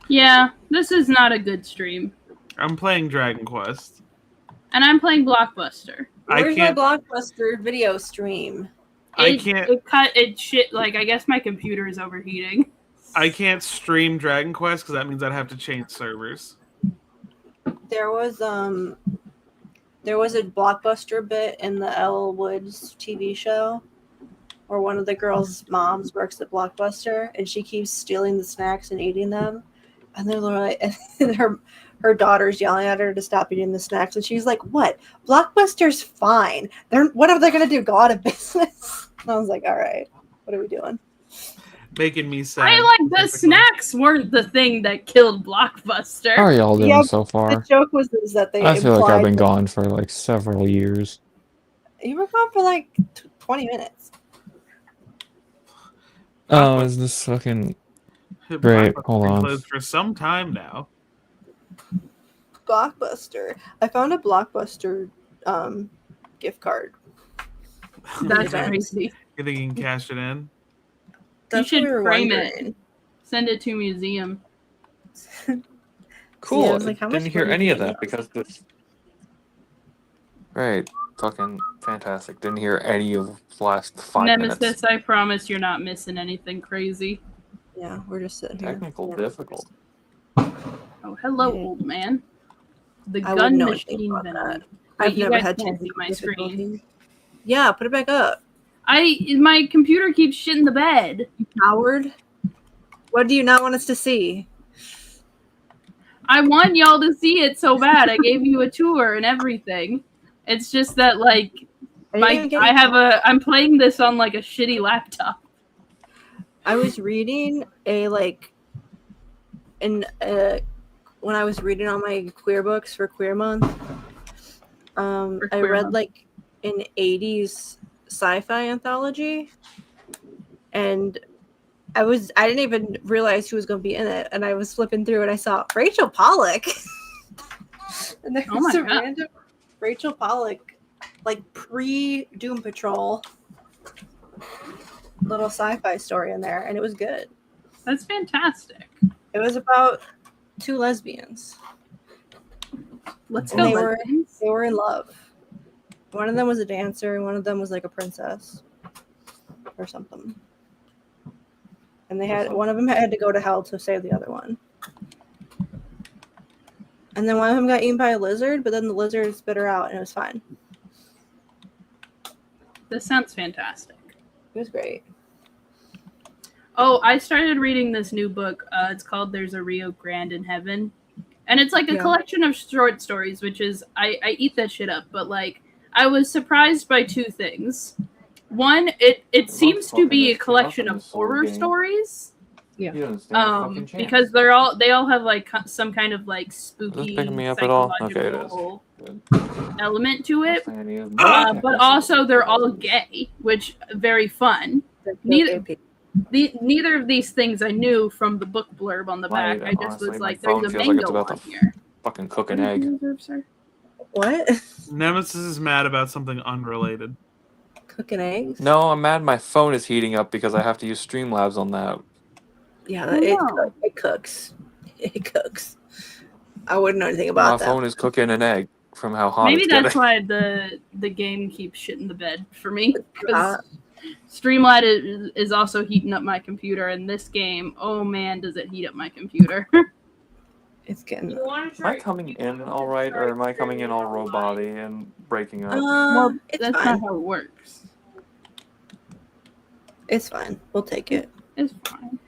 Yeah, this is not a good stream. I'm playing Dragon Quest. And I'm playing Blockbuster. Where's my Blockbuster video stream? It shit, like, I guess my computer is overheating. I can't stream Dragon Quest because that means I'd have to change servers. There was a Blockbuster bit in the Elle Woods TV show where one of the girls' moms works at Blockbuster, and she keeps stealing the snacks and eating them. And they're like, and her daughter's yelling at her to stop eating the snacks, and she's like, "What? Blockbuster's fine. What are they gonna do? Go out of business?" And I was like, "All right, what are we doing?" Making me sad. I like the snacks weren't the thing that killed Blockbuster. How are y'all doing so far? The joke was that they. I feel like I've been implied gone for like several years. You were gone for like 20 minutes. Oh, is this fucking great? Hold on. Closed for some time now. Blockbuster. I found a Blockbuster gift card. That's crazy. You think you can cash it in? That's you what should we were frame wondering. it. Send it to a museum. Cool. Yeah, I was like, how Didn't much hear money any do of you that because this. Right. Fucking fantastic. Didn't hear any of the last 5 Nemesis, minutes. I promise you're not missing anything crazy. Yeah, we're just sitting here. Technical difficult. Oh, hello, old man. The I gun wouldn't know anything machine about vendor. that. Wait, I've you never guys had can't to see my screen. Yeah, put it back up. My computer keeps shitting the bed. Howard, what do you not want us to see? I want y'all to see it so bad. I gave you a tour and everything. It's just that like I'm playing this on like a shitty laptop. I was reading when I was reading all my queer books for Queer Month, I Queer read Month. like an 80s sci-fi anthology, and I didn't even realize who was going to be in it, and I was flipping through and I saw Rachel Pollack. And there Oh was my a God. random Rachel Pollack, like pre-Doom Patrol little sci-fi story in there, and it was good. That's fantastic. It was about two lesbians. Let's And go, they lesbians. were in love. One of them was a dancer, and one of them was like a princess or something. And one of them had to go to hell to save the other one. And then one of them got eaten by a lizard, but then the lizard spit her out, and it was fine. This sounds fantastic. It was great. Oh, I started reading this new book. It's called There's a Rio Grande in Heaven. And it's like a Yeah. collection of short stories, which is, I eat that shit up. But like, I was surprised by two things. One, it seems to be a collection of horror stories. Yeah. Because they all have like some kind of like spooky picking me up at all? Okay, it is. psychological element to it. But also they're all gay, which very fun. Neither of these things I knew from the book blurb on the back. I just was like, there's a mango on here. Fucking cook an egg. What? Nemesis is mad about something unrelated. Cooking eggs? No, I'm mad my phone is heating up because I have to use Streamlabs on that. Yeah, Oh, it cooks. It cooks. I wouldn't know anything My about that. phone is cooking an egg from how hot Maybe it's that's getting. why the game keeps shitting the bed for me. Because Streamlabs is also heating up my computer, and this game, oh man, does it heat up my computer. It's getting. Am I coming in all right, or am I coming in all robot-y and breaking up? Well, it's that's fine. not how it works. It's fine. We'll take it. It's fine.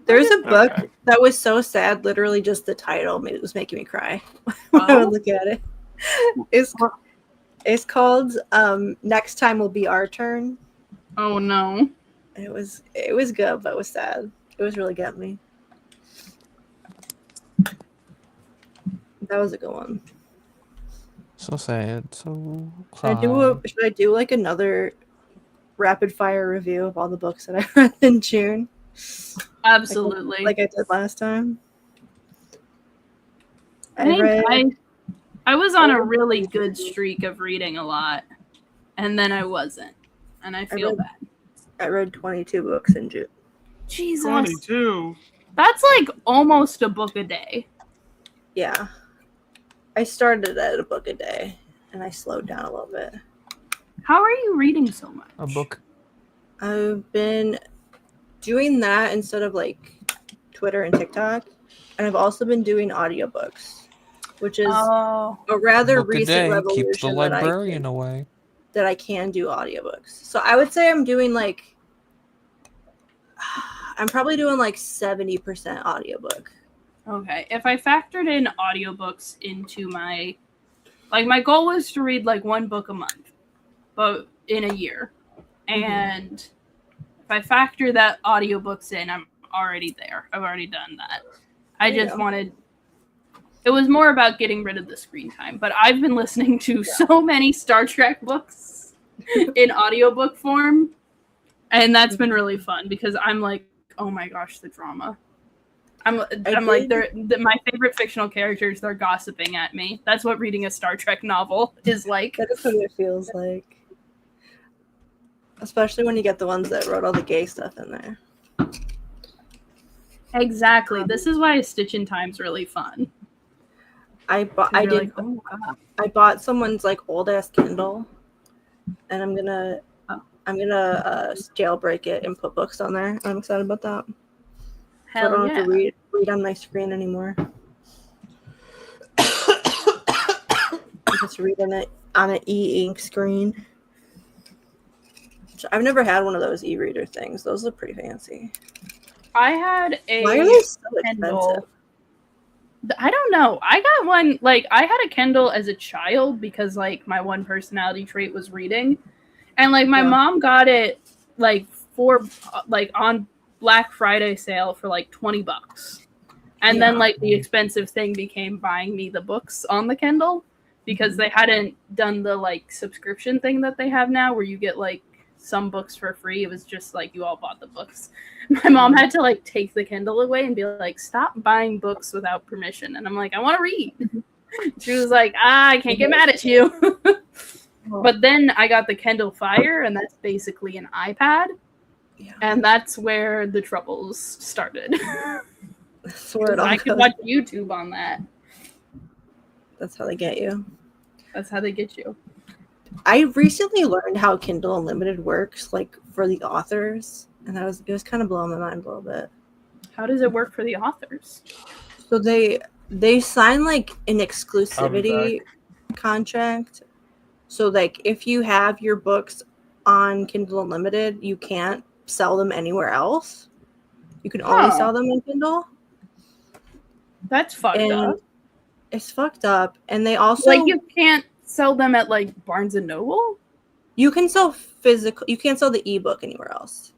There's a book Okay. that was so sad, literally just the title was making me cry when I would look at it. It's called Next Time Will Be Our Turn. Oh no. It was good, but it was sad. It was really getting me. That was a good one. So sad. So Should I do like another rapid fire review of all the books that I read in June? Absolutely. Like I did last time. I was on a really good streak of reading a lot, and then I wasn't, and I feel bad. I read 22 books in June. Jesus. 22. That's like almost a book a day. Yeah. I started at a book a day, and I slowed down a little bit. How are you reading so much? A book. I've been doing that instead of like Twitter and TikTok, and I've also been doing audiobooks, which is a rather Book a recent day revolution. keeps the librarian away. that I can do audiobooks. So I would say I'm doing like I'm probably doing like 70% audiobook. Okay. If I factored in audiobooks into my goal was to read like one book a month, but in a year. And if I factor that audiobooks in, I'm already there. I've already done that. I just wanted it was more about getting rid of the screen time. But I've been listening to so many Star Trek books in audiobook form. And that's been really fun because I'm like, oh my gosh, the drama. I'm like, my favorite fictional characters, they're gossiping at me. That's what reading a Star Trek novel is like. That is what it feels like. Especially when you get the ones that wrote all the gay stuff in there. Exactly. This is why Stitch in Time's really fun. I bought someone's like old ass Kindle, and I'm gonna jailbreak it and put books on there. I'm excited about that. Hell so I don't yeah. have to read on my screen anymore. Just read on an e-ink screen. I've never had one of those e-reader things. Those look pretty fancy. I had a Why are they so Kindle. expensive? I don't know. I got one, like, I had a Kindle as a child because, like, my one personality trait was reading. And, like, my mom got it, like, on Black Friday sale for, like, $20. And then, like, the expensive thing became buying me the books on the Kindle because they hadn't done the, like, subscription thing that they have now where you get, like, some books for free. It was just like you all bought the books. My mom had to like take the Kindle away and be like, stop buying books without permission. And I'm like, I want to read. She was like, I can't get mad at you. But then I got the Kindle Fire, and that's basically an iPad. And that's where the troubles started. I could watch YouTube on that. That's how they get you. That's how they get you. I recently learned how Kindle Unlimited works, like for the authors, and it was kind of blowing my mind a little bit. How does it work for the authors? So they sign like an exclusivity contract. So like if you have your books on Kindle Unlimited, you can't sell them anywhere else. You can only sell them on Kindle. That's fucked up. It's fucked up, and they also like you can't sell them at like Barnes and Noble. You can sell physical. You can't sell the ebook anywhere else.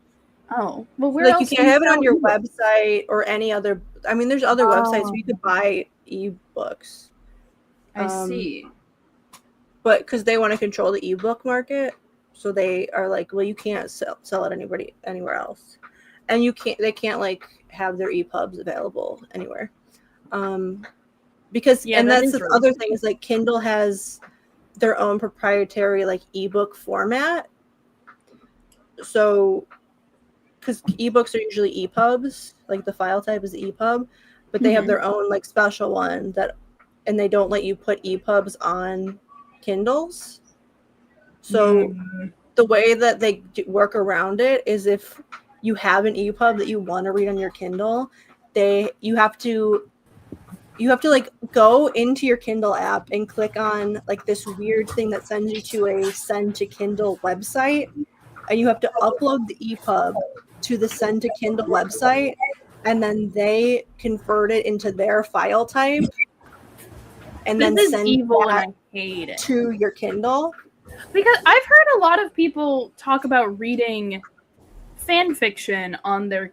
Oh, well, where like else you can't have it on your ebooks? website or any other. I mean, there's other websites where you could buy ebooks. I see. But because they want to control the ebook market, so they are like, well, you can't sell it anywhere else, and they can't like have their EPUBs available anywhere. Because and that's the other thing is like Kindle has their own proprietary like ebook format. So because ebooks are usually EPUBs, like the file type is EPUB, but they have their own like special one and they don't let you put EPUBs on Kindles. So the way that they work around it is if you have an EPUB that you want to read on your Kindle, you have to like go into your Kindle app and click on like this weird thing that sends you to a send to Kindle website, and you have to upload the EPUB to the send to Kindle website, and then they convert it into their file type and then send that to your Kindle. Because I've heard a lot of people talk about reading fan fiction on their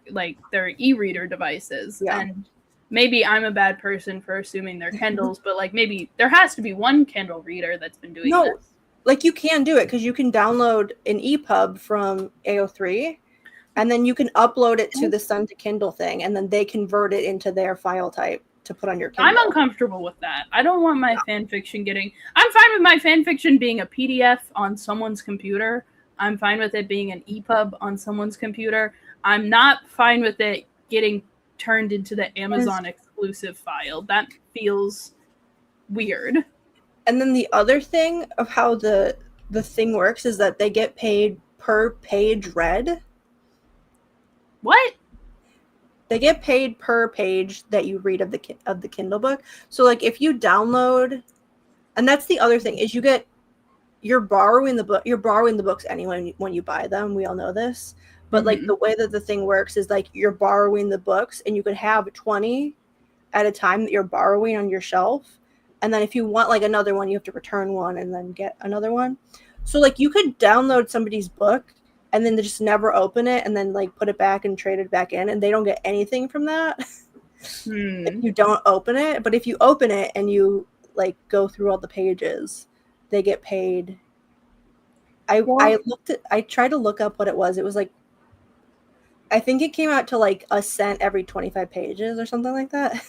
e-reader devices, and maybe I'm a bad person for assuming they're Kindles, but like maybe there has to be one Kindle reader that's been doing this. Like you can do it because you can download an EPUB from AO3, and then you can upload it to the Send to Kindle thing, and then they convert it into their file type to put on your Kindle. I'm uncomfortable with that. I don't want my fan fiction I'm fine with my fan fiction being a PDF on someone's computer. I'm fine with it being an EPUB on someone's computer. I'm not fine with it getting turned into the Amazon exclusive file. That feels weird. And then the other thing of how the thing works is that they get paid per page read. What? They get paid per page that you read of the Kindle book. So like if you download, and that's the other thing is you get you're borrowing the book. You're borrowing the books anyway when you buy them. We all know this. But like the way that the thing works is like you're borrowing the books, and you could have 20 at a time that you're borrowing on your shelf. And then if you want like another one, you have to return one and then get another one. So like you could download somebody's book and then they just never open it and then like put it back and trade it back in, and they don't get anything from that. If you don't open it. But if you open it and you like go through all the pages, they get paid. I tried to look up what it was. It was like, I think it came out to like a cent every 25 pages or something like that.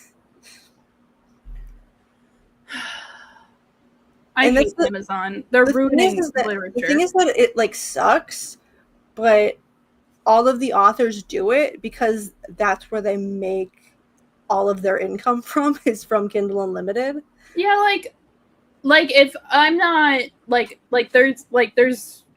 I hate Amazon. They're ruining literature. The thing is that it like sucks, but all of the authors do it because that's where they make all of their income from, is from Kindle Unlimited. Yeah, like if I'm not like there's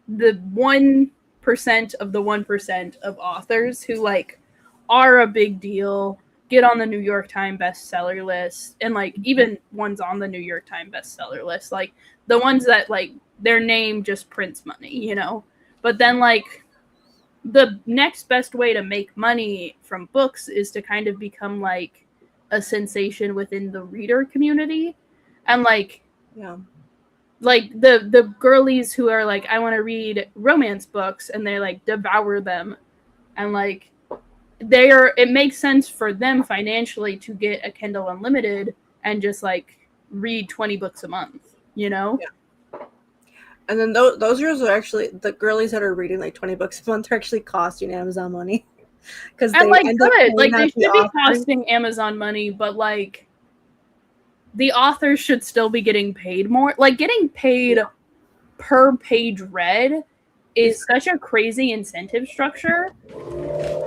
the 1% of the 1% of authors who like are a big deal, get on the New York Times bestseller list, and like even ones on the New York Times bestseller list, like the ones that like their name just prints money, you know. But then like the next best way to make money from books is to kind of become like a sensation within the reader community. And like like the girlies who are like, I want to read romance books, and they like devour them, and like it makes sense for them financially to get a Kindle Unlimited and just like read 20 books a month, you know? Yeah. And then those girls are actually, the girlies that are reading like 20 books a month are actually costing Amazon money. Because they like good, like they should be costing Amazon money, but like the authors should still be getting paid more. Like getting paid per page read is such a crazy incentive structure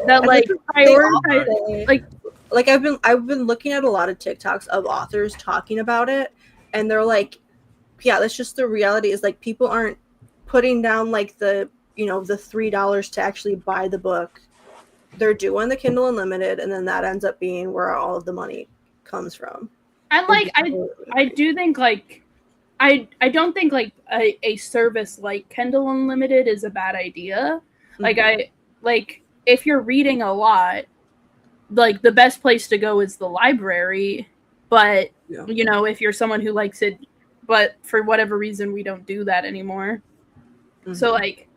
that like prioritize like I've been looking at a lot of TikToks of authors talking about it, and they're like, yeah, that's just the reality, is like people aren't putting down like the, you know, the $3 to actually buy the book. They're doing the Kindle Unlimited, and then that ends up being where all of the money comes from. And like I do think like I don't think like a service like Kindle Unlimited is a bad idea. Like if you're reading a lot, like the best place to go is the library. But you know, if you're someone who likes it, but for whatever reason we don't do that anymore. So like,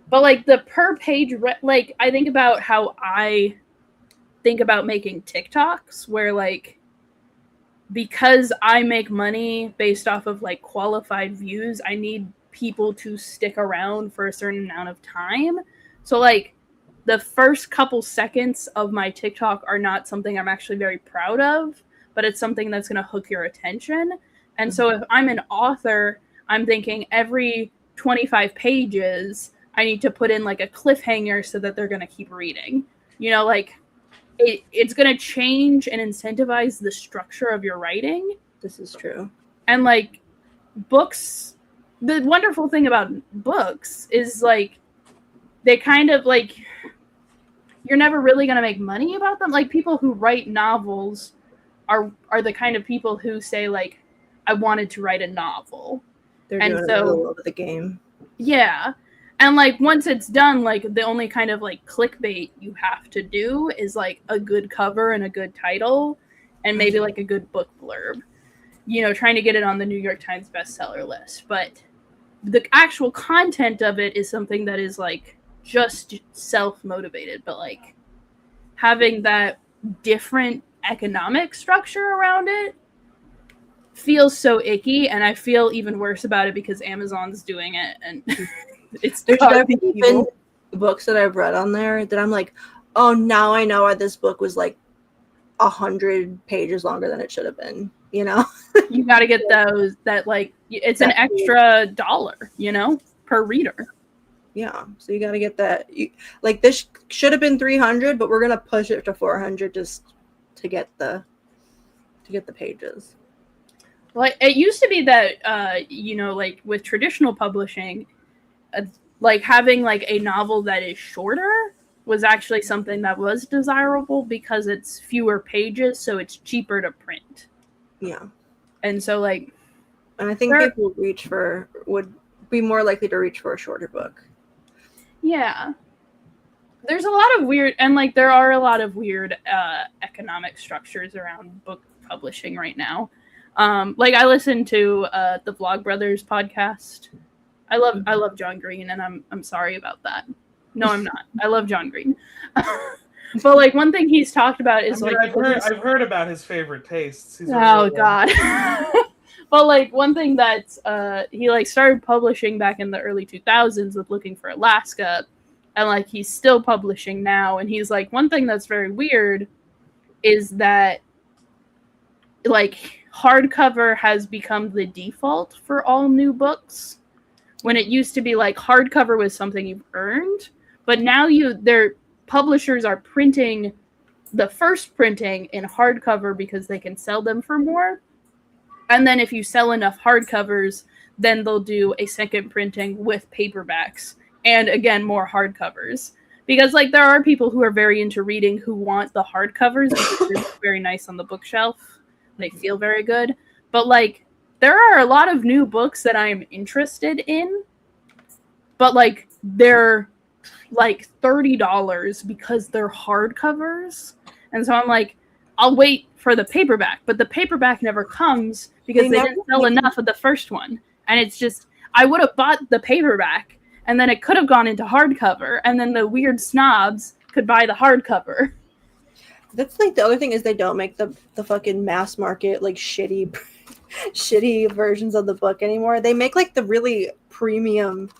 but like the per page, like I think about how I think about making TikToks, where like, because I make money based off of like qualified views, I need people to stick around for a certain amount of time. So like the first couple seconds of my TikTok are not something I'm actually very proud of, but it's something that's going to hook your attention. And so if I'm an author, I'm thinking every 25 pages, I need to put in like a cliffhanger so that they're going to keep reading. You know, like it's going to change and incentivize the structure of your writing. This is true. And like books, the wonderful thing about books is like they kind of like, you're never really going to make money about them. Like people who write novels are the kind of people who say like, I wanted to write a novel. They're doing it all over the game. Yeah. And like once it's done, like the only kind of like clickbait you have to do is like a good cover and a good title and maybe like a good book blurb, you know, trying to get it on the New York Times bestseller list. But the actual content of it is something that is like just self-motivated, but like having that different economic structure around it feels so icky, and I feel even worse about it because Amazon's doing it, and it's there's definitely been books that I've read on there that I'm like, oh, now I know why this book was like 100 pages longer than it should have been. You know, you got to get those that like it's an extra $1, you know, per reader. Yeah, so you got to get that. Like this should have been 300, but we're gonna push it to 400 just to get the pages. Like it used to be that you know, like with traditional publishing, like having like a novel that is shorter was actually something that was desirable because it's fewer pages, so it's cheaper to print. Yeah. And so like, and I think people would be more likely to reach for a shorter book. Yeah. There's a lot of weird, and like there are a lot of weird economic structures around book publishing right now. Like I listen to the Vlog Brothers podcast. I love John Green, and I'm sorry about that. No, I'm not. I love John Green. But like one thing he's talked about is I've heard about his favorite tastes. He's oh god. But like one thing that he like started publishing back in the early 2000s with Looking for Alaska, and like he's still publishing now, and he's like one thing that's very weird is that like hardcover has become the default for all new books, when it used to be like hardcover was something you've earned, but now their publishers are printing the first printing in hardcover because they can sell them for more. And then if you sell enough hardcovers, then they'll do a second printing with paperbacks and again more hardcovers. Because like there are people who are very into reading who want the hardcovers because they're very nice on the bookshelf. They feel very good. But like there are a lot of new books that I am interested in, but like they're like $30 because they're hardcovers. And so I'm like, I'll wait for the paperback, but the paperback never comes because they didn't sell enough of the first one. And it's just, I would have bought the paperback and then it could have gone into hardcover, and then the weird snobs could buy the hardcover. That's like the other thing is they don't make the fucking mass market like shitty versions of the book anymore. They make like the really premium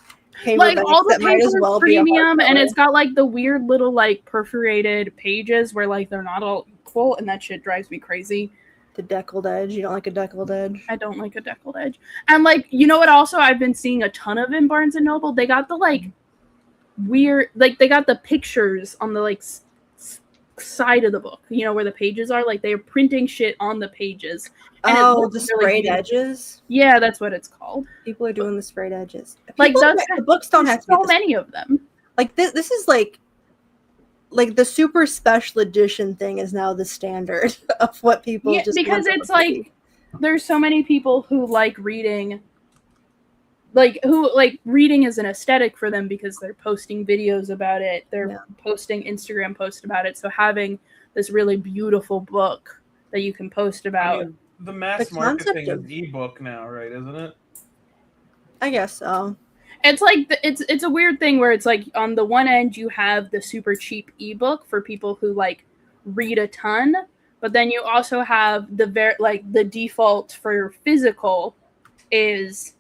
like all the that might as paper well premium, be and it's got like the weird little like perforated pages where like they're not all equal, and that shit drives me crazy. The deckled edge. You don't like a deckled edge? I don't like a deckled edge. And like, you know what also I've been seeing a ton of in Barnes and Noble? They got the like weird, like they got the pictures on the like side of the book, you know, where the pages are, like they're printing shit on the pages. And oh, the sprayed edges? Yeah, that's what it's called. People are doing the sprayed edges. Like those, the books don't have to so many of them. Like this is like the super special edition thing is now the standard of what people just because want it's like there's so many people who like reading, like who like reading is an aesthetic for them because they're posting videos about it, they're posting Instagram posts about it, so having this really beautiful book that you can post about. I mean, the mass marketing is ebook now, right? Isn't it? I guess so. It's like it's a weird thing where it's like on the one end you have the super cheap ebook for people who like read a ton, but then you also have the default for physical is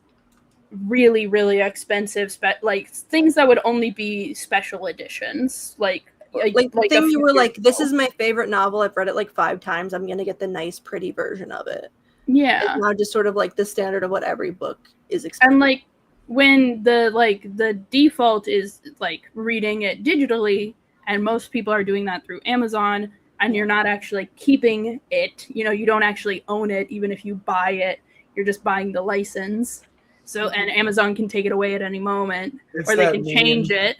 really really expensive like things that would only be special editions, like the thing you were like, this is my favorite novel, I've read it like 5 times, I'm gonna get the nice pretty version of it. Yeah, it's now just sort of like the standard of what every book is expected. And like when the default is like reading it digitally, and most people are doing that through Amazon, and you're not actually keeping it, you know, you don't actually own it. Even if you buy it, you're just buying the license. So, and Amazon can take it away at any moment, or they can change it.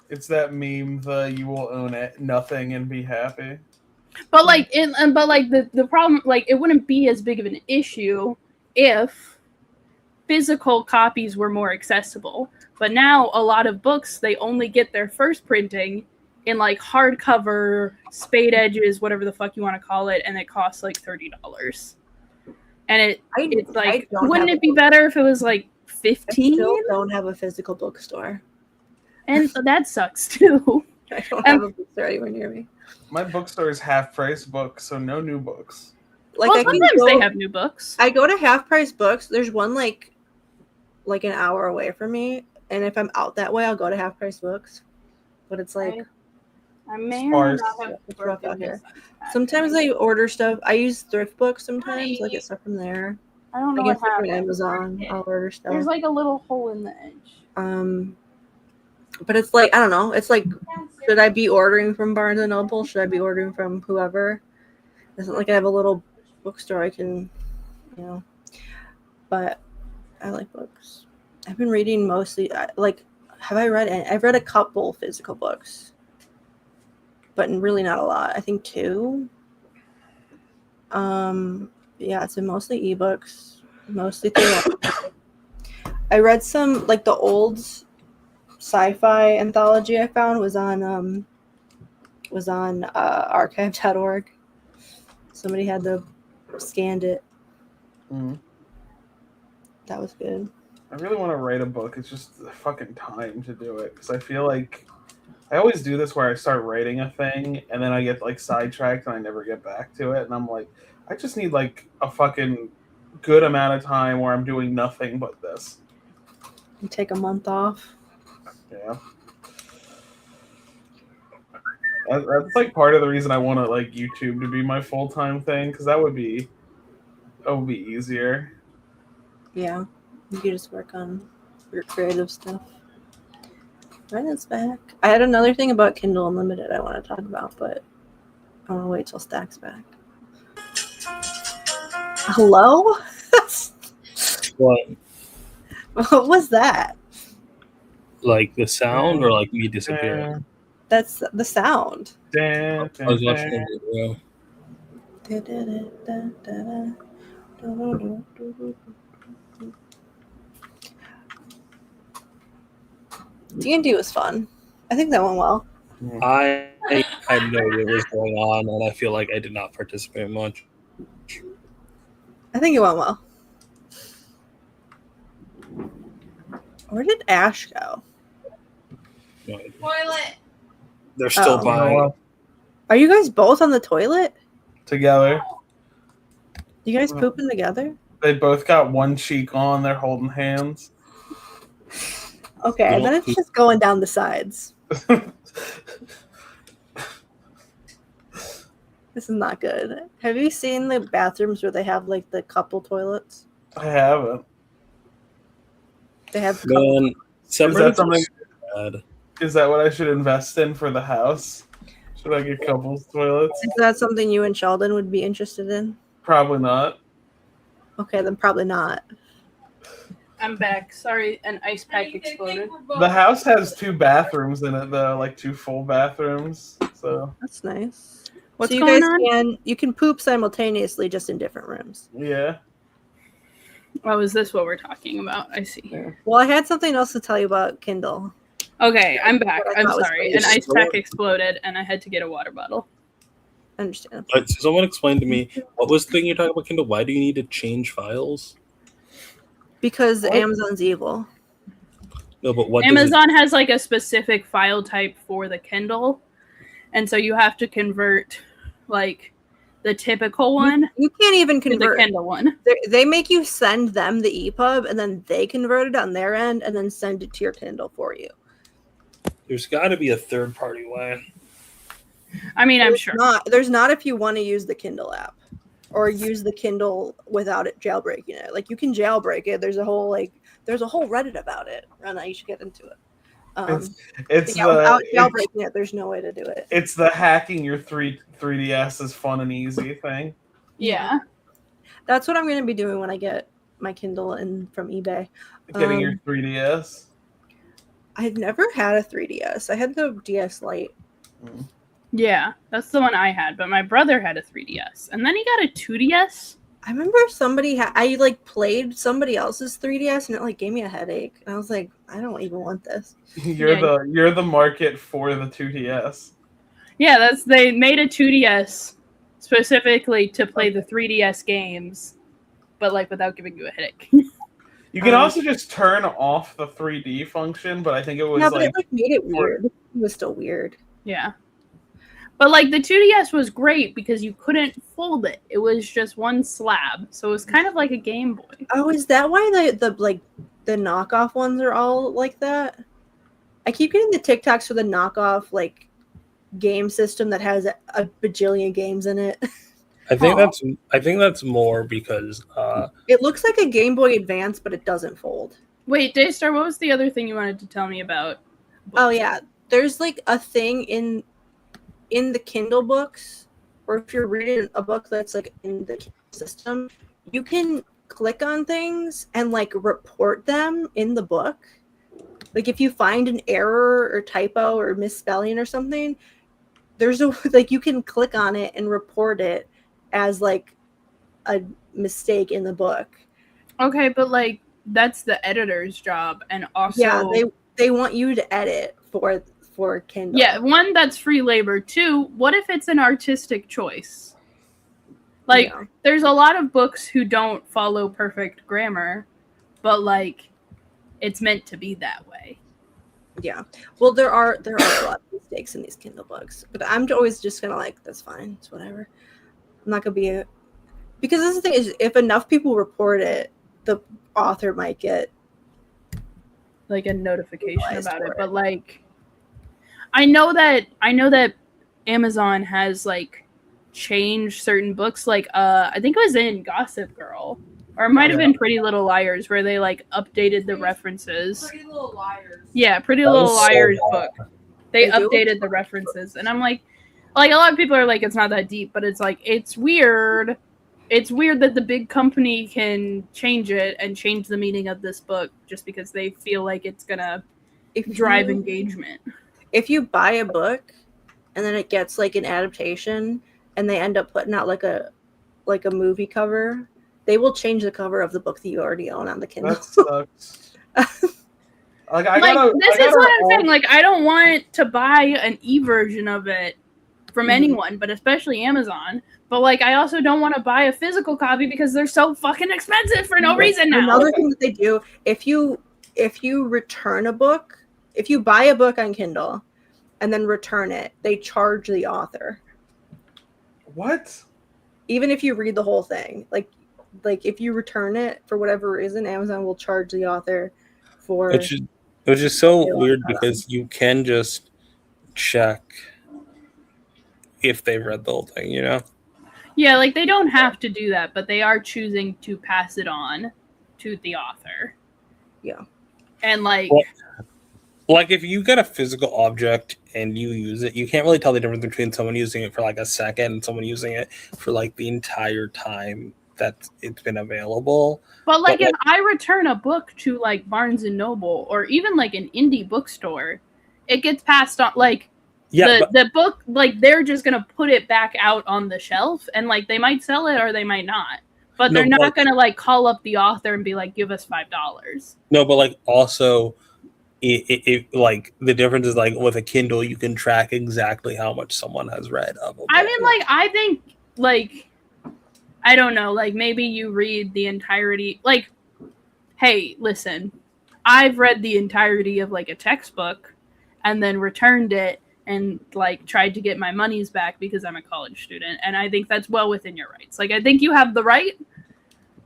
It's that meme, the you will own it, nothing, and be happy. But like the problem, like it wouldn't be as big of an issue if physical copies were more accessible. But now a lot of books, they only get their first printing in like hardcover, spade edges, whatever the fuck you want to call it, and it costs like $30. And it's like, wouldn't it be better if it was like 15? I still don't have a physical bookstore. And that sucks too. I don't have a bookstore anywhere near me. My bookstore is half price books, so no new books. Like well, sometimes they have new books. I go to half price books. There's one like an hour away from me, and if I'm out that way, I'll go to half price books. But it's like I may or may not have it's rough out here. Sometimes I order stuff. I use thrift books sometimes. I get stuff from there. I don't know. I get stuff from Amazon. I'll order stuff. There's like a little hole in the edge. But it's like, I don't know. It's like, should I be ordering from Barnes and Noble? Should I be ordering from whoever? It's not like I have a little bookstore I can, you know. But I like books. I've been reading mostly, like, I've read a couple physical books. But really not a lot. I think 2. Yeah, it's been mostly ebooks. Mostly through I read some like the old sci-fi anthology I found was on archive.org. Somebody had scanned it. Mm. That was good. I really want to write a book. It's just the fucking time to do it because I feel like I always do this where I start writing a thing and then I get like sidetracked and I never get back to it, and I'm like, I just need like a fucking good amount of time where I'm doing nothing but this. You take a month off. Yeah. That's like part of the reason I want to like YouTube to be my full-time thing because that would be easier. Yeah. You could just work on your creative stuff. Rena's back. I had another thing about Kindle Unlimited I want to talk about, but I want to wait till Stack's back. Hello? What? What was that? Like the sound or like me disappearing? That's the sound. I was watching a video. D&D was fun. I think that went well. I had no idea what was going on, and I feel like I did not participate much. I think it went well. Where did Ash go? No idea. Toilet. They're still buying. Are you guys both on the toilet? Together. You guys pooping together? They both got one cheek on. They're holding hands. Okay, then it's just going down the sides. This is not good. Have you seen the bathrooms where they have like the couple toilets? I haven't. They have. Man, Is that something? Is that what I should invest in for the house? Should I get couples toilets? Is that something you and Sheldon would be interested in? Probably not. Okay, then probably not. I'm back. Sorry, an ice pack exploded. The house has 2 bathrooms in it, though, like 2 full bathrooms. So that's nice. What's so you going guys on? you can poop simultaneously, just in different rooms. Yeah. Oh, is this what we're talking about? I see. Well, I had something else to tell you about Kindle. Okay, I'm back. What I I'm thought was sorry. funny. An ice pack exploded, and I had to get a water bottle. I understand. So someone explain to me what was the thing you're talking about, Kindle? Why do you need to change files? Because Amazon's evil. No, but what? Amazon has like a specific file type for the Kindle, and so you have to convert like the typical one. You can't even to convert the Kindle one. They make you send them the EPUB, and then they convert it on their end, and then send it to your Kindle for you. There's got to be a third-party way. I mean, I'm sure. There's not if you want to use the Kindle app or use the Kindle without it jailbreaking it. Like you can jailbreak it. There's a whole Reddit about it. Rena, you should get into it. Without jailbreaking it, there's no way to do it. It's the hacking your 3DS is fun and easy thing. Yeah. That's what I'm going to be doing when I get my Kindle in from eBay. Getting your 3DS. I've never had a 3DS. I had the DS Lite. Yeah, that's the one I had, but my brother had a 3DS, and then he got a 2DS. I remember I like played somebody else's 3DS, and it like gave me a headache, and I was like, I don't even want this. You're the market for the 2DS. Yeah, they made a 2DS specifically to play the 3DS games, but like without giving you a headache. You can also just turn off the 3D function, but I think it was but it like made it weird. It was still weird. Yeah. But like the 2DS was great because you couldn't fold it. It was just one slab. So it was kind of like a Game Boy. Oh, is that why the knockoff ones are all like that? I keep getting the TikToks for the knockoff like game system that has a bajillion games in it. I think that's more because it looks like a Game Boy Advance, but it doesn't fold. Wait, Daystar, what was the other thing you wanted to tell me about? Oh yeah, there's like a thing in the Kindle books, or if you're reading a book that's like in the system, you can click on things and like report them in the book. Like if you find an error or typo or misspelling or something, there's a like you can click on it and report it as like a mistake in the book. Okay, but like that's the editor's job, and also Yeah, they want you to edit for Kindle. Yeah, one, that's free labor. Two, what if it's an artistic choice? Like, there's a lot of books who don't follow perfect grammar, but like, it's meant to be that way. Yeah. Well, there are a lot of mistakes in these Kindle books, but I'm always just gonna like, that's fine, it's whatever. I'm not gonna be because this is the thing is, if enough people report it, the author might get like a notification about it. But like, I know that Amazon has like changed certain books. Like, I think it was in Gossip Girl, or it might have been Pretty Little Liars, where they like updated the references. Pretty Little Liars. Yeah, Pretty That Little was so Liars bad. book. They They do? updated the references, and I'm like a lot of people are like, it's not that deep, but it's like, it's weird. It's weird that the big company can change it and change the meaning of this book just because they feel like it's gonna drive engagement. If you buy a book and then it gets like an adaptation and they end up putting out like a movie cover, they will change the cover of the book that you already own on the Kindle. That sucks. This is what I'm saying. Like, I don't want to buy an e-version of it from anyone, but especially Amazon. But like, I also don't want to buy a physical copy because they're so fucking expensive for no reason now. Another thing that they do, if you return a book, if you buy a book on Kindle and then return it, they charge the author. What? Even if you read the whole thing, like if you return it for whatever reason, Amazon will charge the author for. Which is so weird because you can just check if they've read the whole thing, you know? Yeah, like, they don't have to do that, but they are choosing to pass it on to the author. Yeah. And like, like if you get a physical object and you use it, you can't really tell the difference between someone using it for like a second and someone using it for like the entire time that it's been available. but like, if I return a book to like Barnes and Noble or even like an indie bookstore, it gets passed on. Like, the book, like, they're just gonna put it back out on the shelf, and like, they might sell it or they might not, but they're not gonna like call up the author and be like, give us $5. No, but like also it like the difference is like with a Kindle you can track exactly how much someone has read of a book. I mean, like, I think, like, I don't know, like, maybe you read the entirety, like, hey, listen, I've read the entirety of like a textbook and then returned it and like tried to get my monies back because I'm a college student, and I think that's well within your rights. Like, I think you have the right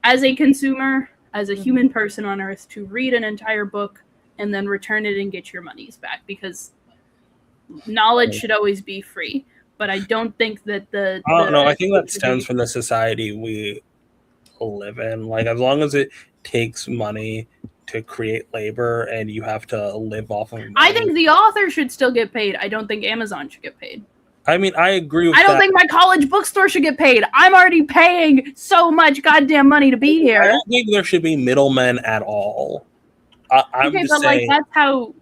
as a consumer, as a human person on earth, to read an entire book and then return it and get your monies back, because knowledge should always be free. But I don't think that I don't know. I think that stems from the society we live in. Like, as long as it takes money to create labor and you have to live off of money. I think the author should still get paid. I don't think Amazon should get paid. I mean, I agree with I don't that. think my college bookstore should get paid. I'm already paying so much goddamn money to be here. I don't think there should be middlemen at all. I'm Okay, just but saying. like, that's how.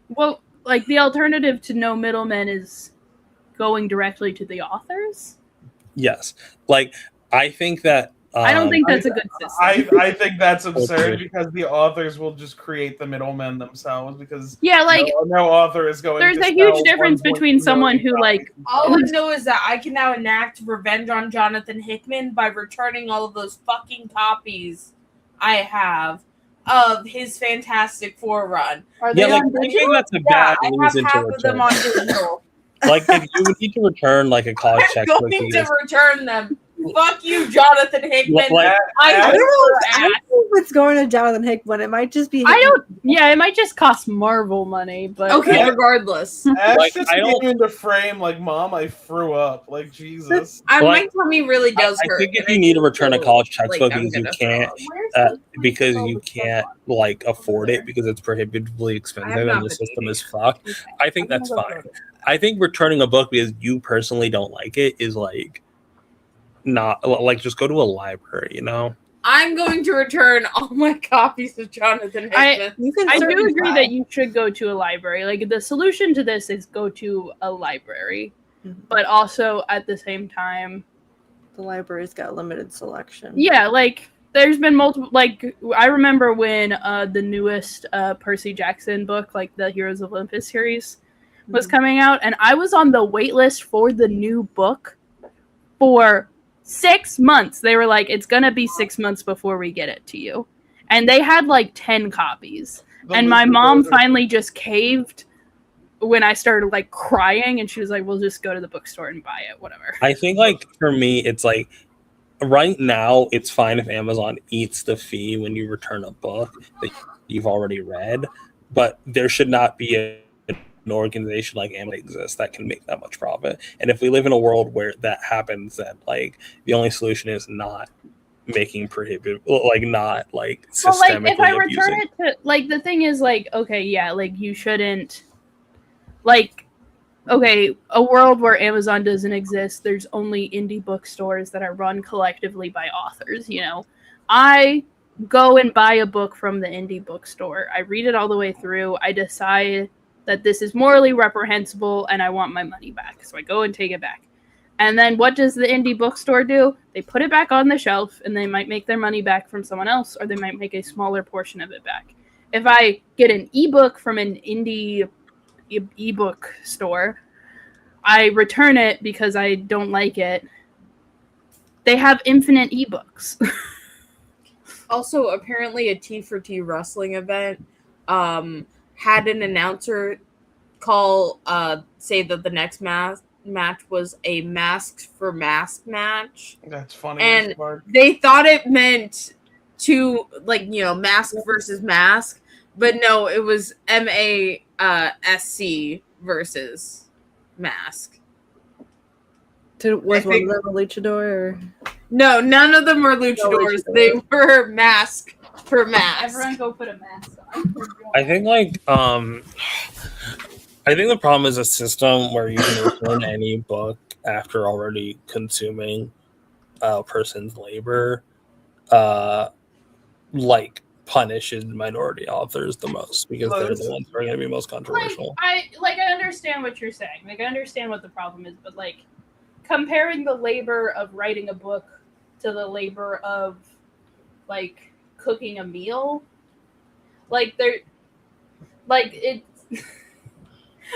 Well, like, the alternative to no middlemen is going directly to the authors. Yes, like I think that. I don't think that's a good system. I think that's absurd because the authors will just create the middlemen themselves because Yeah, like, no author is going. There's to a huge sell difference 1.2 between someone who, like, All I know is that I can now enact revenge on Jonathan Hickman by returning all of those fucking copies I have of his Fantastic Four run. Are Yeah, like, I think that's a bad I have reason half to of them return. on digital. Like, if you need to return like a college I'm textbook, going you to just- return them. Fuck you, Jonathan Hickman. Like, I I don't know ass. if it's going to Jonathan Hickman. It might just be. I don't. Yeah, it might just cost Marvel money, but Okay, regardless. Ash Like, just I came don't- into frame like, Mom, I threw up. Like, Jesus. My tummy really does I hurt. think if you need to return a college textbook I'm because you gonna can't, because you can't like afford it because it's prohibitively expensive and the system is fucked, I think that's fine. I think returning a book because you personally don't like it is like not like just go to a library, you know. I'm going to return all my copies of Jonathan Hickman. I do agree that you should go to a library. Like, the solution to this is go to a library, but also at the same time, the library's got limited selection. yeah, like, there's been multiple, like, I remember when the newest Percy Jackson book, like the Heroes of Olympus series, was coming out, and I was on the wait list for the new book for 6 months. They were like, it's gonna be 6 months before we get it to you. And they had like 10 copies. And my mom finally just caved when I started like crying, and she was like, we'll just go to the bookstore and buy it, whatever. I think like for me, it's like right now it's fine if Amazon eats the fee when you return a book that you've already read, but there should not be an organization like Amazon exists that can make that much profit. And if we live in a world where that happens, then like the only solution is not making prohibitive, like not like systemically well, like if I return abusing. it to, like, the thing is, like, okay, yeah, like you shouldn't, like, okay, a world where Amazon doesn't exist, there's only indie bookstores that are run collectively by authors, you know. I go and buy a book from the indie bookstore. I read it all the way through. I decide that this is morally reprehensible and I want my money back. So I go and take it back. And then what does the indie bookstore do? They put it back on the shelf, and they might make their money back from someone else, or they might make a smaller portion of it back. If I get an ebook from an indie ebook store, I return it because I don't like it. They have infinite ebooks. Also, apparently a T for T wrestling event had an announcer say that the next match was a mask for mask match. That's funny. And they thought it meant to, like, you know, mask versus mask, but no, it was MASC versus mask. Was one of them a luchador? Or? No, none of them were luchadors. They were mask for mask. Everyone go put a mask on. I think the problem is a system where you can return any book after already consuming a person's labor, like punishes minority authors the most because they're the ones who are going to be most controversial. I understand what you're saying. Like, I understand what the problem is, but like comparing the labor of writing a book to the labor of like cooking a meal, like they're like it.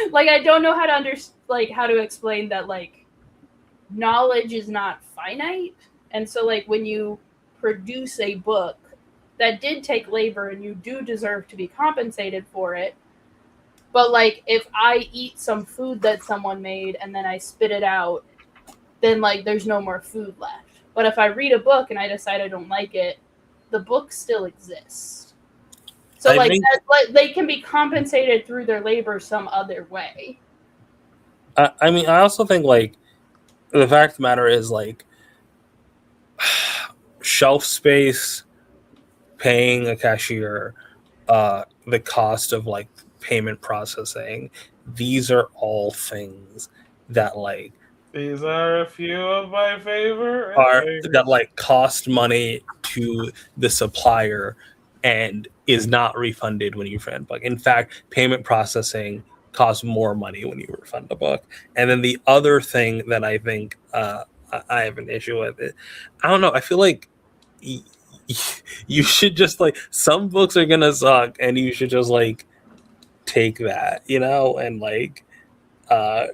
Like, I don't know how to how to explain that, like, knowledge is not finite. And so, like, when you produce a book that did take labor and you do deserve to be compensated for it, but, like, if I eat some food that someone made and then I spit it out, then, like, there's no more food left. But if I read a book and I decide I don't like it, the book still exists. So, like, they can be compensated through their labor some other way. I mean, I also think, like, the fact of the matter is, like, shelf space, paying a cashier, the cost of, like, payment processing, these are all things that, like, these are a few of my favorite that, like, cost money to the supplier and is not refunded when you refund a book. In fact, payment processing costs more money when you refund a book. And then the other thing that I think I have an issue with it, I don't know. I feel like you should just, like, some books are gonna suck, and you should just, like, take that, you know, and like, I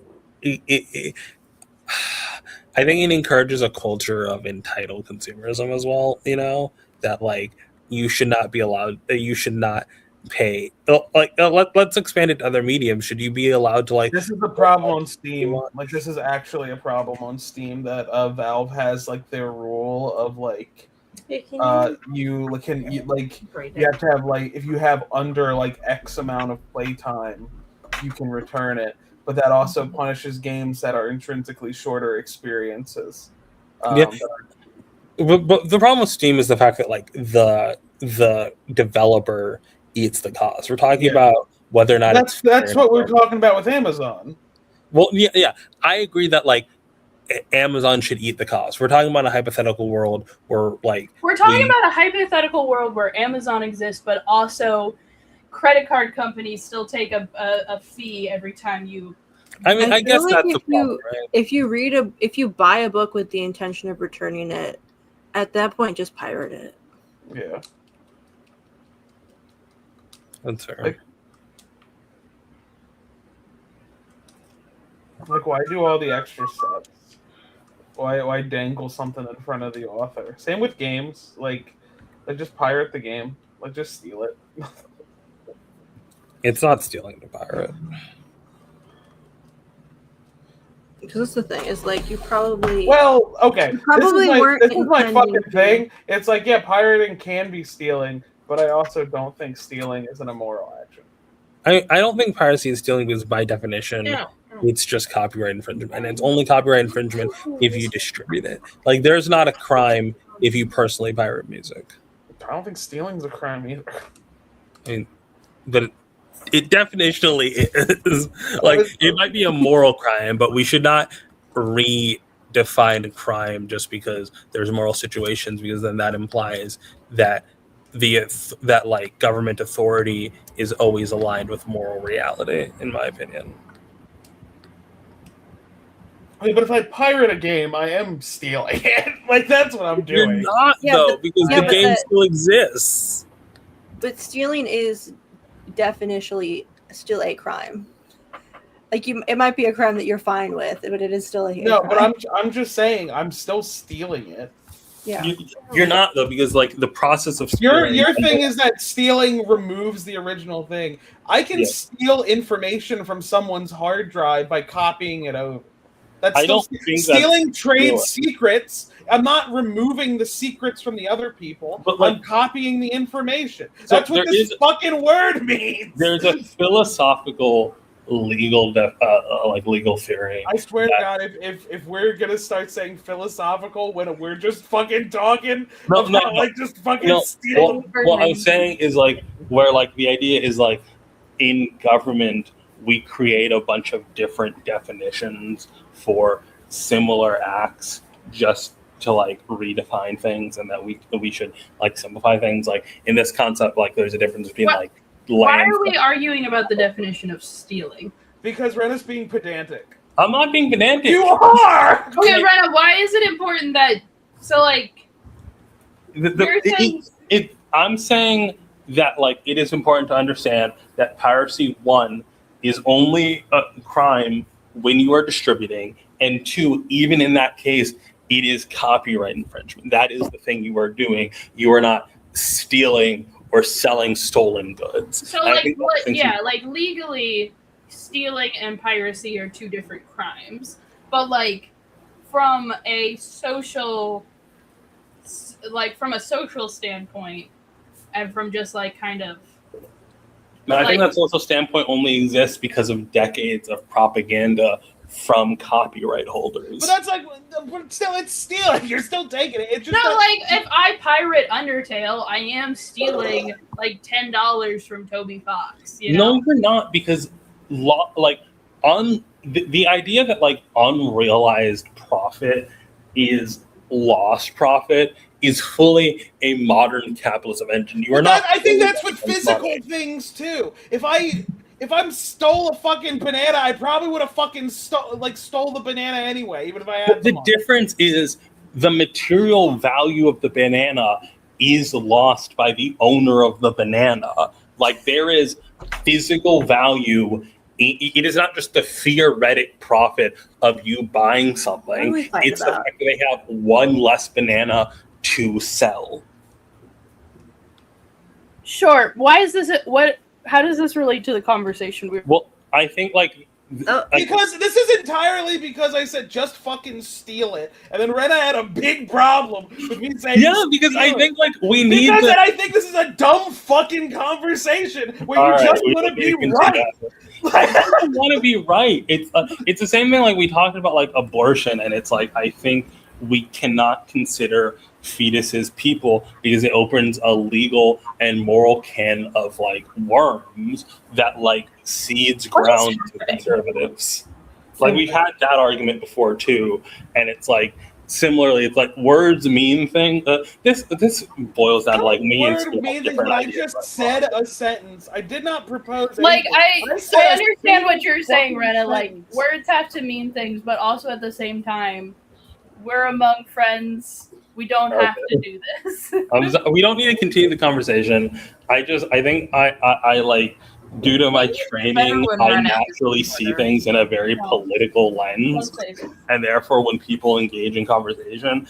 think it encourages a culture of entitled consumerism as well, you know, that, like, you should not be allowed, you should not pay. Let's expand it to other mediums. Should you be allowed to, like... This is the problem on Steam. Like, this is actually a problem on Steam that Valve has, like, their rule of, like, you have to have, like, if you have under, like, X amount of playtime, you can return it. But that also punishes games that are intrinsically shorter experiences. But the problem with Steam is the fact that, like, the developer eats the cost. We're talking about whether or not that's what we're talking about with Amazon. Well, yeah, I agree that, like, Amazon should eat the cost. We're talking about a hypothetical world where, like, we're talking about a hypothetical world where Amazon exists, but also credit card companies still take a fee every time you. I mean, I guess that's the problem, right? If you buy a book with the intention of returning it, at that point, just pirate it. Yeah. That's fair. Like, why do all the extra steps? Why dangle something in front of the author? Same with games. Like just pirate the game. Like, just steal it. It's not stealing to pirate. Because that's the thing is like you probably Well, okay. You probably weren't This is my intending fucking thing. It's like, yeah, pirating can be stealing, but I also don't think stealing is an immoral action. I don't think piracy is stealing because by definition it's just copyright infringement, and it's only copyright infringement if you distribute it. Like, there's not a crime if you personally pirate music. I don't think stealing's a crime either. I mean, but it definitionally is. Like, it might be a moral crime, but we should not redefine crime just because there's moral situations, because then that implies that that government authority is always aligned with moral reality, in my opinion. I mean, but if I pirate a game, I am stealing it. Like, that's what I'm doing. You're not, though, because the game still exists. But stealing is definitionally still a crime. Like, it might be a crime that you're fine with, but it is still a No, crime. but I'm just saying, I'm still stealing it. Yeah. You're not, though, because the process of stealing. Your thing is that stealing removes the original thing. I can steal information from someone's hard drive by copying it over. That's still stealing trade secrets. I'm not removing the secrets from the other people. But I'm copying the information. That's what this fucking word means. There's a philosophical legal theory. I swear to God, if we're gonna start saying philosophical when we're just fucking talking, just fucking stealing. What I'm saying is where the idea is in government we create a bunch of different definitions for similar acts just to redefine things, and that we should simplify things. In this concept, there's a difference between Why are we arguing about the definition of stealing? Because Rena's being pedantic. I'm not being pedantic. You are! Okay, Rena, why is it important that... I'm saying that it is important to understand that piracy, 1, is only a crime when you are distributing, and 2, even in that case, it is copyright infringement. That is the thing you are doing. You are not stealing or selling stolen goods. So, legally, stealing and piracy are 2 different crimes. But, from a social standpoint, and from just, kind of... I think that social standpoint only exists because of decades of propaganda from copyright holders. But that's but still, it's stealing. You're still taking it. It's just if I pirate Undertale, I am stealing $10 from Toby Fox. You know? No, you're not, because the idea that unrealized profit is lost profit is fully a modern capitalism engine. You are not. I think that's with physical things too. If I stole a fucking banana, I probably would have fucking stole the banana anyway, even if I had. The difference is the material value of the banana is lost by the owner of the banana. There is physical value. It is not just the theoretic profit of you buying something. It's the fact that they have one less banana to sell. Sure. Why is this? How does this relate to the conversation? Well, I think because this is entirely because I said just fucking steal it, and then Rena had a big problem with me saying because I think we need because then I think this is a dumb fucking conversation where you just want to be right. I don't want to be right. It's the same thing we talked about abortion, and it's I think we cannot consider fetuses people because it opens a legal and moral can of worms that seeds ground to conservatives. We've had that argument before too, and it's similarly it's words mean things. This boils down to me and Squid have different I ideas. just said a sentence. I did not propose. I understand what you're saying, Rena. Words have to mean things, but also at the same time, we're among friends. We don't have to do this. We don't need to continue the conversation. I think I like, due to my training, when I Rena naturally see things in a very political lens, and therefore, when people engage in conversation,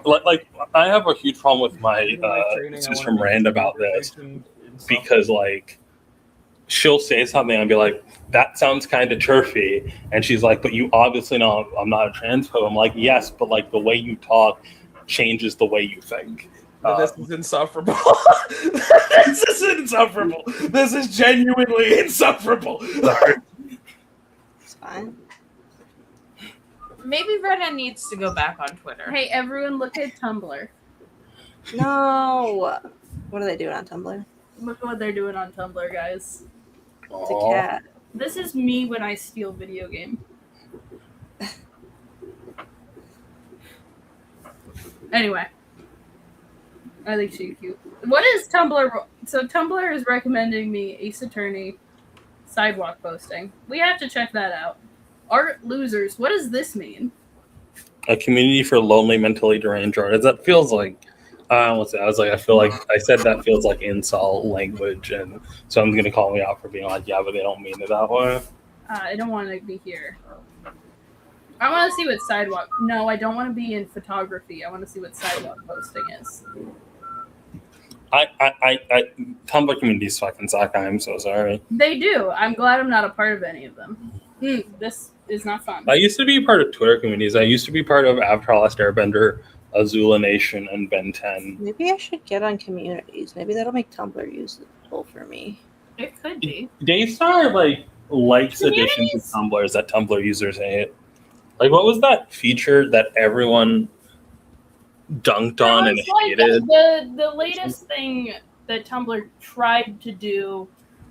like I have a huge problem with my sister Miranda about this, because like she'll say something and be like, that sounds kind of turfy, and she's like, but you obviously know I'm not a transphobe. I'm like, yes, but like the way you talk changes the way you think. This is insufferable. This is insufferable. This is genuinely insufferable. It's fine. Maybe Rena needs to go back on Twitter. Hey, everyone, look at Tumblr. No. What are they doing on Tumblr? Look at what they're doing on Tumblr, guys. It's a cat. This is me when I steal video game. Anyway. I think she's cute. What is Tumblr? So Tumblr is recommending me Ace Attorney sidewalk posting. We have to check that out. Art losers. What does this mean? A community for lonely, mentally deranged artists. That feels like, I feel like I said that feels like insult language, and so I'm going to call me out for being like, yeah, but they don't mean it that way. I don't want to be here. I want to see what sidewalk. No, I don't want to be in photography. I want to see what sidewalk posting is. Tumblr communities fucking suck. I'm so sorry. They do. I'm glad I'm not a part of any of them. This is not fun. I used to be part of Twitter communities. I used to be part of Avatar: Last Airbender, Azula Nation, and Ben 10. Maybe I should get on communities. Maybe that'll make Tumblr usable for me. It could be. Daystar likes additions to Tumblrs that Tumblr users hate. Like, what was that feature that everyone dunked on and hated? The latest thing that Tumblr tried to do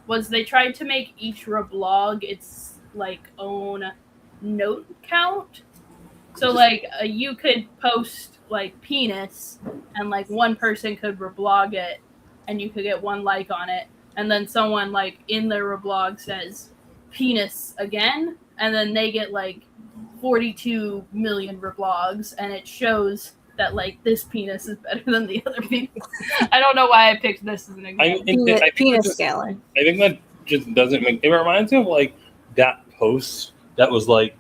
was they tried to make each reblog its like own note count. So like you could post like penis and like one person could reblog it and you could get one like on it, and then someone like in their reblog says penis again, and then they get like 42 million reblogs, and it shows that like this penis is better than the other penis. I don't know why I picked this as an example. Penis scaling. I think that just doesn't make. It reminds me of like that post that was like,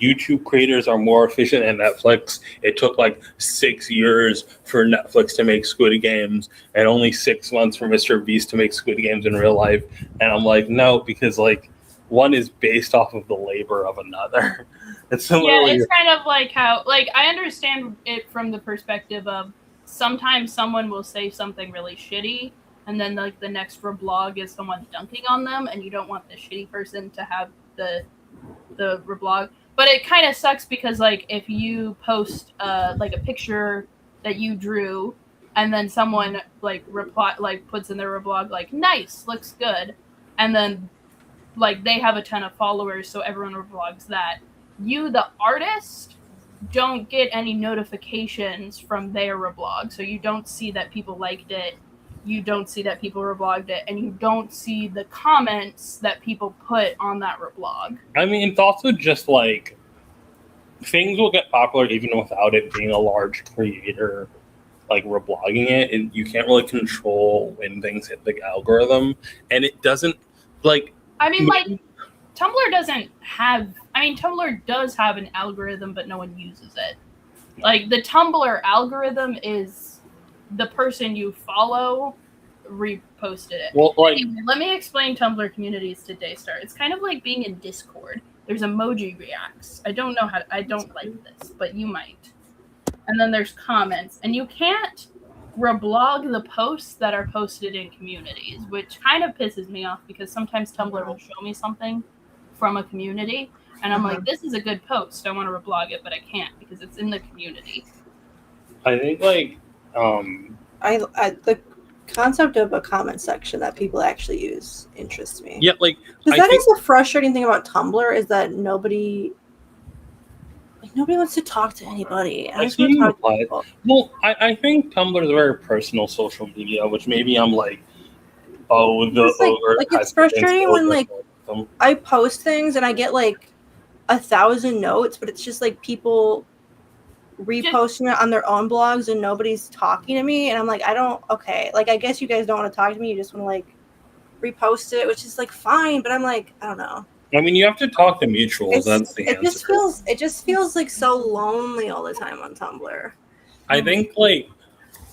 YouTube creators are more efficient than Netflix. It took like 6 years for Netflix to make Squid Games and only 6 months for Mr. Beast to make Squid Games in real life. And I'm like, no, because like one is based off of the labor of another. It's similarly, it's kind of like how, like, I understand it from the perspective of sometimes someone will say something really shitty, and then like the next reblog is someone dunking on them, and you don't want the shitty person to have the reblog. But it kind of sucks because like if you post like a picture that you drew, and then someone like puts in their reblog like, nice, looks good, and then like they have a ton of followers, so everyone reblogs that. You, the artist, don't get any notifications from their reblog, so you don't see that people liked it, you don't see that people reblogged it, and you don't see the comments that people put on that reblog. I mean, it's also just like things will get popular even without it being a large creator like reblogging it, and you can't really control when things hit the algorithm, and it doesn't like. I mean, like Tumblr doesn't have. I mean, Tumblr does have an algorithm, but no one uses it. Like, the Tumblr algorithm is the person you follow reposted it. Well, like, anyway, let me explain Tumblr communities to Daystar. It's kind of like being in Discord. There's emoji reacts. I don't like this, but you might. And then there's comments. And you can't reblog the posts that are posted in communities, which kind of pisses me off because sometimes Tumblr will show me something from a community, and I'm like, this is a good post. I want to reblog it, but I can't because it's in the community. I think like I the concept of a comment section that people actually use interests me. Yeah, like because that is the frustrating thing about Tumblr is that nobody wants to talk to anybody. I think Tumblr is a very personal social media, which maybe I'm like, it's frustrating when like I post things and I get like 1,000 notes, but it's just like people reposting it on their own blogs and nobody's talking to me, and I'm like, I guess you guys don't want to talk to me, you just want to like repost it, which is like fine, but I'm like, I don't know. I mean, you have to talk to mutuals. That's the answer. It just feels like so lonely all the time on Tumblr. I think like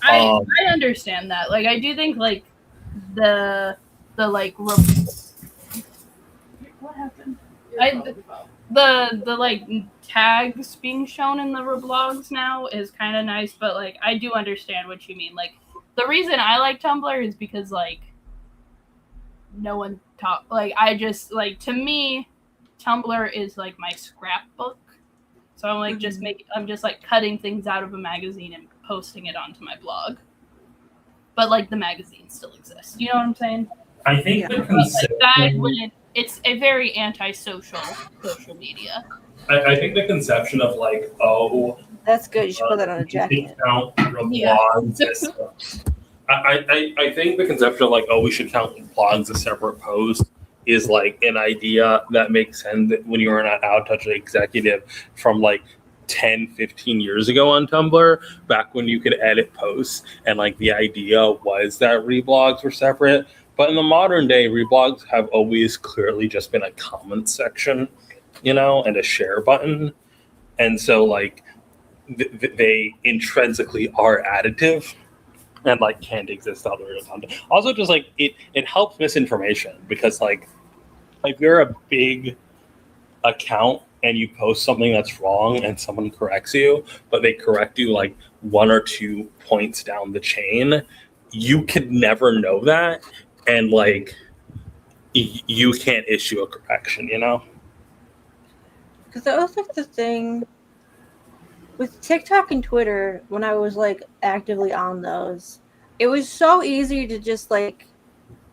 I understand that. Like I do think like the like what happened? The like tags being shown in the reblogs now is kind of nice, but like I do understand what you mean. Like the reason I like Tumblr is because like no one talk. Like I just like, to me, Tumblr is like my scrapbook. So I'm like I'm just like cutting things out of a magazine and posting it onto my blog. But like the magazine still exists. You know what I'm saying? I think it's a very antisocial social media. I think the conception of like, oh, that's good. You should put that on a jacket. I think the conception of like, oh, we should count blogs as separate posts is like an idea that makes sense when you're an out-of-touch executive from like 10, 15 years ago on Tumblr, back when you could edit posts and like the idea was that reblogs were separate. But in the modern day, reblogs have always clearly just been a comment section, you know, and a share button. And so like they intrinsically are additive and like can't exist other than also just like it helps misinformation, because like if you're a big account and you post something that's wrong and someone corrects you, but they correct you like 1 or 2 points down the chain, you could never know that, and like you can't issue a correction, you know? Because that was like the thing with TikTok and Twitter when I was like actively on those. It was so easy to just like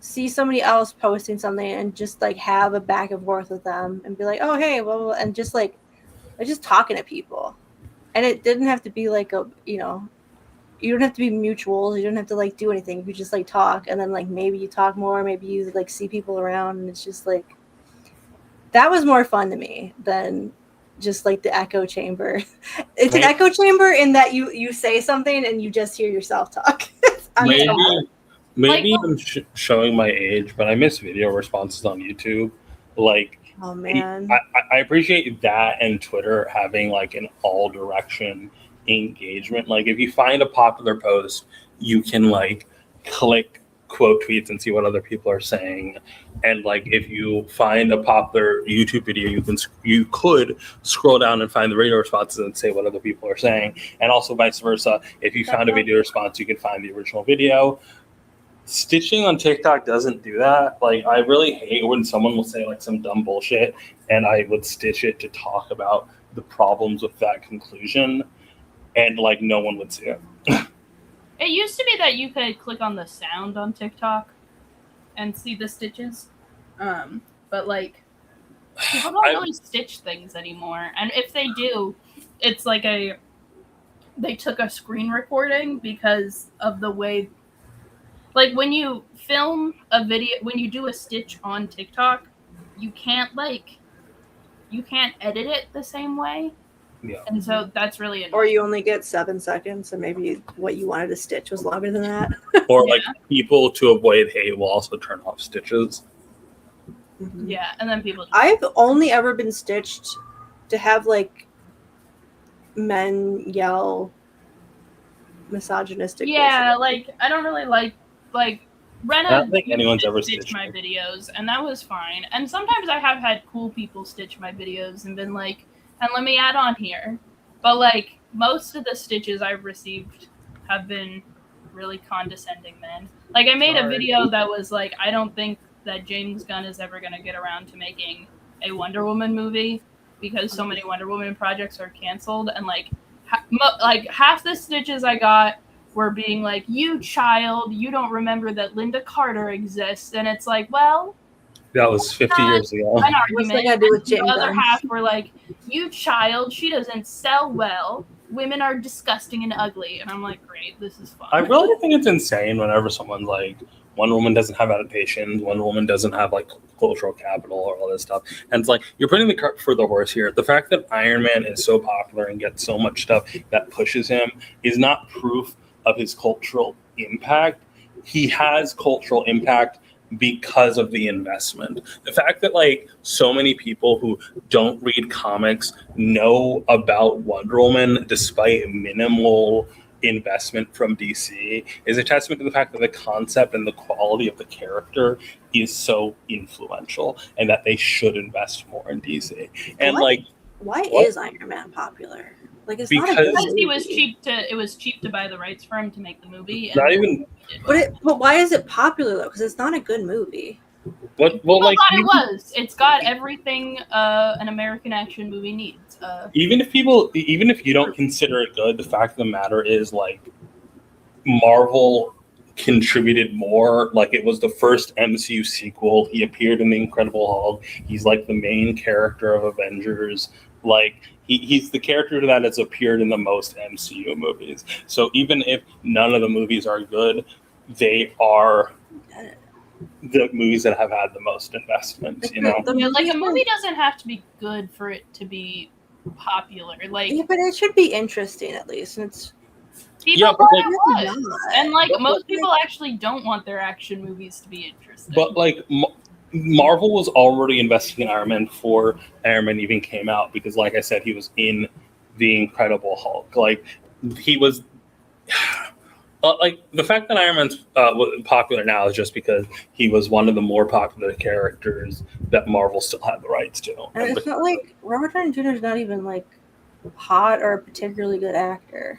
see somebody else posting something and just like have a back and forth with them and be like, oh hey, blah, blah, blah, and just like just talking to people. And it didn't have to be like a, you know, you don't have to be mutuals, you don't have to like do anything. You just like talk, and then like maybe you talk more, maybe you like see people around, and it's just like that was more fun to me than just like the echo chamber. It's an echo chamber in that you say something and you just hear yourself talk. Maybe I'm showing my age, but I miss video responses on YouTube. Like, oh man, I appreciate that, and Twitter having like an all direction engagement. Like if you find a popular post, you can like click quote tweets and see what other people are saying. And like if you find a popular YouTube video, you could scroll down and find the radio responses and say what other people are saying. And also vice versa. If you found a video response, you can find the original video. Stitching on TikTok doesn't do that. Like I really hate when someone will say like some dumb bullshit and I would stitch it to talk about the problems with that conclusion, and like no one would see it. It used to be that you could click on the sound on TikTok and see the stitches. But like people don't really stitch things anymore. And if they do, it's like they took a screen recording because of the way, like when you film a video, when you do a stitch on TikTok, you can't edit it the same way. Yeah. And so that's really annoying. Or you only get 7 seconds, so maybe what you wanted to stitch was longer than that. Or like people to avoid hate will also turn off stitches. Mm-hmm. Yeah, and then people. I've only ever been stitched to have like men yell misogynistic. Yeah, like I don't really like Rena. I don't think anyone's ever stitched stitched my videos, and that was fine. And sometimes I have had cool people stitch my videos and been like, and let me add on here. But like most of the stitches I've received have been really condescending men. Like I made a video that was like, I don't think that James Gunn is ever going to get around to making a Wonder Woman movie because so many Wonder Woman projects are canceled. And like half the stitches I got were being like, you child, you don't remember that Linda Carter exists. And it's like, well, that was 50 years ago. An argument. What's that got to do with James The other Gunn? half were like, you child, she doesn't sell well. Women are disgusting and ugly. And I'm like, great, this is fun. I really think it's insane whenever someone's like, Wonder Woman doesn't have adaptations. Wonder Woman doesn't have like cultural capital or all this stuff. And it's like you're putting the cart before the horse here. The fact that Iron Man is so popular and gets so much stuff that pushes him is not proof of his cultural impact. He has cultural impact because of the investment. The fact that like so many people who don't read comics know about Wonder Woman despite minimal investment from DC is a testament to the fact that the concept and the quality of the character is so influential and that they should invest more in DC. And why is Iron Man popular? Like it's not a good because he movie. was cheap to it was cheap to buy the rights for him to make the movie. Not even But why is it popular though? Because it's not a good movie. Well, People like thought it was. It's got everything an American action movie needs. even if you don't consider it good, the fact of the matter is like Marvel contributed more. Like it was the first MCU sequel. He appeared in the Incredible Hulk. He's like the main character of Avengers. Like he's the character that has appeared in the most MCU movies. So even if none of the movies are good, they are the movies that have had the most investment. You know, Yeah, like a movie doesn't have to be good for it to be popular. Like Yeah, but it should be interesting at least. And it's people but, thought like- it was, and like But, most people actually don't want their action movies to be interesting. but like Marvel was already investing in Iron Man before Iron Man even came out because, like I said, he was in the Incredible Hulk. Like he was. Like the fact that Iron Man's popular now is just because he was one of the more popular characters that Marvel still had the rights to. and it's not like Robert Downey Jr. is not even like hot or a particularly good actor.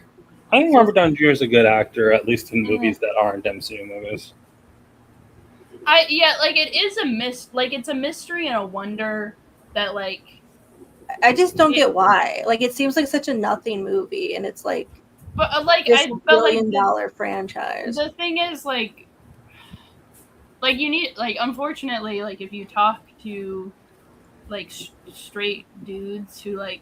I think Robert Downey Jr. is a good actor, at least in movies that aren't MCU movies. Like it is it's a mystery and a wonder that like I just don't get why. Like it seems like such a nothing movie, and it's like but this but billion-dollar franchise. The thing is like you need like unfortunately like if you talk to like straight dudes who like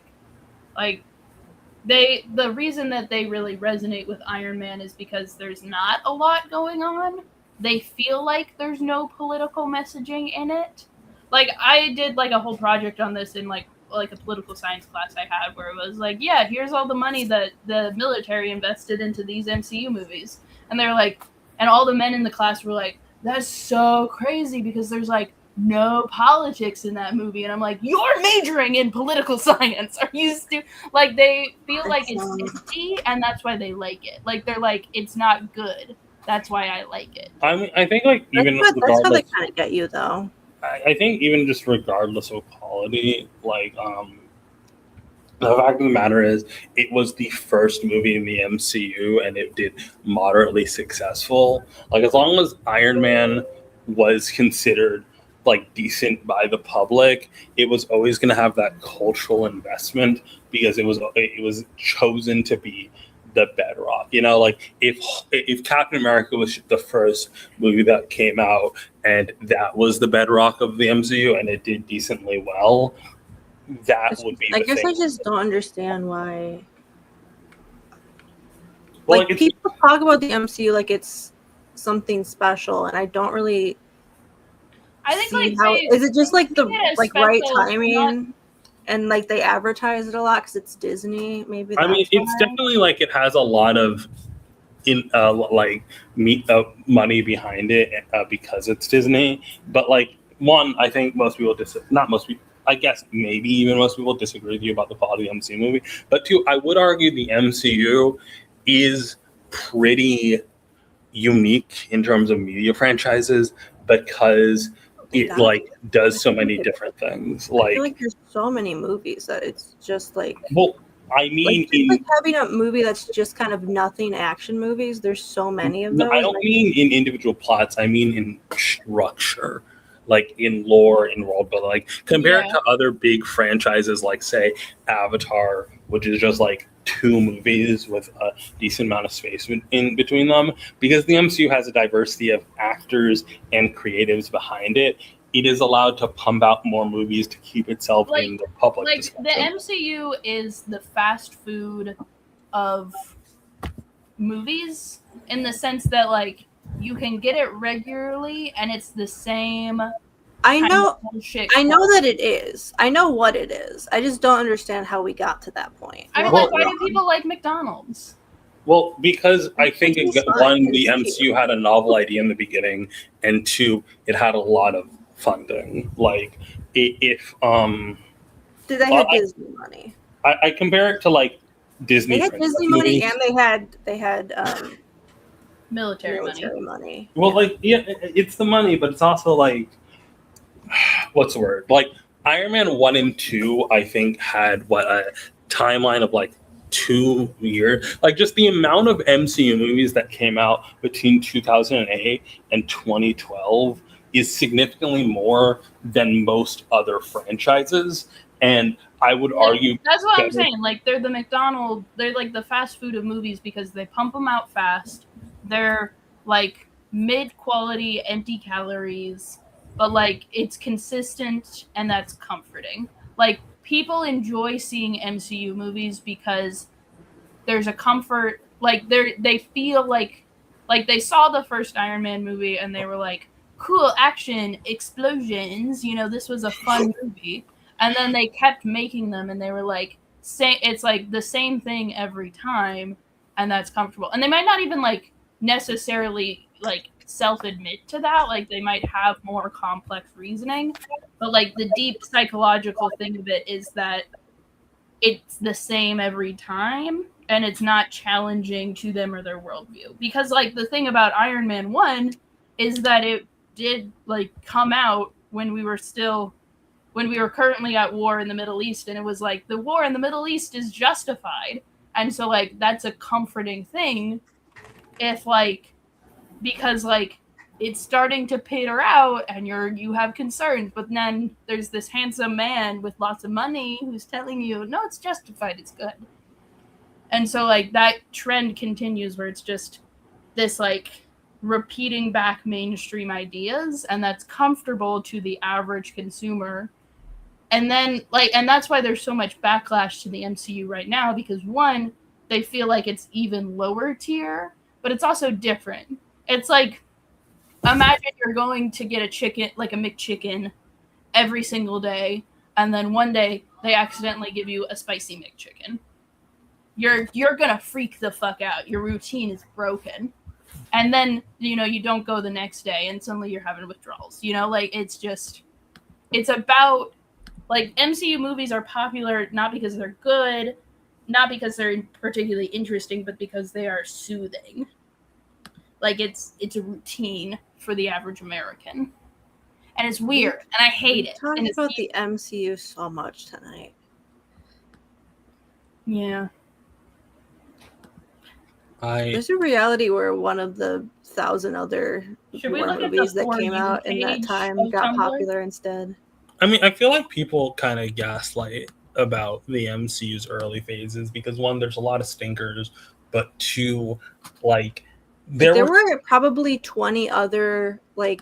the reason that they really resonate with Iron Man is because there's not a lot going on. They feel like there's no political messaging in it. Like I did like a whole project on this in like a political science class I had where it was like, yeah, here's all the money that the military invested into these MCU movies. And they're like, and all the men in the class were like, that's so crazy because there's like no politics in that movie. And I'm like, you're majoring in political science. Are you like they feel like it's empty and that's why they like it. Like they're like, it's not good. That's why I like it. I mean, I think like even That's how they regardless, kind of get you though. I think even just regardless of quality, like the fact of the matter is, it was the first movie in the MCU, and it did moderately successful. Like as long as Iron Man was considered like decent by the public, it was always going to have that cultural investment because it was chosen to be the bedrock. You know, like if Captain America was the first movie that came out and that was the bedrock of the MCU and it did decently well, that would be I the guess thing. I just don't understand why. Well, Like people talk about the MCU like it's something special, and I don't really. I think see like how they- is it just like the they get a like right special- timing, and like they advertise it a lot because it's Disney. Maybe I mean, that's it's why. definitely like it has a lot of money behind it because it's Disney. But like one, I think most people not most people. I guess maybe even most people disagree with you about the quality of the MCU movie. But two, I would argue the MCU is pretty unique in terms of media franchises because it like does so many different things. I Like, feel like there's so many movies that it's just like. well, I mean, Like having a movie that's just kind of nothing action movies. There's so many of those. I don't mean in individual plots. I mean in structure, like in lore, in world building. Like compared to other big franchises, like say Avatar, which is just like 2 movies with a decent amount of space in between them. Because the MCU has a diversity of actors and creatives behind it, it is allowed to pump out more movies to keep itself in the public. Like discussion. the MCU is the fast food of movies in the sense that like you can get it regularly, and it's the same. I kind know. of bullshit I know quality. that it is. I know what it is. I just don't understand how we got to that point. I mean, Well- like, why do people like McDonald's? Well, because I think It's fun. one, the It's MCU had a novel idea in the beginning, and two, it had a lot of funding. Like, if Did they have Disney money? I compare it to like Disney. They had princess Disney money, movies. and they had military money. Well, like, yeah, it's the money, but it's also like, what's the word? Like, Iron Man 1 and 2, I think, had what a timeline of like 2 years. Like, just the amount of MCU movies that came out between 2008 and 2012 is significantly more than most other franchises. And I would argue That's what I'm that- saying. Like, they're the McDonald's, they're like the fast food of movies because they pump them out fast. They're like mid-quality, empty calories, but like it's consistent and that's comforting. Like, people enjoy seeing MCU movies because there's a comfort. Like, they feel like they saw the first Iron Man movie and they were like, cool action, explosions. You know, this was a fun movie. And then they kept making them, and they were like, it's like the same thing every time, and that's comfortable. And they might not even like necessarily like self-admit to that. Like, they might have more complex reasoning, but like the deep psychological thing of it is that it's the same every time, and it's not challenging to them or their worldview. Because like the thing about Iron Man 1 is that it did like come out when we were currently at war in the Middle East, and it was like the war in the Middle East is justified. And so like that's a comforting thing if like, because like it's starting to peter out and you have concerns, but then there's this handsome man with lots of money who's telling you, no, it's justified, it's good. And so like that trend continues where it's just this like repeating back mainstream ideas, and that's comfortable to the average consumer. And then and that's why there's so much backlash to the MCU right now, because one, they feel like it's even lower tier, but it's also different. It's like, imagine you're going to get a chicken, like a McChicken, every single day, and then one day they accidentally give you a spicy McChicken. You're gonna freak the fuck out. Your routine is broken. And then, you know, you don't go the next day and suddenly you're having withdrawals. You know, like it's about, like, MCU movies are popular not because they're good, not because they're particularly interesting, but because they are soothing. Like, it's a routine for the average American. And it's weird, and I hate it. Talking And it's about the MCU so much tonight. Yeah. There's a reality where one of the 1,000 other Should we war look at the movies that For came You out in that page time of got Tumblr? popular instead. I mean, I feel like people kind of gaslight about the MCU's early phases because one, there's a lot of stinkers, but two, like There were probably 20 other like,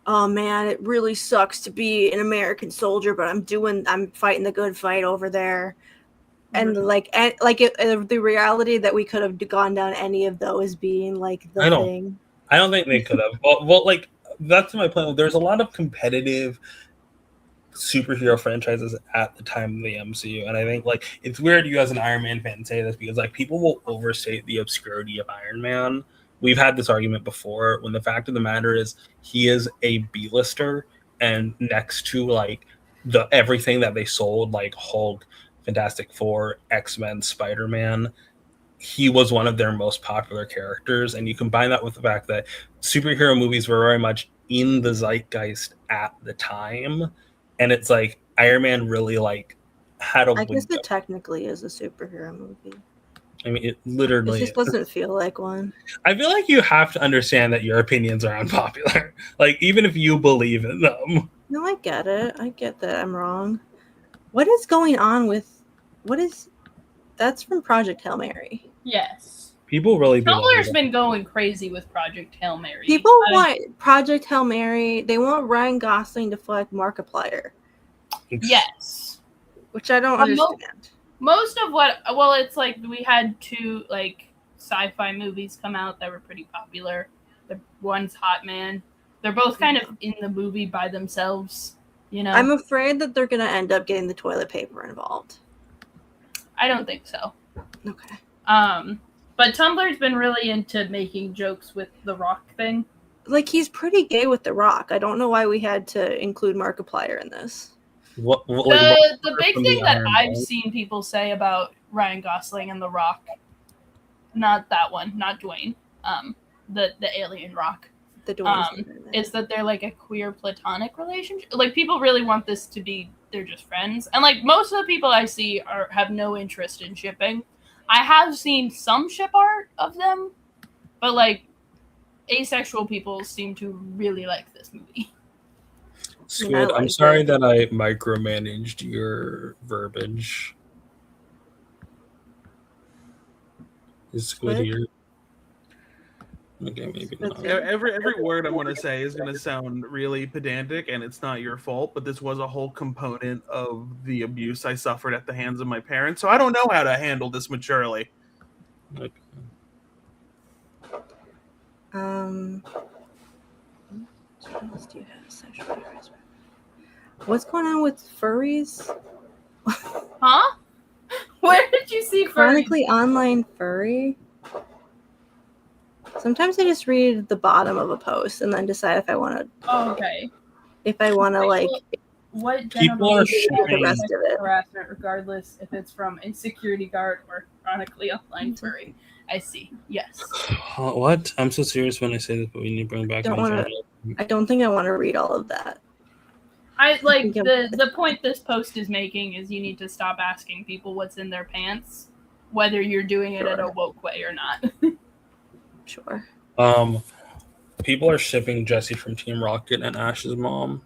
oh man, it really sucks to be an American soldier, but I'm fighting the good fight over there. And the reality that we could have gone down any of those being like the thing. I don't think they could have. Well, like that's my point. There's a lot of competitive superhero franchises at the time of the MCU, and I think like it's weird you as an Iron Man fan say this because like people will overstate the obscurity of Iron Man. We've had this argument before when the fact of the matter is he is a B-lister, and next to like the everything that they sold, like Hulk, Fantastic Four, X-Men, Spider-Man, he was one of their most popular characters. And you combine that with the fact that superhero movies were very much in the zeitgeist at the time, and it's like Iron Man really like had a I guess window. it technically is a superhero movie. I mean, it It literally just doesn't feel like one. I feel like you have to understand that your opinions are unpopular. Like, even if you believe in them. No, I get it. I get that I'm wrong. What is going on with that's from Project Hail Mary. Yes. People really be Tumblr's like, been going crazy with Project Hail Mary. People want Project Hail Mary. They want Ryan Gosling to flag Markiplier. Yes. Which I don't But understand. Most of it's like we had two like sci-fi movies come out that were pretty popular. one's hot man. They're both kind of in the movie by themselves, you know? I'm afraid that they're gonna end up getting the toilet paper involved. I don't think so. Okay. But Tumblr's been really into making jokes with the Rock thing. Like, he's pretty gay with The Rock. I don't know why we had to include Markiplier in this. The big thing that I've seen people say about Ryan Gosling and The Rock, not that one, not Dwayne, the alien Rock, is that they're like a queer platonic relationship. Like, people really want this to be they're just friends, and like most of the people I see have no interest in shipping. I have seen some ship art of them, but like asexual people seem to really like this movie. Squid, I'm sorry that I micromanaged your verbiage. Is Squid here? Okay, maybe not. Every word I'm going to say is going to sound really pedantic, and it's not your fault, but this was a whole component of the abuse I suffered at the hands of my parents, so I don't know how to handle this maturely. Okay. What else do you have sexual harassment? What's going on with furries? Huh? Where did you see furries? Chronically online furry? Sometimes I just read the bottom of a post and then decide if I want to. Oh, okay. If I want to like. What people are the rest of it. Harassment, regardless if it's from a security guard or chronically online furry. I see. Yes. What? I'm so serious when I say this, but we need to bring back. I don't think I want to read all of that. I like the point this post is making is you need to stop asking people what's in their pants, whether you're doing it in a woke way or not. Sure. People are shipping Jesse from Team Rocket and Ash's mom.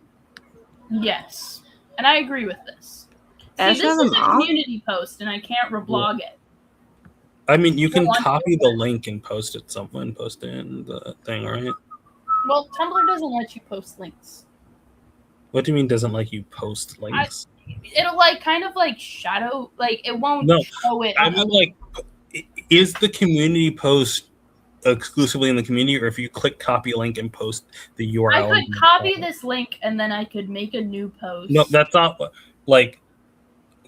Yes, and I agree with this. Ash See, this has a is a mom? community post, and I can't reblog it. I mean, you can copy the link and post it somewhere, post it in the thing, right? Well, Tumblr doesn't let you post links. What do you mean doesn't like you post links? It'll like kind of like shadow, like it won't show it. I mean, like, is the community post exclusively in the community, or if you click copy link and post the URL? I could copy this link and then I could make a new post. No, that's not like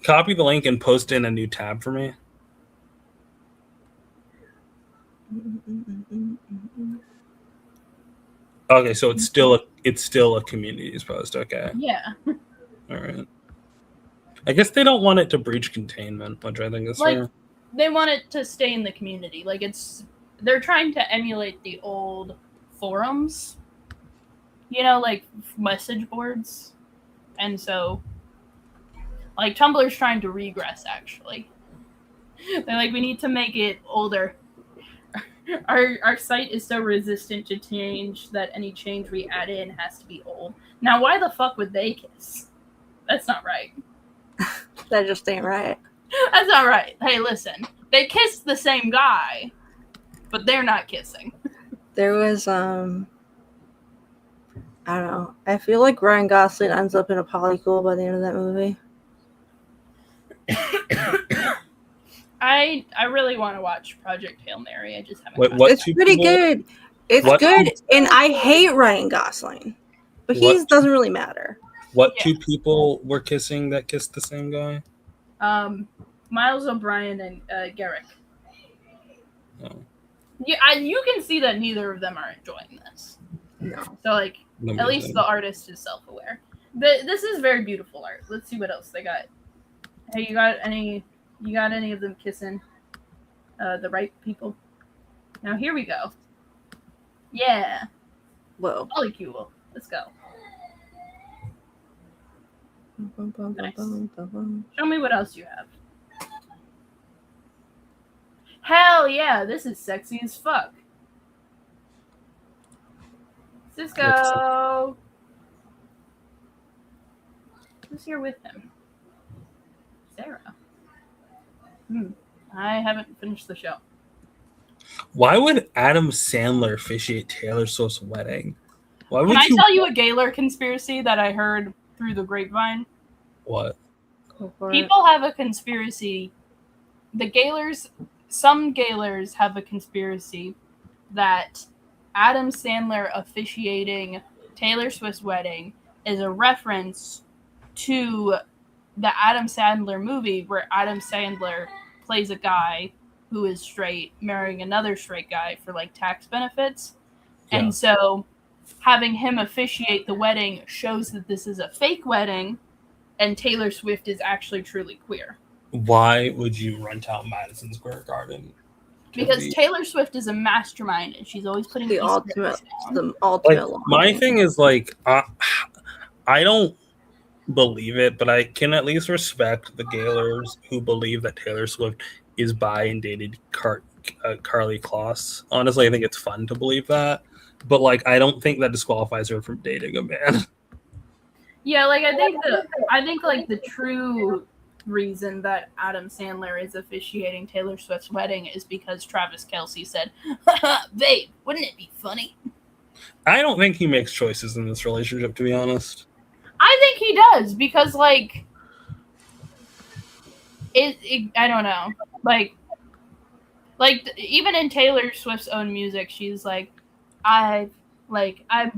copy the link and post in a new tab for me. Okay, so it's still a communities post. Okay. Yeah. All right. I guess they don't want it to breach containment, which I think is Like fair. they want it to stay in the community. Like they're trying to emulate the old forums. You know, like message boards. And so like Tumblr's trying to regress actually. They're like, we need to make it older. Our site is so resistant to change that any change we add in has to be old. Now, why the fuck would they kiss? That's not right. That just ain't right. That's not right. Hey, listen. They kissed the same guy, but they're not kissing. There was I don't know. I feel like Ryan Gosling ends up in a polycule by the end of that movie. I really want to watch Project Hail Mary. I just haven't. It's pretty good. It's good, and I hate Ryan Gosling, but he doesn't really matter. What two people were kissing that kissed the same guy? Miles O'Brien and Garrick. Oh. Yeah, you can see that neither of them are enjoying this. No. So like, at least the artist is self-aware. This is very beautiful art. Let's see what else they got. Hey, you got any of them kissing the right people? Now here we go. Yeah. Whoa. Polycule. Let's go. Nice. Show me what else you have. Hell yeah, this is sexy as fuck. Cisco. Who's here with him? Sarah. I haven't finished the show. Why would Adam Sandler officiate Taylor Swift's wedding? Why would Can I tell you a Gaylor conspiracy that I heard through the grapevine? What? People have a conspiracy. Some Gaylors have a conspiracy that Adam Sandler officiating Taylor Swift's wedding is a reference to the Adam Sandler movie where Adam Sandler plays a guy who is straight marrying another straight guy for like tax benefits. Yeah. And so having him officiate the wedding shows that this is a fake wedding and Taylor Swift is actually truly queer. Why would you rent out Madison Square Garden? Because Taylor Swift is a mastermind and she's always putting The Easter ultimate, eggs down. the ultimate. Like, my thing is like, I don't believe it, but I can at least respect the Gaylors who believe that Taylor Swift is bi and dated Carly Kloss. Honestly, I think it's fun to believe that, but like, I don't think that disqualifies her from dating a man. Yeah, like I think like the true reason that Adam Sandler is officiating Taylor Swift's wedding is because Travis Kelce said, "Babe, wouldn't it be funny?" I don't think he makes choices in this relationship, to be honest. I think he does because like I don't know, like even in Taylor Swift's own music, she's like, I'm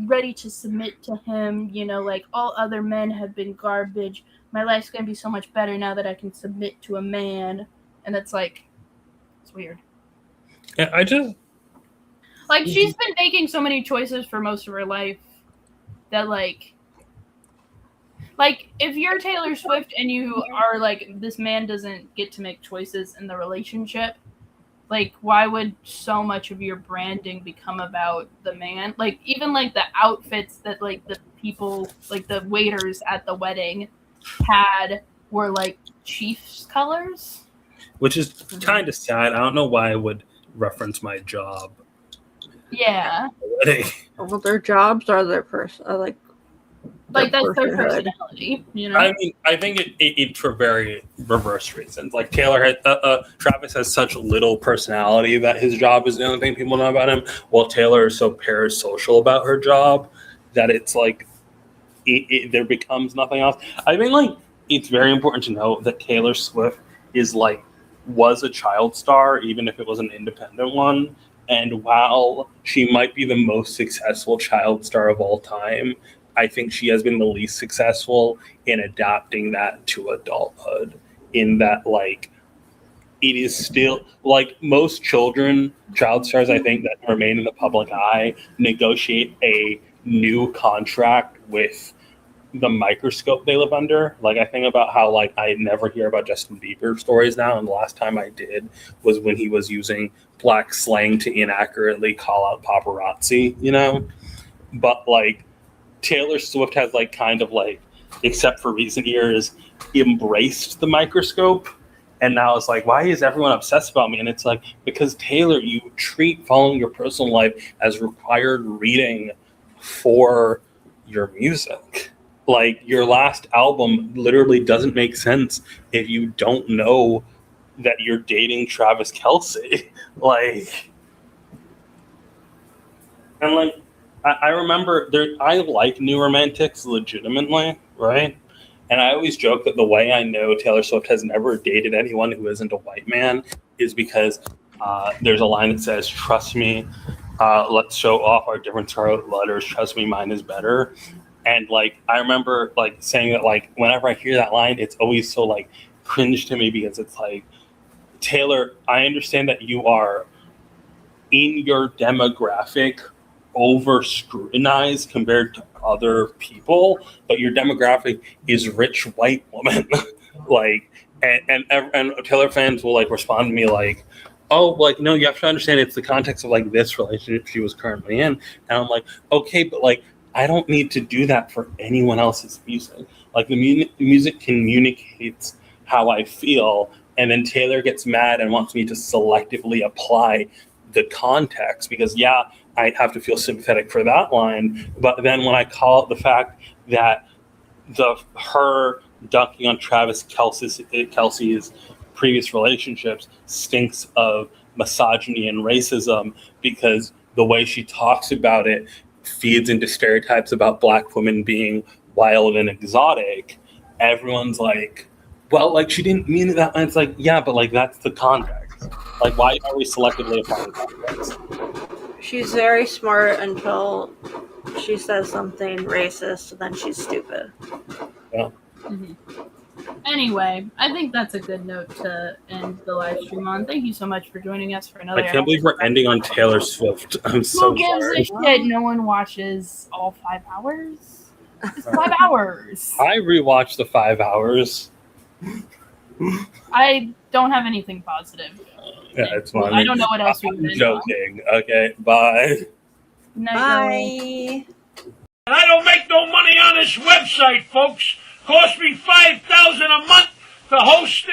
ready to submit to him, you know, like all other men have been garbage. My life's gonna be so much better now that I can submit to a man. And it's like, it's weird. Yeah, I just like she's been making so many choices for most of her life that like if you're Taylor Swift and you are like, this man doesn't get to make choices in the relationship, like, why would so much of your branding become about the man? Like, even, like, the outfits that, like, the people, like, the waiters at the wedding had were, like, Chiefs colors. Which is kind of sad. I don't know why I would reference my job. Yeah. Well, their jobs are their like that's their personhood. personality, you know? I mean, I think it for very reverse reasons. Like Travis has such little personality that his job is the only thing people know about him, while Taylor is so parasocial about her job that it's like there becomes nothing else. I think like it's very important to know that Taylor Swift was a child star, even if it was an independent one. And while she might be the most successful child star of all time, I think she has been the least successful in adapting that to adulthood, in that like it is still like most child stars, I think, that remain in the public eye negotiate a new contract with the microscope they live under. Like I think about how like I never hear about Justin Bieber stories now, and the last time I did was when he was using black slang to inaccurately call out paparazzi, you know? But like Taylor Swift has like kind of like, except for recent years, embraced the microscope, and now it's like, why is everyone obsessed about me? And it's like, because Taylor, you treat following your personal life as required reading for your music. Like your last album literally doesn't make sense if you don't know that you're dating Travis Kelce. Like, and like, I remember I like New Romantics legitimately, right? And I always joke that the way I know Taylor Swift has never dated anyone who isn't a white man is because there's a line that says, "Trust me, let's show off our different scarlet letters. Trust me, mine is better." And like I remember like saying that like whenever I hear that line, it's always so like cringe to me, because it's like, Taylor, I understand that you are in your demographic over scrutinized compared to other people, but your demographic is rich white woman. Like, and Taylor fans will like respond to me like, oh, like, no, you have to understand it's the context of like this relationship she was currently in. And I'm like, okay, but like I don't need to do that for anyone else's music. Like the music communicates how I feel, and then Taylor gets mad and wants me to selectively apply the context, because yeah, I have to feel sympathetic for that line, but then when I call it the fact that her dunking on Travis Kelce's previous relationships stinks of misogyny and racism because the way she talks about it feeds into stereotypes about black women being wild and exotic, everyone's like, well, like she didn't mean it that way. It's like, yeah, but like that's the context. Like, why are we selectively applying context? She's very smart until she says something racist, and then she's stupid. Yeah. Mhm. Anyway, I think that's a good note to end the live stream on. Thank you so much for joining us for another. I can't believe we're ending on Taylor Swift. I'm so Who gives sorry. a shit? No one watches all 5 hours. It's 5 hours. I rewatched the 5 hours. I don't have anything positive. Yeah, it's fine. I don't know what else we I'm would end joking. Okay, bye. on. Night, Bye. And I don't make no money on this website, folks. Cost me $5,000 a month to host it.